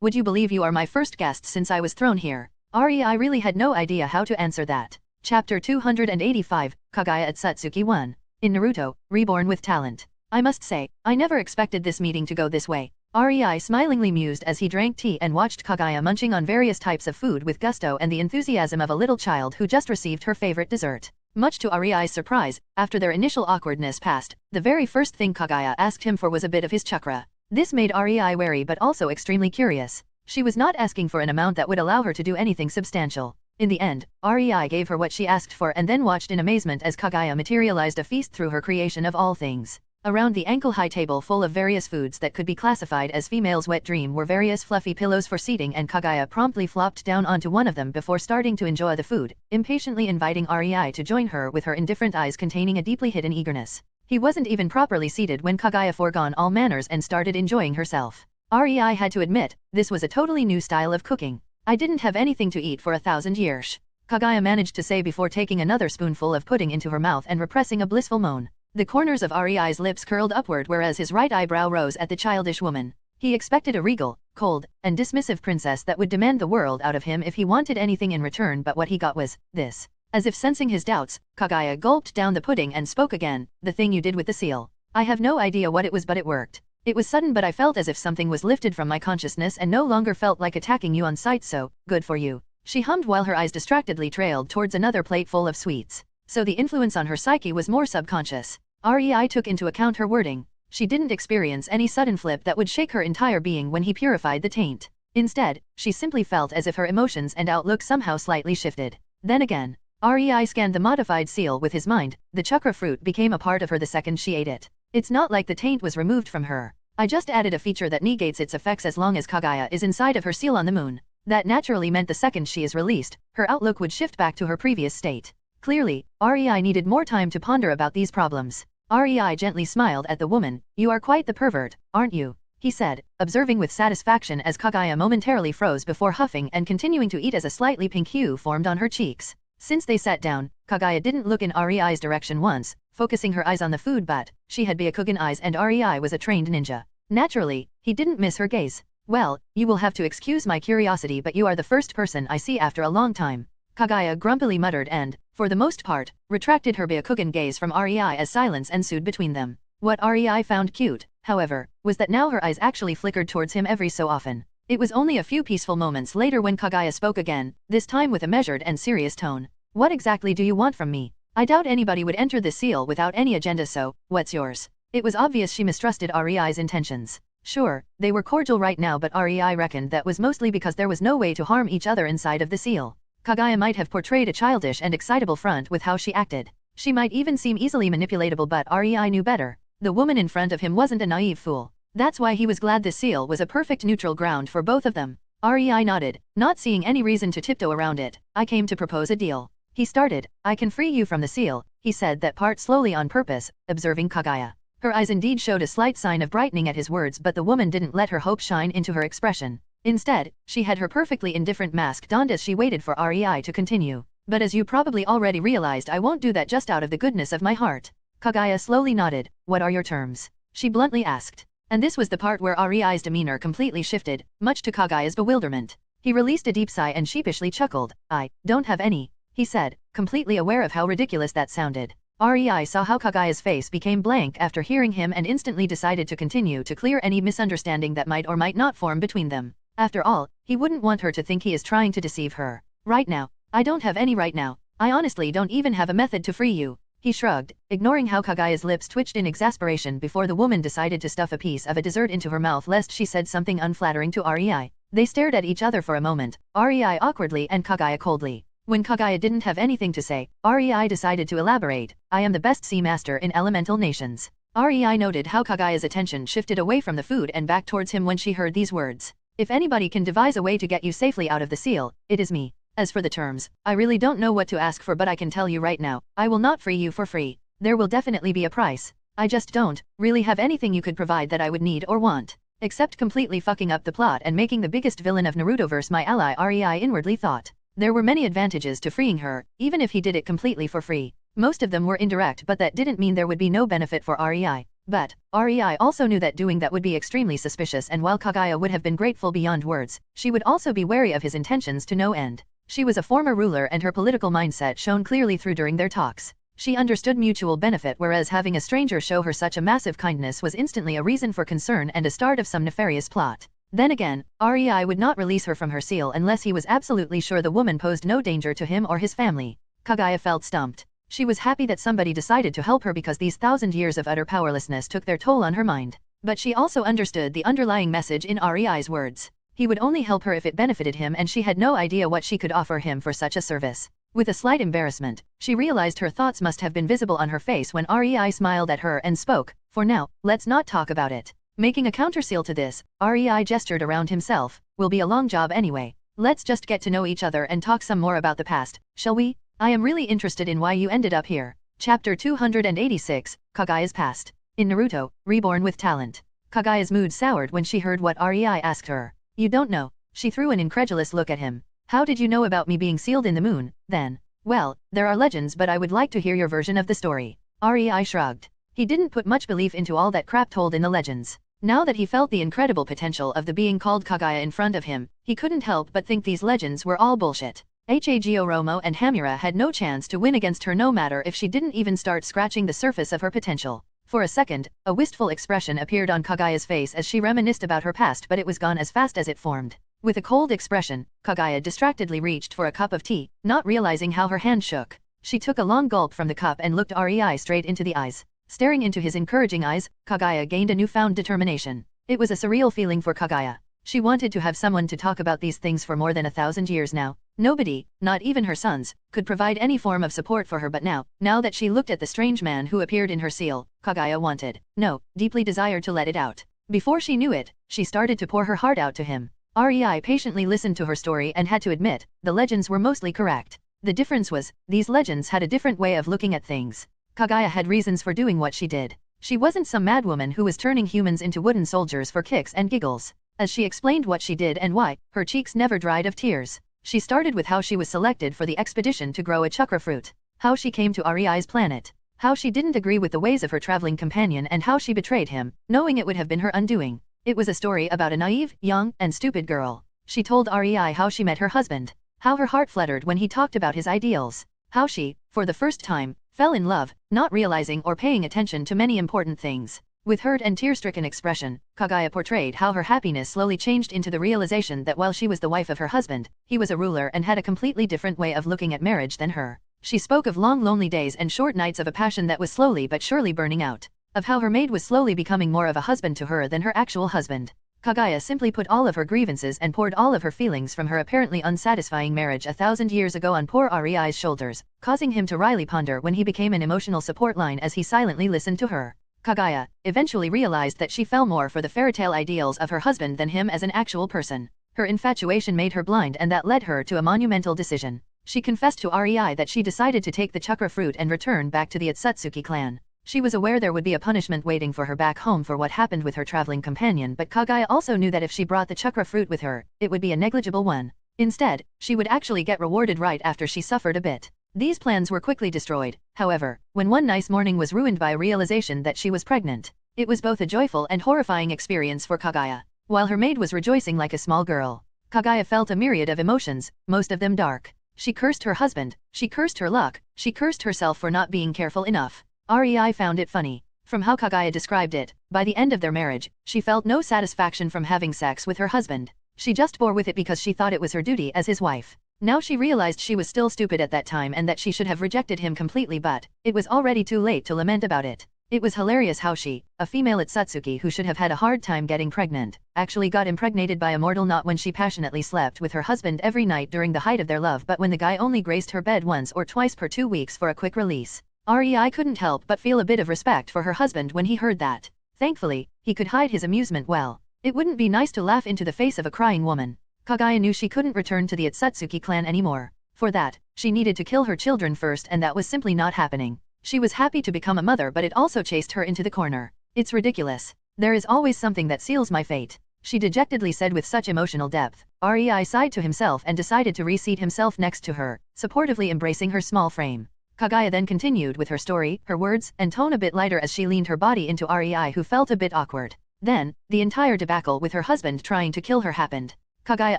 Would you believe you are my first guest since I was thrown here? Rei really had no idea how to answer that. Chapter 285, Kaguya at Satsuki 1. In Naruto, Reborn with Talent. I must say, I never expected this meeting to go this way. Rei smilingly mused as he drank tea and watched Kaguya munching on various types of food with gusto and the enthusiasm of a little child who just received her favorite dessert. Much to Rei's surprise, after their initial awkwardness passed, the very first thing Kaguya asked him for was a bit of his chakra. This made Rei wary but also extremely curious. She was not asking for an amount that would allow her to do anything substantial. In the end, Rei gave her what she asked for and then watched in amazement as Kaguya materialized a feast through her creation of all things. Around the ankle-high table full of various foods that could be classified as female's wet dream were various fluffy pillows for seating, and Kaguya promptly flopped down onto one of them before starting to enjoy the food, impatiently inviting Rei to join her with her indifferent eyes containing a deeply hidden eagerness. He wasn't even properly seated when Kaguya forgone all manners and started enjoying herself. Rei had to admit, this was a totally new style of cooking. I didn't have anything to eat for 1,000 years. Kaguya managed to say before taking another spoonful of pudding into her mouth and repressing a blissful moan. The corners of Rei's lips curled upward whereas his right eyebrow rose at the childish woman. He expected a regal, cold, and dismissive princess that would demand the world out of him if he wanted anything in return, but what he got was this. As if sensing his doubts, Kaguya gulped down the pudding and spoke again. The thing you did with the seal. I have no idea what it was, but it worked. It was sudden, but I felt as if something was lifted from my consciousness and no longer felt like attacking you on sight, so, good for you. She hummed while her eyes distractedly trailed towards another plate full of sweets. So the influence on her psyche was more subconscious. Rei took into account her wording. She didn't experience any sudden flip that would shake her entire being when he purified the taint. Instead, she simply felt as if her emotions and outlook somehow slightly shifted. Then again, Rei scanned the modified seal with his mind. The chakra fruit became a part of her the second she ate it. It's not like the taint was removed from her. I just added a feature that negates its effects as long as Kaguya is inside of her seal on the moon. That naturally meant the second she is released, her outlook would shift back to her previous state. Clearly, Rei needed more time to ponder about these problems. Rei gently smiled at the woman. You are quite the pervert, aren't you? He said, observing with satisfaction as Kaguya momentarily froze before huffing and continuing to eat as a slightly pink hue formed on her cheeks. Since they sat down, Kaguya didn't look in Rei's direction once, focusing her eyes on the food, but she had Byakugan eyes and Rei was a trained ninja. Naturally, he didn't miss her gaze. Well, you will have to excuse my curiosity, but you are the first person I see after a long time. Kaguya grumpily muttered and, for the most part, retracted her Byakugan gaze from Rei as silence ensued between them. What Rei found cute, however, was that now her eyes actually flickered towards him every so often. It was only a few peaceful moments later when Kaguya spoke again, this time with a measured and serious tone. What exactly do you want from me? I doubt anybody would enter this seal without any agenda, so, what's yours? It was obvious she mistrusted Rei's intentions. Sure, they were cordial right now, but Rei reckoned that was mostly because there was no way to harm each other inside of the seal. Kaguya might have portrayed a childish and excitable front with how she acted. She might even seem easily manipulatable, but Rei knew better. The woman in front of him wasn't a naive fool. That's why he was glad the seal was a perfect neutral ground for both of them. Rei nodded, not seeing any reason to tiptoe around it. I came to propose a deal. He started. I can free you from the seal. He said that part slowly on purpose, observing Kaguya. Her eyes indeed showed a slight sign of brightening at his words, but the woman didn't let her hope shine into her expression. Instead, she had her perfectly indifferent mask donned as she waited for Rei to continue. But as you probably already realized, I won't do that just out of the goodness of my heart. Kaguya slowly nodded. What are your terms? She bluntly asked. And this was the part where Rei's demeanor completely shifted, much to Kaguya's bewilderment. He released a deep sigh and sheepishly chuckled. I don't have any, he said, completely aware of how ridiculous that sounded. Rei saw how Kaguya's face became blank after hearing him and instantly decided to continue to clear any misunderstanding that might or might not form between them. After all, he wouldn't want her to think he is trying to deceive her. Right now, I don't have any right now. I honestly don't even have a method to free you. He shrugged, ignoring how Kaguya's lips twitched in exasperation before the woman decided to stuff a piece of a dessert into her mouth lest she said something unflattering to Rei. They stared at each other for a moment, Rei awkwardly and Kaguya coldly. When Kaguya didn't have anything to say, Rei decided to elaborate. I am the best sea master in elemental nations. Rei noted how Kaguya's attention shifted away from the food and back towards him when she heard these words. If anybody can devise a way to get you safely out of the seal, it is me. As for the terms, I really don't know what to ask for, but I can tell you right now, I will not free you for free. There will definitely be a price. I just don't really have anything you could provide that I would need or want. Except completely fucking up the plot and making the biggest villain of Narutoverse my ally, Rei inwardly thought. There were many advantages to freeing her, even if he did it completely for free. Most of them were indirect, but that didn't mean there would be no benefit for Rei. But, Rei also knew that doing that would be extremely suspicious, and while Kaguya would have been grateful beyond words, she would also be wary of his intentions to no end. She was a former ruler and her political mindset shone clearly through during their talks. She understood mutual benefit, whereas having a stranger show her such a massive kindness was instantly a reason for concern and a start of some nefarious plot. Then again, Rei would not release her from her seal unless he was absolutely sure the woman posed no danger to him or his family. Kaguya felt stumped. She was happy that somebody decided to help her because these 1,000 years of utter powerlessness took their toll on her mind. But she also understood the underlying message in Rei's words. He would only help her if it benefited him, and she had no idea what she could offer him for such a service. With a slight embarrassment, she realized her thoughts must have been visible on her face when Rei smiled at her and spoke, "For now, let's not talk about it." Making a counterseal to this, Rei gestured around himself, "Will be a long job anyway. Let's just get to know each other and talk some more about the past, shall we? I am really interested in why you ended up here." Chapter 286, Kaguya's Past. In Naruto, Reborn with Talent. Kaguya's mood soured when she heard what Rei asked her. "You don't know?" She threw an incredulous look at him. "How did you know about me being sealed in the moon, then?" "Well, there are legends, but I would like to hear your version of the story." Rei shrugged. He didn't put much belief into all that crap told in the legends. Now that he felt the incredible potential of the being called Kaguya in front of him, he couldn't help but think these legends were all bullshit. Hagoromo and Hamura had no chance to win against her, no matter if she didn't even start scratching the surface of her potential. For a second, a wistful expression appeared on Kaguya's face as she reminisced about her past, but it was gone as fast as it formed. With a cold expression, Kaguya distractedly reached for a cup of tea, not realizing how her hand shook. She took a long gulp from the cup and looked Rei straight into the eyes. Staring into his encouraging eyes, Kaguya gained a newfound determination. It was a surreal feeling for Kaguya. She wanted to have someone to talk about these things for more than 1,000 years now. Nobody, not even her sons, could provide any form of support for her, but now that she looked at the strange man who appeared in her seal, Kaguya deeply desired to let it out. Before she knew it, she started to pour her heart out to him. Rei patiently listened to her story and had to admit, the legends were mostly correct. The difference was, these legends had a different way of looking at things. Kaguya had reasons for doing what she did. She wasn't some madwoman who was turning humans into wooden soldiers for kicks and giggles. As she explained what she did and why, her cheeks never dried of tears. She started with how she was selected for the expedition to grow a chakra fruit, how she came to Rei's planet, how she didn't agree with the ways of her traveling companion, and how she betrayed him, knowing it would have been her undoing. It was a story about a naive, young, and stupid girl. She told Rei how she met her husband, how her heart fluttered when he talked about his ideals, how she, for the first time, fell in love, not realizing or paying attention to many important things. With hurt and tear-stricken expression, Kaguya portrayed how her happiness slowly changed into the realization that while she was the wife of her husband, he was a ruler and had a completely different way of looking at marriage than her. She spoke of long lonely days and short nights, of a passion that was slowly but surely burning out, of how her maid was slowly becoming more of a husband to her than her actual husband. Kaguya simply put all of her grievances and poured all of her feelings from her apparently unsatisfying marriage 1,000 years ago on poor Rei's shoulders, causing him to wryly ponder when he became an emotional support line as he silently listened to her. Kaguya eventually realized that she fell more for the fairytale ideals of her husband than him as an actual person. Her infatuation made her blind, and that led her to a monumental decision. She confessed to Rei that she decided to take the chakra fruit and return back to the Otsutsuki clan. She was aware there would be a punishment waiting for her back home for what happened with her traveling companion, but Kaguya also knew that if she brought the chakra fruit with her, it would be a negligible one. Instead, she would actually get rewarded right after she suffered a bit. These plans were quickly destroyed, however, when one nice morning was ruined by a realization that she was pregnant. It was both a joyful and horrifying experience for Kaguya. While her maid was rejoicing like a small girl, Kaguya felt a myriad of emotions, most of them dark. She cursed her husband, she cursed her luck, she cursed herself for not being careful enough. Rei found it funny. From how Kaguya described it, by the end of their marriage, she felt no satisfaction from having sex with her husband. She just bore with it because she thought it was her duty as his wife. Now she realized she was still stupid at that time and that she should have rejected him completely, but it was already too late to lament about it. It was hilarious how she, a female Otsutsuki who should have had a hard time getting pregnant, actually got impregnated by a mortal, not when she passionately slept with her husband every night during the height of their love, but when the guy only graced her bed once or twice per 2 weeks for a quick release. Rei couldn't help but feel a bit of respect for her husband when he heard that. Thankfully, he could hide his amusement well. It wouldn't be nice to laugh into the face of a crying woman. Kaguya knew she couldn't return to the Otsutsuki clan anymore. For that, she needed to kill her children first, and that was simply not happening. She was happy to become a mother, but it also chased her into the corner. It's ridiculous. There is always something that seals my fate, she dejectedly said with such emotional depth. Rei sighed to himself and decided to reseat himself next to her, supportively embracing her small frame. Kagaya then continued with her story, her words and tone a bit lighter as she leaned her body into Rei, who felt a bit awkward. Then, the entire debacle with her husband trying to kill her happened. Kagaya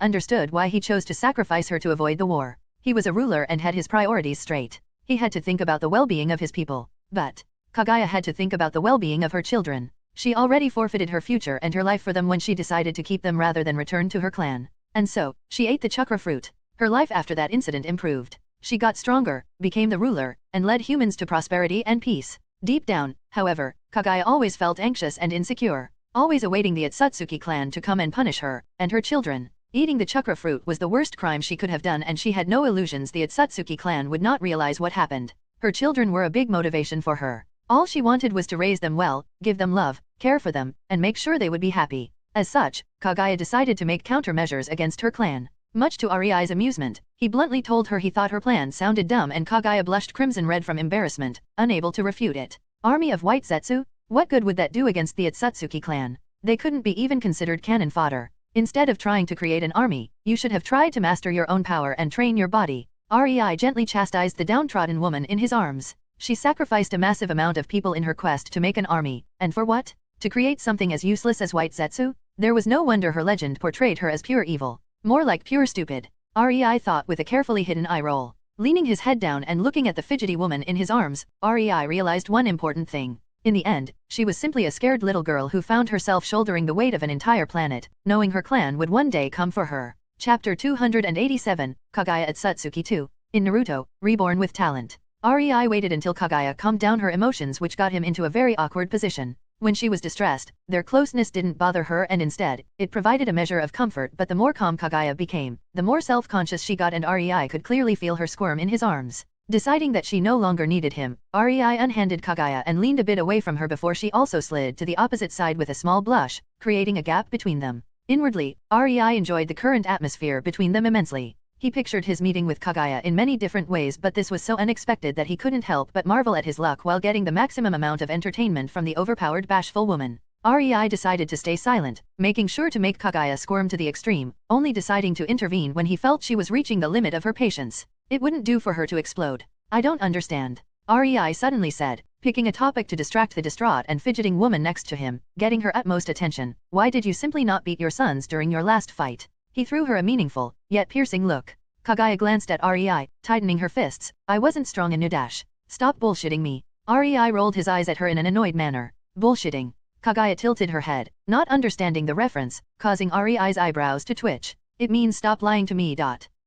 understood why he chose to sacrifice her to avoid the war. He was a ruler and had his priorities straight. He had to think about the well-being of his people. But Kagaya had to think about the well-being of her children. She already forfeited her future and her life for them when she decided to keep them rather than return to her clan. And so, she ate the chakra fruit. Her life after that incident improved. She got stronger, became the ruler, and led humans to prosperity and peace. Deep down, however, Kagaya always felt anxious and insecure, always awaiting the Otsutsuki clan to come and punish her and her children. Eating the chakra fruit was the worst crime she could have done, and she had no illusions the Otsutsuki clan would not realize what happened. Her children were a big motivation for her. All she wanted was to raise them well, give them love, care for them, and make sure they would be happy. As such, Kagaya decided to make countermeasures against her clan. Much to Rei's amusement, he bluntly told her he thought her plan sounded dumb, and Kagaya blushed crimson red from embarrassment, unable to refute it. Army of white Zetsu? What good would that do against the Otsutsuki clan? They couldn't be even considered cannon fodder. Instead of trying to create an army, you should have tried to master your own power and train your body. Rei gently chastised the downtrodden woman in his arms. She sacrificed a massive amount of people in her quest to make an army, and for what? To create something as useless as white Zetsu? There was no wonder her legend portrayed her as pure evil. More like pure stupid. Rei thought with a carefully hidden eye roll. Leaning his head down and looking at the fidgety woman in his arms, Rei realized one important thing. In the end, she was simply a scared little girl who found herself shouldering the weight of an entire planet, knowing her clan would one day come for her. Chapter 287, Kagaya Otsutsuki 2. In Naruto, Reborn with Talent. Rei waited until Kagaya calmed down her emotions, which got him into a very awkward position. When she was distressed, their closeness didn't bother her, and instead, it provided a measure of comfort. But the more calm Kagaya became, the more self-conscious she got, and Rei could clearly feel her squirm in his arms. Deciding that she no longer needed him, Rei unhanded Kagaya and leaned a bit away from her before she also slid to the opposite side with a small blush, creating a gap between them. Inwardly, Rei enjoyed the current atmosphere between them immensely. He pictured his meeting with Kagaya in many different ways, but this was so unexpected that he couldn't help but marvel at his luck while getting the maximum amount of entertainment from the overpowered bashful woman. Rei decided to stay silent, making sure to make Kagaya squirm to the extreme, only deciding to intervene when he felt she was reaching the limit of her patience. It wouldn't do for her to explode. I don't understand, Rei suddenly said, picking a topic to distract the distraught and fidgeting woman next to him, getting her utmost attention. Why did you simply not beat your sons during your last fight? He threw her a meaningful, yet piercing look. Kagaya glanced at Rei, tightening her fists. I wasn't strong enough. Dash. Stop bullshitting me. Rei rolled his eyes at her in an annoyed manner. Bullshitting. Kagaya tilted her head, not understanding the reference, causing Rei's eyebrows to twitch. It means stop lying to me.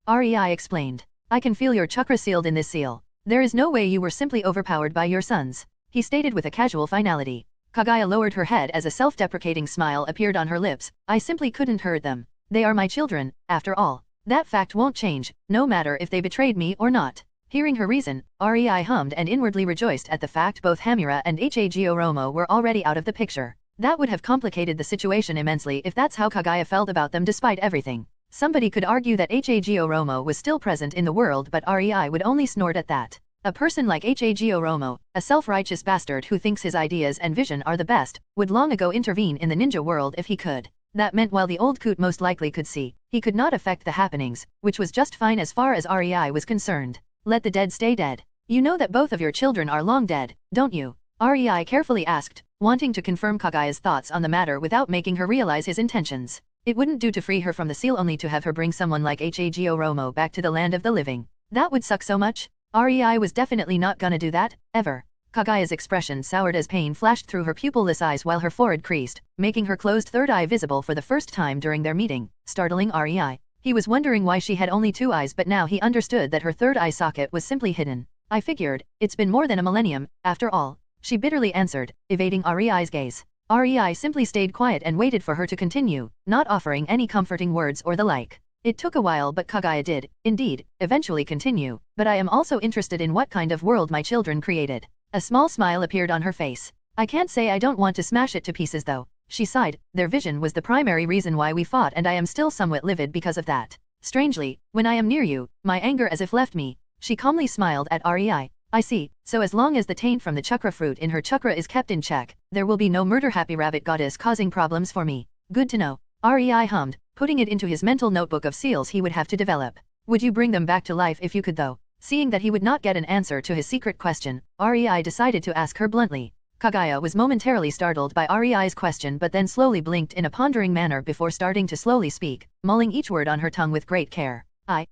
Rei explained. I can feel your chakra sealed in this seal. There is no way you were simply overpowered by your sons, he stated with a casual finality. Kagaya lowered her head as a self-deprecating smile appeared on her lips. I simply couldn't hurt them. They are my children, after all. That fact won't change, no matter if they betrayed me or not. Hearing her reason, Rei hummed and inwardly rejoiced at the fact both Hamura and Hagoromo were already out of the picture. That would have complicated the situation immensely if that's how Kagaya felt about them despite everything. Somebody could argue that Hagoromo was still present in the world, but Rei would only snort at that. A person like Hagoromo, a self-righteous bastard who thinks his ideas and vision are the best, would long ago intervene in the ninja world if he could. That meant while the old coot most likely could see, he could not affect the happenings, which was just fine as far as Rei was concerned. Let the dead stay dead. You know that both of your children are long dead, don't you? Rei carefully asked, wanting to confirm Kagaya's thoughts on the matter without making her realize his intentions. It wouldn't do to free her from the seal only to have her bring someone like Hagoromo back to the land of the living. That would suck so much. Rei was definitely not gonna do that, ever. Kagaya's expression soured as pain flashed through her pupilless eyes while her forehead creased, making her closed third eye visible for the first time during their meeting, startling Rei. He was wondering why she had only two eyes, but now he understood that her third eye socket was simply hidden. I figured, it's been more than a millennium, after all, she bitterly answered, evading Rei's gaze. Rei simply stayed quiet and waited for her to continue, not offering any comforting words or the like. It took a while, but Kagaya did, indeed, eventually continue, but I am also interested in what kind of world my children created. A small smile appeared on her face. I can't say I don't want to smash it to pieces though. She sighed. Their vision was the primary reason why we fought, and I am still somewhat livid because of that. Strangely, when I am near you, my anger as if left me. She calmly smiled at Rei. I see, so as long as the taint from the chakra fruit in her chakra is kept in check, there will be no murder-happy rabbit goddess causing problems for me. Good to know. Rei hummed, putting it into his mental notebook of seals he would have to develop. Would you bring them back to life if you could though? Seeing that he would not get an answer to his secret question, Rei decided to ask her bluntly. Kaguya was momentarily startled by Rei's question but then slowly blinked in a pondering manner before starting to slowly speak, mulling each word on her tongue with great care. I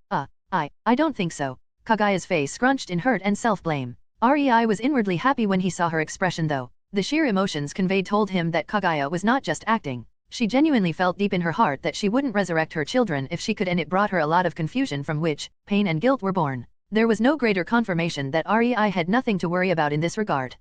don't think so. Kaguya's face scrunched in hurt and self-blame. Rei was inwardly happy when he saw her expression though. The sheer emotions conveyed told him that Kaguya was not just acting. She genuinely felt deep in her heart that she wouldn't resurrect her children if she could, and it brought her a lot of confusion from which pain and guilt were born. There was no greater confirmation that Rei had nothing to worry about in this regard.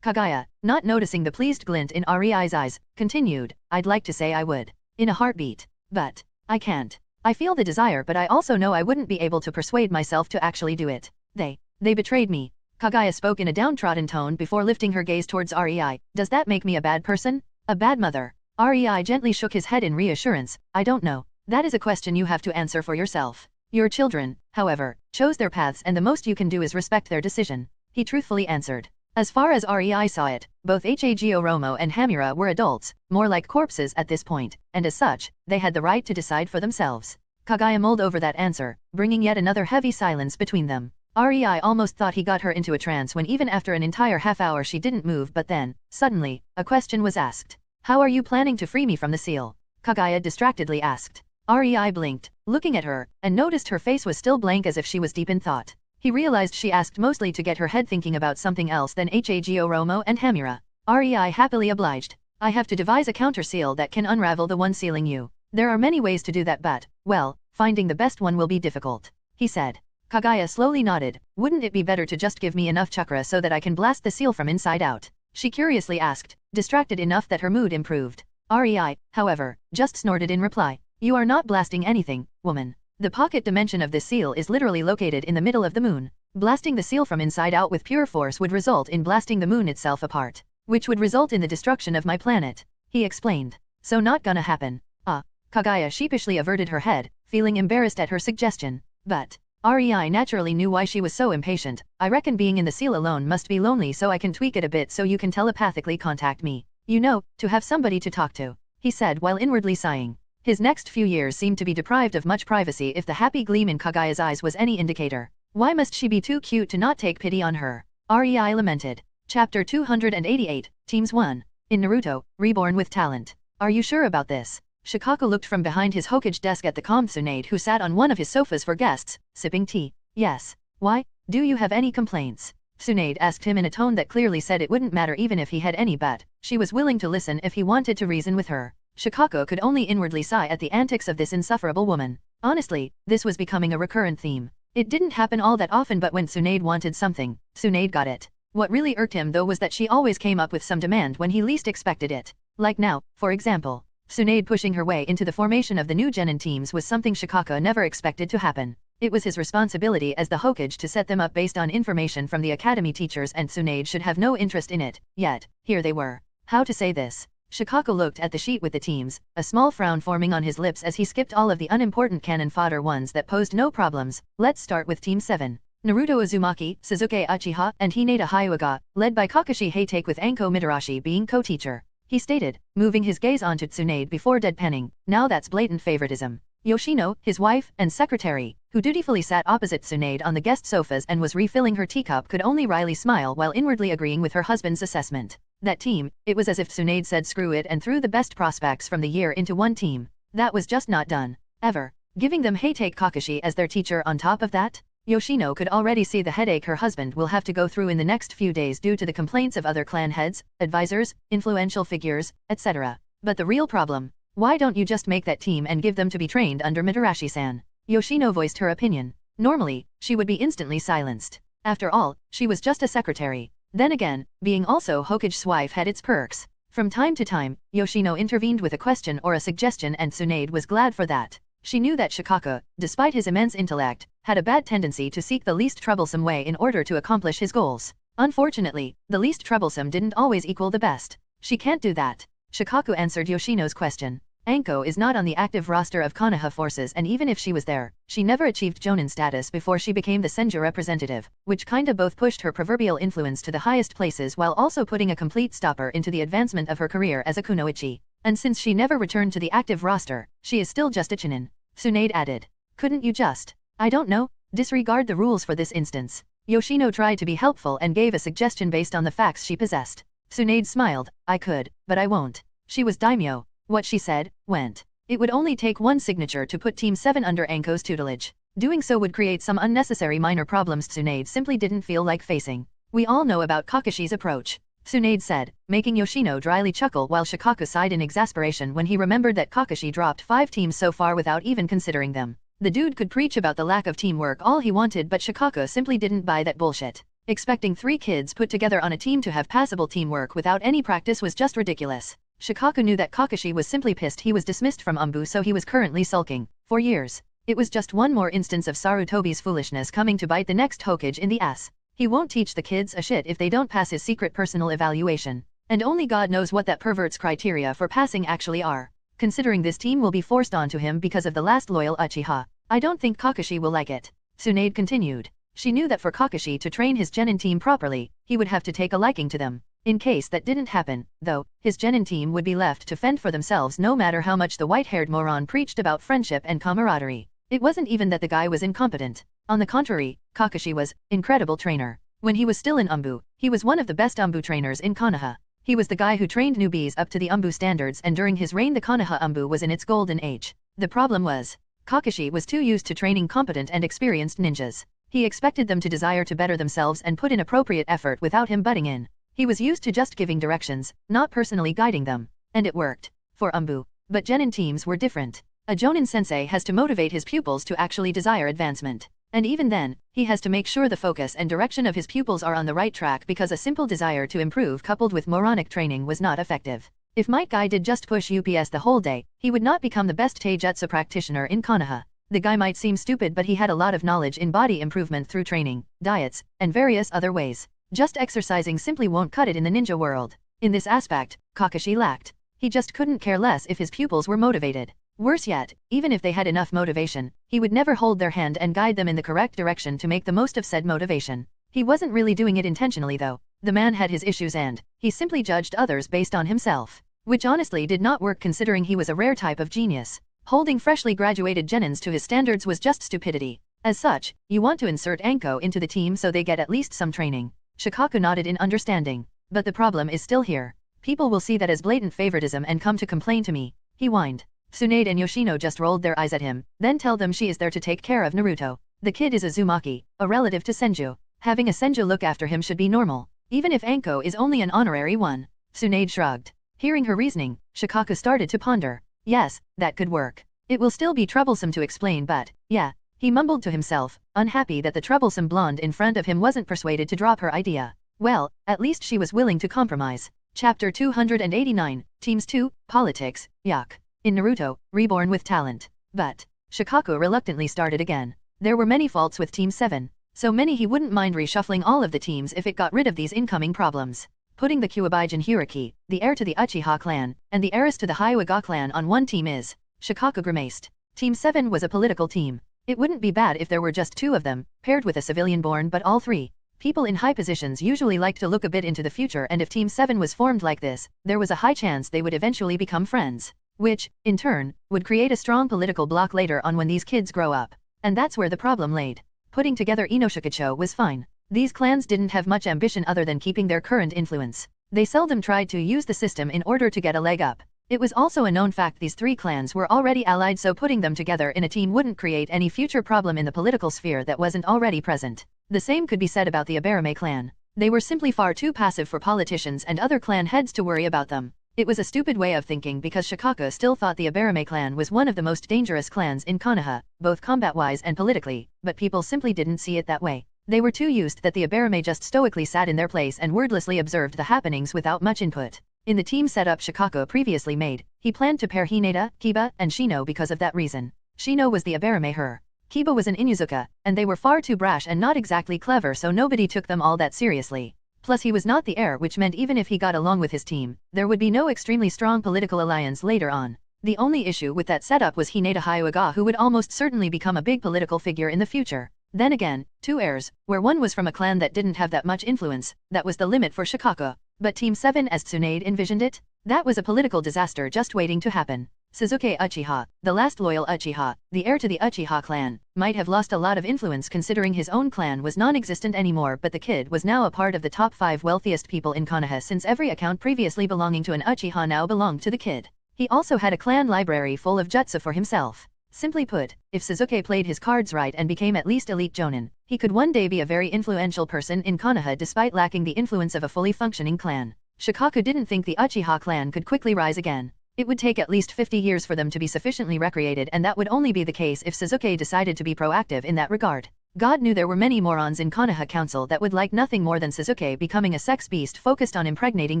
Kaguya, not noticing the pleased glint in Rei's eyes, continued, I'd like to say I would. In a heartbeat. But I can't. I feel the desire but I also know I wouldn't be able to persuade myself to actually do it. They betrayed me. Kaguya spoke in a downtrodden tone before lifting her gaze towards Rei. Does that make me a bad person? A bad mother? Rei gently shook his head in reassurance. I don't know. That is a question you have to answer for yourself. Your children, however, chose their paths and the most you can do is respect their decision. He truthfully answered. As far as Rei saw it, both Hagoromo and Hamura were adults, more like corpses at this point, and as such, they had the right to decide for themselves. Kaguya mulled over that answer, bringing yet another heavy silence between them. Rei almost thought he got her into a trance when even after an entire half-hour she didn't move, but then, suddenly, a question was asked. How are you planning to free me from the seal? Kaguya distractedly asked. Rei blinked, looking at her, and noticed her face was still blank as if she was deep in thought. He realized she asked mostly to get her head thinking about something else than Hagoromo and Hamura. Rei happily obliged. I have to devise a counter-seal that can unravel the one sealing you. There are many ways to do that but, well, finding the best one will be difficult, he said. Kaguya slowly nodded. Wouldn't it be better to just give me enough chakra so that I can blast the seal from inside out? She curiously asked, distracted enough that her mood improved. Rei, however, just snorted in reply. You are not blasting anything, woman. The pocket dimension of this seal is literally located in the middle of the moon. Blasting the seal from inside out with pure force would result in blasting the moon itself apart, which would result in the destruction of my planet, he explained. So not gonna happen. Kaguya sheepishly averted her head, feeling embarrassed at her suggestion. But Rei naturally knew why she was so impatient. I reckon being in the seal alone must be lonely, so I can tweak it a bit so you can telepathically contact me. You know, to have somebody to talk to, he said while inwardly sighing. His next few years seemed to be deprived of much privacy if the happy gleam in Kaguya's eyes was any indicator. Why must she be too cute to not take pity on her? Rei lamented. Chapter 288, Teams 1. In Naruto, Reborn with Talent. Are you sure about this? Shikako looked from behind his Hokage desk at the calm Tsunade who sat on one of his sofas for guests, sipping tea. Yes. Why? Do you have any complaints? Tsunade asked him in a tone that clearly said it wouldn't matter even if he had any, but she was willing to listen if he wanted to reason with her. Shikako could only inwardly sigh at the antics of this insufferable woman. Honestly, this was becoming a recurrent theme. It didn't happen all that often, but when Tsunade wanted something, Tsunade got it. What really irked him though was that she always came up with some demand when he least expected it. Like now, for example. Tsunade pushing her way into the formation of the new genin teams was something Shikako never expected to happen. It was his responsibility as the Hokage to set them up based on information from the academy teachers, and Tsunade should have no interest in it, yet, here they were. How to say this? Shikako looked at the sheet with the teams, a small frown forming on his lips as he skipped all of the unimportant cannon fodder ones that posed no problems. Let's start with Team 7. Naruto Uzumaki, Sasuke Uchiha, and Hinata Hyuga, led by Kakashi Hatake with Anko Midarashi being co-teacher. He stated, moving his gaze onto Tsunade before deadpanning. Now that's blatant favoritism. Yoshino, his wife and secretary, who dutifully sat opposite Tsunade on the guest sofas and was refilling her teacup, could only wryly smile while inwardly agreeing with her husband's assessment. That team, it was as if Tsunade said screw it and threw the best prospects from the year into one team. That was just not done. Ever. Giving them Hatake Kakashi as their teacher on top of that? Yoshino could already see the headache her husband will have to go through in the next few days due to the complaints of other clan heads, advisors, influential figures, etc. But the real problem? Why don't you just make that team and give them to be trained under Midarashi-san? Yoshino voiced her opinion. Normally, she would be instantly silenced. After all, she was just a secretary. Then again, being also Hokage's wife had its perks. From time to time, Yoshino intervened with a question or a suggestion, and Tsunade was glad for that. She knew that Shikako, despite his immense intellect, had a bad tendency to seek the least troublesome way in order to accomplish his goals. Unfortunately, the least troublesome didn't always equal the best. She can't do that. Shikako answered Yoshino's question. Anko is not on the active roster of Konoha forces, and even if she was there, she never achieved Jonin status before she became the Senju representative, which kinda both pushed her proverbial influence to the highest places while also putting a complete stopper into the advancement of her career as a kunoichi. And since she never returned to the active roster, she is still just a chinin. Tsunade added. Couldn't you just? I don't know, disregard the rules for this instance. Yoshino tried to be helpful and gave a suggestion based on the facts she possessed. Tsunade smiled. I could, but I won't. She was daimyo. What she said, went. It would only take one signature to put Team 7 under Anko's tutelage. Doing so would create some unnecessary minor problems Tsunade simply didn't feel like facing. We all know about Kakashi's approach, Tsunade said, making Yoshino dryly chuckle while Shikaku sighed in exasperation when he remembered that Kakashi dropped 5 teams so far without even considering them. The dude could preach about the lack of teamwork all he wanted, but Shikaku simply didn't buy that bullshit. Expecting 3 kids put together on a team to have passable teamwork without any practice was just ridiculous. Shikaku knew that Kakashi was simply pissed he was dismissed from Umbu, so he was currently sulking. For years. It was just one more instance of Sarutobi's foolishness coming to bite the next Hokage in the ass. He won't teach the kids a shit if they don't pass his secret personal evaluation. And only God knows what that pervert's criteria for passing actually are. Considering this team will be forced onto him because of the last loyal Uchiha, I don't think Kakashi will like it. Tsunade continued. She knew that for Kakashi to train his genin team properly, he would have to take a liking to them. In case that didn't happen, though, his genin team would be left to fend for themselves no matter how much the white-haired moron preached about friendship and camaraderie. It wasn't even that the guy was incompetent. On the contrary, Kakashi was incredible trainer. When he was still in Umbu, he was one of the best Umbu trainers in Konoha. He was the guy who trained newbies up to the Umbu standards, and during his reign the Konoha Umbu was in its golden age. The problem was, Kakashi was too used to training competent and experienced ninjas. He expected them to desire to better themselves and put in appropriate effort without him butting in. He was used to just giving directions, not personally guiding them. And it worked. For Umbu. But genin teams were different. A Jonin sensei has to motivate his pupils to actually desire advancement. And even then, he has to make sure the focus and direction of his pupils are on the right track, because a simple desire to improve coupled with moronic training was not effective. If Might Guy did just push UPS the whole day, he would not become the best taijutsu practitioner in Konoha. The guy might seem stupid, but he had a lot of knowledge in body improvement through training, diets, and various other ways. Just exercising simply won't cut it in the ninja world. In this aspect, Kakashi lacked. He just couldn't care less if his pupils were motivated. Worse yet, even if they had enough motivation, he would never hold their hand and guide them in the correct direction to make the most of said motivation. He wasn't really doing it intentionally though. The man had his issues and he simply judged others based on himself. Which honestly did not work considering he was a rare type of genius. Holding freshly graduated genins to his standards was just stupidity. As such, you want to insert Anko into the team so they get at least some training. Shikaku nodded in understanding. But the problem is still here. People will see that as blatant favoritism and come to complain to me. He whined. Tsunade and Yoshino just rolled their eyes at him. Then tell them she is there to take care of Naruto. The kid is a Uzumaki, a relative to Senju. Having a Senju look after him should be normal, even if Anko is only an honorary one. Tsunade shrugged. Hearing her reasoning, Shikaku started to ponder. Yes, that could work. It will still be troublesome to explain, but, yeah. He mumbled to himself, unhappy that the troublesome blonde in front of him wasn't persuaded to drop her idea. Well, at least she was willing to compromise. Chapter 289, Teams 2, Politics, Yuck. In Naruto, Reborn with talent. But, Shikaku reluctantly started again. There were many faults with Team 7. So many he wouldn't mind reshuffling all of the teams if it got rid of these incoming problems. Putting the Kyuubigen Huriki, the heir to the Uchiha clan, and the heiress to the Hyuga clan on one team is. Shikaku grimaced. Team 7 was a political team. It wouldn't be bad if there were just 2 of them, paired with a civilian born, but all 3. People in high positions usually like to look a bit into the future, and if Team 7 was formed like this, there was a high chance they would eventually become friends. Which, in turn, would create a strong political bloc later on when these kids grow up. And that's where the problem laid. Putting together Inoshikacho was fine. These clans didn't have much ambition other than keeping their current influence. They seldom tried to use the system in order to get a leg up. It was also a known fact these 3 clans were already allied, so putting them together in a team wouldn't create any future problem in the political sphere that wasn't already present. The same could be said about the Aberame clan. They were simply far too passive for politicians and other clan heads to worry about them. It was a stupid way of thinking because Shikaku still thought the Aberame clan was one of the most dangerous clans in Konoha, both combat-wise and politically, but people simply didn't see it that way. They were too used that the Aberame just stoically sat in their place and wordlessly observed the happenings without much input. In the team setup Shikaku previously made, he planned to pair Hinata, Kiba, and Shino because of that reason. Shino was the Aberame her. Kiba was an Inuzuka, and they were far too brash and not exactly clever, so nobody took them all that seriously. Plus he was not the heir, which meant even if he got along with his team, there would be no extremely strong political alliance later on. The only issue with that setup was Hinata Hyuga, who would almost certainly become a big political figure in the future. Then again, 2 heirs, where one was from a clan that didn't have that much influence, that was the limit for Shikaku. But Team 7 as Tsunade envisioned it? That was a political disaster just waiting to happen. Sasuke Uchiha, the last loyal Uchiha, the heir to the Uchiha clan, might have lost a lot of influence considering his own clan was non-existent anymore, but the kid was now a part of the top 5 wealthiest people in Konoha since every account previously belonging to an Uchiha now belonged to the kid. He also had a clan library full of jutsu for himself. Simply put, if Sasuke played his cards right and became at least elite jonin, he could one day be a very influential person in Konoha despite lacking the influence of a fully functioning clan. Shikaku didn't think the Uchiha clan could quickly rise again. It would take at least 50 years for them to be sufficiently recreated, and that would only be the case if Sasuke decided to be proactive in that regard. God knew there were many morons in Konoha Council that would like nothing more than Sasuke becoming a sex beast focused on impregnating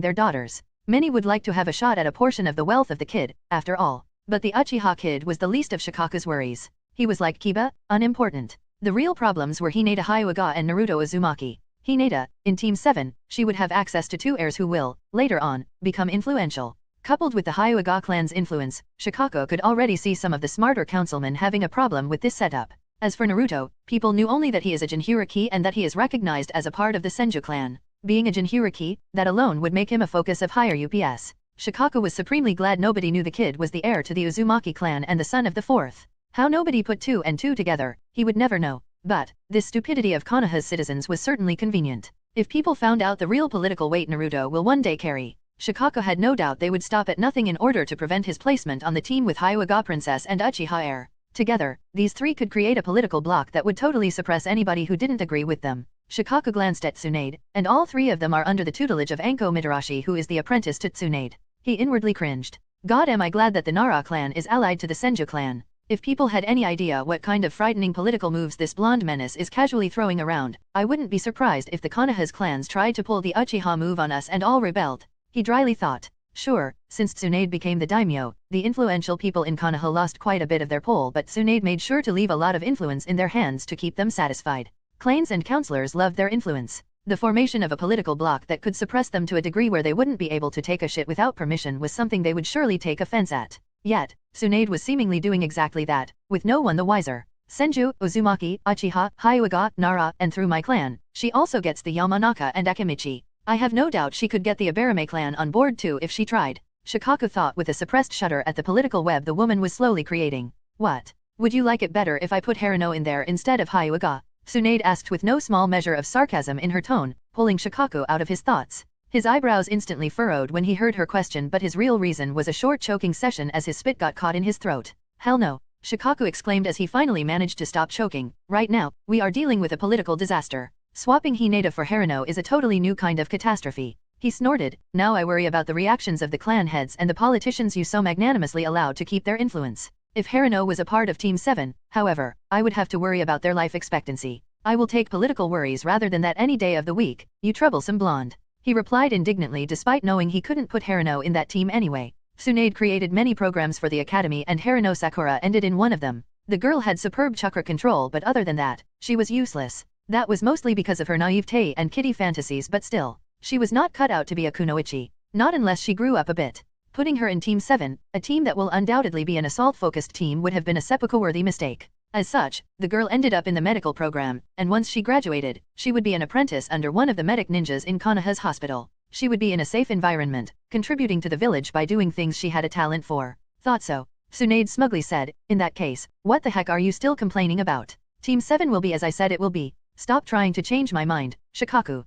their daughters. Many would like to have a shot at a portion of the wealth of the kid, after all. But the Uchiha kid was the least of Shikaku's worries. He was like Kiba, unimportant. The real problems were Hinata Hyuga and Naruto Uzumaki. Hinata, in Team 7, she would have access to 2 heirs who will, later on, become influential. Coupled with the Hyuga clan's influence, Shikaku could already see some of the smarter councilmen having a problem with this setup. As for Naruto, people knew only that he is a Jinchuriki and that he is recognized as a part of the Senju clan. Being a Jinchuriki, that alone would make him a focus of higher UPS. Shikaku was supremely glad nobody knew the kid was the heir to the Uzumaki clan and the son of the 4th. How nobody put 2 and 2 together, he would never know. But, this stupidity of Konoha's citizens was certainly convenient. If people found out the real political weight Naruto will one day carry, Shikaku had no doubt they would stop at nothing in order to prevent his placement on the team with Hyuga Princess and Uchiha heir. Together, these 3 could create a political bloc that would totally suppress anybody who didn't agree with them. Shikaku glanced at Tsunade, and all 3 of them are under the tutelage of Anko Mitarashi, who is the apprentice to Tsunade. He inwardly cringed. God, am I glad that the Nara clan is allied to the Senju clan. If people had any idea what kind of frightening political moves this blonde menace is casually throwing around, I wouldn't be surprised if the Konoha's clans tried to pull the Uchiha move on us and all rebelled. He dryly thought. Sure, since Tsunade became the daimyo, the influential people in Konoha lost quite a bit of their pull, but Tsunade made sure to leave a lot of influence in their hands to keep them satisfied. Clans and councillors loved their influence. The formation of a political bloc that could suppress them to a degree where they wouldn't be able to take a shit without permission was something they would surely take offense at. Yet, Tsunade was seemingly doing exactly that, with no one the wiser. Senju, Uzumaki, Uchiha, Hyuga, Nara, and through my clan, she also gets the Yamanaka and Akimichi. I have no doubt she could get the Abarame clan on board too if she tried. Shikaku thought with a suppressed shudder at the political web the woman was slowly creating. What? Would you like it better if I put Harano in there instead of Hyuga? Tsunade asked with no small measure of sarcasm in her tone, pulling Shikaku out of his thoughts. His eyebrows instantly furrowed when he heard her question, but his real reason was a short choking session as his spit got caught in his throat. Hell no, Shikaku exclaimed as he finally managed to stop choking. Right now, we are dealing with a political disaster. Swapping Hinata for Harano is a totally new kind of catastrophe. He snorted. Now I worry about the reactions of the clan heads and the politicians you so magnanimously allowed to keep their influence. If Harano was a part of Team 7, however, I would have to worry about their life expectancy. I will take political worries rather than that any day of the week, you troublesome blonde. He replied indignantly despite knowing he couldn't put Harano in that team anyway. Tsunade created many programs for the academy and Harano Sakura ended in one of them. The girl had superb chakra control, but other than that, she was useless. That was mostly because of her naivete and kitty fantasies, but still, she was not cut out to be a kunoichi. Not unless she grew up a bit. Putting her in Team 7, a team that will undoubtedly be an assault-focused team, would have been a seppuku-worthy mistake. As such, the girl ended up in the medical program, and once she graduated, she would be an apprentice under one of the medic ninjas in Konoha's hospital. She would be in a safe environment, contributing to the village by doing things she had a talent for. Thought so. Tsunade smugly said, in that case, what the heck are you still complaining about? Team 7 will be as I said it will be. Stop trying to change my mind, Shikaku.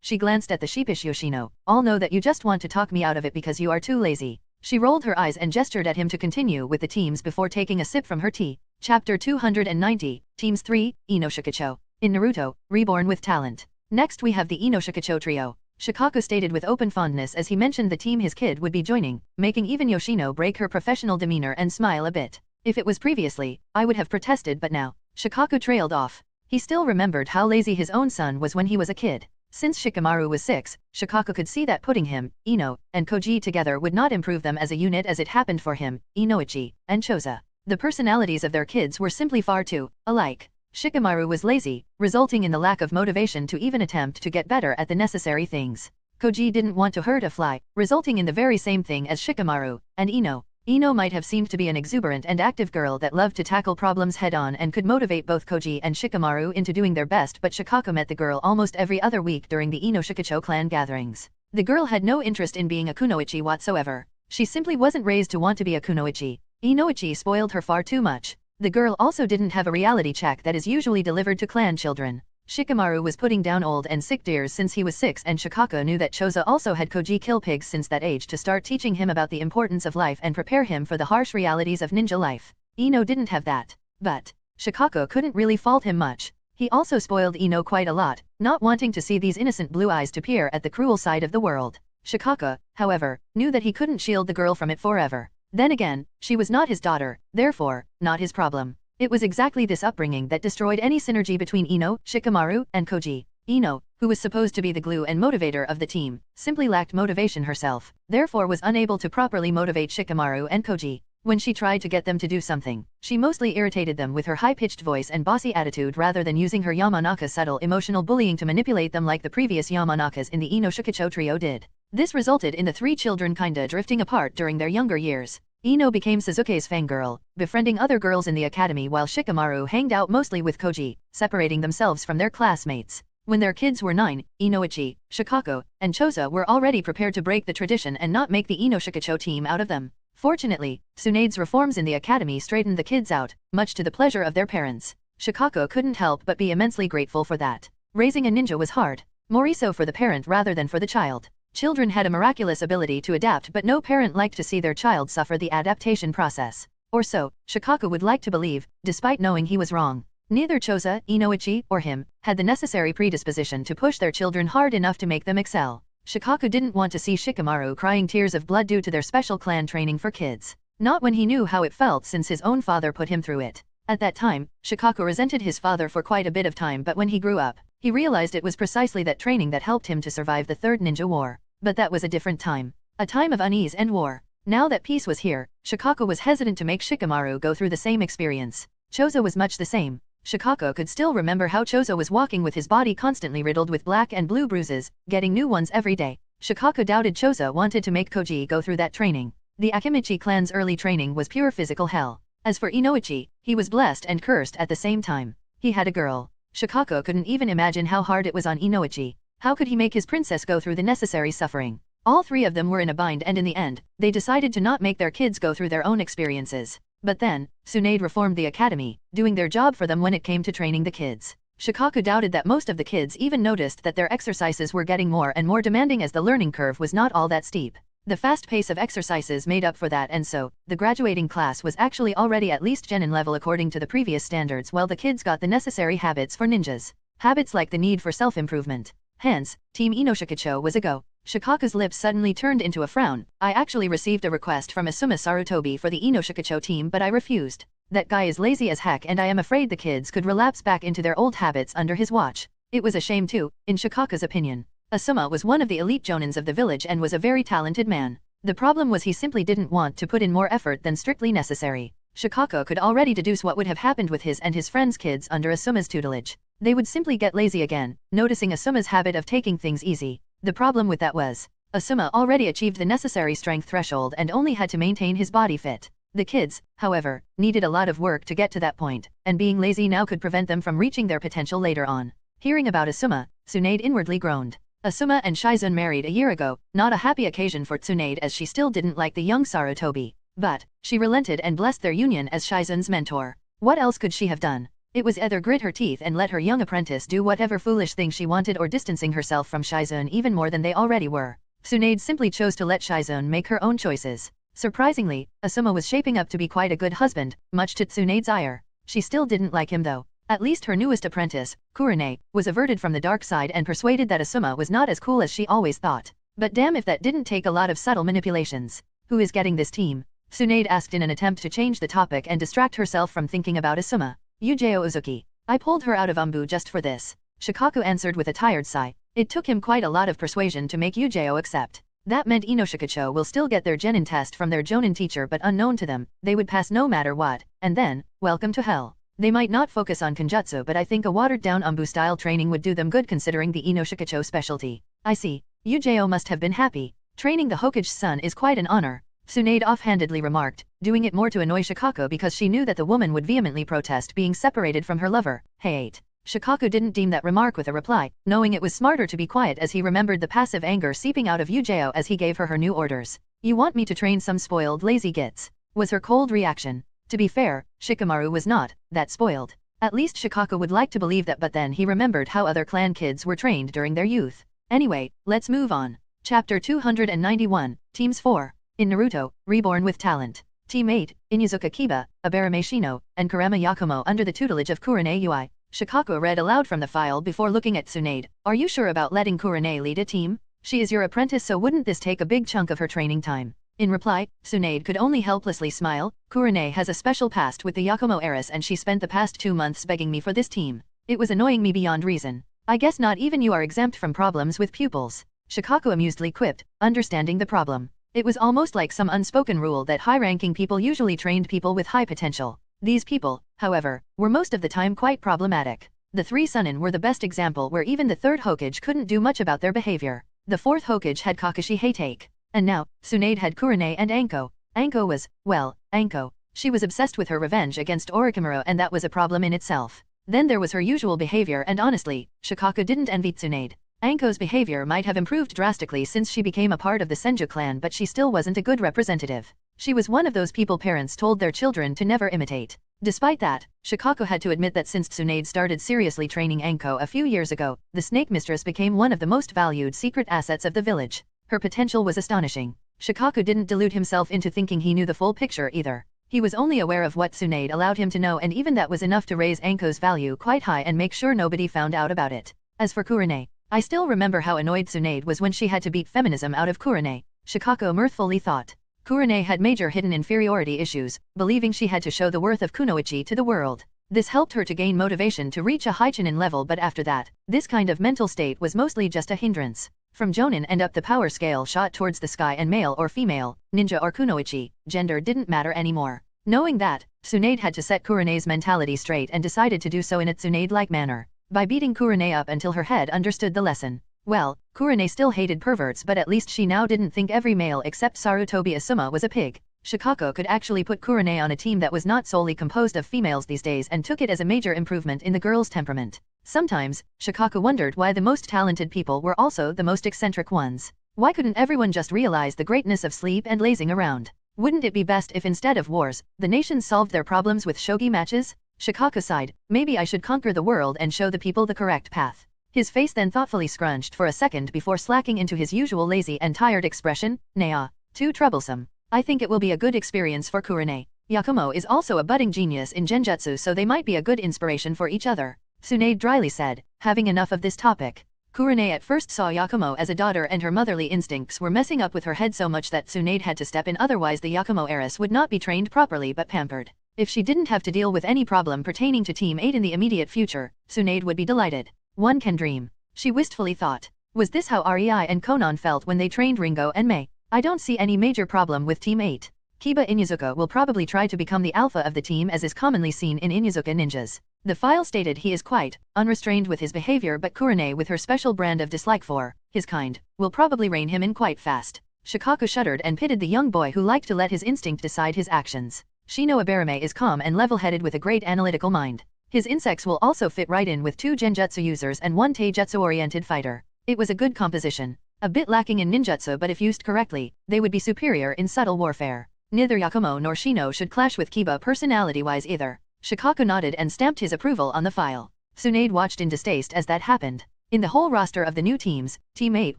She glanced at the sheepish Yoshino, all know that you just want to talk me out of it because you are too lazy. She rolled her eyes and gestured at him to continue with the teams before taking a sip from her tea. Chapter 290, Teams 3, Inoshikacho. In Naruto, Reborn with Talent. Next we have the Inoshikacho trio. Shikaku stated with open fondness as he mentioned the team his kid would be joining, making even Yoshino break her professional demeanor and smile a bit. If it was previously, I would have protested, but now, Shikaku trailed off. He still remembered how lazy his own son was when he was a kid. Since Shikamaru was 6, Shikaku could see that putting him, Ino, and Koji together would not improve them as a unit as it happened for him, Inoichi, and Choza. The personalities of their kids were simply far too alike. Shikamaru was lazy, resulting in the lack of motivation to even attempt to get better at the necessary things. Koji didn't want to hurt a fly, resulting in the very same thing as Shikamaru, and Ino might have seemed to be an exuberant and active girl that loved to tackle problems head-on and could motivate both Koji and Shikamaru into doing their best, but Shikaku met the girl almost every other week during the Inoshikacho clan gatherings. The girl had no interest in being a kunoichi whatsoever. She simply wasn't raised to want to be a kunoichi. Inoichi spoiled her far too much. The girl also didn't have a reality check that is usually delivered to clan children. Shikamaru was putting down old and sick deers since he was 6, and Shikako knew that Choza also had Koji kill pigs since that age to start teaching him about the importance of life and prepare him for the harsh realities of ninja life. Ino didn't have that. But Shikako couldn't really fault him much. He also spoiled Ino quite a lot, not wanting to see these innocent blue eyes to peer at the cruel side of the world. Shikako, however, knew that he couldn't shield the girl from it forever. Then again, she was not his daughter, therefore, not his problem. It was exactly this upbringing that destroyed any synergy between Ino, Shikamaru, and Koji. Ino, who was supposed to be the glue and motivator of the team, simply lacked motivation herself, therefore was unable to properly motivate Shikamaru and Koji. When she tried to get them to do something, she mostly irritated them with her high-pitched voice and bossy attitude rather than using her Yamanaka subtle emotional bullying to manipulate them like the previous Yamanakas in the Ino Shikicho trio did. This resulted in the three children kinda drifting apart during their younger years. Ino became Suzuki's fangirl, befriending other girls in the academy while Shikamaru hanged out mostly with Koji, separating themselves from their classmates. When their kids were 9, Inoichi, Shikako, and Choza were already prepared to break the tradition and not make the Ino Shikicho team out of them. Fortunately, Tsunade's reforms in the academy straightened the kids out, much to the pleasure of their parents. Shikako couldn't help but be immensely grateful for that. Raising a ninja was hard, more so for the parent rather than for the child. Children had a miraculous ability to adapt, but no parent liked to see their child suffer the adaptation process. Or so, Shikako would like to believe, despite knowing he was wrong. Neither Choza, Inoichi, or him, had the necessary predisposition to push their children hard enough to make them excel. Shikako didn't want to see Shikamaru crying tears of blood due to their special clan training for kids. Not when he knew how it felt since his own father put him through it. At that time, Shikako resented his father for quite a bit of time, but when he grew up, he realized it was precisely that training that helped him to survive the Third Ninja War. But that was a different time. A time of unease and war. Now that peace was here, Shikako was hesitant to make Shikamaru go through the same experience. Choza was much the same. Shikako could still remember how Choza was walking with his body constantly riddled with black and blue bruises, getting new ones every day. Shikako doubted Choza wanted to make Koji go through that training. The Akimichi clan's early training was pure physical hell. As for Inoichi, he was blessed and cursed at the same time. He had a girl. Shikako couldn't even imagine how hard it was on Inoichi. How could he make his princess go through the necessary suffering? All three of them were in a bind, and in the end, they decided to not make their kids go through their own experiences. But then, Tsunade reformed the academy, doing their job for them when it came to training the kids. Shikako doubted that most of the kids even noticed that their exercises were getting more and more demanding as the learning curve was not all that steep. The fast pace of exercises made up for that, and so, the graduating class was actually already at least genin level according to the previous standards, while the kids got the necessary habits for ninjas. Habits like the need for self-improvement. Hence, Team Inoshikicho was a go. Shikaku's lips suddenly turned into a frown. I actually received a request from Asuma Sarutobi for the Inoshikicho team, but I refused. That guy is lazy as heck, and I am afraid the kids could relapse back into their old habits under his watch. It was a shame too, in Shikaku's opinion. Asuma was one of the elite jonins of the village and was a very talented man. The problem was he simply didn't want to put in more effort than strictly necessary. Shikako could already deduce what would have happened with his and his friends' kids under Asuma's tutelage. They would simply get lazy again, noticing Asuma's habit of taking things easy. The problem with that was, Asuma already achieved the necessary strength threshold and only had to maintain his body fit. The kids, however, needed a lot of work to get to that point, and being lazy now could prevent them from reaching their potential later on. Hearing about Asuma, Tsunade inwardly groaned. Asuma and Shizun married a year ago, not a happy occasion for Tsunade as she still didn't like the young Sarutobi. But, she relented and blessed their union as Shizun's mentor. What else could she have done? It was either grit her teeth and let her young apprentice do whatever foolish thing she wanted, or distancing herself from Shizun even more than they already were. Tsunade simply chose to let Shizun make her own choices. Surprisingly, Asuma was shaping up to be quite a good husband, much to Tsunade's ire. She still didn't like him though. At least her newest apprentice, Kurane, was averted from the dark side and persuaded that Asuma was not as cool as she always thought. But damn if that didn't take a lot of subtle manipulations. Who is getting this team? Tsunade asked in an attempt to change the topic and distract herself from thinking about Asuma. Yujao Uzuki. I pulled her out of Umbu just for this. Shikaku answered with a tired sigh. It took him quite a lot of persuasion to make Yujao accept. That meant Inoshikicho will still get their genin test from their jonin teacher, but unknown to them, they would pass no matter what, and then, welcome to hell. They might not focus on Kenjutsu, but I think a watered-down Umbu-style training would do them good considering the Inoshikicho specialty. I see. Yujao must have been happy. Training the Hokage's son is quite an honor, Tsunade offhandedly remarked, doing it more to annoy Shikaku because she knew that the woman would vehemently protest being separated from her lover. Hey. Shikaku didn't deem that remark with a reply, knowing it was smarter to be quiet as he remembered the passive anger seeping out of Yujao as he gave her new orders. You want me to train some spoiled lazy gits? Was her cold reaction. To be fair, Shikamaru was not that spoiled. At least Shikako would like to believe that, but then he remembered how other clan kids were trained during their youth. Anyway, let's move on. Chapter 291, Teams 4. In Naruto, Reborn with Talent. Team 8, Inuzuka Kiba, Abarame Shino, and Kurama Yakumo under the tutelage of Kurane Ui. Shikako read aloud from the file before looking at Tsunade. Are you sure about letting Kurane lead a team? She is your apprentice, so wouldn't this take a big chunk of her training time? In reply, Tsunade could only helplessly smile. Kurane has a special past with the Yakumo heiress and she spent the past 2 months begging me for this team. It was annoying me beyond reason. I guess not even you are exempt from problems with pupils. Shikako amusedly quipped, understanding the problem. It was almost like some unspoken rule that high-ranking people usually trained people with high potential. These people, however, were most of the time quite problematic. The 3 Sunin were the best example where even the 3rd Hokage couldn't do much about their behavior. The 4th Hokage had Kakashi Hatake. And now, Tsunade had Kurane and Anko. Anko was, well, Anko. She was obsessed with her revenge against Orochimaru and that was a problem in itself. Then there was her usual behavior and honestly, Shikako didn't envy Tsunade. Anko's behavior might have improved drastically since she became a part of the Senju clan, but she still wasn't a good representative. She was one of those people parents told their children to never imitate. Despite that, Shikako had to admit that since Tsunade started seriously training Anko a few years ago, the Snake Mistress became one of the most valued secret assets of the village. Her potential was astonishing. Shikako didn't delude himself into thinking he knew the full picture either. He was only aware of what Tsunade allowed him to know, and even that was enough to raise Anko's value quite high and make sure nobody found out about it. As for Kurane, I still remember how annoyed Tsunade was when she had to beat feminism out of Kurane. Shikako mirthfully thought. Kurane had major hidden inferiority issues, believing she had to show the worth of kunoichi to the world. This helped her to gain motivation to reach a high Chunin level, but after that, this kind of mental state was mostly just a hindrance. From Jonin and up the power scale shot towards the sky, and male or female, ninja or kunoichi, gender didn't matter anymore. Knowing that, Tsunade had to set Kurane's mentality straight and decided to do so in a Tsunade-like manner. By beating Kurane up until her head understood the lesson. Well, Kurane still hated perverts, but at least she now didn't think every male except Sarutobi Asuma was a pig. Shikako could actually put Kurane on a team that was not solely composed of females these days and took it as a major improvement in the girl's temperament. Sometimes, Shikako wondered why the most talented people were also the most eccentric ones. Why couldn't everyone just realize the greatness of sleep and lazing around? Wouldn't it be best if instead of wars, the nations solved their problems with shogi matches? Shikako sighed, maybe I should conquer the world and show the people the correct path. His face then thoughtfully scrunched for a second before slacking into his usual lazy and tired expression. Nah, too troublesome. I think it will be a good experience for Kurane. Yakumo is also a budding genius in genjutsu, so they might be a good inspiration for each other. Tsunade dryly said, having enough of this topic. Kurane at first saw Yakumo as a daughter, and her motherly instincts were messing up with her head so much that Tsunade had to step in, otherwise the Yakumo heiress would not be trained properly but pampered. If she didn't have to deal with any problem pertaining to Team 8 in the immediate future, Tsunade would be delighted. One can dream. She wistfully thought. Was this how Rei and Konan felt when they trained Ringo and Mei? I don't see any major problem with Team 8. Kiba Inuzuka will probably try to become the alpha of the team, as is commonly seen in Inuzuka ninjas. The file stated he is quite unrestrained with his behavior, but Kurane, with her special brand of dislike for his kind, will probably rein him in quite fast. Shikako shuddered and pitied the young boy who liked to let his instinct decide his actions. Shino Abarame is calm and level-headed with a great analytical mind. His insects will also fit right in with 2 genjutsu users and 1 taijutsu-oriented fighter. It was a good composition. A bit lacking in ninjutsu, but if used correctly, they would be superior in subtle warfare. Neither Yakumo nor Shino should clash with Kiba personality-wise either. Shikako nodded and stamped his approval on the file. Tsunade watched in distaste as that happened. In the whole roster of the new teams, Team 8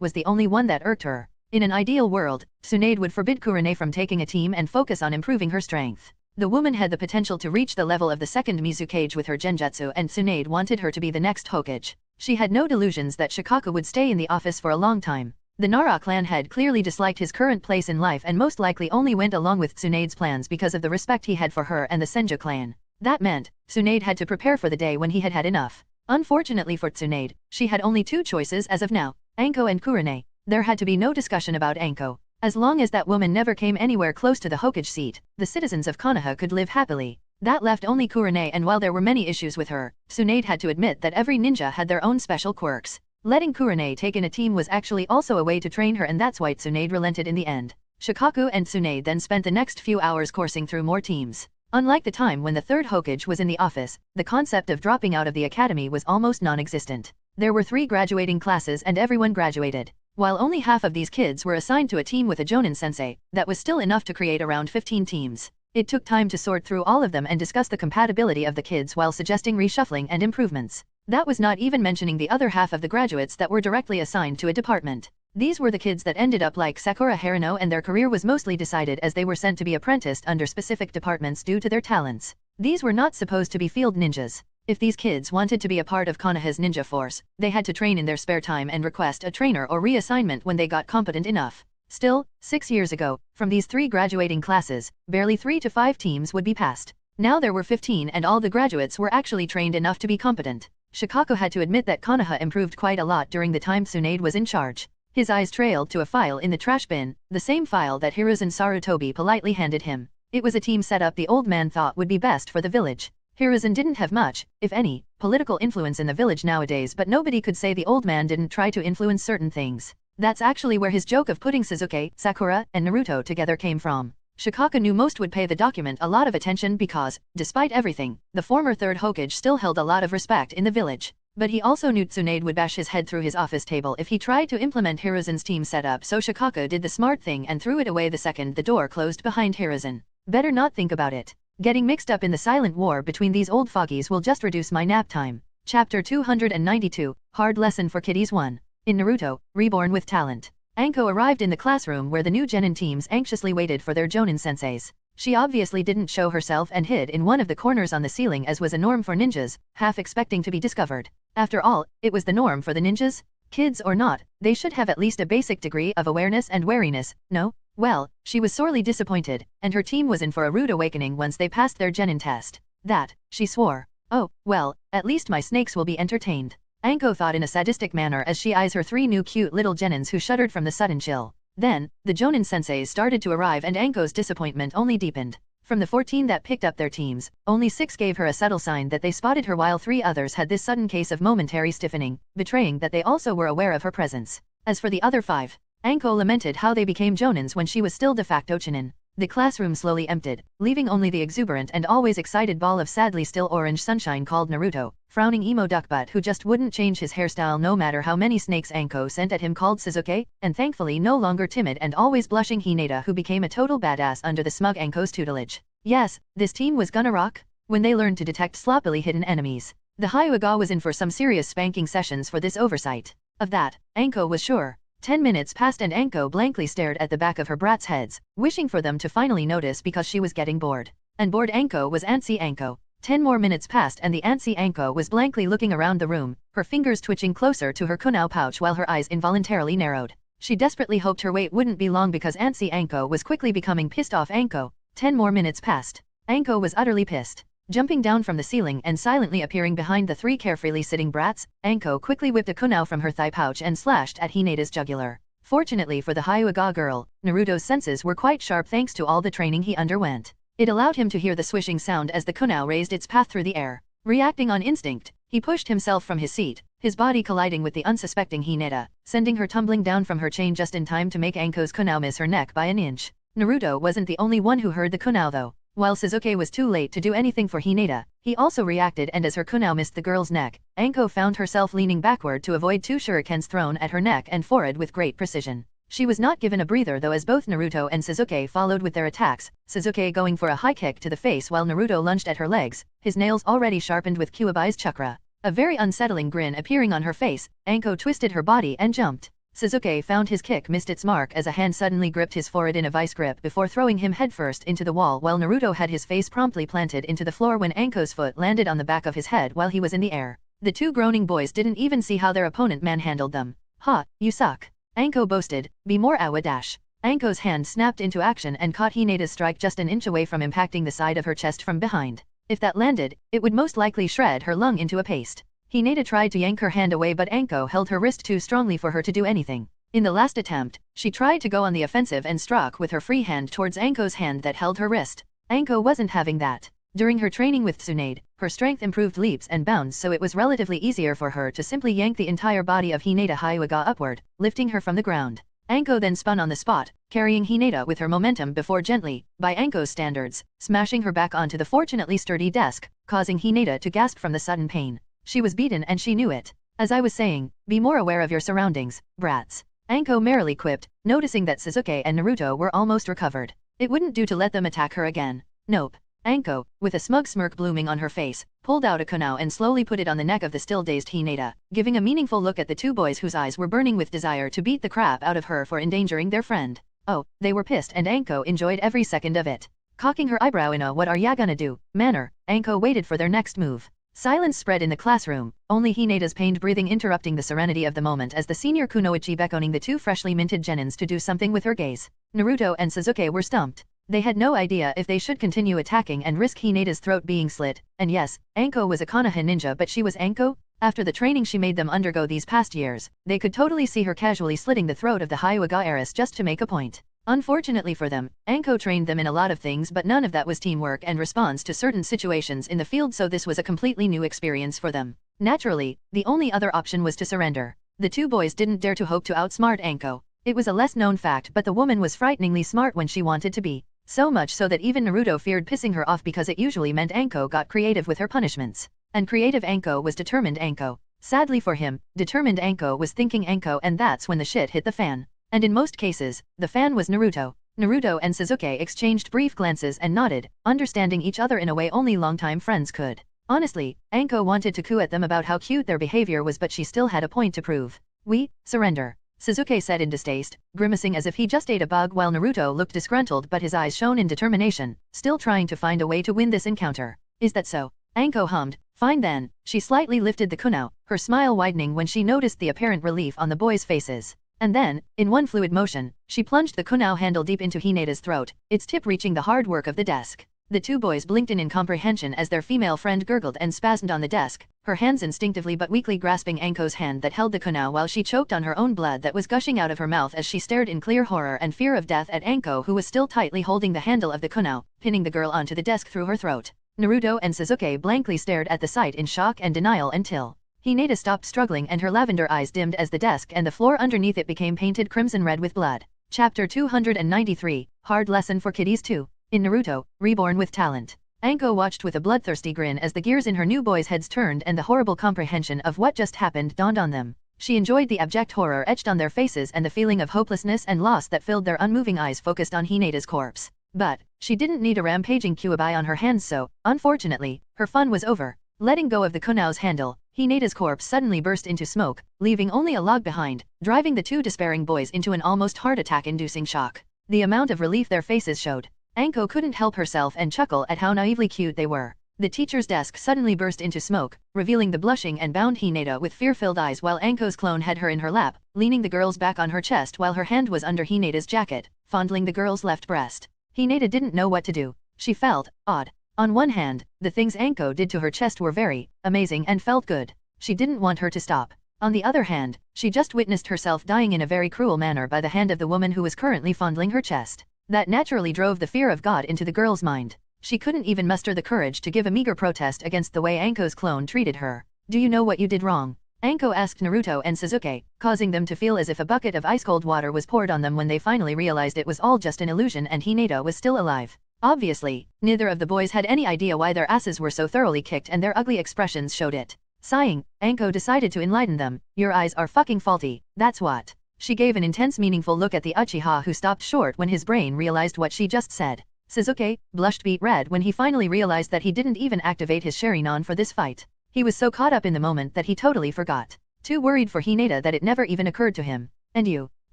was the only one that irked her. In an ideal world, Tsunade would forbid Kurane from taking a team and focus on improving her strength. The woman had the potential to reach the level of the second Mizukage with her genjutsu, and Tsunade wanted her to be the next Hokage. She had no delusions that Shikako would stay in the office for a long time. The Nara clan head clearly disliked his current place in life and most likely only went along with Tsunade's plans because of the respect he had for her and the Senju clan. That meant, Tsunade had to prepare for the day when he had had enough. Unfortunately for Tsunade, she had only 2 choices as of now, Anko and Kurane. There had to be no discussion about Anko. As long as that woman never came anywhere close to the Hokage seat, the citizens of Konoha could live happily. That left only Kurane, and while there were many issues with her, Tsunade had to admit that every ninja had their own special quirks. Letting Kurane take in a team was actually also a way to train her, and that's why Tsunade relented in the end. Shikaku and Tsunade then spent the next few hours coursing through more teams. Unlike the time when the 3rd Hokage was in the office, the concept of dropping out of the academy was almost non-existent. There were 3 graduating classes and everyone graduated. while only half of these kids were assigned to a team with a Jonin sensei, that was still enough to create around 15 teams. It took time to sort through all of them and discuss the compatibility of the kids while suggesting reshuffling and improvements. That was not even mentioning the other half of the graduates that were directly assigned to a department. These were the kids that ended up like Sakura Haruno, and their career was mostly decided as they were sent to be apprenticed under specific departments due to their talents. These were not supposed to be field ninjas. If these kids wanted to be a part of Konoha's ninja force, they had to train in their spare time and request a trainer or reassignment when they got competent enough. Still, 6 years ago, from these 3 graduating classes, barely 3 to 5 teams would be passed. Now there were 15 and all the graduates were actually trained enough to be competent. Shikako had to admit that Konoha improved quite a lot during the time Tsunade was in charge. His eyes trailed to a file in the trash bin, the same file that Hiruzen Sarutobi politely handed him. It was a team setup the old man thought would be best for the village. Hiruzen didn't have much, if any, political influence in the village nowadays, but nobody could say the old man didn't try to influence certain things. That's actually where his joke of putting Sasuke, Sakura, and Naruto together came from. Shikako knew most would pay the document a lot of attention because, despite everything, the former third Hokage still held a lot of respect in the village. But he also knew Tsunade would bash his head through his office table if he tried to implement Hiruzen's team setup, so Shikako did the smart thing and threw it away the second the door closed behind Hiruzen. Better not think about it. Getting mixed up in the silent war between these old foggies will just reduce my nap time. Chapter 292, Hard Lesson for Kiddies 1. In Naruto, Reborn with Talent. Anko arrived in the classroom where the new genin teams anxiously waited for their Jonin senseis. She obviously didn't show herself and hid in one of the corners on the ceiling as was a norm for ninjas, half expecting to be discovered. After all, it was the norm for the ninjas. Kids or not, they should have at least a basic degree of awareness and wariness, no? Well, she was sorely disappointed, and her team was in for a rude awakening once they passed their genin test. That, she swore. Oh, well, at least my snakes will be entertained. Anko thought in a sadistic manner as she eyes her 3 new cute little genins who shuddered from the sudden chill. Then, the Jonin senseis started to arrive and Anko's disappointment only deepened. From the 14 that picked up their teams, only 6 gave her a subtle sign that they spotted her while 3 others had this sudden case of momentary stiffening, betraying that they also were aware of her presence. As for the other 5, Anko lamented how they became Jonins when she was still de facto Chunin. The classroom slowly emptied, leaving only the exuberant and always excited ball of sadly still orange sunshine called Naruto, frowning emo duckbutt who just wouldn't change his hairstyle no matter how many snakes Anko sent at him called Sasuke, and thankfully no longer timid and always blushing Hinata who became a total badass under the smug Anko's tutelage. Yes, this team was gonna rock, when they learned to detect sloppily hidden enemies. The Hyuga was in for some serious spanking sessions for this oversight. Of that, Anko was sure. 10 minutes passed and Anko blankly stared at the back of her brats' heads, wishing for them to finally notice because she was getting bored. And bored Anko was antsy Anko. 10 more minutes passed and the antsy Anko was blankly looking around the room, her fingers twitching closer to her kunao pouch while her eyes involuntarily narrowed. She desperately hoped her wait wouldn't be long because antsy Anko was quickly becoming pissed off Anko. 10 more minutes passed. Anko was utterly pissed. Jumping down from the ceiling and silently appearing behind the 3 carefreely sitting brats, Anko quickly whipped a kunao from her thigh pouch and slashed at Hinata's jugular. Fortunately for the Hyuga girl, Naruto's senses were quite sharp thanks to all the training he underwent. It allowed him to hear the swishing sound as the kunao raised its path through the air. Reacting on instinct, he pushed himself from his seat, his body colliding with the unsuspecting Hinata, sending her tumbling down from her chain just in time to make Anko's kunao miss her neck by an inch. Naruto wasn't the only one who heard the kunao though. While Sasuke was too late to do anything for Hinata, he also reacted and as her kunao missed the girl's neck, Anko found herself leaning backward to avoid 2 shurikens thrown at her neck and forehead with great precision. She was not given a breather though as both Naruto and Sasuke followed with their attacks, Sasuke going for a high kick to the face while Naruto lunged at her legs, his nails already sharpened with Kyuubi's chakra. A very unsettling grin appearing on her face, Anko twisted her body and jumped. Sasuke found his kick missed its mark as a hand suddenly gripped his forehead in a vice grip before throwing him headfirst into the wall while Naruto had his face promptly planted into the floor when Anko's foot landed on the back of his head while he was in the air. The 2 groaning boys didn't even see how their opponent manhandled them. Ha, you suck. Anko boasted, be more awa dash. Anko's hand snapped into action and caught Hinata's strike just an inch away from impacting the side of her chest from behind. If that landed, it would most likely shred her lung into a paste. Hinata tried to yank her hand away but Anko held her wrist too strongly for her to do anything. In the last attempt, she tried to go on the offensive and struck with her free hand towards Anko's hand that held her wrist. Anko wasn't having that. During her training with Tsunade, her strength improved leaps and bounds so it was relatively easier for her to simply yank the entire body of Hinata Hyuga upward, lifting her from the ground. Anko then spun on the spot, carrying Hinata with her momentum before gently, by Anko's standards, smashing her back onto the fortunately sturdy desk, causing Hinata to gasp from the sudden pain. She was beaten and she knew it. As I was saying, be more aware of your surroundings, brats. Anko merrily quipped, noticing that Sasuke and Naruto were almost recovered. It wouldn't do to let them attack her again. Nope. Anko, with a smug smirk blooming on her face, pulled out a kunai and slowly put it on the neck of the still dazed Hinata, giving a meaningful look at the two boys whose eyes were burning with desire to beat the crap out of her for endangering their friend. Oh, they were pissed and Anko enjoyed every second of it. Cocking her eyebrow in a "what are ya gonna do" manner, Anko waited for their next move. Silence spread in the classroom, only Hinata's pained breathing interrupting the serenity of the moment as the senior kunoichi beckoning the two freshly minted genins to do something with her gaze. Naruto and Sasuke were stumped. They had no idea if they should continue attacking and risk Hinata's throat being slit, and yes, Anko was a Konoha ninja but she was Anko? After the training she made them undergo these past years, they could totally see her casually slitting the throat of the Hyuga heiress just to make a point. Unfortunately for them, Anko trained them in a lot of things but none of that was teamwork and response to certain situations in the field, so this was a completely new experience for them. Naturally, the only other option was to surrender. The two boys didn't dare to hope to outsmart Anko. It was a less known fact but the woman was frighteningly smart when she wanted to be. So much so that even Naruto feared pissing her off because it usually meant Anko got creative with her punishments. And creative Anko was determined Anko. Sadly for him, determined Anko was thinking Anko, and that's when the shit hit the fan. And in most cases, the fan was Naruto. Naruto and Sasuke exchanged brief glances and nodded, understanding each other in a way only longtime friends could. Honestly, Anko wanted to coo at them about how cute their behavior was but she still had a point to prove. "We surrender," Sasuke said in distaste, grimacing as if he just ate a bug while Naruto looked disgruntled but his eyes shone in determination, still trying to find a way to win this encounter. "Is that so?" Anko hummed. "Fine then." She slightly lifted the kunai, her smile widening when she noticed the apparent relief on the boys' faces. And then, in one fluid motion, she plunged the kunai handle deep into Hinata's throat, its tip reaching the hard work of the desk. The two boys blinked in incomprehension as their female friend gurgled and spasmed on the desk, her hands instinctively but weakly grasping Anko's hand that held the kunai while she choked on her own blood that was gushing out of her mouth as she stared in clear horror and fear of death at Anko, who was still tightly holding the handle of the kunai, pinning the girl onto the desk through her throat. Naruto and Sasuke blankly stared at the sight in shock and denial until Hinata stopped struggling and her lavender eyes dimmed as the desk and the floor underneath it became painted crimson red with blood. Chapter 293, Hard Lesson for Kiddies 2. In Naruto, Reborn with Talent. Anko watched with a bloodthirsty grin as the gears in her new boys' heads turned and the horrible comprehension of what just happened dawned on them. She enjoyed the abject horror etched on their faces and the feeling of hopelessness and loss that filled their unmoving eyes focused on Hinata's corpse. But she didn't need a rampaging Kyuubi on her hands, so, unfortunately, her fun was over. Letting go of the kunai's handle, Hinata's corpse suddenly burst into smoke, leaving only a log behind, driving the two despairing boys into an almost heart attack-inducing shock. The amount of relief their faces showed. Anko couldn't help herself and chuckle at how naively cute they were. The teacher's desk suddenly burst into smoke, revealing the blushing and bound Hinata with fear-filled eyes while Anko's clone had her in her lap, leaning the girl's back on her chest while her hand was under Hinata's jacket, fondling the girl's left breast. Hinata didn't know what to do. She felt odd. On one hand, the things Anko did to her chest were very amazing and felt good. She didn't want her to stop. On the other hand, she just witnessed herself dying in a very cruel manner by the hand of the woman who was currently fondling her chest. That naturally drove the fear of God into the girl's mind. She couldn't even muster the courage to give a meager protest against the way Anko's clone treated her. "Do you know what you did wrong?" Anko asked Naruto and Sasuke, causing them to feel as if a bucket of ice-cold water was poured on them when they finally realized it was all just an illusion and Hinata was still alive. Obviously, neither of the boys had any idea why their asses were so thoroughly kicked and their ugly expressions showed it. Sighing, Anko decided to enlighten them. "Your eyes are fucking faulty, that's what." She gave an intense meaningful look at the Uchiha who stopped short when his brain realized what she just said. Sasuke blushed beet red when he finally realized that he didn't even activate his Sharingan for this fight. He was so caught up in the moment that he totally forgot. Too worried for Hinata that it never even occurred to him. "And you?"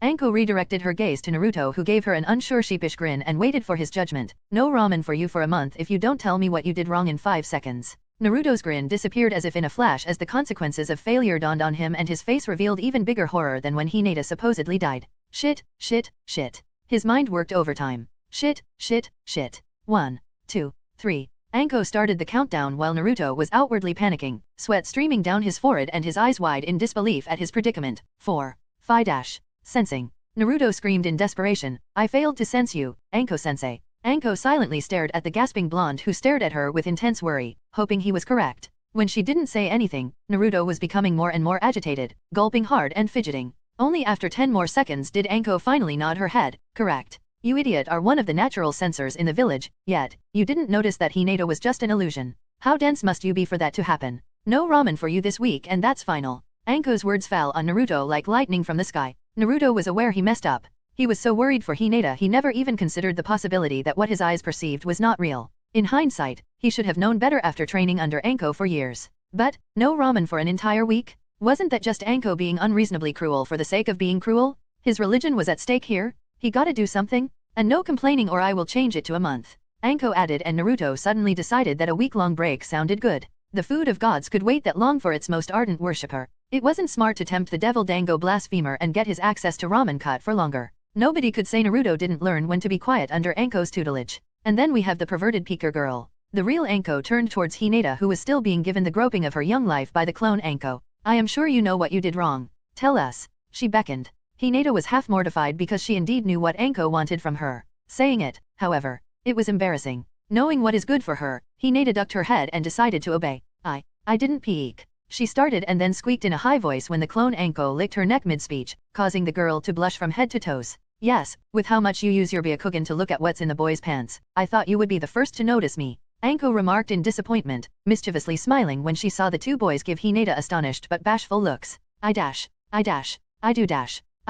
Anko redirected her gaze to Naruto, who gave her an unsure sheepish grin and waited for his judgment. "No ramen for you for a month if you don't tell me what you did wrong in 5 seconds. Naruto's grin disappeared as if in a flash as the consequences of failure dawned on him and his face revealed even bigger horror than when Hinata supposedly died. Shit, shit, shit. His mind worked overtime. Shit, shit, shit. 1, 2, 3. Anko started the countdown while Naruto was outwardly panicking, sweat streaming down his forehead and his eyes wide in disbelief at his predicament. 4. Phi-dash. Sensing. Naruto screamed in desperation, "I failed to sense you, Anko-sensei." Anko silently stared at the gasping blonde who stared at her with intense worry, hoping he was correct. When she didn't say anything, Naruto was becoming more and more agitated, gulping hard and fidgeting. Only after 10 more seconds did Anko finally nod her head. "Correct. You idiot are one of the natural censors in the village, yet you didn't notice that Hinata was just an illusion. How dense must you be for that to happen? No ramen for you this week and that's final." Anko's words fell on Naruto like lightning from the sky. Naruto was aware he messed up. He was so worried for Hinata he never even considered the possibility that what his eyes perceived was not real. In hindsight, he should have known better after training under Anko for years. But, no ramen for an entire week? Wasn't that just Anko being unreasonably cruel for the sake of being cruel? His religion was at stake here? He gotta do something? And no complaining or I will change it to a month. Anko added, and Naruto suddenly decided that a week-long break sounded good. The food of gods could wait that long for its most ardent worshipper. It wasn't smart to tempt the devil Dango blasphemer and get his access to ramen cut for longer. Nobody could say Naruto didn't learn when to be quiet under Anko's tutelage. And then we have the perverted Peeker girl. The real Anko turned towards Hinata, who was still being given the groping of her young life by the clone Anko. I am sure you know what you did wrong. Tell us. She beckoned. Hinata was half mortified because she indeed knew what Anko wanted from her. Saying it, however, it was embarrassing. Knowing what is good for her, Hinata ducked her head and decided to obey. I didn't peek. She started and then squeaked in a high voice when the clone Anko licked her neck mid-speech, causing the girl to blush from head to toes. Yes, with how much you use your Byakugan to look at what's in the boy's pants, I thought you would be the first to notice me. Anko remarked in disappointment, mischievously smiling when she saw the two boys give Hinata astonished but bashful looks. I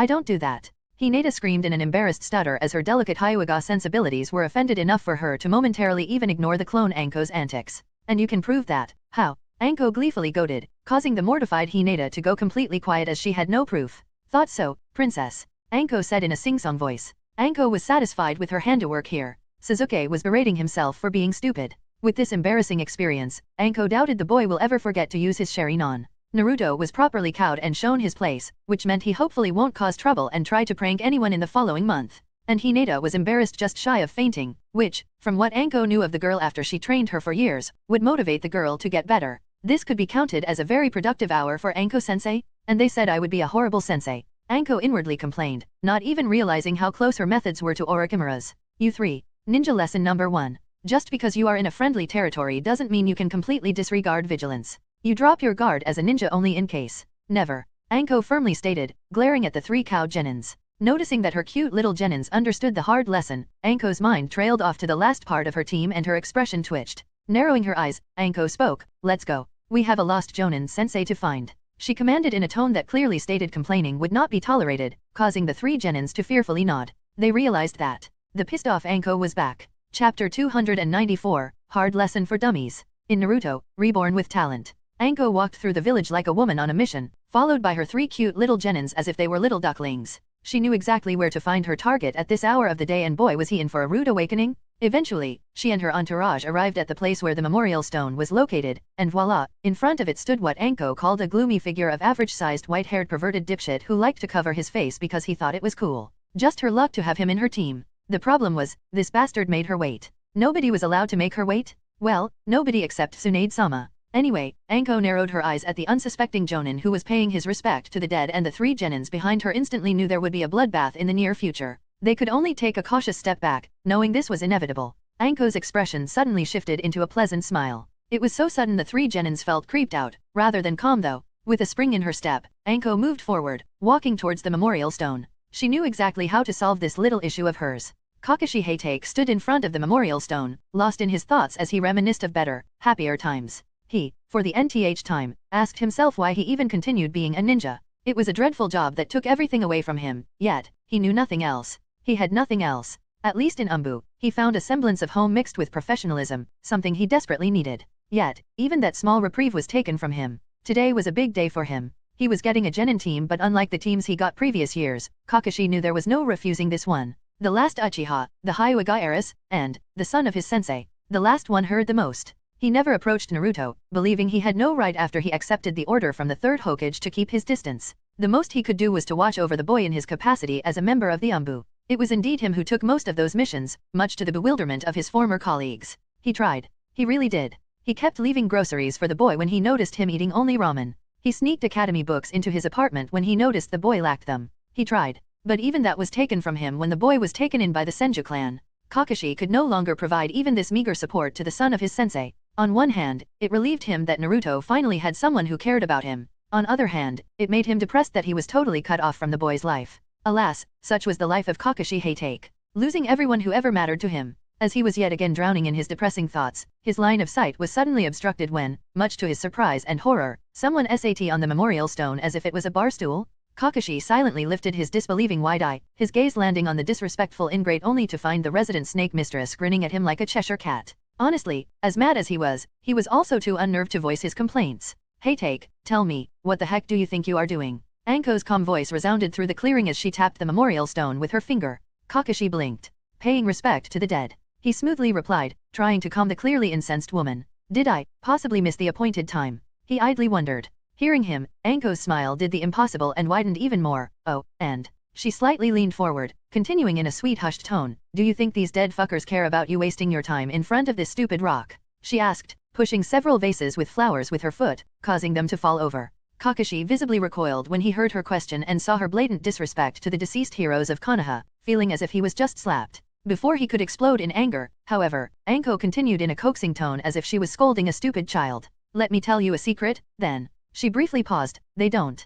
don't do that. Hinata screamed in an embarrassed stutter as her delicate Hyuga sensibilities were offended enough for her to momentarily even ignore the clone Anko's antics. And you can prove that. How? Anko gleefully goaded, causing the mortified Hinata to go completely quiet as she had no proof. Thought so, princess. Anko said in a sing-song voice. Anko was satisfied with her handiwork here. Sasuke was berating himself for being stupid. With this embarrassing experience, Anko doubted the boy will ever forget to use his Sharingan. Naruto was properly cowed and shown his place, which meant he hopefully won't cause trouble and try to prank anyone in the following month. And Hinata was embarrassed just shy of fainting, which, from what Anko knew of the girl after she trained her for years, would motivate the girl to get better. This could be counted as a very productive hour for Anko-sensei, and they said I would be a horrible sensei. Anko inwardly complained, not even realizing how close her methods were to Orochimaru's. U3. Ninja lesson number 1. Just because you are in a friendly territory doesn't mean you can completely disregard vigilance. You drop your guard as a ninja only in case. Never. Anko firmly stated, glaring at the three cowed genins. Noticing that her cute little genins understood the hard lesson, Anko's mind trailed off to the last part of her team and her expression twitched. Narrowing her eyes, Anko spoke, let's go. We have a lost Jonin sensei to find. She commanded in a tone that clearly stated complaining would not be tolerated, causing the three genins to fearfully nod. They realized that the pissed-off Anko was back. Chapter 294, Hard Lesson for Dummies. In Naruto, Reborn with Talent. Anko walked through the village like a woman on a mission, followed by her three cute little genins as if they were little ducklings. She knew exactly where to find her target at this hour of the day, and boy was he in for a rude awakening. Eventually, she and her entourage arrived at the place where the memorial stone was located, and voila, in front of it stood what Anko called a gloomy figure of average-sized white-haired perverted dipshit who liked to cover his face because he thought it was cool. Just her luck to have him in her team. The problem was, this bastard made her wait. Nobody was allowed to make her wait? Well, nobody except Tsunade-sama. Anyway, Anko narrowed her eyes at the unsuspecting Jonin who was paying his respect to the dead, and the three genins behind her instantly knew there would be a bloodbath in the near future. They could only take a cautious step back, knowing this was inevitable. Anko's expression suddenly shifted into a pleasant smile. It was so sudden the three genins felt creeped out, rather than calm though. With a spring in her step, Anko moved forward, walking towards the memorial stone. She knew exactly how to solve this little issue of hers. Kakashi Hatake stood in front of the memorial stone, lost in his thoughts as he reminisced of better, happier times. He, for the nth time, asked himself why he even continued being a ninja. It was a dreadful job that took everything away from him, yet, he knew nothing else. He had nothing else. At least in Umbu, he found a semblance of home mixed with professionalism, something he desperately needed. Yet, even that small reprieve was taken from him. Today was a big day for him. He was getting a genin team, but unlike the teams he got previous years, Kakashi knew there was no refusing this one. The last Uchiha, the Hyuga heiress, and the son of his sensei. The last one heard the most. He never approached Naruto, believing he had no right after he accepted the order from the third Hokage to keep his distance. The most he could do was to watch over the boy in his capacity as a member of the Umbu. It was indeed him who took most of those missions, much to the bewilderment of his former colleagues. He tried. He really did. He kept leaving groceries for the boy when he noticed him eating only ramen. He sneaked academy books into his apartment when he noticed the boy lacked them. He tried. But even that was taken from him when the boy was taken in by the Senju clan. Kakashi could no longer provide even this meager support to the son of his sensei. On one hand, it relieved him that Naruto finally had someone who cared about him. On other hand, it made him depressed that he was totally cut off from the boy's life. Alas, such was the life of Kakashi Hatake. Losing everyone who ever mattered to him. As he was yet again drowning in his depressing thoughts, his line of sight was suddenly obstructed when, much to his surprise and horror, someone sat on the memorial stone as if it was a bar stool. Kakashi silently lifted his disbelieving wide eye, his gaze landing on the disrespectful ingrate only to find the resident snake mistress grinning at him like a Cheshire cat. Honestly, as mad as he was also too unnerved to voice his complaints. Hey Take, tell me, what the heck do you think you are doing? Anko's calm voice resounded through the clearing as she tapped the memorial stone with her finger. Kakashi blinked. Paying respect to the dead. He smoothly replied, trying to calm the clearly incensed woman. Did I possibly miss the appointed time? He idly wondered. Hearing him, Anko's smile did the impossible and widened even more. Oh, and she slightly leaned forward, continuing in a sweet hushed tone. Do you think these dead fuckers care about you wasting your time in front of this stupid rock? She asked, pushing several vases with flowers with her foot, causing them to fall over. Kakashi visibly recoiled when he heard her question and saw her blatant disrespect to the deceased heroes of Konoha, feeling as if he was just slapped. Before he could explode in anger, however, Anko continued in a coaxing tone as if she was scolding a stupid child. Let me tell you a secret, then. She briefly paused. They don't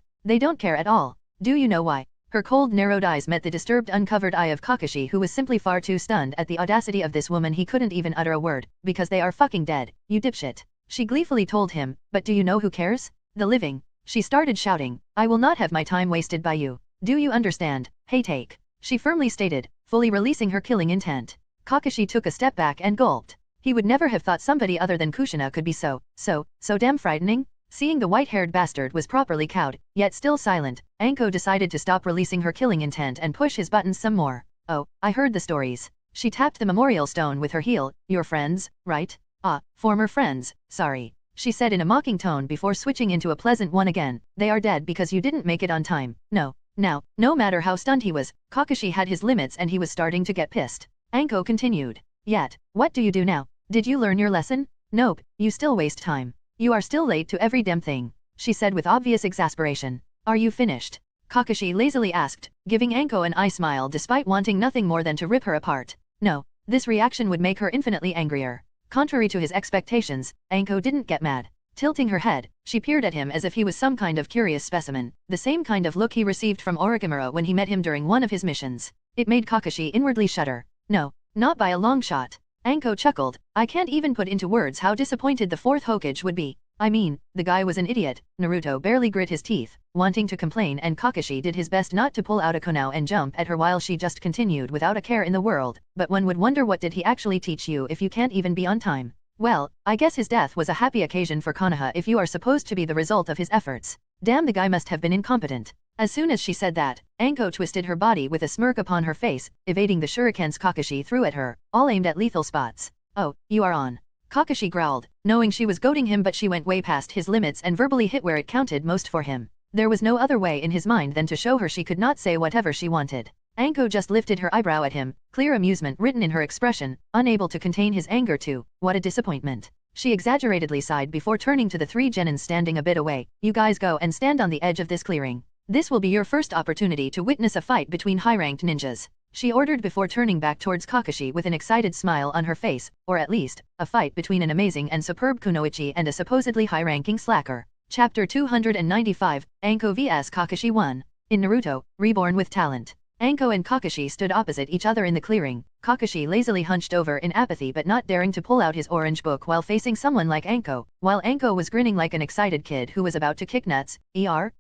care at all. Do you know why? Her cold narrowed eyes met the disturbed uncovered eye of Kakashi, who was simply far too stunned at the audacity of this woman. He couldn't even utter a word. Because they are fucking dead, you dipshit. She gleefully told him, but do you know who cares? The living. She started shouting, I will not have my time wasted by you. Do you understand? Hey Take. She firmly stated, fully releasing her killing intent. Kakashi took a step back and gulped. He would never have thought somebody other than Kushina could be so damn frightening. Seeing the white-haired bastard was properly cowed, yet still silent, Anko decided to stop releasing her killing intent and push his buttons some more. Oh, I heard the stories. She tapped the memorial stone with her heel. Your friends, right? Ah, former friends, sorry. She said in a mocking tone before switching into a pleasant one again. They are dead because you didn't make it on time. No. Now, no matter how stunned he was, Kakashi had his limits and he was starting to get pissed. Anko continued. Yet, what do you do now? Did you learn your lesson? Nope, you still waste time. You are still late to every damn thing, she said with obvious exasperation. Are you finished? Kakashi lazily asked, giving Anko an eye smile despite wanting nothing more than to rip her apart. No, this reaction would make her infinitely angrier. Contrary to his expectations, Anko didn't get mad. Tilting her head, she peered at him as if he was some kind of curious specimen, the same kind of look he received from Orochimaru when he met him during one of his missions. It made Kakashi inwardly shudder. No, not by a long shot. Anko chuckled. I can't even put into words how disappointed the fourth Hokage would be. I mean, the guy was an idiot. Naruto barely grit his teeth, wanting to complain, and Kakashi did his best not to pull out a kunai and jump at her while she just continued without a care in the world. But one would wonder, what did he actually teach you if you can't even be on time? Well, I guess his death was a happy occasion for Konoha if you are supposed to be the result of his efforts. Damn, the guy must have been incompetent. As soon as she said that, Anko twisted her body with a smirk upon her face, evading the shurikens Kakashi threw at her, all aimed at lethal spots. Oh, you are on. Kakashi growled, knowing she was goading him, but she went way past his limits and verbally hit where it counted most for him. There was no other way in his mind than to show her she could not say whatever she wanted. Anko just lifted her eyebrow at him, clear amusement written in her expression, unable to contain his anger too. What a disappointment. She exaggeratedly sighed before turning to the three genins standing a bit away. You guys go and stand on the edge of this clearing. This will be your first opportunity to witness a fight between high-ranked ninjas, she ordered before turning back towards Kakashi with an excited smile on her face, or at least, a fight between an amazing and superb kunoichi and a supposedly high-ranking slacker. Chapter 295, Anko vs Kakashi 1. In Naruto, Reborn with Talent. Anko and Kakashi stood opposite each other in the clearing, Kakashi lazily hunched over in apathy but not daring to pull out his orange book while facing someone like Anko, while Anko was grinning like an excited kid who was about to kick nuts,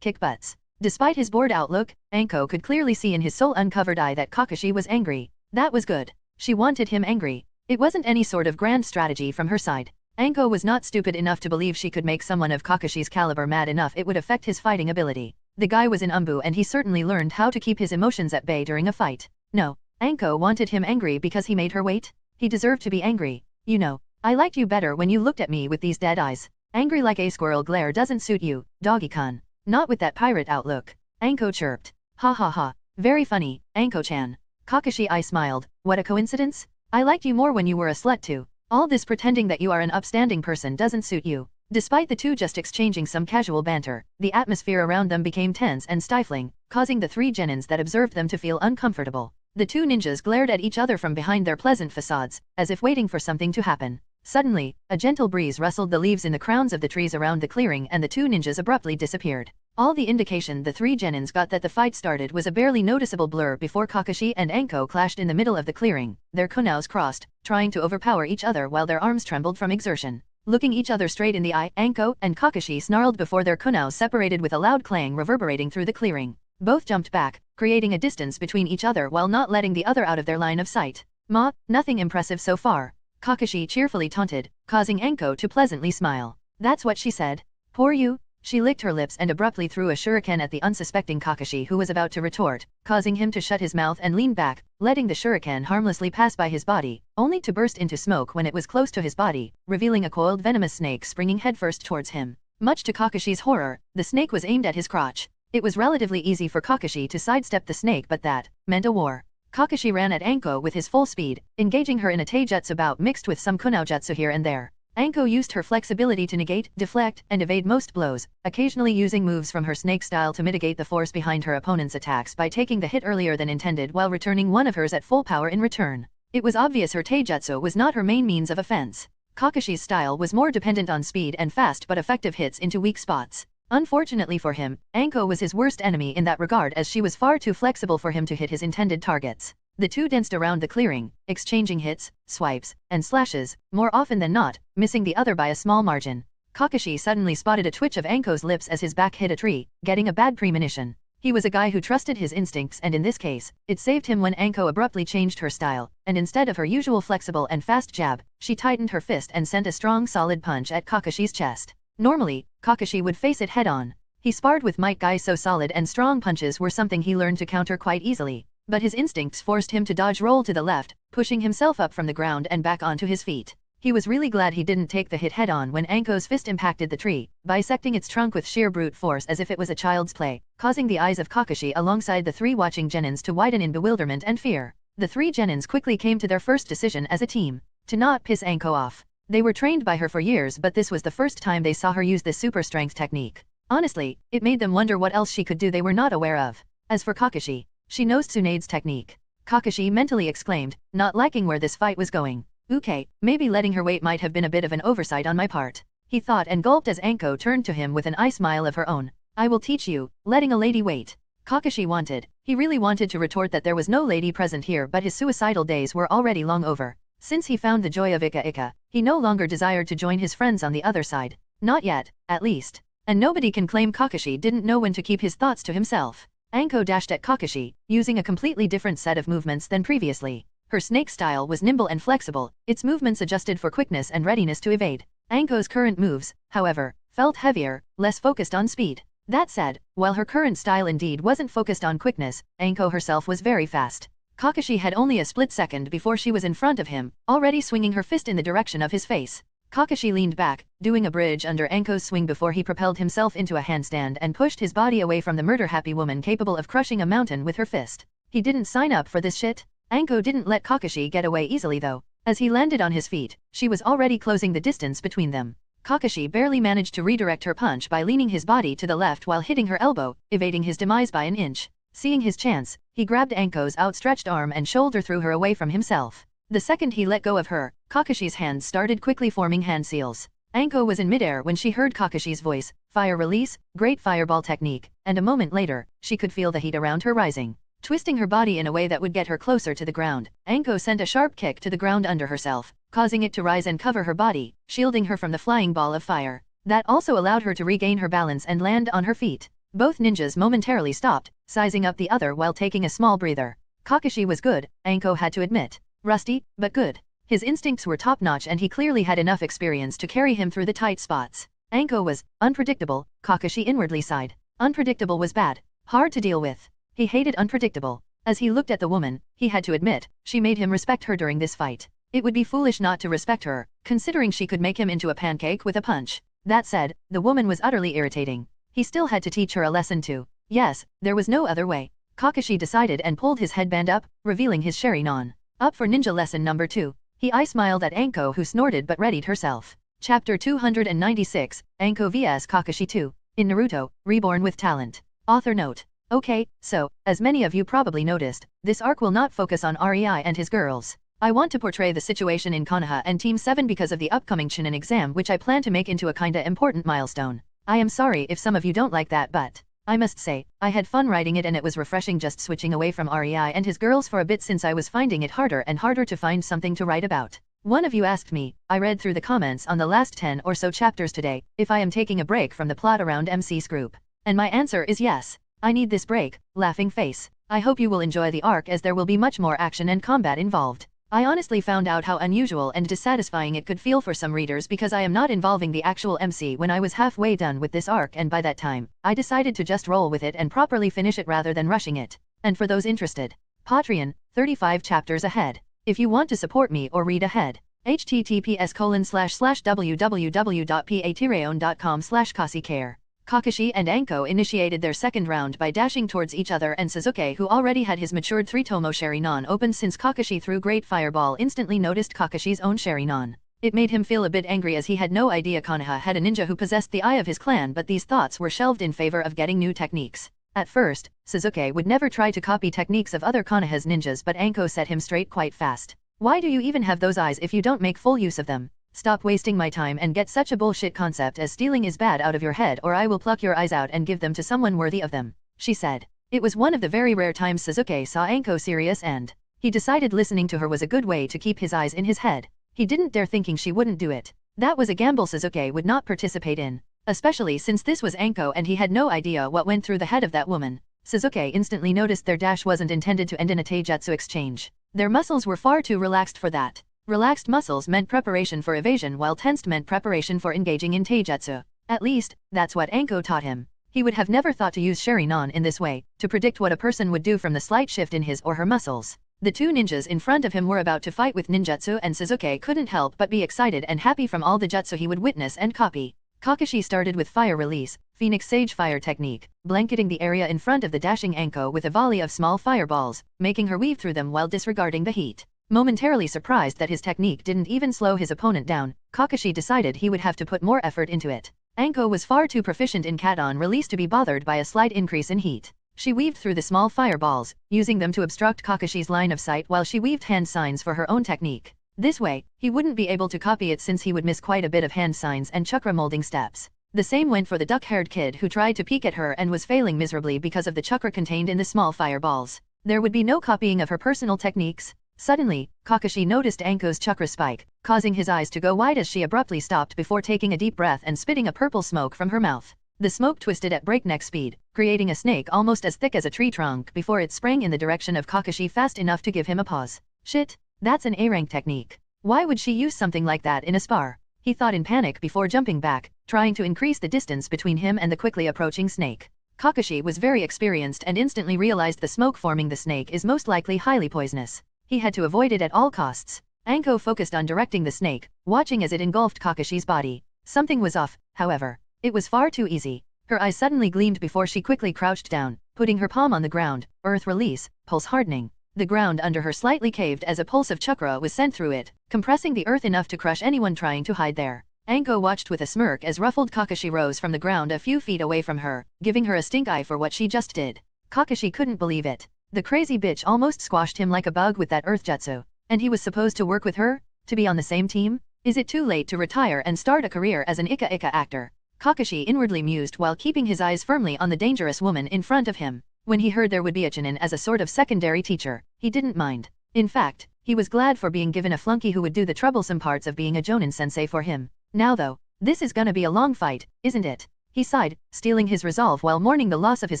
kick butts. Despite his bored outlook, Anko could clearly see in his soul uncovered eye that Kakashi was angry. That was good. She wanted him angry. It wasn't any sort of grand strategy from her side. Anko was not stupid enough to believe she could make someone of Kakashi's caliber mad enough it would affect his fighting ability. The guy was an umbu and he certainly learned how to keep his emotions at bay during a fight. No, Anko wanted him angry because he made her wait. He deserved to be angry. You know, I liked you better when you looked at me with these dead eyes. Angry like a squirrel glare doesn't suit you, doggy-kun. Not with that pirate outlook. Anko chirped. Ha ha ha. Very funny, Anko-chan. Kakashi I smiled. What a coincidence? I liked you more when you were a slut too. All this pretending that you are an upstanding person doesn't suit you. Despite the two just exchanging some casual banter, the atmosphere around them became tense and stifling, causing the three genins that observed them to feel uncomfortable. The two ninjas glared at each other from behind their pleasant facades, as if waiting for something to happen. Suddenly, a gentle breeze rustled the leaves in the crowns of the trees around the clearing and the two ninjas abruptly disappeared. All the indication the three genins got that the fight started was a barely noticeable blur before Kakashi and Anko clashed in the middle of the clearing, their kunais crossed, trying to overpower each other while their arms trembled from exertion. Looking each other straight in the eye, Anko and Kakashi snarled before their kunais separated with a loud clang reverberating through the clearing. Both jumped back, creating a distance between each other while not letting the other out of their line of sight. "Ma, nothing impressive so far," Kakashi cheerfully taunted, causing Anko to pleasantly smile. "That's what she said. Poor you." She licked her lips and abruptly threw a shuriken at the unsuspecting Kakashi, who was about to retort, causing him to shut his mouth and lean back, letting the shuriken harmlessly pass by his body, only to burst into smoke when it was close to his body, revealing a coiled venomous snake springing headfirst towards him. Much to Kakashi's horror, the snake was aimed at his crotch. It was relatively easy for Kakashi to sidestep the snake, but that meant a war. Kakashi ran at Anko with his full speed, engaging her in a taijutsu bout mixed with some kunoujutsu here and there. Anko used her flexibility to negate, deflect, and evade most blows, occasionally using moves from her snake style to mitigate the force behind her opponent's attacks by taking the hit earlier than intended while returning one of hers at full power in return. It was obvious her taijutsu was not her main means of offense. Kakashi's style was more dependent on speed and fast but effective hits into weak spots. Unfortunately for him, Anko was his worst enemy in that regard, as she was far too flexible for him to hit his intended targets. The two danced around the clearing, exchanging hits, swipes, and slashes, more often than not, missing the other by a small margin. Kakashi suddenly spotted a twitch of Anko's lips as his back hit a tree, getting a bad premonition. He was a guy who trusted his instincts, and in this case, it saved him when Anko abruptly changed her style, and instead of her usual flexible and fast jab, she tightened her fist and sent a strong solid punch at Kakashi's chest. Normally, Kakashi would face it head-on. He sparred with might guys, so solid and strong punches were something he learned to counter quite easily. But his instincts forced him to dodge roll to the left, pushing himself up from the ground and back onto his feet. He was really glad he didn't take the hit head-on when Anko's fist impacted the tree, bisecting its trunk with sheer brute force as if it was a child's play, causing the eyes of Kakashi alongside the three watching genins to widen in bewilderment and fear. The three genins quickly came to their first decision as a team: to not piss Anko off. They were trained by her for years, but this was the first time they saw her use this super strength technique. Honestly, it made them wonder what else she could do they were not aware of. As for Kakashi, she knows Tsunade's technique. Kakashi mentally exclaimed, not liking where this fight was going. Okay, maybe letting her wait might have been a bit of an oversight on my part, he thought, and gulped as Anko turned to him with an eye smile of her own. I will teach you, letting a lady wait. Kakashi wanted. He really wanted to retort that there was no lady present here, but his suicidal days were already long over. Since he found the joy of Ika Ika, he no longer desired to join his friends on the other side. Not yet, at least. And nobody can claim Kakashi didn't know when to keep his thoughts to himself. Anko dashed at Kakashi, using a completely different set of movements than previously. Her snake style was nimble and flexible, its movements adjusted for quickness and readiness to evade. Anko's current moves, however, felt heavier, less focused on speed. That said, while her current style indeed wasn't focused on quickness, Anko herself was very fast. Kakashi had only a split second before she was in front of him, already swinging her fist in the direction of his face. Kakashi leaned back, doing a bridge under Anko's swing before he propelled himself into a handstand and pushed his body away from the murder-happy woman capable of crushing a mountain with her fist. He didn't sign up for this shit. Anko didn't let Kakashi get away easily though. As he landed on his feet, she was already closing the distance between them. Kakashi barely managed to redirect her punch by leaning his body to the left while hitting her elbow, evading his demise by an inch. Seeing his chance, he grabbed Anko's outstretched arm and shoulder threw her away from himself. The second he let go of her, Kakashi's hands started quickly forming hand seals. Anko was in midair when she heard Kakashi's voice, fire release, great fireball technique, and a moment later, she could feel the heat around her rising. Twisting her body in a way that would get her closer to the ground, Anko sent a sharp kick to the ground under herself, causing it to rise and cover her body, shielding her from the flying ball of fire. That also allowed her to regain her balance and land on her feet. Both ninjas momentarily stopped, sizing up the other while taking a small breather. Kakashi was good, Anko had to admit. Rusty, but good. His instincts were top-notch and he clearly had enough experience to carry him through the tight spots. Anko was unpredictable, Kakashi inwardly sighed. Unpredictable was bad. Hard to deal with. He hated unpredictable. As he looked at the woman, he had to admit, she made him respect her during this fight. It would be foolish not to respect her, considering she could make him into a pancake with a punch. That said, the woman was utterly irritating. He still had to teach her a lesson too. Yes, there was no other way. Kakashi decided and pulled his headband up, revealing his Sharingan. Up for ninja lesson number 2. He smiled at Anko, who snorted but readied herself. Chapter 296, Anko vs Kakashi 2. In Naruto, Reborn with Talent. Author note. Okay, so, as many of you probably noticed, this arc will not focus on REI and his girls. I want to portray the situation in Konoha and Team 7 because of the upcoming Chunin exam, which I plan to make into a kinda important milestone. I am sorry if some of you don't like that, but I must say, I had fun writing it and it was refreshing just switching away from REI and his girls for a bit, since I was finding it harder and harder to find something to write about. One of you asked me, I read through the comments on the last 10 or so chapters today, if I am taking a break from the plot around MC's group. And my answer is yes. I need this break, laughing face. I hope you will enjoy the arc as there will be much more action and combat involved. I honestly found out how unusual and dissatisfying it could feel for some readers because I am not involving the actual MC when I was halfway done with this arc, and by that time, I decided to just roll with it and properly finish it rather than rushing it. And for those interested, Patreon, 35 chapters ahead. If you want to support me or read ahead, https://www.patreon.com/kasicare. Kakashi and Anko initiated their second round by dashing towards each other, and Sasuke, who already had his matured 3-tomo Sharingan opened since Kakashi threw Great Fireball, instantly noticed Kakashi's own Sharingan. It made him feel a bit angry as he had no idea Konoha had a ninja who possessed the eye of his clan, but these thoughts were shelved in favor of getting new techniques. At first, Sasuke would never try to copy techniques of other Konoha's ninjas, but Anko set him straight quite fast. Why do you even have those eyes if you don't make full use of them? Stop wasting my time and get such a bullshit concept as stealing is bad out of your head, or I will pluck your eyes out and give them to someone worthy of them, she said. It was one of the very rare times Sasuke saw Anko serious, and he decided listening to her was a good way to keep his eyes in his head. He didn't dare thinking she wouldn't do it. That was a gamble Sasuke would not participate in, especially since this was Anko and he had no idea what went through the head of that woman. Sasuke instantly noticed their dash wasn't intended to end in a taijutsu exchange. Their muscles were far too relaxed for that. Relaxed muscles meant preparation for evasion, while tensed meant preparation for engaging in taijutsu. At least, that's what Anko taught him. He would have never thought to use Sharingan in this way, to predict what a person would do from the slight shift in his or her muscles. The two ninjas in front of him were about to fight with ninjutsu, and Sasuke couldn't help but be excited and happy from all the jutsu he would witness and copy. Kakashi started with Fire Release, Phoenix Sage Fire technique, blanketing the area in front of the dashing Anko with a volley of small fireballs, making her weave through them while disregarding the heat. Momentarily surprised that his technique didn't even slow his opponent down, Kakashi decided he would have to put more effort into it. Anko was far too proficient in Katon Release to be bothered by a slight increase in heat. She weaved through the small fireballs, using them to obstruct Kakashi's line of sight while she weaved hand signs for her own technique. This way, he wouldn't be able to copy it since he would miss quite a bit of hand signs and chakra molding steps. The same went for the duck-haired kid who tried to peek at her and was failing miserably because of the chakra contained in the small fireballs. There would be no copying of her personal techniques. Suddenly, Kakashi noticed Anko's chakra spike, causing his eyes to go wide as she abruptly stopped before taking a deep breath and spitting a purple smoke from her mouth. The smoke twisted at breakneck speed, creating a snake almost as thick as a tree trunk before it sprang in the direction of Kakashi fast enough to give him a pause. Shit, that's an A-rank technique. Why would she use something like that in a spar? He thought in panic before jumping back, trying to increase the distance between him and the quickly approaching snake. Kakashi was very experienced and instantly realized the smoke forming the snake is most likely highly poisonous. He had to avoid it at all costs. Anko focused on directing the snake, watching as it engulfed Kakashi's body. Something was off, however. It was far too easy. Her eyes suddenly gleamed before she quickly crouched down, putting her palm on the ground, earth release, pulse hardening. The ground under her slightly caved as a pulse of chakra was sent through it, compressing the earth enough to crush anyone trying to hide there. Anko watched with a smirk as ruffled Kakashi rose from the ground a few feet away from her, giving her a stink eye for what she just did. Kakashi couldn't believe it. The crazy bitch almost squashed him like a bug with that earth jutsu. And he was supposed to work with her? To be on the same team? Is it too late to retire and start a career as an Ika actor? Kakashi inwardly mused while keeping his eyes firmly on the dangerous woman in front of him. When he heard there would be a Chunin as a sort of secondary teacher, he didn't mind. In fact, he was glad for being given a flunky who would do the troublesome parts of being a Jonin sensei for him. Now though, this is gonna be a long fight, isn't it? He sighed, steeling his resolve while mourning the loss of his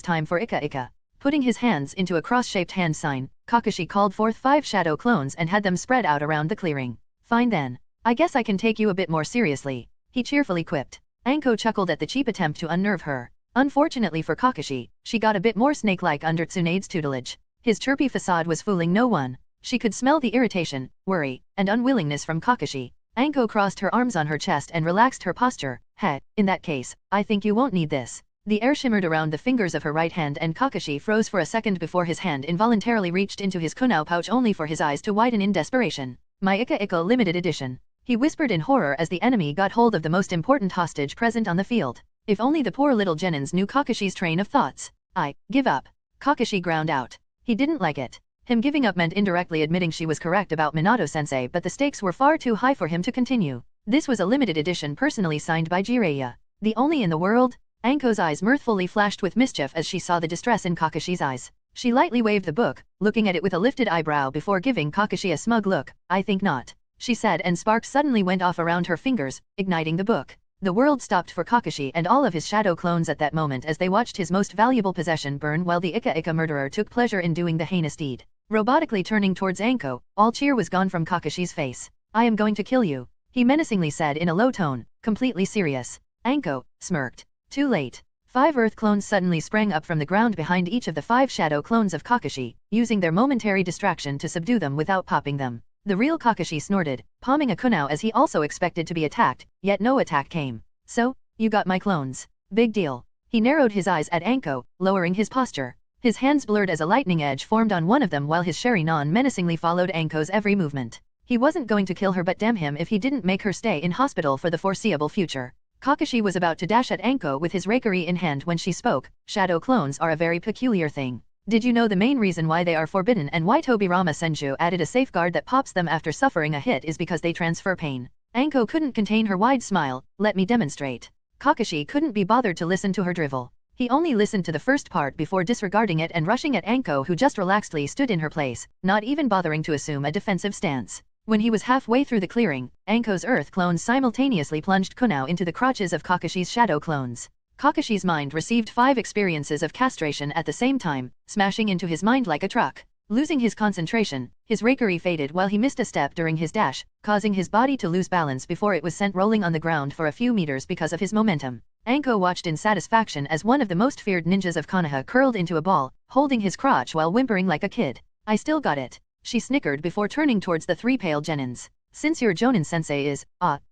time for Ika. Putting his hands into a cross-shaped hand sign, Kakashi called forth 5 shadow clones and had them spread out around the clearing. Fine then. I guess I can take you a bit more seriously, he cheerfully quipped. Anko chuckled at the cheap attempt to unnerve her. Unfortunately for Kakashi, she got a bit more snake-like under Tsunade's tutelage. His chirpy facade was fooling no one. She could smell the irritation, worry, and unwillingness from Kakashi. Anko crossed her arms on her chest and relaxed her posture. Heh, in that case, I think you won't need this. The air shimmered around the fingers of her right hand and Kakashi froze for a second before his hand involuntarily reached into his kunao pouch only for his eyes to widen in desperation. My Ika limited edition. He whispered in horror as the enemy got hold of the most important hostage present on the field. If only the poor little Genins knew Kakashi's train of thoughts. I give up. Kakashi ground out. He didn't like it. Him giving up meant indirectly admitting she was correct about Minato-sensei, but the stakes were far too high for him to continue. This was a limited edition personally signed by Jiraiya. The only in the world? Anko's eyes mirthfully flashed with mischief as she saw the distress in Kakashi's eyes. She lightly waved the book, looking at it with a lifted eyebrow before giving Kakashi a smug look. I think not, she said, and sparks suddenly went off around her fingers, igniting the book. The world stopped for Kakashi and all of his shadow clones at that moment as they watched his most valuable possession burn while the Ika murderer took pleasure in doing the heinous deed. Robotically turning towards Anko, all cheer was gone from Kakashi's face. I am going to kill you, he menacingly said in a low tone, completely serious. Anko smirked. Too late. 5 Earth clones suddenly sprang up from the ground behind each of the 5 shadow clones of Kakashi, using their momentary distraction to subdue them without popping them. The real Kakashi snorted, palming a kunao as he also expected to be attacked, yet no attack came. So, you got my clones. Big deal. He narrowed his eyes at Anko, lowering his posture. His hands blurred as a lightning edge formed on one of them while his Sharingan menacingly followed Anko's every movement. He wasn't going to kill her, but damn him if he didn't make her stay in hospital for the foreseeable future. Kakashi was about to dash at Anko with his Reikari in hand when she spoke. Shadow clones are a very peculiar thing. Did you know the main reason why they are forbidden and why Tobirama Senju added a safeguard that pops them after suffering a hit is because they transfer pain? Anko couldn't contain her wide smile. Let me demonstrate. Kakashi couldn't be bothered to listen to her drivel. He only listened to the first part before disregarding it and rushing at Anko, who just relaxedly stood in her place, not even bothering to assume a defensive stance. When he was halfway through the clearing, Anko's earth clones simultaneously plunged kunao into the crotches of Kakashi's shadow clones. Kakashi's mind received 5 experiences of castration at the same time, smashing into his mind like a truck. Losing his concentration, his Reikari faded while he missed a step during his dash, causing his body to lose balance before it was sent rolling on the ground for a few meters because of his momentum. Anko watched in satisfaction as one of the most feared ninjas of Konoha curled into a ball, holding his crotch while whimpering like a kid. I still got it. She snickered before turning towards the 3 pale genins. Since your Jonin-sensei is,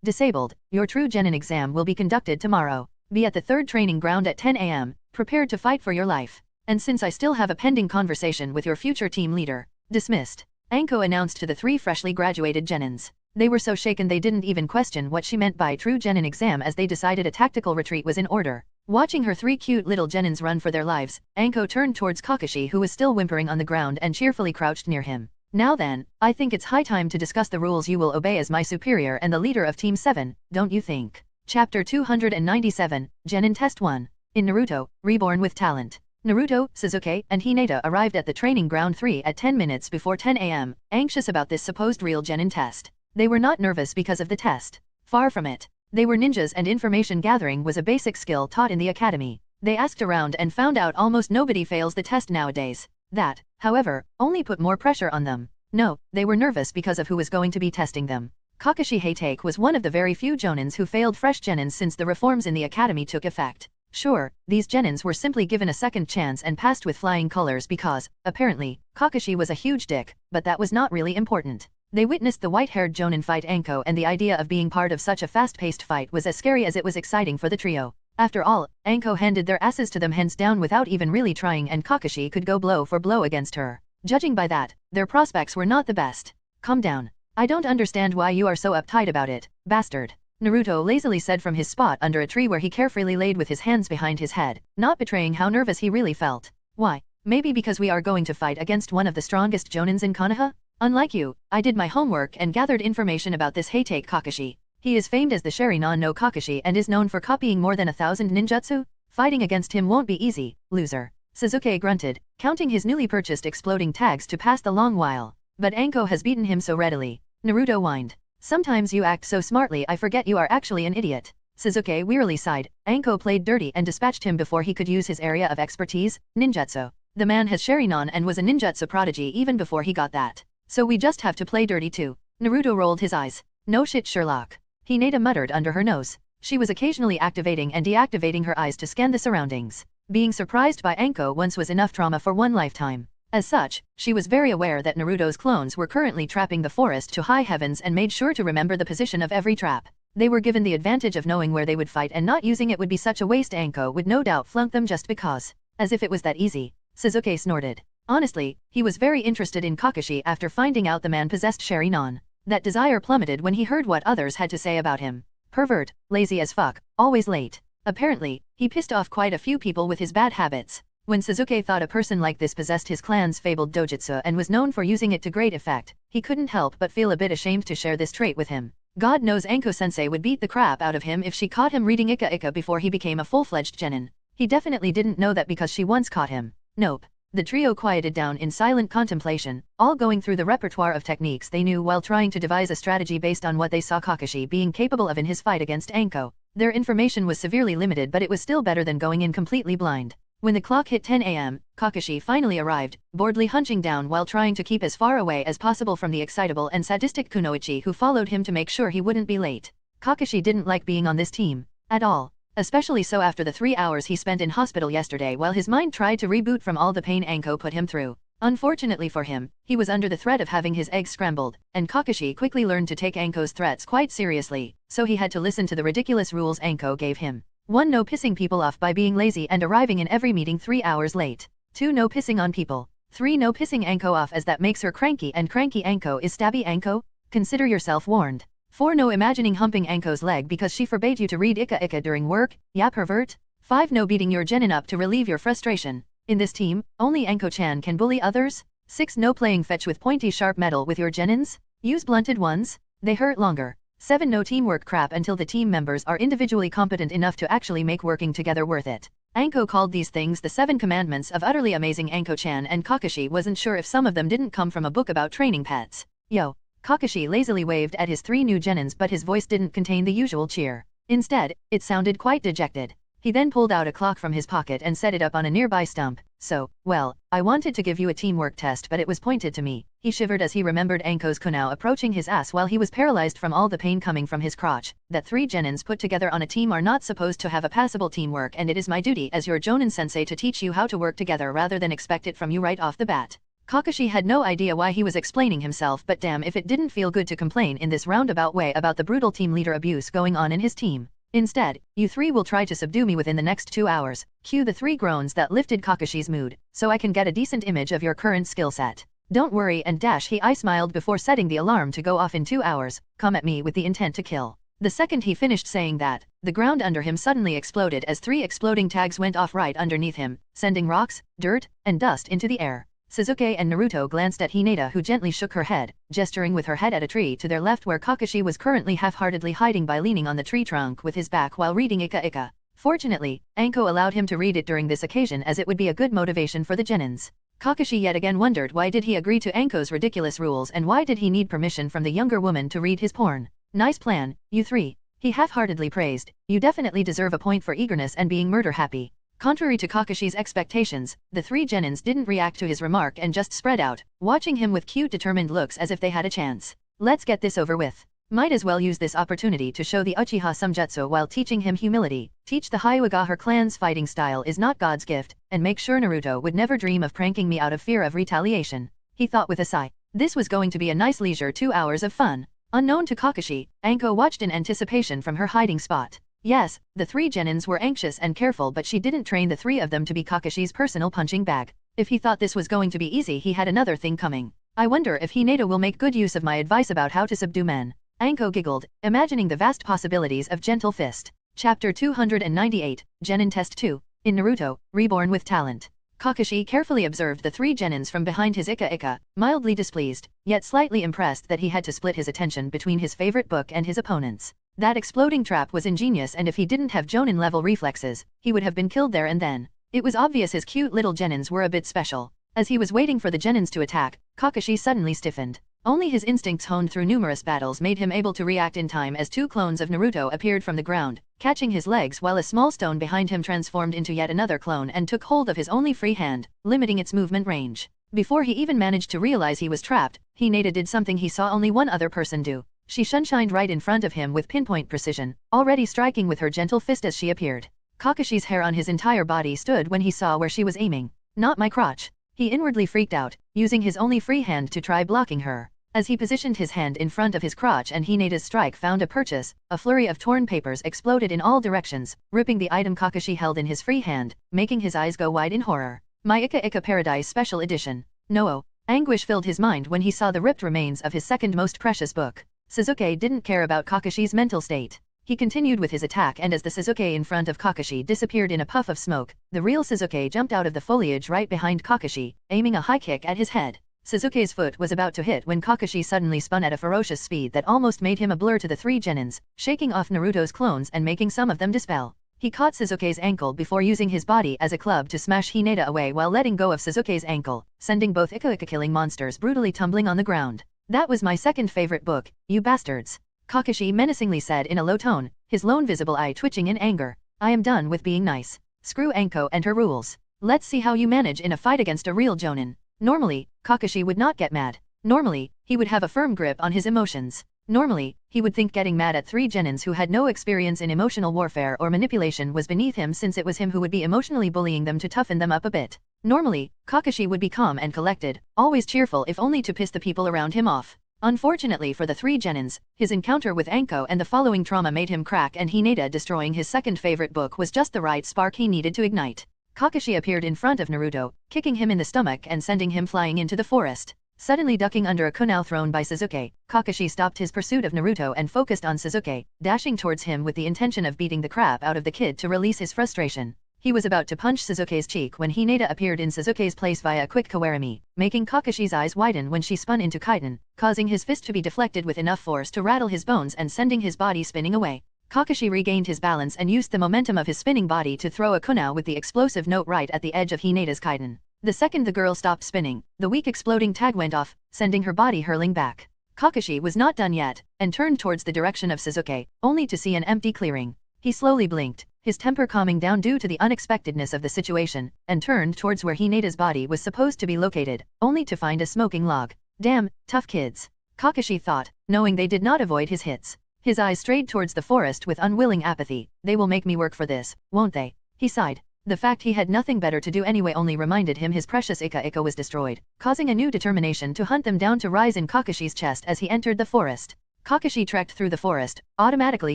disabled, your true genin exam will be conducted tomorrow. Be at the 3rd training ground at 10 a.m., prepared to fight for your life. And since I still have a pending conversation with your future team leader, dismissed. Anko announced to the 3 freshly graduated genins. They were so shaken they didn't even question what she meant by true genin exam as they decided a tactical retreat was in order. Watching her 3 cute little genins run for their lives, Anko turned towards Kakashi, who was still whimpering on the ground and cheerfully crouched near him. Now then, I think it's high time to discuss the rules you will obey as my superior and the leader of Team 7, don't you think? Chapter 297, Genin Test 1. In Naruto, Reborn with Talent. Naruto, Sasuke, and Hinata arrived at the training ground 3 at 10 minutes before 10 a.m., anxious about this supposed real genin test. They were not nervous because of the test. Far from it. They were ninjas and information gathering was a basic skill taught in the academy. They asked around and found out almost nobody fails the test nowadays. That, however, only put more pressure on them. No, they were nervous because of who was going to be testing them. Kakashi Hatake was one of the very few jonins who failed fresh genins since the reforms in the academy took effect. Sure, these genins were simply given a second chance and passed with flying colors because, apparently, Kakashi was a huge dick, but that was not really important. They witnessed the white-haired jonin fight Anko, and the idea of being part of such a fast-paced fight was as scary as it was exciting for the trio. After all, Anko handed their asses to them hands down without even really trying, and Kakashi could go blow for blow against her. Judging by that, their prospects were not the best. Calm down. I don't understand why you are so uptight about it, bastard. Naruto lazily said from his spot under a tree where he carefully laid with his hands behind his head, not betraying how nervous he really felt. Why? Maybe because we are going to fight against one of the strongest jonins in Konoha? Unlike you, I did my homework and gathered information about this Hatake Kakashi. He is famed as the Sharingan no Kakashi and is known for copying more than 1,000 ninjutsu. Fighting against him won't be easy, loser. Sasuke grunted, counting his newly purchased exploding tags to pass the long while. But Anko has beaten him so readily. Naruto whined. Sometimes you act so smartly I forget you are actually an idiot. Sasuke wearily sighed. Anko played dirty and dispatched him before he could use his area of expertise, ninjutsu. The man has Sharingan and was a ninjutsu prodigy even before he got that. So we just have to play dirty too. Naruto rolled his eyes. No shit, Sherlock. Hinata muttered under her nose. She was occasionally activating and deactivating her eyes to scan the surroundings. Being surprised by Anko once was enough trauma for one lifetime. As such, she was very aware that Naruto's clones were currently trapping the forest to high heavens and made sure to remember the position of every trap. They were given the advantage of knowing where they would fight, and not using it would be such a waste. Anko would no doubt flunk them just because. As if it was that easy. Sasuke snorted. Honestly, he was very interested in Kakashi after finding out the man possessed Sharingan. That desire plummeted when he heard what others had to say about him. Pervert, lazy as fuck, always late. Apparently, he pissed off quite a few people with his bad habits. When Sasuke thought a person like this possessed his clan's fabled dojutsu and was known for using it to great effect, he couldn't help but feel a bit ashamed to share this trait with him. God knows Anko-sensei would beat the crap out of him if she caught him reading Ika before he became a full-fledged genin. He definitely didn't know that because she once caught him. Nope. The trio quieted down in silent contemplation, all going through the repertoire of techniques they knew while trying to devise a strategy based on what they saw Kakashi being capable of in his fight against Anko. Their information was severely limited, but it was still better than going in completely blind. When the clock hit 10 a.m., Kakashi finally arrived, boredly hunching down while trying to keep as far away as possible from the excitable and sadistic Kunoichi who followed him to make sure he wouldn't be late. Kakashi didn't like being on this team at all. Especially so after the 3 hours he spent in hospital yesterday while his mind tried to reboot from all the pain Anko put him through. Unfortunately for him, he was under the threat of having his eggs scrambled, and Kakashi quickly learned to take Anko's threats quite seriously, so he had to listen to the ridiculous rules Anko gave him. 1. No pissing people off by being lazy and arriving in every meeting 3 hours late. 2. No pissing on people. 3. No pissing Anko off as that makes her cranky and cranky Anko is stabby Anko. Consider yourself warned. 4. No imagining humping Anko's leg because she forbade you to read Ika Ika during work, ya pervert. 5. No beating your genin up to relieve your frustration. In this team, only Anko-chan can bully others. 6. No playing fetch with pointy sharp metal with your genins. Use blunted ones. They hurt longer. 7. No teamwork crap until the team members are individually competent enough to actually make working together worth it. Anko called these things the 7 commandments of utterly amazing Anko-chan, and Kakashi wasn't sure if some of them didn't come from a book about training pets. Yo! Kakashi lazily waved at his 3 new genins, but his voice didn't contain the usual cheer. Instead, it sounded quite dejected. He then pulled out a clock from his pocket and set it up on a nearby stump. So, well, I wanted to give you a teamwork test, but it was pointed to me. He shivered as he remembered Anko's kunao approaching his ass while he was paralyzed from all the pain coming from his crotch. That 3 genins put together on a team are not supposed to have a passable teamwork, and it is my duty as your jonin sensei to teach you how to work together rather than expect it from you right off the bat. Kakashi had no idea why he was explaining himself, but damn if it didn't feel good to complain in this roundabout way about the brutal team leader abuse going on in his team. Instead, you 3 will try to subdue me within the next 2 hours. Cue the 3 groans that lifted Kakashi's mood, so I can get a decent image of your current skill set. Don't worry and dash, I smiled before setting the alarm to go off in 2 hours. Come at me with the intent to kill. The second he finished saying that, the ground under him suddenly exploded as 3 exploding tags went off right underneath him, sending rocks, dirt, and dust into the air. Sasuke and Naruto glanced at Hinata, who gently shook her head, gesturing with her head at a tree to their left where Kakashi was currently half-heartedly hiding by leaning on the tree trunk with his back while reading Ika Ika. Fortunately, Anko allowed him to read it during this occasion as it would be a good motivation for the genins. Kakashi yet again wondered why did he agree to Anko's ridiculous rules and why did he need permission from the younger woman to read his porn. Nice plan, you 3. He half-heartedly praised. You definitely deserve a point for eagerness and being murder-happy. Contrary to Kakashi's expectations, the 3 genins didn't react to his remark and just spread out, watching him with cute determined looks as if they had a chance. Let's get this over with. Might as well use this opportunity to show the Uchiha Sumjutsu while teaching him humility. Teach the Hyuga her clan's fighting style is not God's gift, and make sure Naruto would never dream of pranking me out of fear of retaliation. He thought with a sigh. This was going to be a nice leisure 2 hours of fun. Unknown to Kakashi, Anko watched in anticipation from her hiding spot. Yes, the 3 genins were anxious and careful, but she didn't train the 3 of them to be Kakashi's personal punching bag. If he thought this was going to be easy, he had another thing coming. I wonder if Hinata will make good use of my advice about how to subdue men. Anko giggled, imagining the vast possibilities of Gentle Fist. Chapter 298, Genin Test 2. In Naruto, Reborn with Talent. Kakashi carefully observed the 3 genins from behind his Ika Ika, mildly displeased, yet slightly impressed that he had to split his attention between his favorite book and his opponents. That exploding trap was ingenious, and if he didn't have Jonin-level reflexes, he would have been killed there and then. It was obvious his cute little genins were a bit special. As he was waiting for the genins to attack, Kakashi suddenly stiffened. Only his instincts honed through numerous battles made him able to react in time as 2 clones of Naruto appeared from the ground, catching his legs while a small stone behind him transformed into yet another clone and took hold of his only free hand, limiting its movement range. Before he even managed to realize he was trapped, Hinata did something he saw only one other person do. She sunshined right in front of him with pinpoint precision, already striking with her gentle fist as she appeared. Kakashi's hair on his entire body stood when he saw where she was aiming. Not my crotch. He inwardly freaked out, using his only free hand to try blocking her. As he positioned his hand in front of his crotch and Hinata's strike found a purchase, a flurry of torn papers exploded in all directions, ripping the item Kakashi held in his free hand, making his eyes go wide in horror. My Ika Ika Paradise Special Edition. No. Anguish filled his mind when he saw the ripped remains of his second most precious book. Sasuke didn't care about Kakashi's mental state. He continued with his attack, and as the Sasuke in front of Kakashi disappeared in a puff of smoke, the real Sasuke jumped out of the foliage right behind Kakashi, aiming a high kick at his head. Sasuke's foot was about to hit when Kakashi suddenly spun at a ferocious speed that almost made him a blur to the 3 genins, shaking off Naruto's clones and making some of them dispel. He caught Sasuke's ankle before using his body as a club to smash Hinata away while letting go of Sasuke's ankle, sending both Ika Ika killing monsters brutally tumbling on the ground. That was my second favorite book, you bastards. Kakashi menacingly said in a low tone, his lone visible eye twitching in anger. I am done with being nice. Screw Anko and her rules. Let's see how you manage in a fight against a real jonin. Normally, Kakashi would not get mad. Normally, he would have a firm grip on his emotions. Normally, he would think getting mad at 3 genins who had no experience in emotional warfare or manipulation was beneath him, since it was him who would be emotionally bullying them to toughen them up a bit. Normally, Kakashi would be calm and collected, always cheerful if only to piss the people around him off. Unfortunately for the 3 genins, his encounter with Anko and the following trauma made him crack, and Hinata destroying his second favorite book was just the right spark he needed to ignite. Kakashi appeared in front of Naruto, kicking him in the stomach and sending him flying into the forest. Suddenly ducking under a kunai thrown by Sasuke, Kakashi stopped his pursuit of Naruto and focused on Sasuke, dashing towards him with the intention of beating the crap out of the kid to release his frustration. He was about to punch Sasuke's cheek when Hinata appeared in Sasuke's place via a quick kawarimi, making Kakashi's eyes widen when she spun into Kaiten, causing his fist to be deflected with enough force to rattle his bones and sending his body spinning away. Kakashi regained his balance and used the momentum of his spinning body to throw a kunai with the explosive note right at the edge of Hinata's Kaiten. The second the girl stopped spinning, the weak exploding tag went off, sending her body hurling back. Kakashi was not done yet, and turned towards the direction of Sasuke, only to see an empty clearing. He slowly blinked, his temper calming down due to the unexpectedness of the situation, and turned towards where Hinata's body was supposed to be located, only to find a smoking log. Damn, tough kids. Kakashi thought, knowing they did not avoid his hits. His eyes strayed towards the forest with unwilling apathy. They will make me work for this, won't they? He sighed. The fact he had nothing better to do anyway only reminded him his precious Ika was destroyed, causing a new determination to hunt them down to rise in Kakashi's chest as he entered the forest. Kakashi trekked through the forest, automatically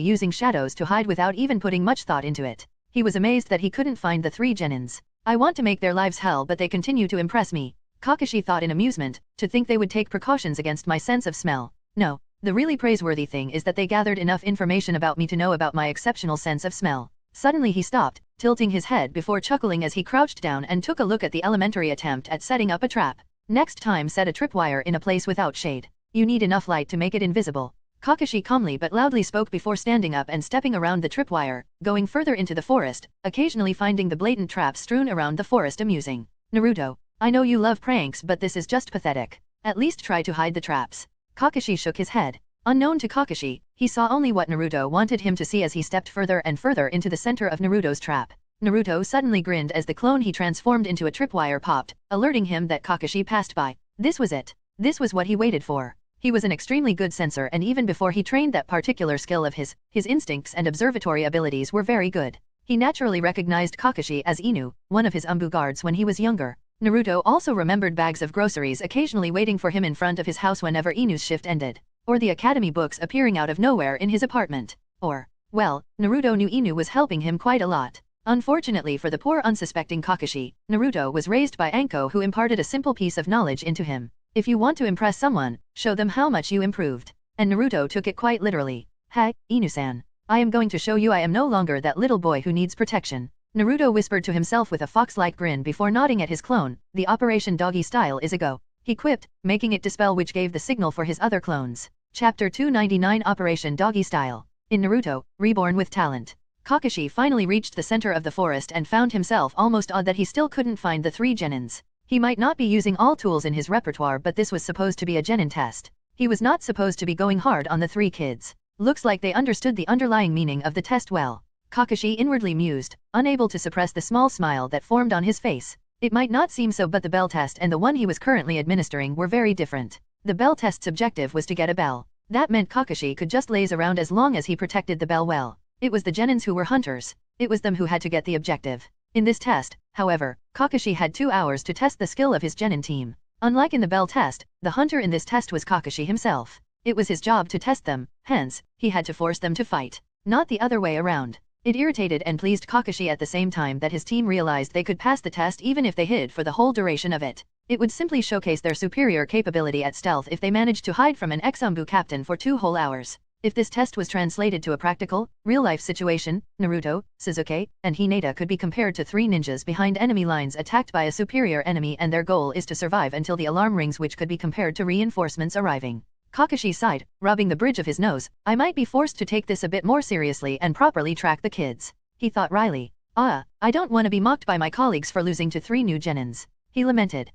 using shadows to hide without even putting much thought into it. He was amazed that he couldn't find the 3 genins. I want to make their lives hell, but they continue to impress me. Kakashi thought in amusement, to think they would take precautions against my sense of smell. No, the really praiseworthy thing is that they gathered enough information about me to know about my exceptional sense of smell. Suddenly he stopped, tilting his head before chuckling as he crouched down and took a look at the elementary attempt at setting up a trap. Next time set a tripwire in a place without shade. You need enough light to make it invisible. Kakashi calmly but loudly spoke before standing up and stepping around the tripwire, going further into the forest, occasionally finding the blatant traps strewn around the forest amusing. Naruto, I know you love pranks, but this is just pathetic. At least try to hide the traps. Kakashi shook his head. Unknown to Kakashi, he saw only what Naruto wanted him to see as he stepped further and further into the center of Naruto's trap. Naruto suddenly grinned as the clone he transformed into a tripwire popped, alerting him that Kakashi passed by. This was it. This was what he waited for. He was an extremely good sensor, and even before he trained that particular skill of his instincts and observatory abilities were very good. He naturally recognized Kakashi as Inu, one of his Umbu guards when he was younger. Naruto also remembered bags of groceries occasionally waiting for him in front of his house whenever Inu's shift ended. Or the academy books appearing out of nowhere in his apartment. Or, well, Naruto knew Inu was helping him quite a lot. Unfortunately for the poor unsuspecting Kakashi, Naruto was raised by Anko, who imparted a simple piece of knowledge into him. If you want to impress someone, show them how much you improved. And Naruto took it quite literally. Hey, Inu-san. I am going to show you I am no longer that little boy who needs protection. Naruto whispered to himself with a fox-like grin before nodding at his clone. The Operation Doggy style is a go. He quipped, making it dispel, which gave the signal for his other clones. Chapter 299 Operation Doggy Style. In Naruto, Reborn with Talent. Kakashi finally reached the center of the forest and found himself almost awed that he still couldn't find the 3 genins. He might not be using all tools in his repertoire, but this was supposed to be a genin test. He was not supposed to be going hard on the 3 kids. Looks like they understood the underlying meaning of the test well. Kakashi inwardly mused, unable to suppress the small smile that formed on his face. It might not seem so, but the bell test and the one he was currently administering were very different. The bell test's objective was to get a bell. That meant Kakashi could just laze around as long as he protected the bell well. It was the genins who were hunters. It was them who had to get the objective. In this test, however, Kakashi had 2 hours to test the skill of his genin team. Unlike in the bell test, the hunter in this test was Kakashi himself. It was his job to test them, hence, he had to force them to fight. Not the other way around. It irritated and pleased Kakashi at the same time that his team realized they could pass the test even if they hid for the whole duration of it. It would simply showcase their superior capability at stealth if they managed to hide from an ex-Umbu captain for 2 whole hours. If this test was translated to a practical, real-life situation, Naruto, Sasuke, and Hinata could be compared to 3 ninjas behind enemy lines attacked by a superior enemy, and their goal is to survive until the alarm rings, which could be compared to reinforcements arriving. Kakashi sighed, rubbing the bridge of his nose. I might be forced to take this a bit more seriously and properly track the kids. He thought wryly. I don't want to be mocked by my colleagues for losing to 3 new genins. He lamented.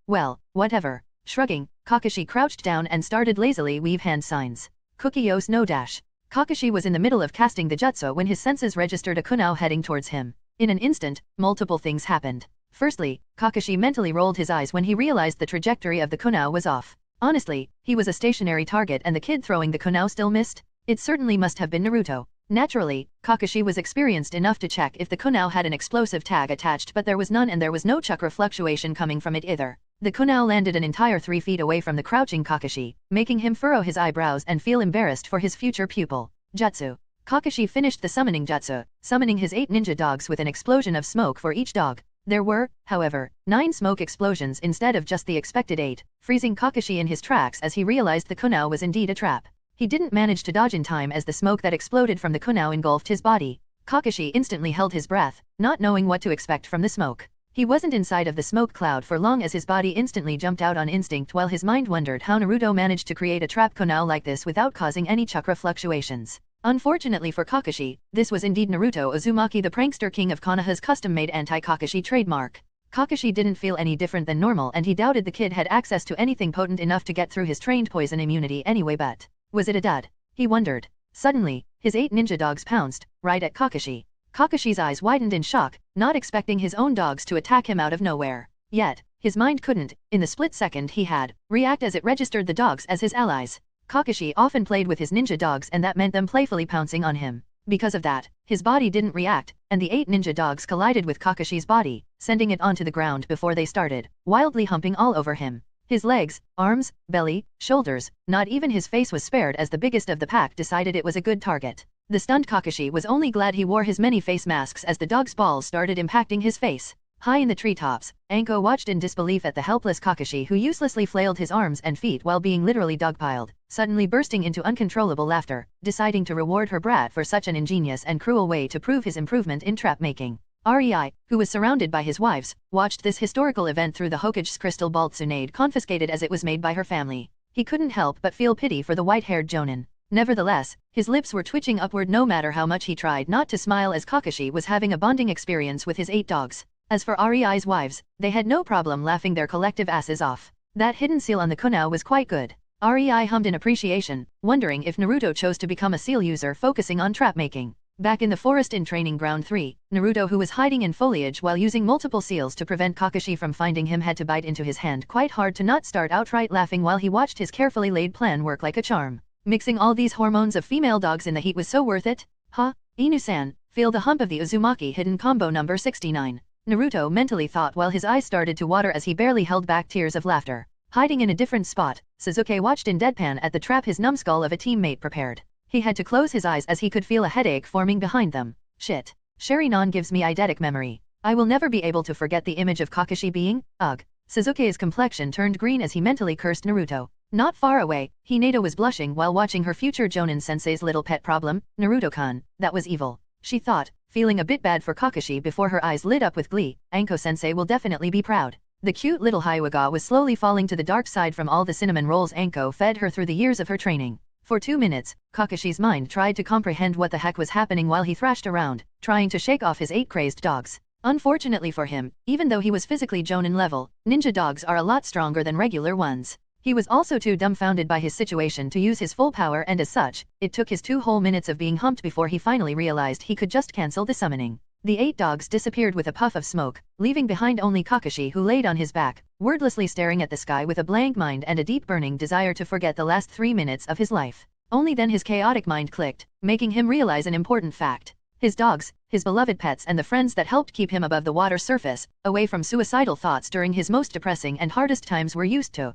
Well, whatever. Shrugging, Kakashi crouched down and started lazily weave hand signs. Kukiyo Snow Dash. Kakashi was in the middle of casting the jutsu when his senses registered a kunai heading towards him. In an instant, multiple things happened. Firstly, Kakashi mentally rolled his eyes when he realized the trajectory of the kunai was off. Honestly, he was a stationary target and the kid throwing the kunai still missed? It certainly must have been Naruto. Naturally, Kakashi was experienced enough to check if the kunai had an explosive tag attached, but there was none and there was no chakra fluctuation coming from it either. The kunai landed an entire 3 feet away from the crouching Kakashi, making him furrow his eyebrows and feel embarrassed for his future pupil. Jutsu. Kakashi finished the summoning jutsu, summoning his 8 ninja dogs with an explosion of smoke for each dog. There were, however, 9 smoke explosions instead of just the expected 8, freezing Kakashi in his tracks as he realized the kunai was indeed a trap. He didn't manage to dodge in time as the smoke that exploded from the kunai engulfed his body. Kakashi instantly held his breath, not knowing what to expect from the smoke. He wasn't inside of the smoke cloud for long as his body instantly jumped out on instinct while his mind wondered how Naruto managed to create a trap kunai like this without causing any chakra fluctuations. Unfortunately for Kakashi, this was indeed Naruto Uzumaki, the prankster king of Konoha's custom-made anti-Kakashi trademark. Kakashi didn't feel any different than normal and he doubted the kid had access to anything potent enough to get through his trained poison immunity anyway, but was it a dud? He wondered. Suddenly, his 8 ninja dogs pounced, right at Kakashi. Kakashi's eyes widened in shock, not expecting his own dogs to attack him out of nowhere. Yet, his mind couldn't, in the split second he had, react as it registered the dogs as his allies. Kakashi often played with his ninja dogs and that meant them playfully pouncing on him. Because of that, his body didn't react, and the 8 ninja dogs collided with Kakashi's body, sending it onto the ground before they started, wildly humping all over him. His legs, arms, belly, shoulders, not even his face was spared as the biggest of the pack decided it was a good target. The stunned Kakashi was only glad he wore his many face masks as the dog's balls started impacting his face. High in the treetops, Anko watched in disbelief at the helpless Kakashi who uselessly flailed his arms and feet while being literally dogpiled, suddenly bursting into uncontrollable laughter, deciding to reward her brat for such an ingenious and cruel way to prove his improvement in trap making. Rei, who was surrounded by his wives, watched this historical event through the Hokage's crystal ball Tsunade confiscated as it was made by her family. He couldn't help but feel pity for the white-haired Jonin. Nevertheless, his lips were twitching upward no matter how much he tried not to smile as Kakashi was having a bonding experience with his 8 dogs. As for Rei's wives, they had no problem laughing their collective asses off. That hidden seal on the kunai was quite good. Rei hummed in appreciation, wondering if Naruto chose to become a seal user focusing on trap making. Back in the forest in Training Ground 3, Naruto, who was hiding in foliage while using multiple seals to prevent Kakashi from finding him, had to bite into his hand quite hard to not start outright laughing while he watched his carefully laid plan work like a charm. Mixing all these hormones of female dogs in the heat was so worth it? Huh? Inu-san, feel the hump of the Uzumaki hidden combo number 69. Naruto mentally thought while his eyes started to water as he barely held back tears of laughter. Hiding in a different spot, Sasuke watched in deadpan at the trap his numbskull of a teammate prepared. He had to close his eyes as he could feel a headache forming behind them. Shit. Sherry-non gives me eidetic memory. I will never be able to forget the image of Kakashi being, ugh. Sasuke's complexion turned green as he mentally cursed Naruto. Not far away, Hinata was blushing while watching her future Jonin-sensei's little pet problem, Naruto-kun, that was evil. She thought, feeling a bit bad for Kakashi before her eyes lit up with glee. Anko-sensei will definitely be proud. The cute little Hyuga was slowly falling to the dark side from all the cinnamon rolls Anko fed her through the years of her training. For 2 minutes, Kakashi's mind tried to comprehend what the heck was happening while he thrashed around, trying to shake off his 8 crazed dogs. Unfortunately for him, even though he was physically Jonin level, ninja dogs are a lot stronger than regular ones. He was also too dumbfounded by his situation to use his full power, and as such, it took his 2 whole minutes of being humped before he finally realized he could just cancel the summoning. The 8 dogs disappeared with a puff of smoke, leaving behind only Kakashi, who laid on his back, wordlessly staring at the sky with a blank mind and a deep burning desire to forget the last 3 minutes of his life. Only then his chaotic mind clicked, making him realize an important fact. His dogs, his beloved pets, and the friends that helped keep him above the water surface, away from suicidal thoughts during his most depressing and hardest times, were used to.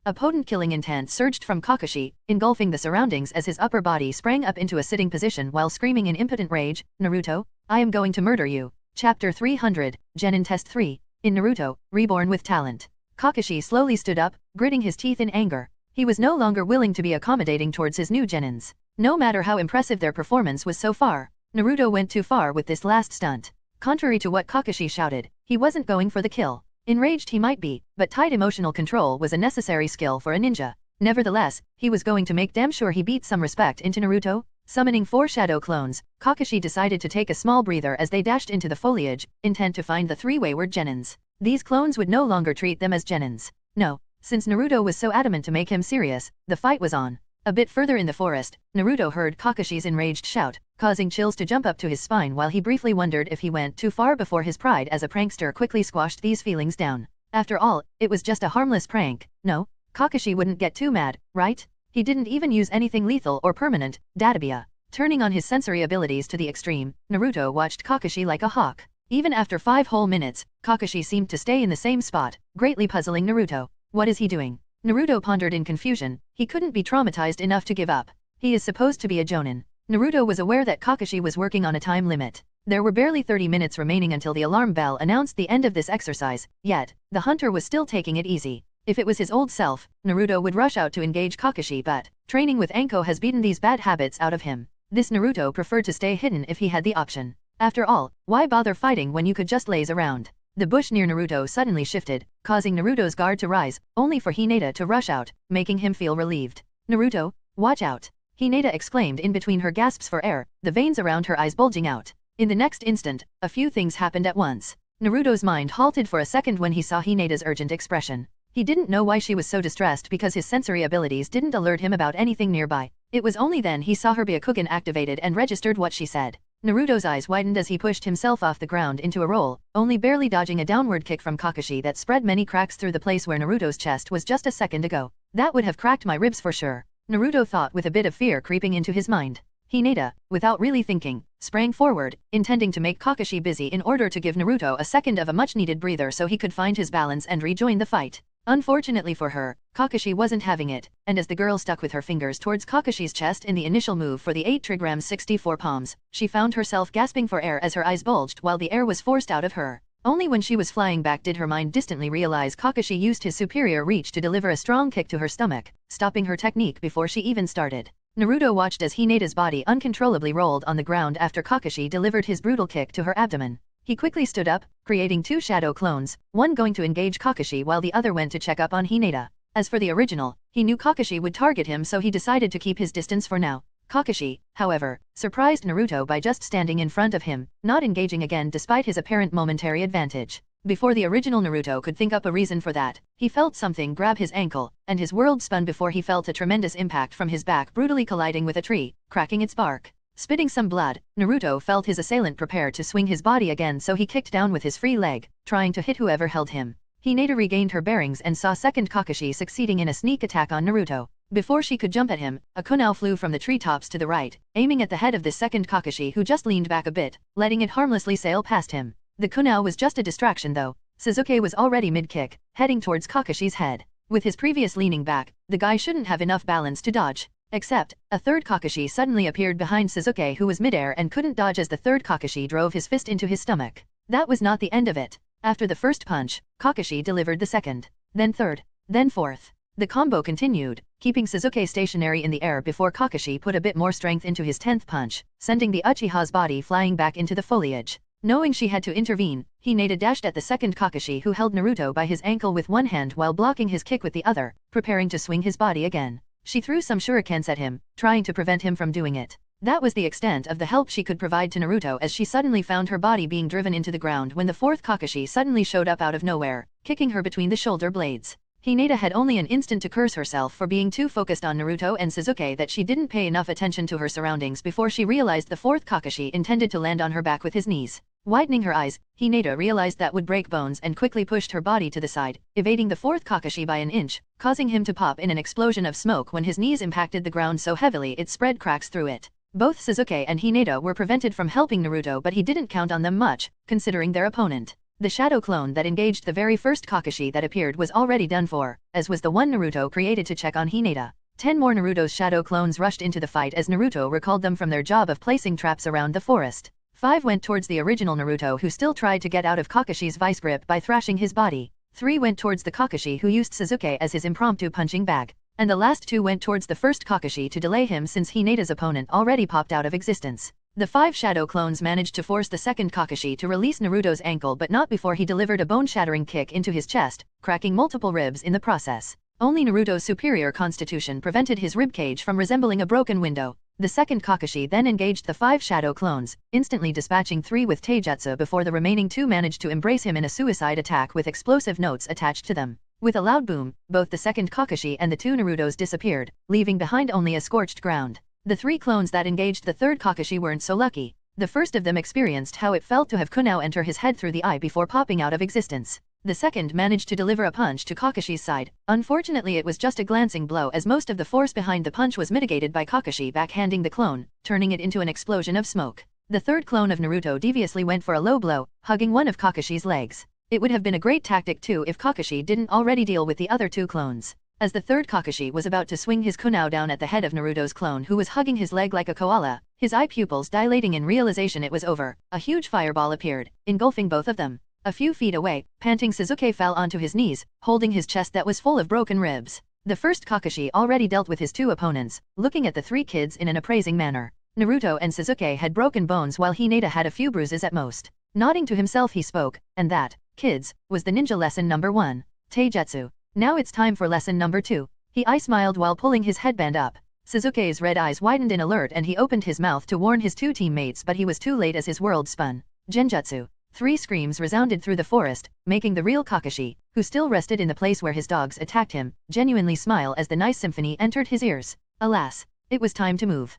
A potent killing intent surged from Kakashi, engulfing the surroundings as his upper body sprang up into a sitting position while screaming in impotent rage, Naruto, I am going to murder you. Chapter 300, Genin Test 3. In Naruto, Reborn with Talent. Kakashi slowly stood up, gritting his teeth in anger. He was no longer willing to be accommodating towards his new Genins. No matter how impressive their performance was so far, Naruto went too far with this last stunt. Contrary to what Kakashi shouted, he wasn't going for the kill. Enraged he might be, but tight emotional control was a necessary skill for a ninja. Nevertheless, he was going to make damn sure he beat some respect into Naruto. Summoning 4 shadow clones, Kakashi decided to take a small breather as they dashed into the foliage, intent to find the 3 wayward Genins. These clones would no longer treat them as Genins. No, since Naruto was so adamant to make him serious, the fight was on. A bit further in the forest, Naruto heard Kakashi's enraged shout, causing chills to jump up to his spine while he briefly wondered if he went too far before his pride as a prankster quickly squashed these feelings down. After all, it was just a harmless prank. No, Kakashi wouldn't get too mad, right? He didn't even use anything lethal or permanent. Databia. Turning on his sensory abilities to the extreme, Naruto watched Kakashi like a hawk. Even after 5 whole minutes, Kakashi seemed to stay in the same spot, greatly puzzling Naruto. What is he doing? Naruto pondered in confusion. He couldn't be traumatized enough to give up. He is supposed to be a jonin. Naruto was aware that Kakashi was working on a time limit. There were barely 30 minutes remaining until the alarm bell announced the end of this exercise, yet, the hunter was still taking it easy. If it was his old self, Naruto would rush out to engage Kakashi, but training with Anko has beaten these bad habits out of him. This Naruto preferred to stay hidden if he had the option. After all, why bother fighting when you could just laze around? The bush near Naruto suddenly shifted, causing Naruto's guard to rise, only for Hinata to rush out, making him feel relieved. Naruto, watch out! Hinata exclaimed in between her gasps for air, the veins around her eyes bulging out. In the next instant, a few things happened at once. Naruto's mind halted for a second when he saw Hinata's urgent expression. He didn't know why she was so distressed because his sensory abilities didn't alert him about anything nearby. It was only then he saw her Byakugan activated and registered what she said. Naruto's eyes widened as he pushed himself off the ground into a roll, only barely dodging a downward kick from Kakashi that spread many cracks through the place where Naruto's chest was just a second ago. That would have cracked my ribs for sure, Naruto thought with a bit of fear creeping into his mind. Hinata, without really thinking, sprang forward, intending to make Kakashi busy in order to give Naruto a second of a much-needed breather so he could find his balance and rejoin the fight. Unfortunately for her, Kakashi wasn't having it, and as the girl stuck with her fingers towards Kakashi's chest in the initial move for the 8 trigrams 64 palms, she found herself gasping for air as her eyes bulged while the air was forced out of her. Only when she was flying back did her mind distantly realize Kakashi used his superior reach to deliver a strong kick to her stomach, stopping her technique before she even started. Naruto watched as Hinata's body uncontrollably rolled on the ground after Kakashi delivered his brutal kick to her abdomen. He quickly stood up, creating 2 shadow clones, one going to engage Kakashi while the other went to check up on Hinata. As for the original, he knew Kakashi would target him so he decided to keep his distance for now. Kakashi, however, surprised Naruto by just standing in front of him, not engaging again despite his apparent momentary advantage. Before the original Naruto could think up a reason for that, he felt something grab his ankle, and his world spun before he felt a tremendous impact from his back brutally colliding with a tree, cracking its bark. Spitting some blood, Naruto felt his assailant prepare to swing his body again so he kicked down with his free leg, trying to hit whoever held him. Hinata regained her bearings and saw second Kakashi succeeding in a sneak attack on Naruto. Before she could jump at him, a kunai flew from the treetops to the right, aiming at the head of this second Kakashi who just leaned back a bit, letting it harmlessly sail past him. The kunai was just a distraction though. Sasuke was already mid-kick, heading towards Kakashi's head. With his previous leaning back, the guy shouldn't have enough balance to dodge. Except, a third Kakashi suddenly appeared behind Sasuke who was midair and couldn't dodge as the third Kakashi drove his fist into his stomach. That was not the end of it. After the first punch, Kakashi delivered the second, then third, then fourth. The combo continued, keeping Sasuke stationary in the air before Kakashi put a bit more strength into his 10th punch, sending the Uchiha's body flying back into the foliage. Knowing she had to intervene, Hinata dashed at the second Kakashi who held Naruto by his ankle with one hand while blocking his kick with the other, preparing to swing his body again. She threw some shurikens at him, trying to prevent him from doing it. That was the extent of the help she could provide to Naruto as she suddenly found her body being driven into the ground when the fourth Kakashi suddenly showed up out of nowhere, kicking her between the shoulder blades. Hinata had only an instant to curse herself for being too focused on Naruto and Sasuke that she didn't pay enough attention to her surroundings before she realized the fourth Kakashi intended to land on her back with his knees. Widening her eyes, Hinata realized that would break bones and quickly pushed her body to the side, evading the fourth Kakashi by an inch, causing him to pop in an explosion of smoke when his knees impacted the ground so heavily it spread cracks through it. Both Sasuke and Hinata were prevented from helping Naruto, but he didn't count on them much, considering their opponent. The shadow clone that engaged the very first Kakashi that appeared was already done for, as was the one Naruto created to check on Hinata. 10 more Naruto's shadow clones rushed into the fight as Naruto recalled them from their job of placing traps around the forest. 5 went towards the original Naruto who still tried to get out of Kakashi's vice grip by thrashing his body. 3 went towards the Kakashi who used Sasuke as his impromptu punching bag. And the last 2 went towards the first Kakashi to delay him since Hinata's opponent already popped out of existence. The 5 shadow clones managed to force the second Kakashi to release Naruto's ankle but not before he delivered a bone-shattering kick into his chest, cracking multiple ribs in the process. Only Naruto's superior constitution prevented his ribcage from resembling a broken window. The second Kakashi then engaged the 5 shadow clones, instantly dispatching 3 with taijutsu before the remaining 2 managed to embrace him in a suicide attack with explosive notes attached to them. With a loud boom, both the second Kakashi and the two Narutos disappeared, leaving behind only a scorched ground. The three clones that engaged the third Kakashi weren't so lucky. The first of them experienced how it felt to have Kunao enter his head through the eye before popping out of existence. The second managed to deliver a punch to Kakashi's side. Unfortunately, it was just a glancing blow, as most of the force behind the punch was mitigated by Kakashi backhanding the clone, turning it into an explosion of smoke. The third clone of Naruto deviously went for a low blow, hugging one of Kakashi's legs. It would have been a great tactic too if Kakashi didn't already deal with the other two clones. As the third Kakashi was about to swing his kunao down at the head of Naruto's clone, who was hugging his leg like a koala, his eye pupils dilating in realization it was over, a huge fireball appeared, engulfing both of them. A few feet away, panting, Sasuke fell onto his knees, holding his chest that was full of broken ribs. The first Kakashi already dealt with his two opponents, looking at the three kids in an appraising manner. Naruto and Sasuke had broken bones while Hinata had a few bruises at most. Nodding to himself, he spoke, and that, kids, was the ninja lesson number 1. Taijutsu. Now it's time for lesson number 2. He smiled while pulling his headband up. Sasuke's red eyes widened in alert and he opened his mouth to warn his two teammates, but he was too late as his world spun. Genjutsu. 3 screams resounded through the forest, making the real Kakashi, who still rested in the place where his dogs attacked him, genuinely smile as the nice symphony entered his ears. Alas, it was time to move.